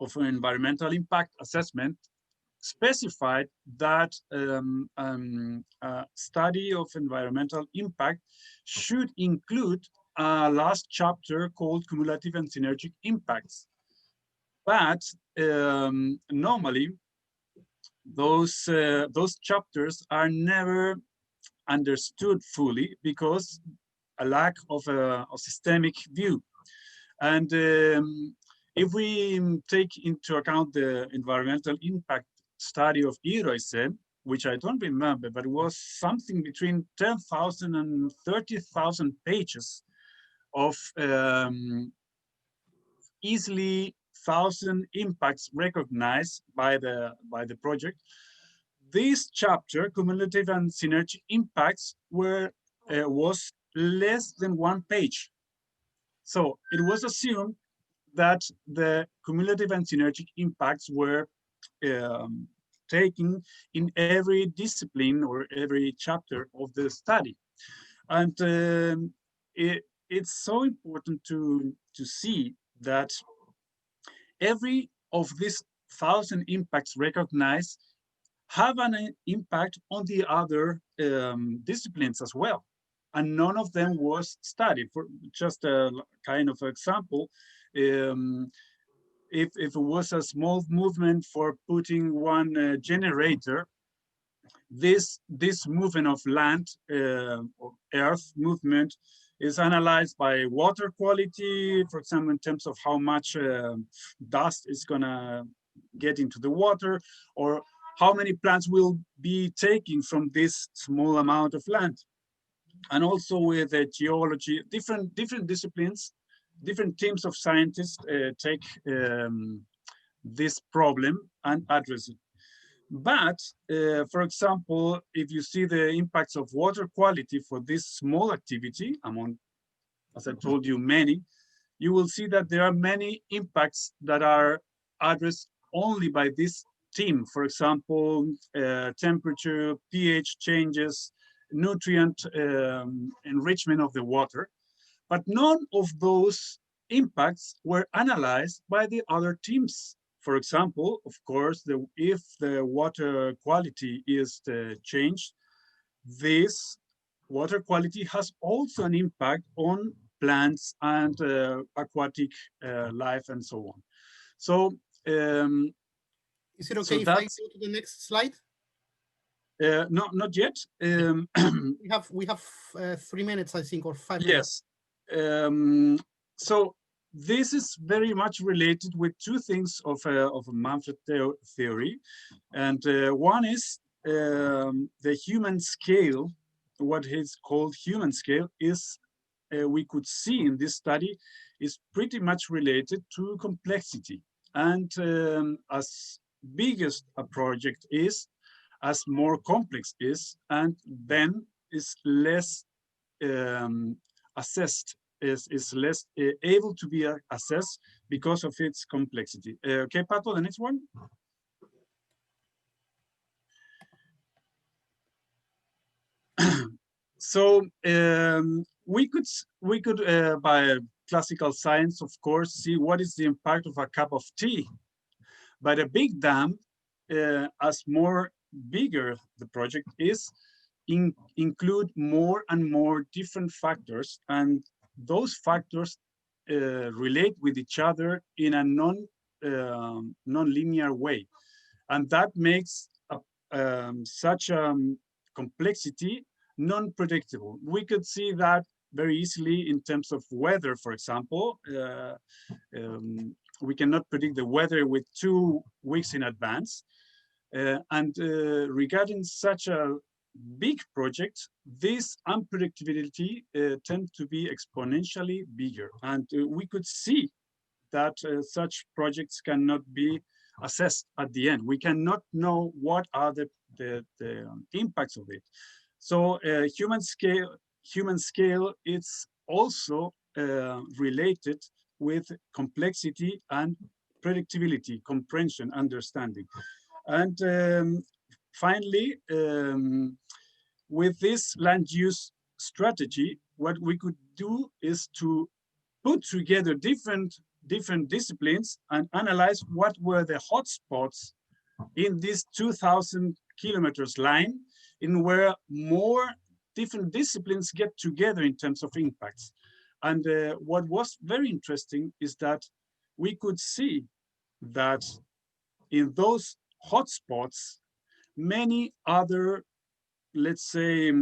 T: of environmental impact assessment specified that a study of environmental impact should include a last chapter called cumulative and synergic impacts. But normally, those chapters are never understood fully because a lack of a systemic view. And if we take into account the environmental impact study of Iroise, which I don't remember, but it was something between 10,000 and 30,000 pages of easily 1,000 impacts recognized by the project. This chapter, cumulative and synergic impacts, was less than 1 page. So it was assumed that the cumulative and synergic impacts were taken in every discipline or every chapter of the study. And it's so important to see that every of these 1,000 impacts recognized have an impact on the other disciplines as well. And none of them was studied. For just a kind of example, if it was a small movement for putting one generator, this movement of land or earth movement is analyzed by water quality, for example, in terms of how much dust is gonna get into the water, or how many plants will be taken from this small amount of land. And also with geology, different disciplines, different teams of scientists take this problem and address it. But, for example, if you see the impacts of water quality for this small activity, among, as I told you, many, you will see that there are many impacts that are addressed only by this team. For example, temperature, pH changes, nutrient enrichment of the water. But none of those impacts were analyzed by the other teams. For example, of course, if the water quality is changed, this water quality has also an impact on plants and aquatic life and so on. So,
E: is it okay if I go to the next slide?
T: No, not yet.
E: We have 3 minutes, I think, or 5 minutes.
T: Yes. So this is very much related with two things of Manfred theory. And one is the human scale. What is called human scale is, we could see in this study, is pretty much related to complexity. And as biggest a project is, as more complex is, and then is less assessed, is less able to be assessed because of its complexity. Okay, Pato, the next one. So we could by classical science, of course, see what is the impact of a cup of tea. But a big dam, as more bigger the project is, include more and more different factors, and those factors relate with each other in a non-linear way. And that makes such complexity non-predictable. We could see that very easily in terms of weather, for example. We cannot predict the weather with 2 weeks in advance. Regarding such a big project, this unpredictability tends to be exponentially bigger. And we could see that such projects cannot be assessed at the end. We cannot know what are the impacts of it. So human scale is also related with complexity and predictability, comprehension, understanding. And finally, with this land use strategy, what we could do is to put together different disciplines and analyze what were the hotspots in this 2,000 kilometers line, in where more different disciplines get together in terms of impacts. And what was very interesting is that we could see that in those hotspots, many other, let's say,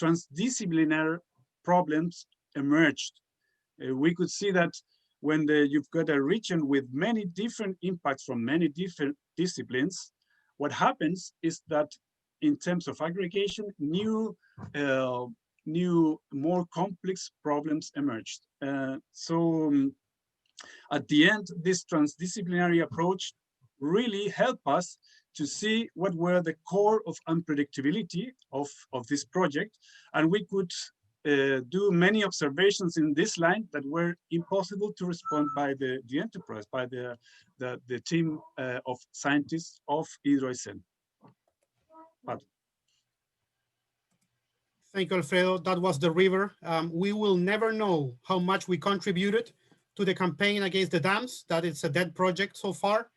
T: transdisciplinary problems emerged. We could see that when you've got a region with many different impacts from many different disciplines, what happens is that in terms of aggregation, new, more complex problems emerged. At the end, this transdisciplinary approach really helped us to see what were the core of unpredictability of this project. And we could do many observations in this line that were impossible to respond by the enterprise, by the team of scientists of Hydroisen.
E: Thank you, Alfredo. That was the river. We will never know how much we contributed to the campaign against the dams. That it's a dead project so far.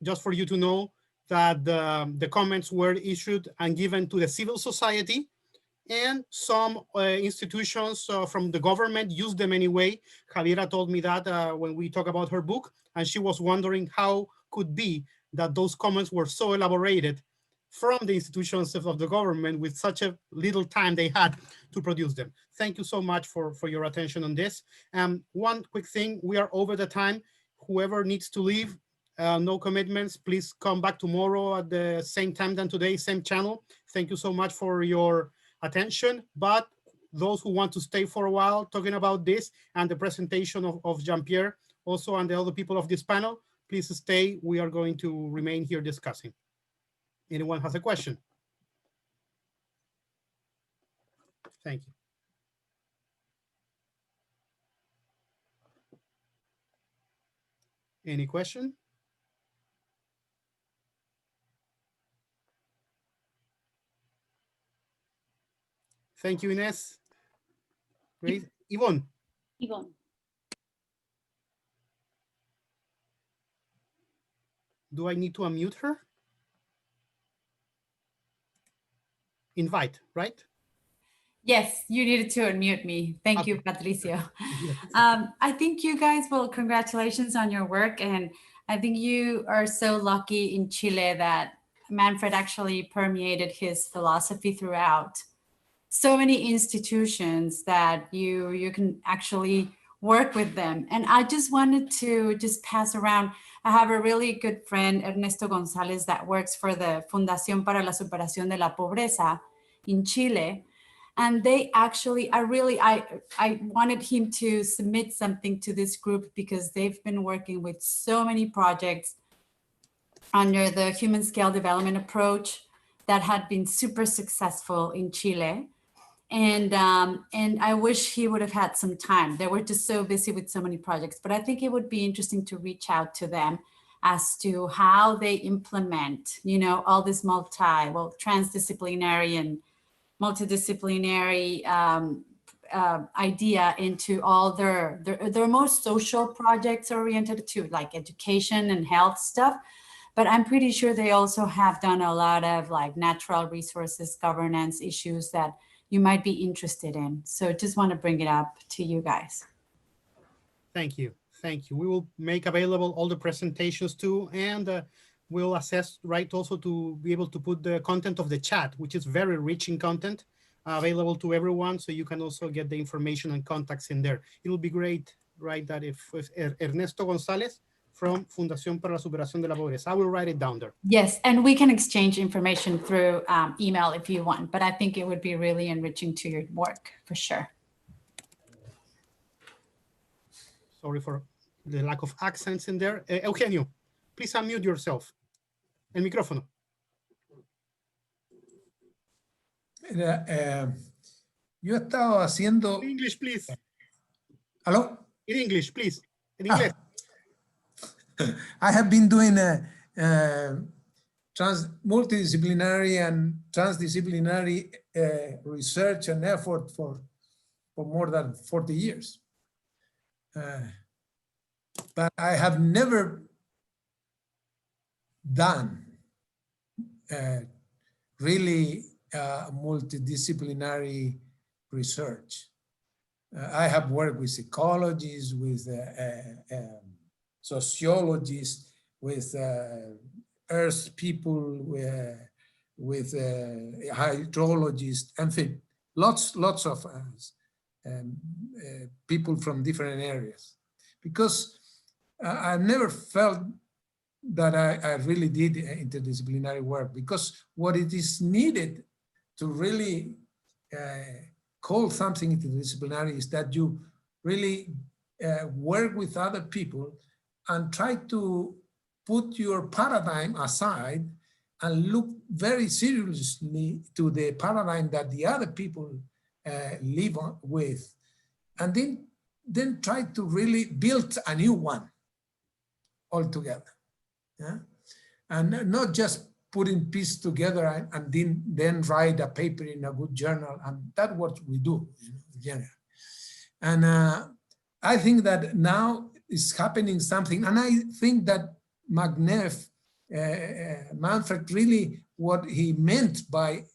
E: Just for you to know that the comments were issued and given to the civil society, and some institutions from the government use them anyway. Javiera told me that when we talk about her book, and she was wondering how could be that those comments were so elaborated from the institutions of the government with such a little time they had to produce them. Thank you so much for your attention on this. One quick thing, we are over the time. Whoever needs to leave, no commitments, please come back tomorrow at the same time than today, same channel. Thank you so much for your attention. But those who want to stay for a while talking about this and the presentation of Jean-Pierre also and the other people of this panel, please stay. We are going to remain here discussing. Anyone has a question? Thank you. Any question? Thank you, Ines. Great. Yvonne.
M: Yvonne.
E: Do I need to unmute her? Invite, right?
O: Yes, you needed to unmute me. Thank you, Patricio. I think you guys, well, congratulations on your work. And I think you are so lucky in Chile that Manfred actually permeated his philosophy throughout so many institutions that you can actually work with them. And I just wanted to just pass around. I have a really good friend, Ernesto González, that works for the Fundación para la Superación de la Pobreza in Chile. And they actually, I wanted him to submit something to this group because they've been working with so many projects under the human scale development approach that had been super successful in Chile. And I wish he would have had some time. They were just so busy with so many projects, but I think it would be interesting to reach out to them as to how they implement, all this transdisciplinary and multidisciplinary idea into all their most social projects oriented to like education and health stuff. but I'm pretty sure they also have done a lot of like natural resources governance issues that you might be interested in. So just want to bring it up to you guys.
E: Thank you. Thank you. We will make available all the presentations too, and we'll assess, right, also to be able to put the content of the chat, which is very rich in content, available to everyone, so you can also get the information and contacts in there. It will be great, right, that if Ernesto González from Fundación para la Superación de la Pobreza. I will write it down there.
O: Yes, and we can exchange information through email if you want, but I think it would be really enriching to your work, for sure.
E: Sorry for the lack of accents in there. Eugenio, please unmute yourself. El micrófono.
Q: Yo he estado haciendo...
E: English, please.
Q: ¿Aló?
E: In English, please. In English.
Q: I have been doing multidisciplinary and transdisciplinary research and effort for more than 40 years. But I have never done really multidisciplinary research. I have worked with psychologists, with sociologists, with earth people, with hydrologists, and lots of people from different areas. Because I never felt that I really did interdisciplinary work, because what it is needed to really call something interdisciplinary is that you really work with other people and try to put your paradigm aside and look very seriously to the paradigm that the other people live with, and then try to really build a new one altogether. Yeah? And not just putting pieces together and then write a paper in a good journal, and that's what we do in general. And I think that now is happening something, and I think that Max-Neef, Manfred, really what he meant by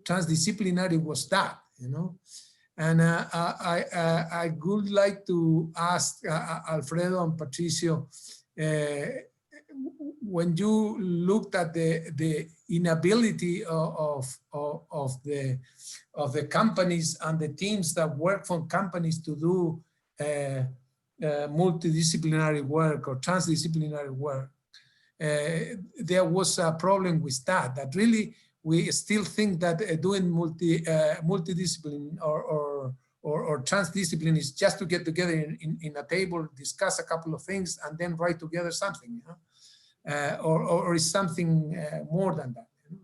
Q: transdisciplinary was that, you know. And I would like to ask Alfredo and Patricio, when you looked at the inability of the companies and the teams that work for companies to do multidisciplinary work or transdisciplinary work, there was a problem with that really we still think that doing multidiscipline or transdiscipline is just to get together in a table, discuss a couple of things, and then write together something, you know? Or is something more than that. You know?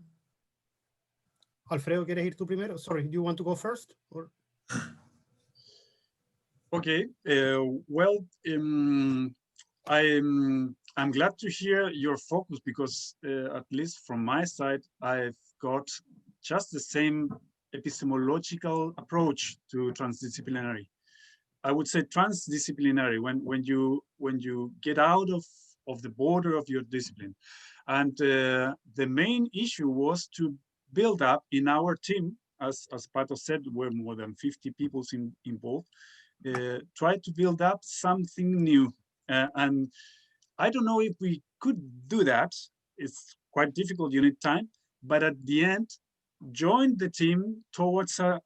E: Alfredo, ¿quieres ir tú primero? Sorry, do you want to go first? Or?
T: Okay, well, I'm glad to hear your focus, because at least from my side, I've got just the same epistemological approach to transdisciplinary. I would say transdisciplinary when you get out of the border of your discipline. And the main issue was to build up in our team, as Pato said, we're more than 50 people involved, try to build up something new. And I don't know if we could do that. It's quite difficult, you need time, but at the end, join the team towards a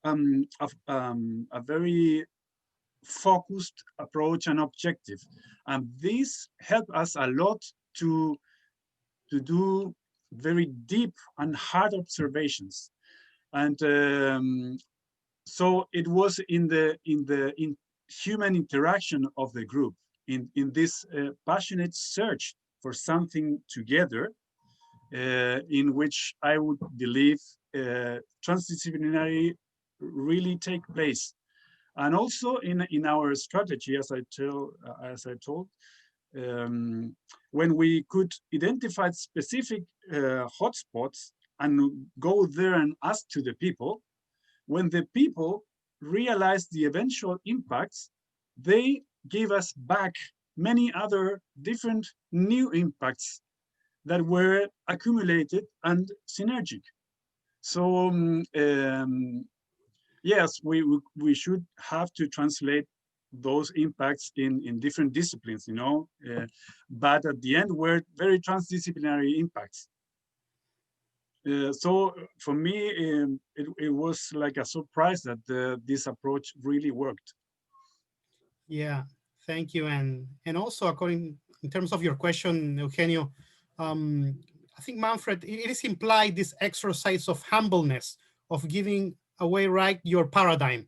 T: very focused approach and objective. And this helped us a lot to do very deep and hard observations. And so it was in human interaction of the group, in this passionate search for something together, in which I would believe transdisciplinary really take place. And also in our strategy, as I told, when we could identify specific hotspots and go there and ask to the people, when the people realized the eventual impacts, they gave us back many other different new impacts that were accumulated and synergic. So yes, we should have to translate those impacts in different disciplines, you know, but at the end were very transdisciplinary impacts. So for me, it was like a surprise that this approach really worked.
E: Yeah, thank you. And also according, in terms of your question, Eugenio, I think Manfred, it is implied this exercise of humbleness, of giving away, right, your paradigm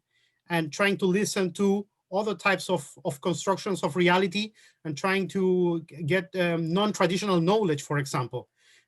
E: and trying to listen to other types of constructions of reality and trying to get non-traditional knowledge, for example.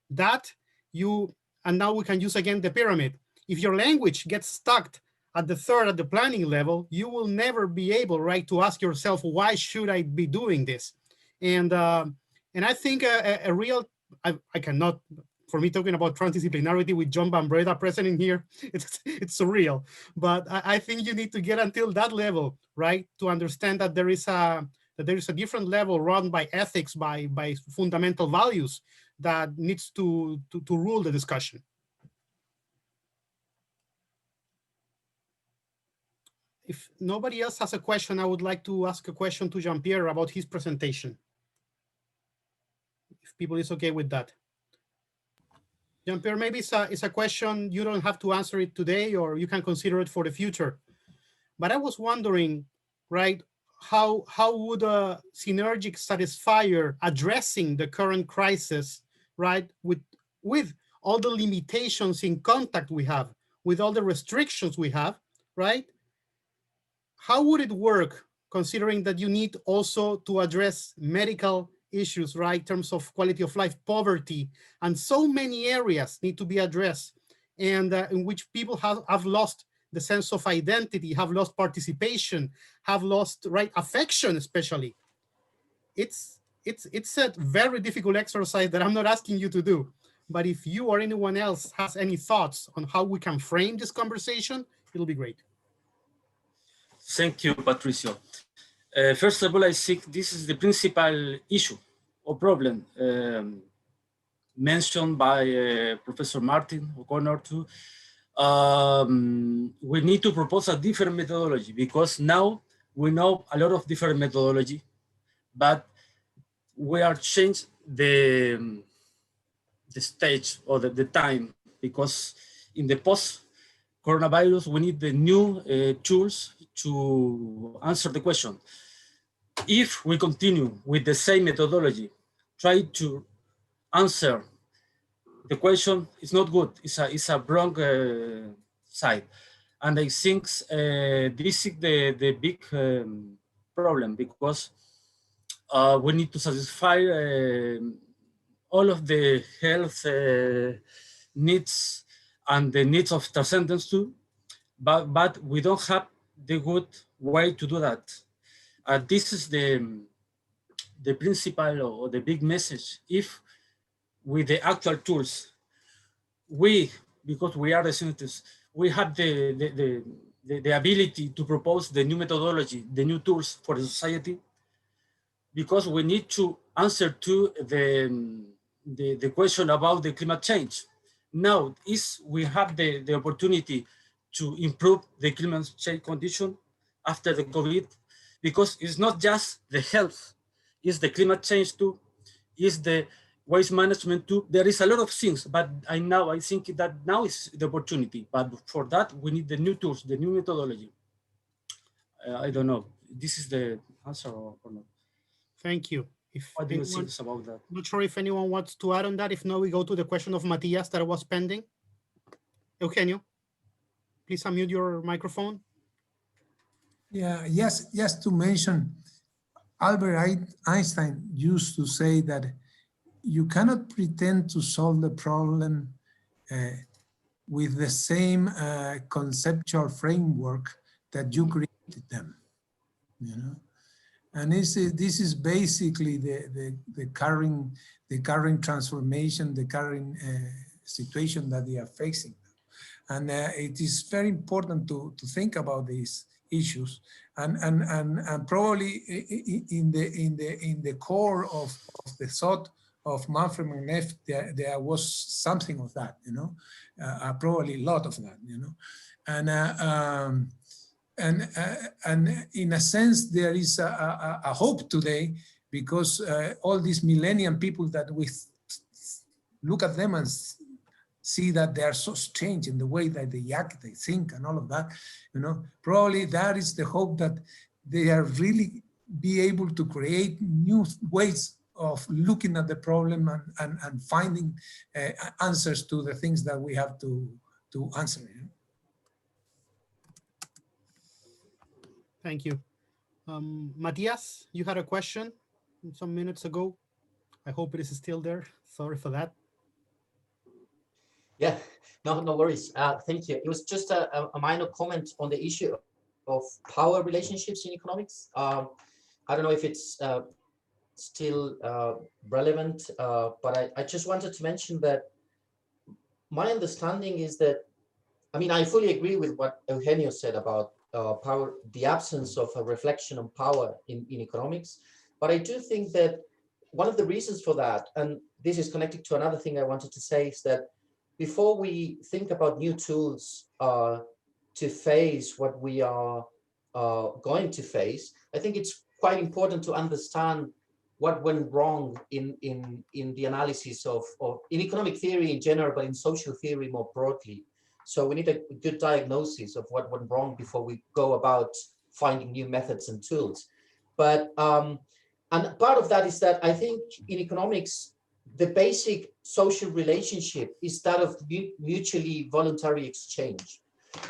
E: That you, and now we can use again the pyramid. If your language gets stuck at the planning level, you will never be able, right, to ask yourself, why should I be doing this? And I think a real, I cannot, for me talking about transdisciplinarity with John Van Breda present in here, it's surreal. But I think you need to get until that level, right, to understand that there is a different level run by ethics, by fundamental values that needs to rule the discussion. If nobody else has a question, I would like to ask a question to Jean-Pierre about his presentation. If people is okay with that. Jean-Pierre, maybe it's a question, you don't have to answer it today, or you can consider it for the future. But I was wondering, right, how would a synergic satisfier addressing the current crisis, right, with all the limitations in contact we have, with all the restrictions we have, right? How would it work, considering that you need also to address medical issues, right, in terms of quality of life, poverty, and so many areas need to be addressed, and in which people have lost the sense of identity, have lost participation, have lost, right, affection especially. It's a very difficult exercise that I'm not asking you to do, but if you or anyone else has any thoughts on how we can frame this conversation, it'll be great.
S: Thank you, Patricio. First of all, I think this is the principal issue or problem mentioned by Professor Martin O'Connor too. We need to propose a different methodology, because now we know a lot of different methodology, but we are changing the stage or the time, because in the post-coronavirus, we need the new tools to answer the question. If we continue with the same methodology, try to answer the question, it's not good. It's a wrong side. And I think this is the big problem, because we need to satisfy all of the health needs and the needs of transcendence too, but we don't have the good way to do that. This is the principal or the big message. If with the actual tools, because we are the scientists, we have the ability to propose the new methodology, the new tools for the society, because we need to answer to the question about the climate change. Now we have the opportunity to improve the climate change condition after the COVID, because it's not just the health, it's the climate change too, it's the waste management too. There is a lot of things, but I think that now is the opportunity. But for that, we need the new tools, the new methodology. I don't know. This is the answer or not.
E: Thank you.
S: What do you think about that?
E: Not sure if anyone wants to add on that. If not, we go to the question of Matias that was pending. Eugenio, please unmute your microphone.
Q: Yeah, yes, just to mention, Albert Einstein used to say that you cannot pretend to solve the problem with the same conceptual framework that you created them, you know. And this is basically the current transformation, the current situation that they are facing. And it is very important to think about these issues, and probably in the core of the thought Manfred Max-Neef, there was something of that, probably a lot of that, and in a sense, there is a hope today, because all these millennium people that we look at them and see that they are so strange in the way that they act, they think, and all of that, probably that is the hope, that they are really be able to create new ways of looking at the problem and finding answers to the things that we have to answer.
E: Thank you. Matthias, you had a question some minutes ago. I hope it is still there. Sorry for that.
R: Yeah, no worries. Thank you. It was just a minor comment on the issue of power relationships in economics. I don't know if it's still relevant, but I just wanted to mention that my understanding is that, I fully agree with what Eugenio said about power, the absence of a reflection on power in economics. But I do think that one of the reasons for that, and this is connected to another thing I wanted to say, is that before we think about new tools to face what we are going to face, I think it's quite important to understand what went wrong in the analysis of in economic theory in general, but in social theory more broadly. So we need a good diagnosis of what went wrong before we go about finding new methods and tools. But and part of that is that I think in economics, the basic social relationship is that of mutually voluntary exchange.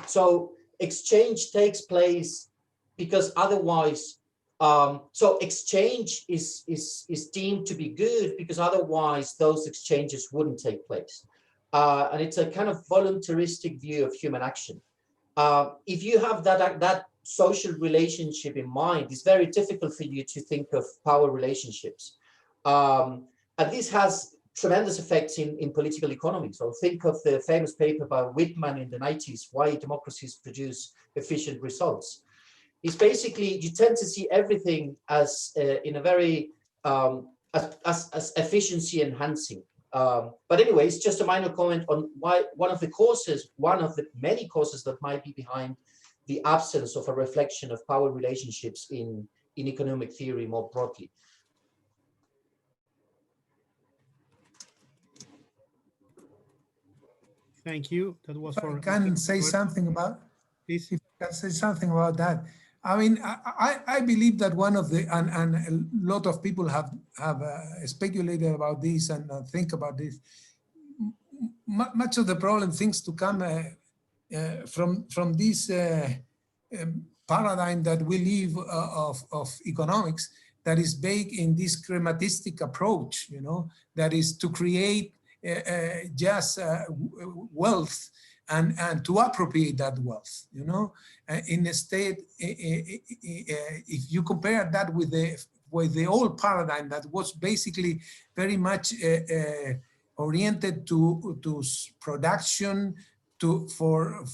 R: So exchange takes place because otherwise, so exchange is deemed to be good because otherwise those exchanges wouldn't take place. And it's a kind of voluntaristic view of human action. If you have that social relationship in mind, it's very difficult for you to think of power relationships. And this has tremendous effects in political economy. So think of the famous paper by Whitman in the 90s, Why Democracies Produce Efficient Results. It's basically, you tend to see everything as in a very, as efficiency enhancing. But anyway, it's just a minor comment on why one of the many causes that might be behind the absence of a reflection of power relationships in economic theory more broadly.
E: Thank you. That was for.
Q: I can say something about.
E: Please.
Q: If I can say something about that. I believe that one of the and a lot of people have speculated about this and think about this. Much of the problem seems to come from this paradigm that we live of economics that is based in this crematistic approach, that is to create just wealth and to appropriate that wealth, Instead, if you compare that with the old paradigm that was basically very much oriented to production, for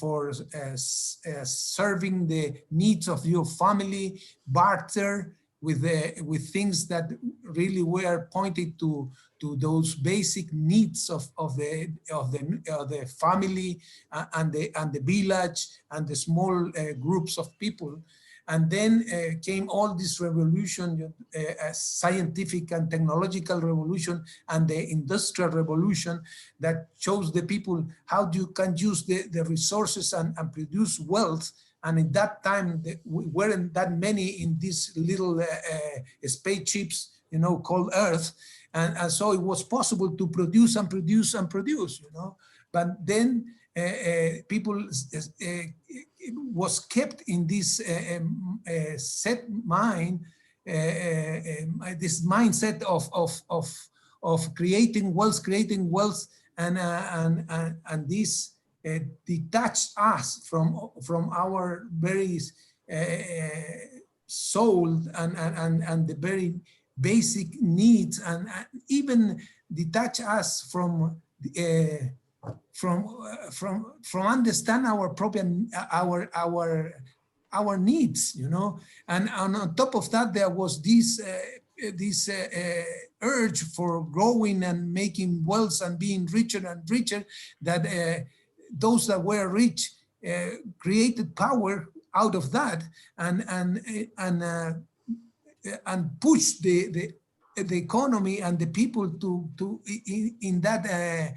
Q: serving the needs of your family, barter with things that really were pointed to those basic needs of the family and the village and the small groups of people. And then came all this revolution, scientific and technological revolution and the industrial revolution that shows the people how you can use the resources and produce wealth. And in that time, we weren't that many in these little spaceships, called Earth. And so it was possible to produce and produce and produce, But then people was kept in this set mind, this mindset of creating wealth, and this detached us from our very soul and the very basic needs, and even detach us from understand our proper our needs, And on top of that, there was this urge for growing and making wealth and being richer and richer, that those that were rich created power out of that and pushed the economy and the people in that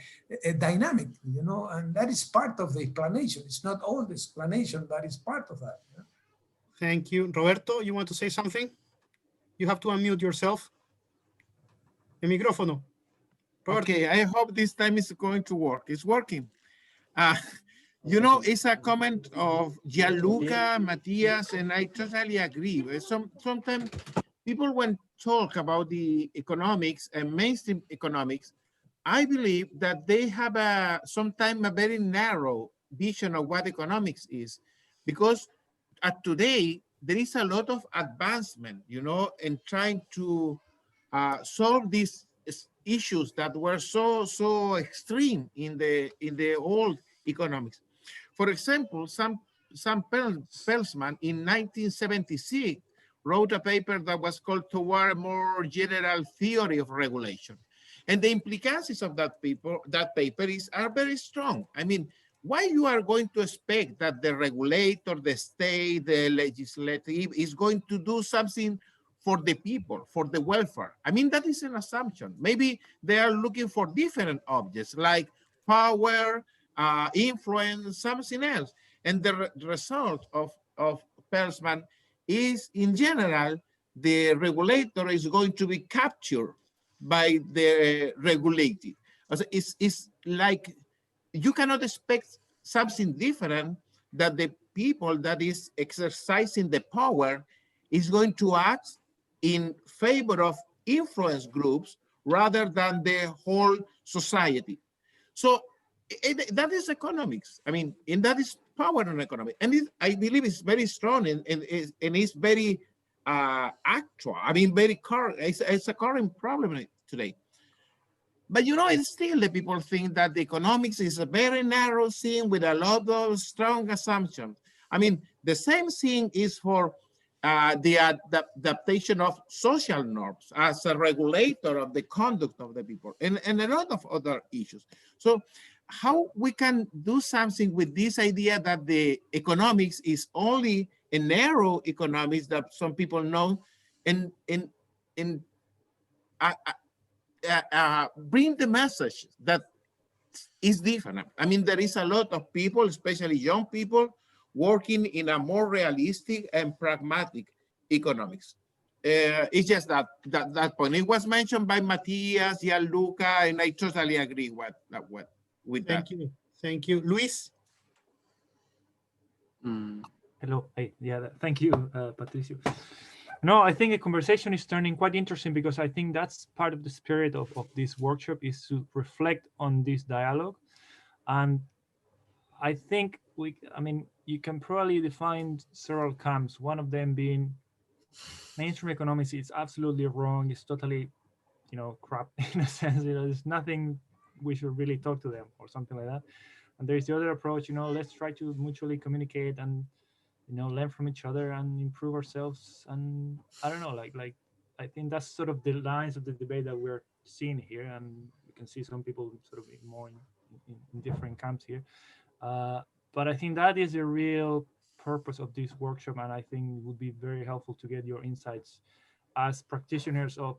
Q: dynamic, you know, and that is part of the explanation. It's not all the explanation, but it's part of that. Yeah?
E: Thank you. Roberto, you want to say something? You have to unmute yourself. El micrófono.
D: Roberto. Okay, I hope this time is going to work. It's working. You know, it's a comment of Gianluca, Matthias, and I totally agree. Sometimes people, when talk about the economics and mainstream economics, I believe that they have sometimes a very narrow vision of what economics is, because today there is a lot of advancement, you know, in trying to solve these issues that were so extreme in the old economics. For example, Sam Pelsman in 1976 wrote a paper that was called Toward a More General Theory of Regulation. And the implications of that paper are very strong. I mean, why you are going to expect that the regulator, the state, the legislative is going to do something for the people, for the welfare? I mean, that is an assumption. Maybe they are looking for different objects like power, influence, something else. And the result of Pelsman is, in general, the regulator is going to be captured by the regulated. It's like you cannot expect something different, that the people that is exercising the power is going to act in favor of influence groups rather than the whole society. So that is economics. I mean, and that is power in economics. And I believe it's very strong and it's very actual. I mean, very current. It's a current problem today. But you know, it's still the people think that the economics is a very narrow thing with a lot of strong assumptions. I mean, the same thing is for the adaptation of social norms as a regulator of the conduct of the people and a lot of other issues. So how we can do something with this idea that the economics is only a narrow economics that some people know and bring the message that is different. I mean, there is a lot of people, especially young people, working in a more realistic and pragmatic economics. It's just that point. It was mentioned by Matthias, Gianluca, and I totally agree with that.
E: Thank you. Luis?
B: Hello. Yeah, thank you, Patricio. No, I think the conversation is turning quite interesting because I think that's part of the spirit of this workshop, is to reflect on this dialogue. And I think you can probably define several camps, one of them being mainstream economics is absolutely wrong. It's totally, crap in a sense. There's nothing we should really talk to them or something like that. And there's the other approach, let's try to mutually communicate and learn from each other and improve ourselves. And I don't know, like I think that's sort of the lines of the debate that we're seeing here, and you can see some people sort of more in different camps here. But I think that is the real purpose of this workshop, and I think it would be very helpful to get your insights as practitioners of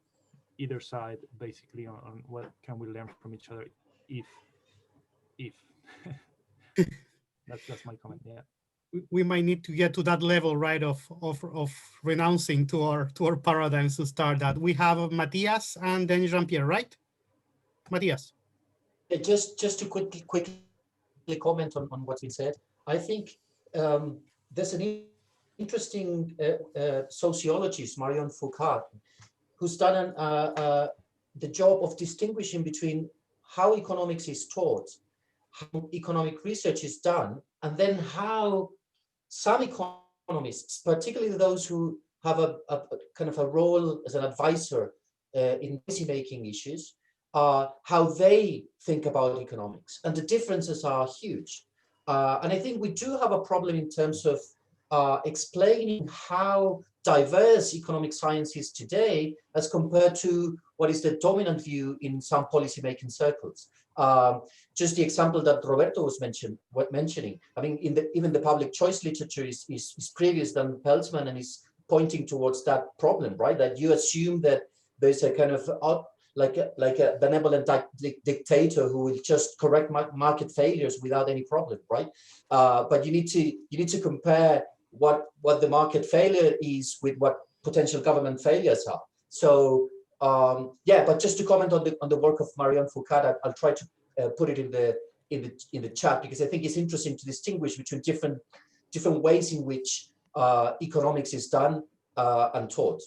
B: either side, basically, on what can we learn from each other if that's my comment. Yeah.
E: We might need to get to that level, right, of renouncing to our paradigms to start that. We have Matthias and then Jean-Pierre, right? Matthias.
R: Just to quickly comment on what's been said. I think there's an interesting sociologist, Marion Foucault, who's done the job of distinguishing between how economics is taught, how economic research is done, and then how some economists, particularly those who have a kind of a role as an advisor in policy-making issues, how they think about economics. And the differences are huge. And I think we do have a problem in terms of explaining how diverse economic science is today as compared to what is the dominant view in some policymaking circles. Just the example that Roberto was mentioning. I mean, even the public choice literature is previous than Peltzman and is pointing towards that problem, right? That you assume that there's a kind of like a benevolent dictator who will just correct market failures without any problem, right? But you need to compare what the market failure is with what potential government failures are. So yeah, but just to comment on the work of Marianne Foucault, I'll try to put it in the chat, because I think it's interesting to distinguish between different ways in which economics is done and taught.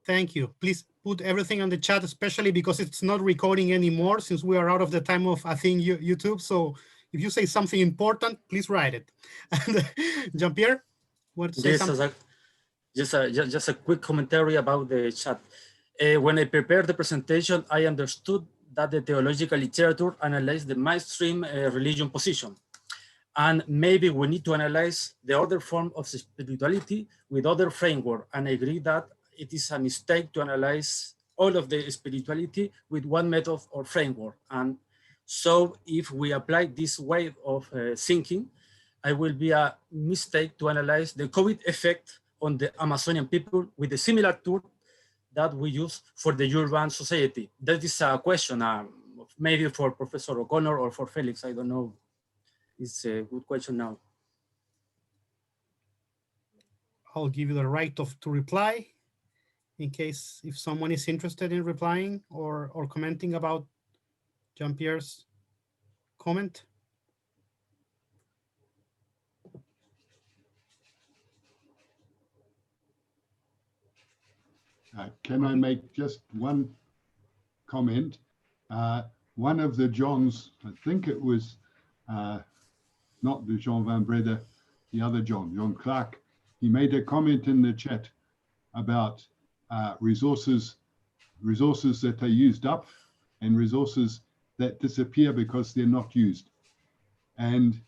E: Thank you. Please put everything on the chat, especially because it's not recording anymore since we are out of the time of, I think, YouTube. So if you say something important, please write it. And Jean-Pierre, want to say something?
S: Just a quick commentary about the chat. When I prepared the presentation, I understood that the theological literature analyzed the mainstream religion position. And maybe we need to analyze the other form of spirituality with other framework. And I agree that it is a mistake to analyze all of the spirituality with one method or framework. And so if we apply this way of thinking, it will be a mistake to analyze the COVID effect on the Amazonian people with a similar tool that we use for the urban society. That is a question maybe for Professor O'Connor or for Felix, I don't know. It's a good question now.
E: I'll give you the right to reply in case if someone is interested in replying or commenting about Jean-Pierre's comment.
K: Can I make just one comment? One of the Johns, I think it was not the Jean Van Breda, the other John Clark, he made a comment in the chat about resources that are used up and resources that disappear because they're not used. And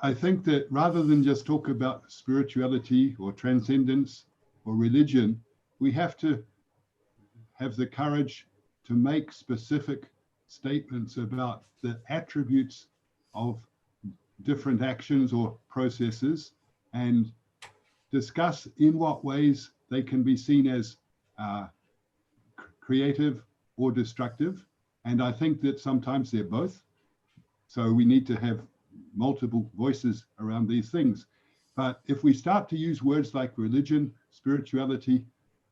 K: I think that rather than just talk about spirituality or transcendence or religion, we have to have the courage to make specific statements about the attributes of different actions or processes and discuss in what ways they can be seen as creative or destructive. And I think that sometimes they're both. So we need to have multiple voices around these things. But if we start to use words like religion, spirituality,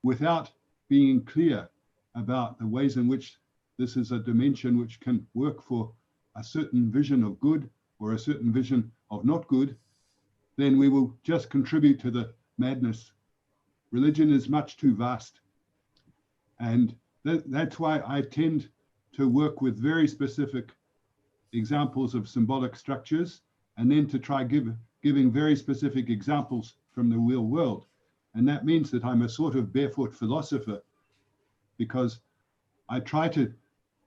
K: without being clear about the ways in which this is a dimension which can work for a certain vision of good or a certain vision of not good, then we will just contribute to the madness. Religion is much too vast. And that's why I tend to work with very specific examples of symbolic structures, and then to try giving very specific examples from the real world. And that means that I'm a sort of barefoot philosopher, because I try to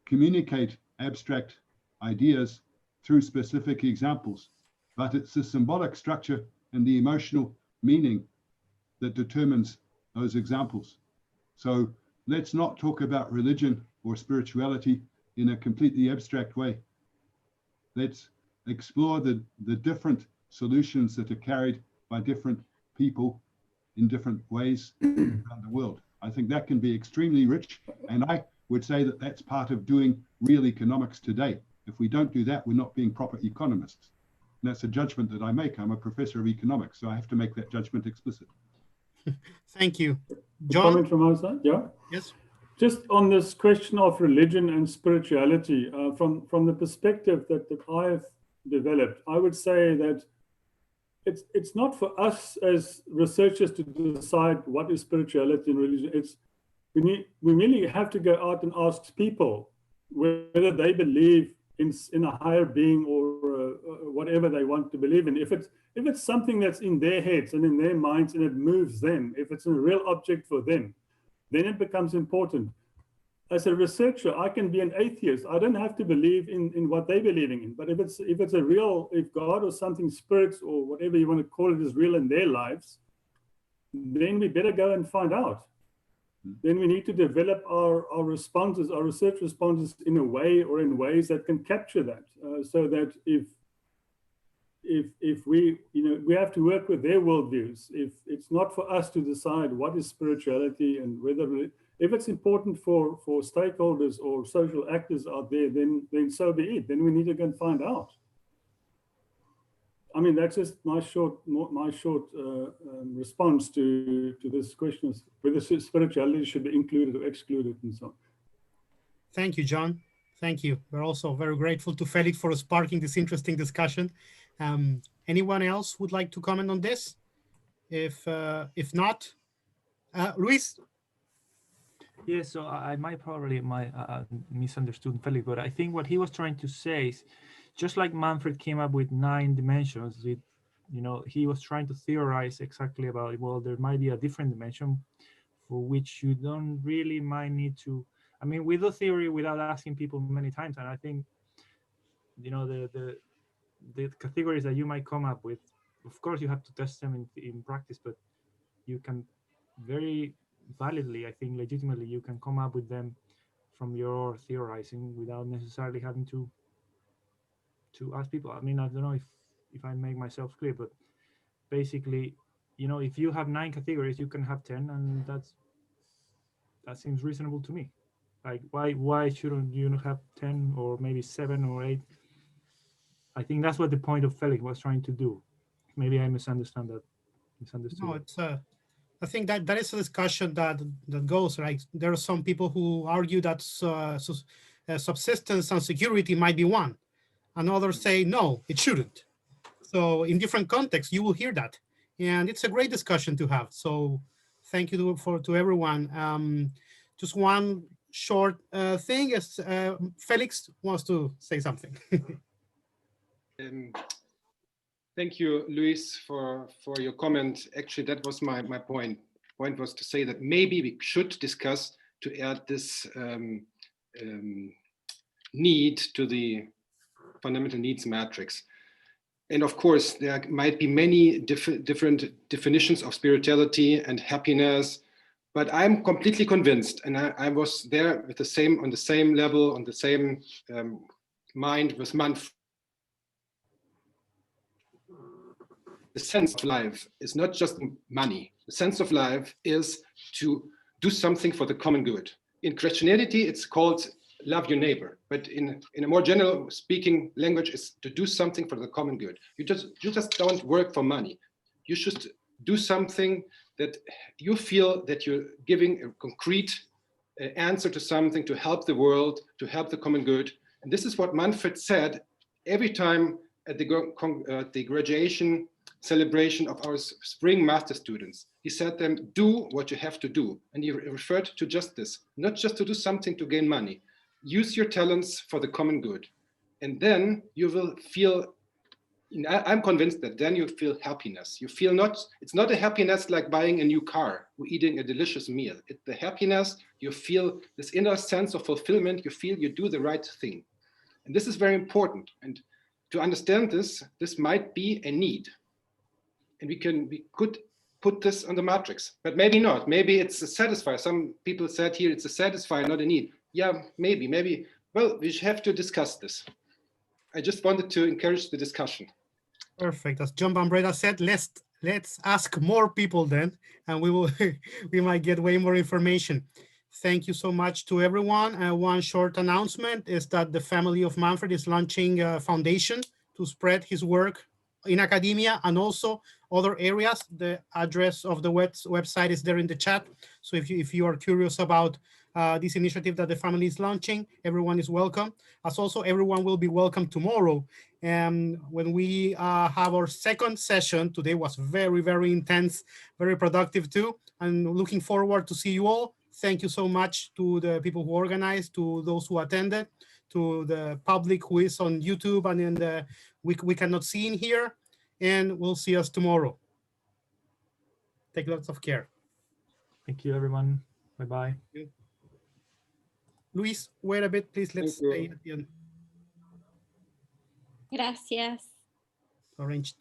K: communicate abstract ideas through specific examples, but it's the symbolic structure and the emotional meaning that determines those examples. So let's not talk about religion or spirituality in a completely abstract way. Let's explore the different solutions that are carried by different people in different ways around the world. I think that can be extremely rich, and I would say that that's part of doing real economics today. If we don't do that, we're not being proper economists. And that's a judgment that I make. I'm a professor of economics, so I have to make that judgment explicit.
E: Thank you.
F: John? Comment from our side? Yeah.
E: Yes.
F: Just on this question of religion and spirituality, from the perspective that I've developed, I would say that it's not for us as researchers to decide what is spirituality and religion. We really have to go out and ask people whether they believe in a higher being or whatever they want to believe in. If it's something that's in their heads and in their minds and it moves them, if it's a real object for them, then it becomes important. as a researcher, I can be an atheist. I don't have to believe in what they're believing in. But if it's a real, if God or something, spirits or whatever you want to call it, is real in their lives, then we better go and find out. Then we need to develop our responses, our research responses in a way or in ways that can capture that, so that if we, we have to work with their worldviews. If it's not for us to decide what is spirituality and whether, if it's important for stakeholders or social actors out there, then so be it. Then we need to go and find out. I mean, that's just my short response to this question of whether spirituality should be included or excluded and so on.
E: Thank you, John. Thank you. We're also very grateful to Felix for sparking this interesting discussion. Anyone else would like to comment on this? If not, Luis?
B: Yeah, so I might misunderstood Felix, but I think what he was trying to say is, just like Manfred came up with 9 dimensions, he was trying to theorize exactly about, well, there might be a different dimension for which you don't really might need to. I mean, we do theory without asking people many times, and I think, the categories that you might come up with, of course, you have to test them in practice, but you can very validly, I think, legitimately, you can come up with them from your theorizing without necessarily having to ask people. I mean, I don't know if I make myself clear, but basically, if you have 9 categories, you can have 10, and that seems reasonable to me. Like, why shouldn't you have 10 or maybe 7 or 8? I think that's what the point of Felix was trying to do. Maybe I misunderstood.
E: No, it's I think that is a discussion that goes, right. There are some people who argue that subsistence and security might be one, and others say no, it shouldn't. So in different contexts, you will hear that, and it's a great discussion to have. So thank you to everyone. Just one short thing is Felix wants to say something.
L: Thank you, Luis, for your comment. Actually, that was my point. Point was to say that maybe we should discuss to add this need to the fundamental needs matrix. And of course, there might be many different definitions of spirituality and happiness, but I'm completely convinced, and I was there with on the same level, on the same mind with Manfred. The sense of life is not just money. The sense of life is to do something for the common good. In Christianity, it's called love your neighbor, but in a more general speaking language, is to do something for the common good. You just don't work for money. You should do something that you feel that you're giving a concrete answer to something to help the world, to help the common good. And this is what Manfred said every time at the graduation celebration of our spring master students. He said to them, do what you have to do. And he referred to just this, not just to do something to gain money. Use your talents for the common good. And then you will feel, I'm convinced that then you feel happiness. You feel it's not a happiness like buying a new car or eating a delicious meal. It's the happiness, you feel this inner sense of fulfillment, you feel you do the right thing. And this is very important. And to understand this might be a need. And we could put this on the matrix, but maybe not. Maybe it's a satisfier. Some people said here it's a satisfier, not a need. Yeah, maybe. Well, we have to discuss this. I just wanted to encourage the discussion.
E: Perfect. As John Van Breda said, let's ask more people then, and we might get way more information. Thank you so much to everyone. One short announcement is that the family of Manfred is launching a foundation to spread his work in academia and also other areas. The address of the website is there in the chat. So if you are curious about this initiative that the family is launching, everyone is welcome. As also everyone will be welcome tomorrow. When we have our second session, today was very, very intense, very productive too. And looking forward to see you all. Thank you so much to the people who organized, to those who attended, to the public who is on YouTube and in the we cannot see in here. And we'll see us tomorrow. Take lots of care.
B: Thank you, everyone. Bye-bye.
E: Luis, wait a bit, please. Let's stay at the end.
M: Gracias.
E: Orange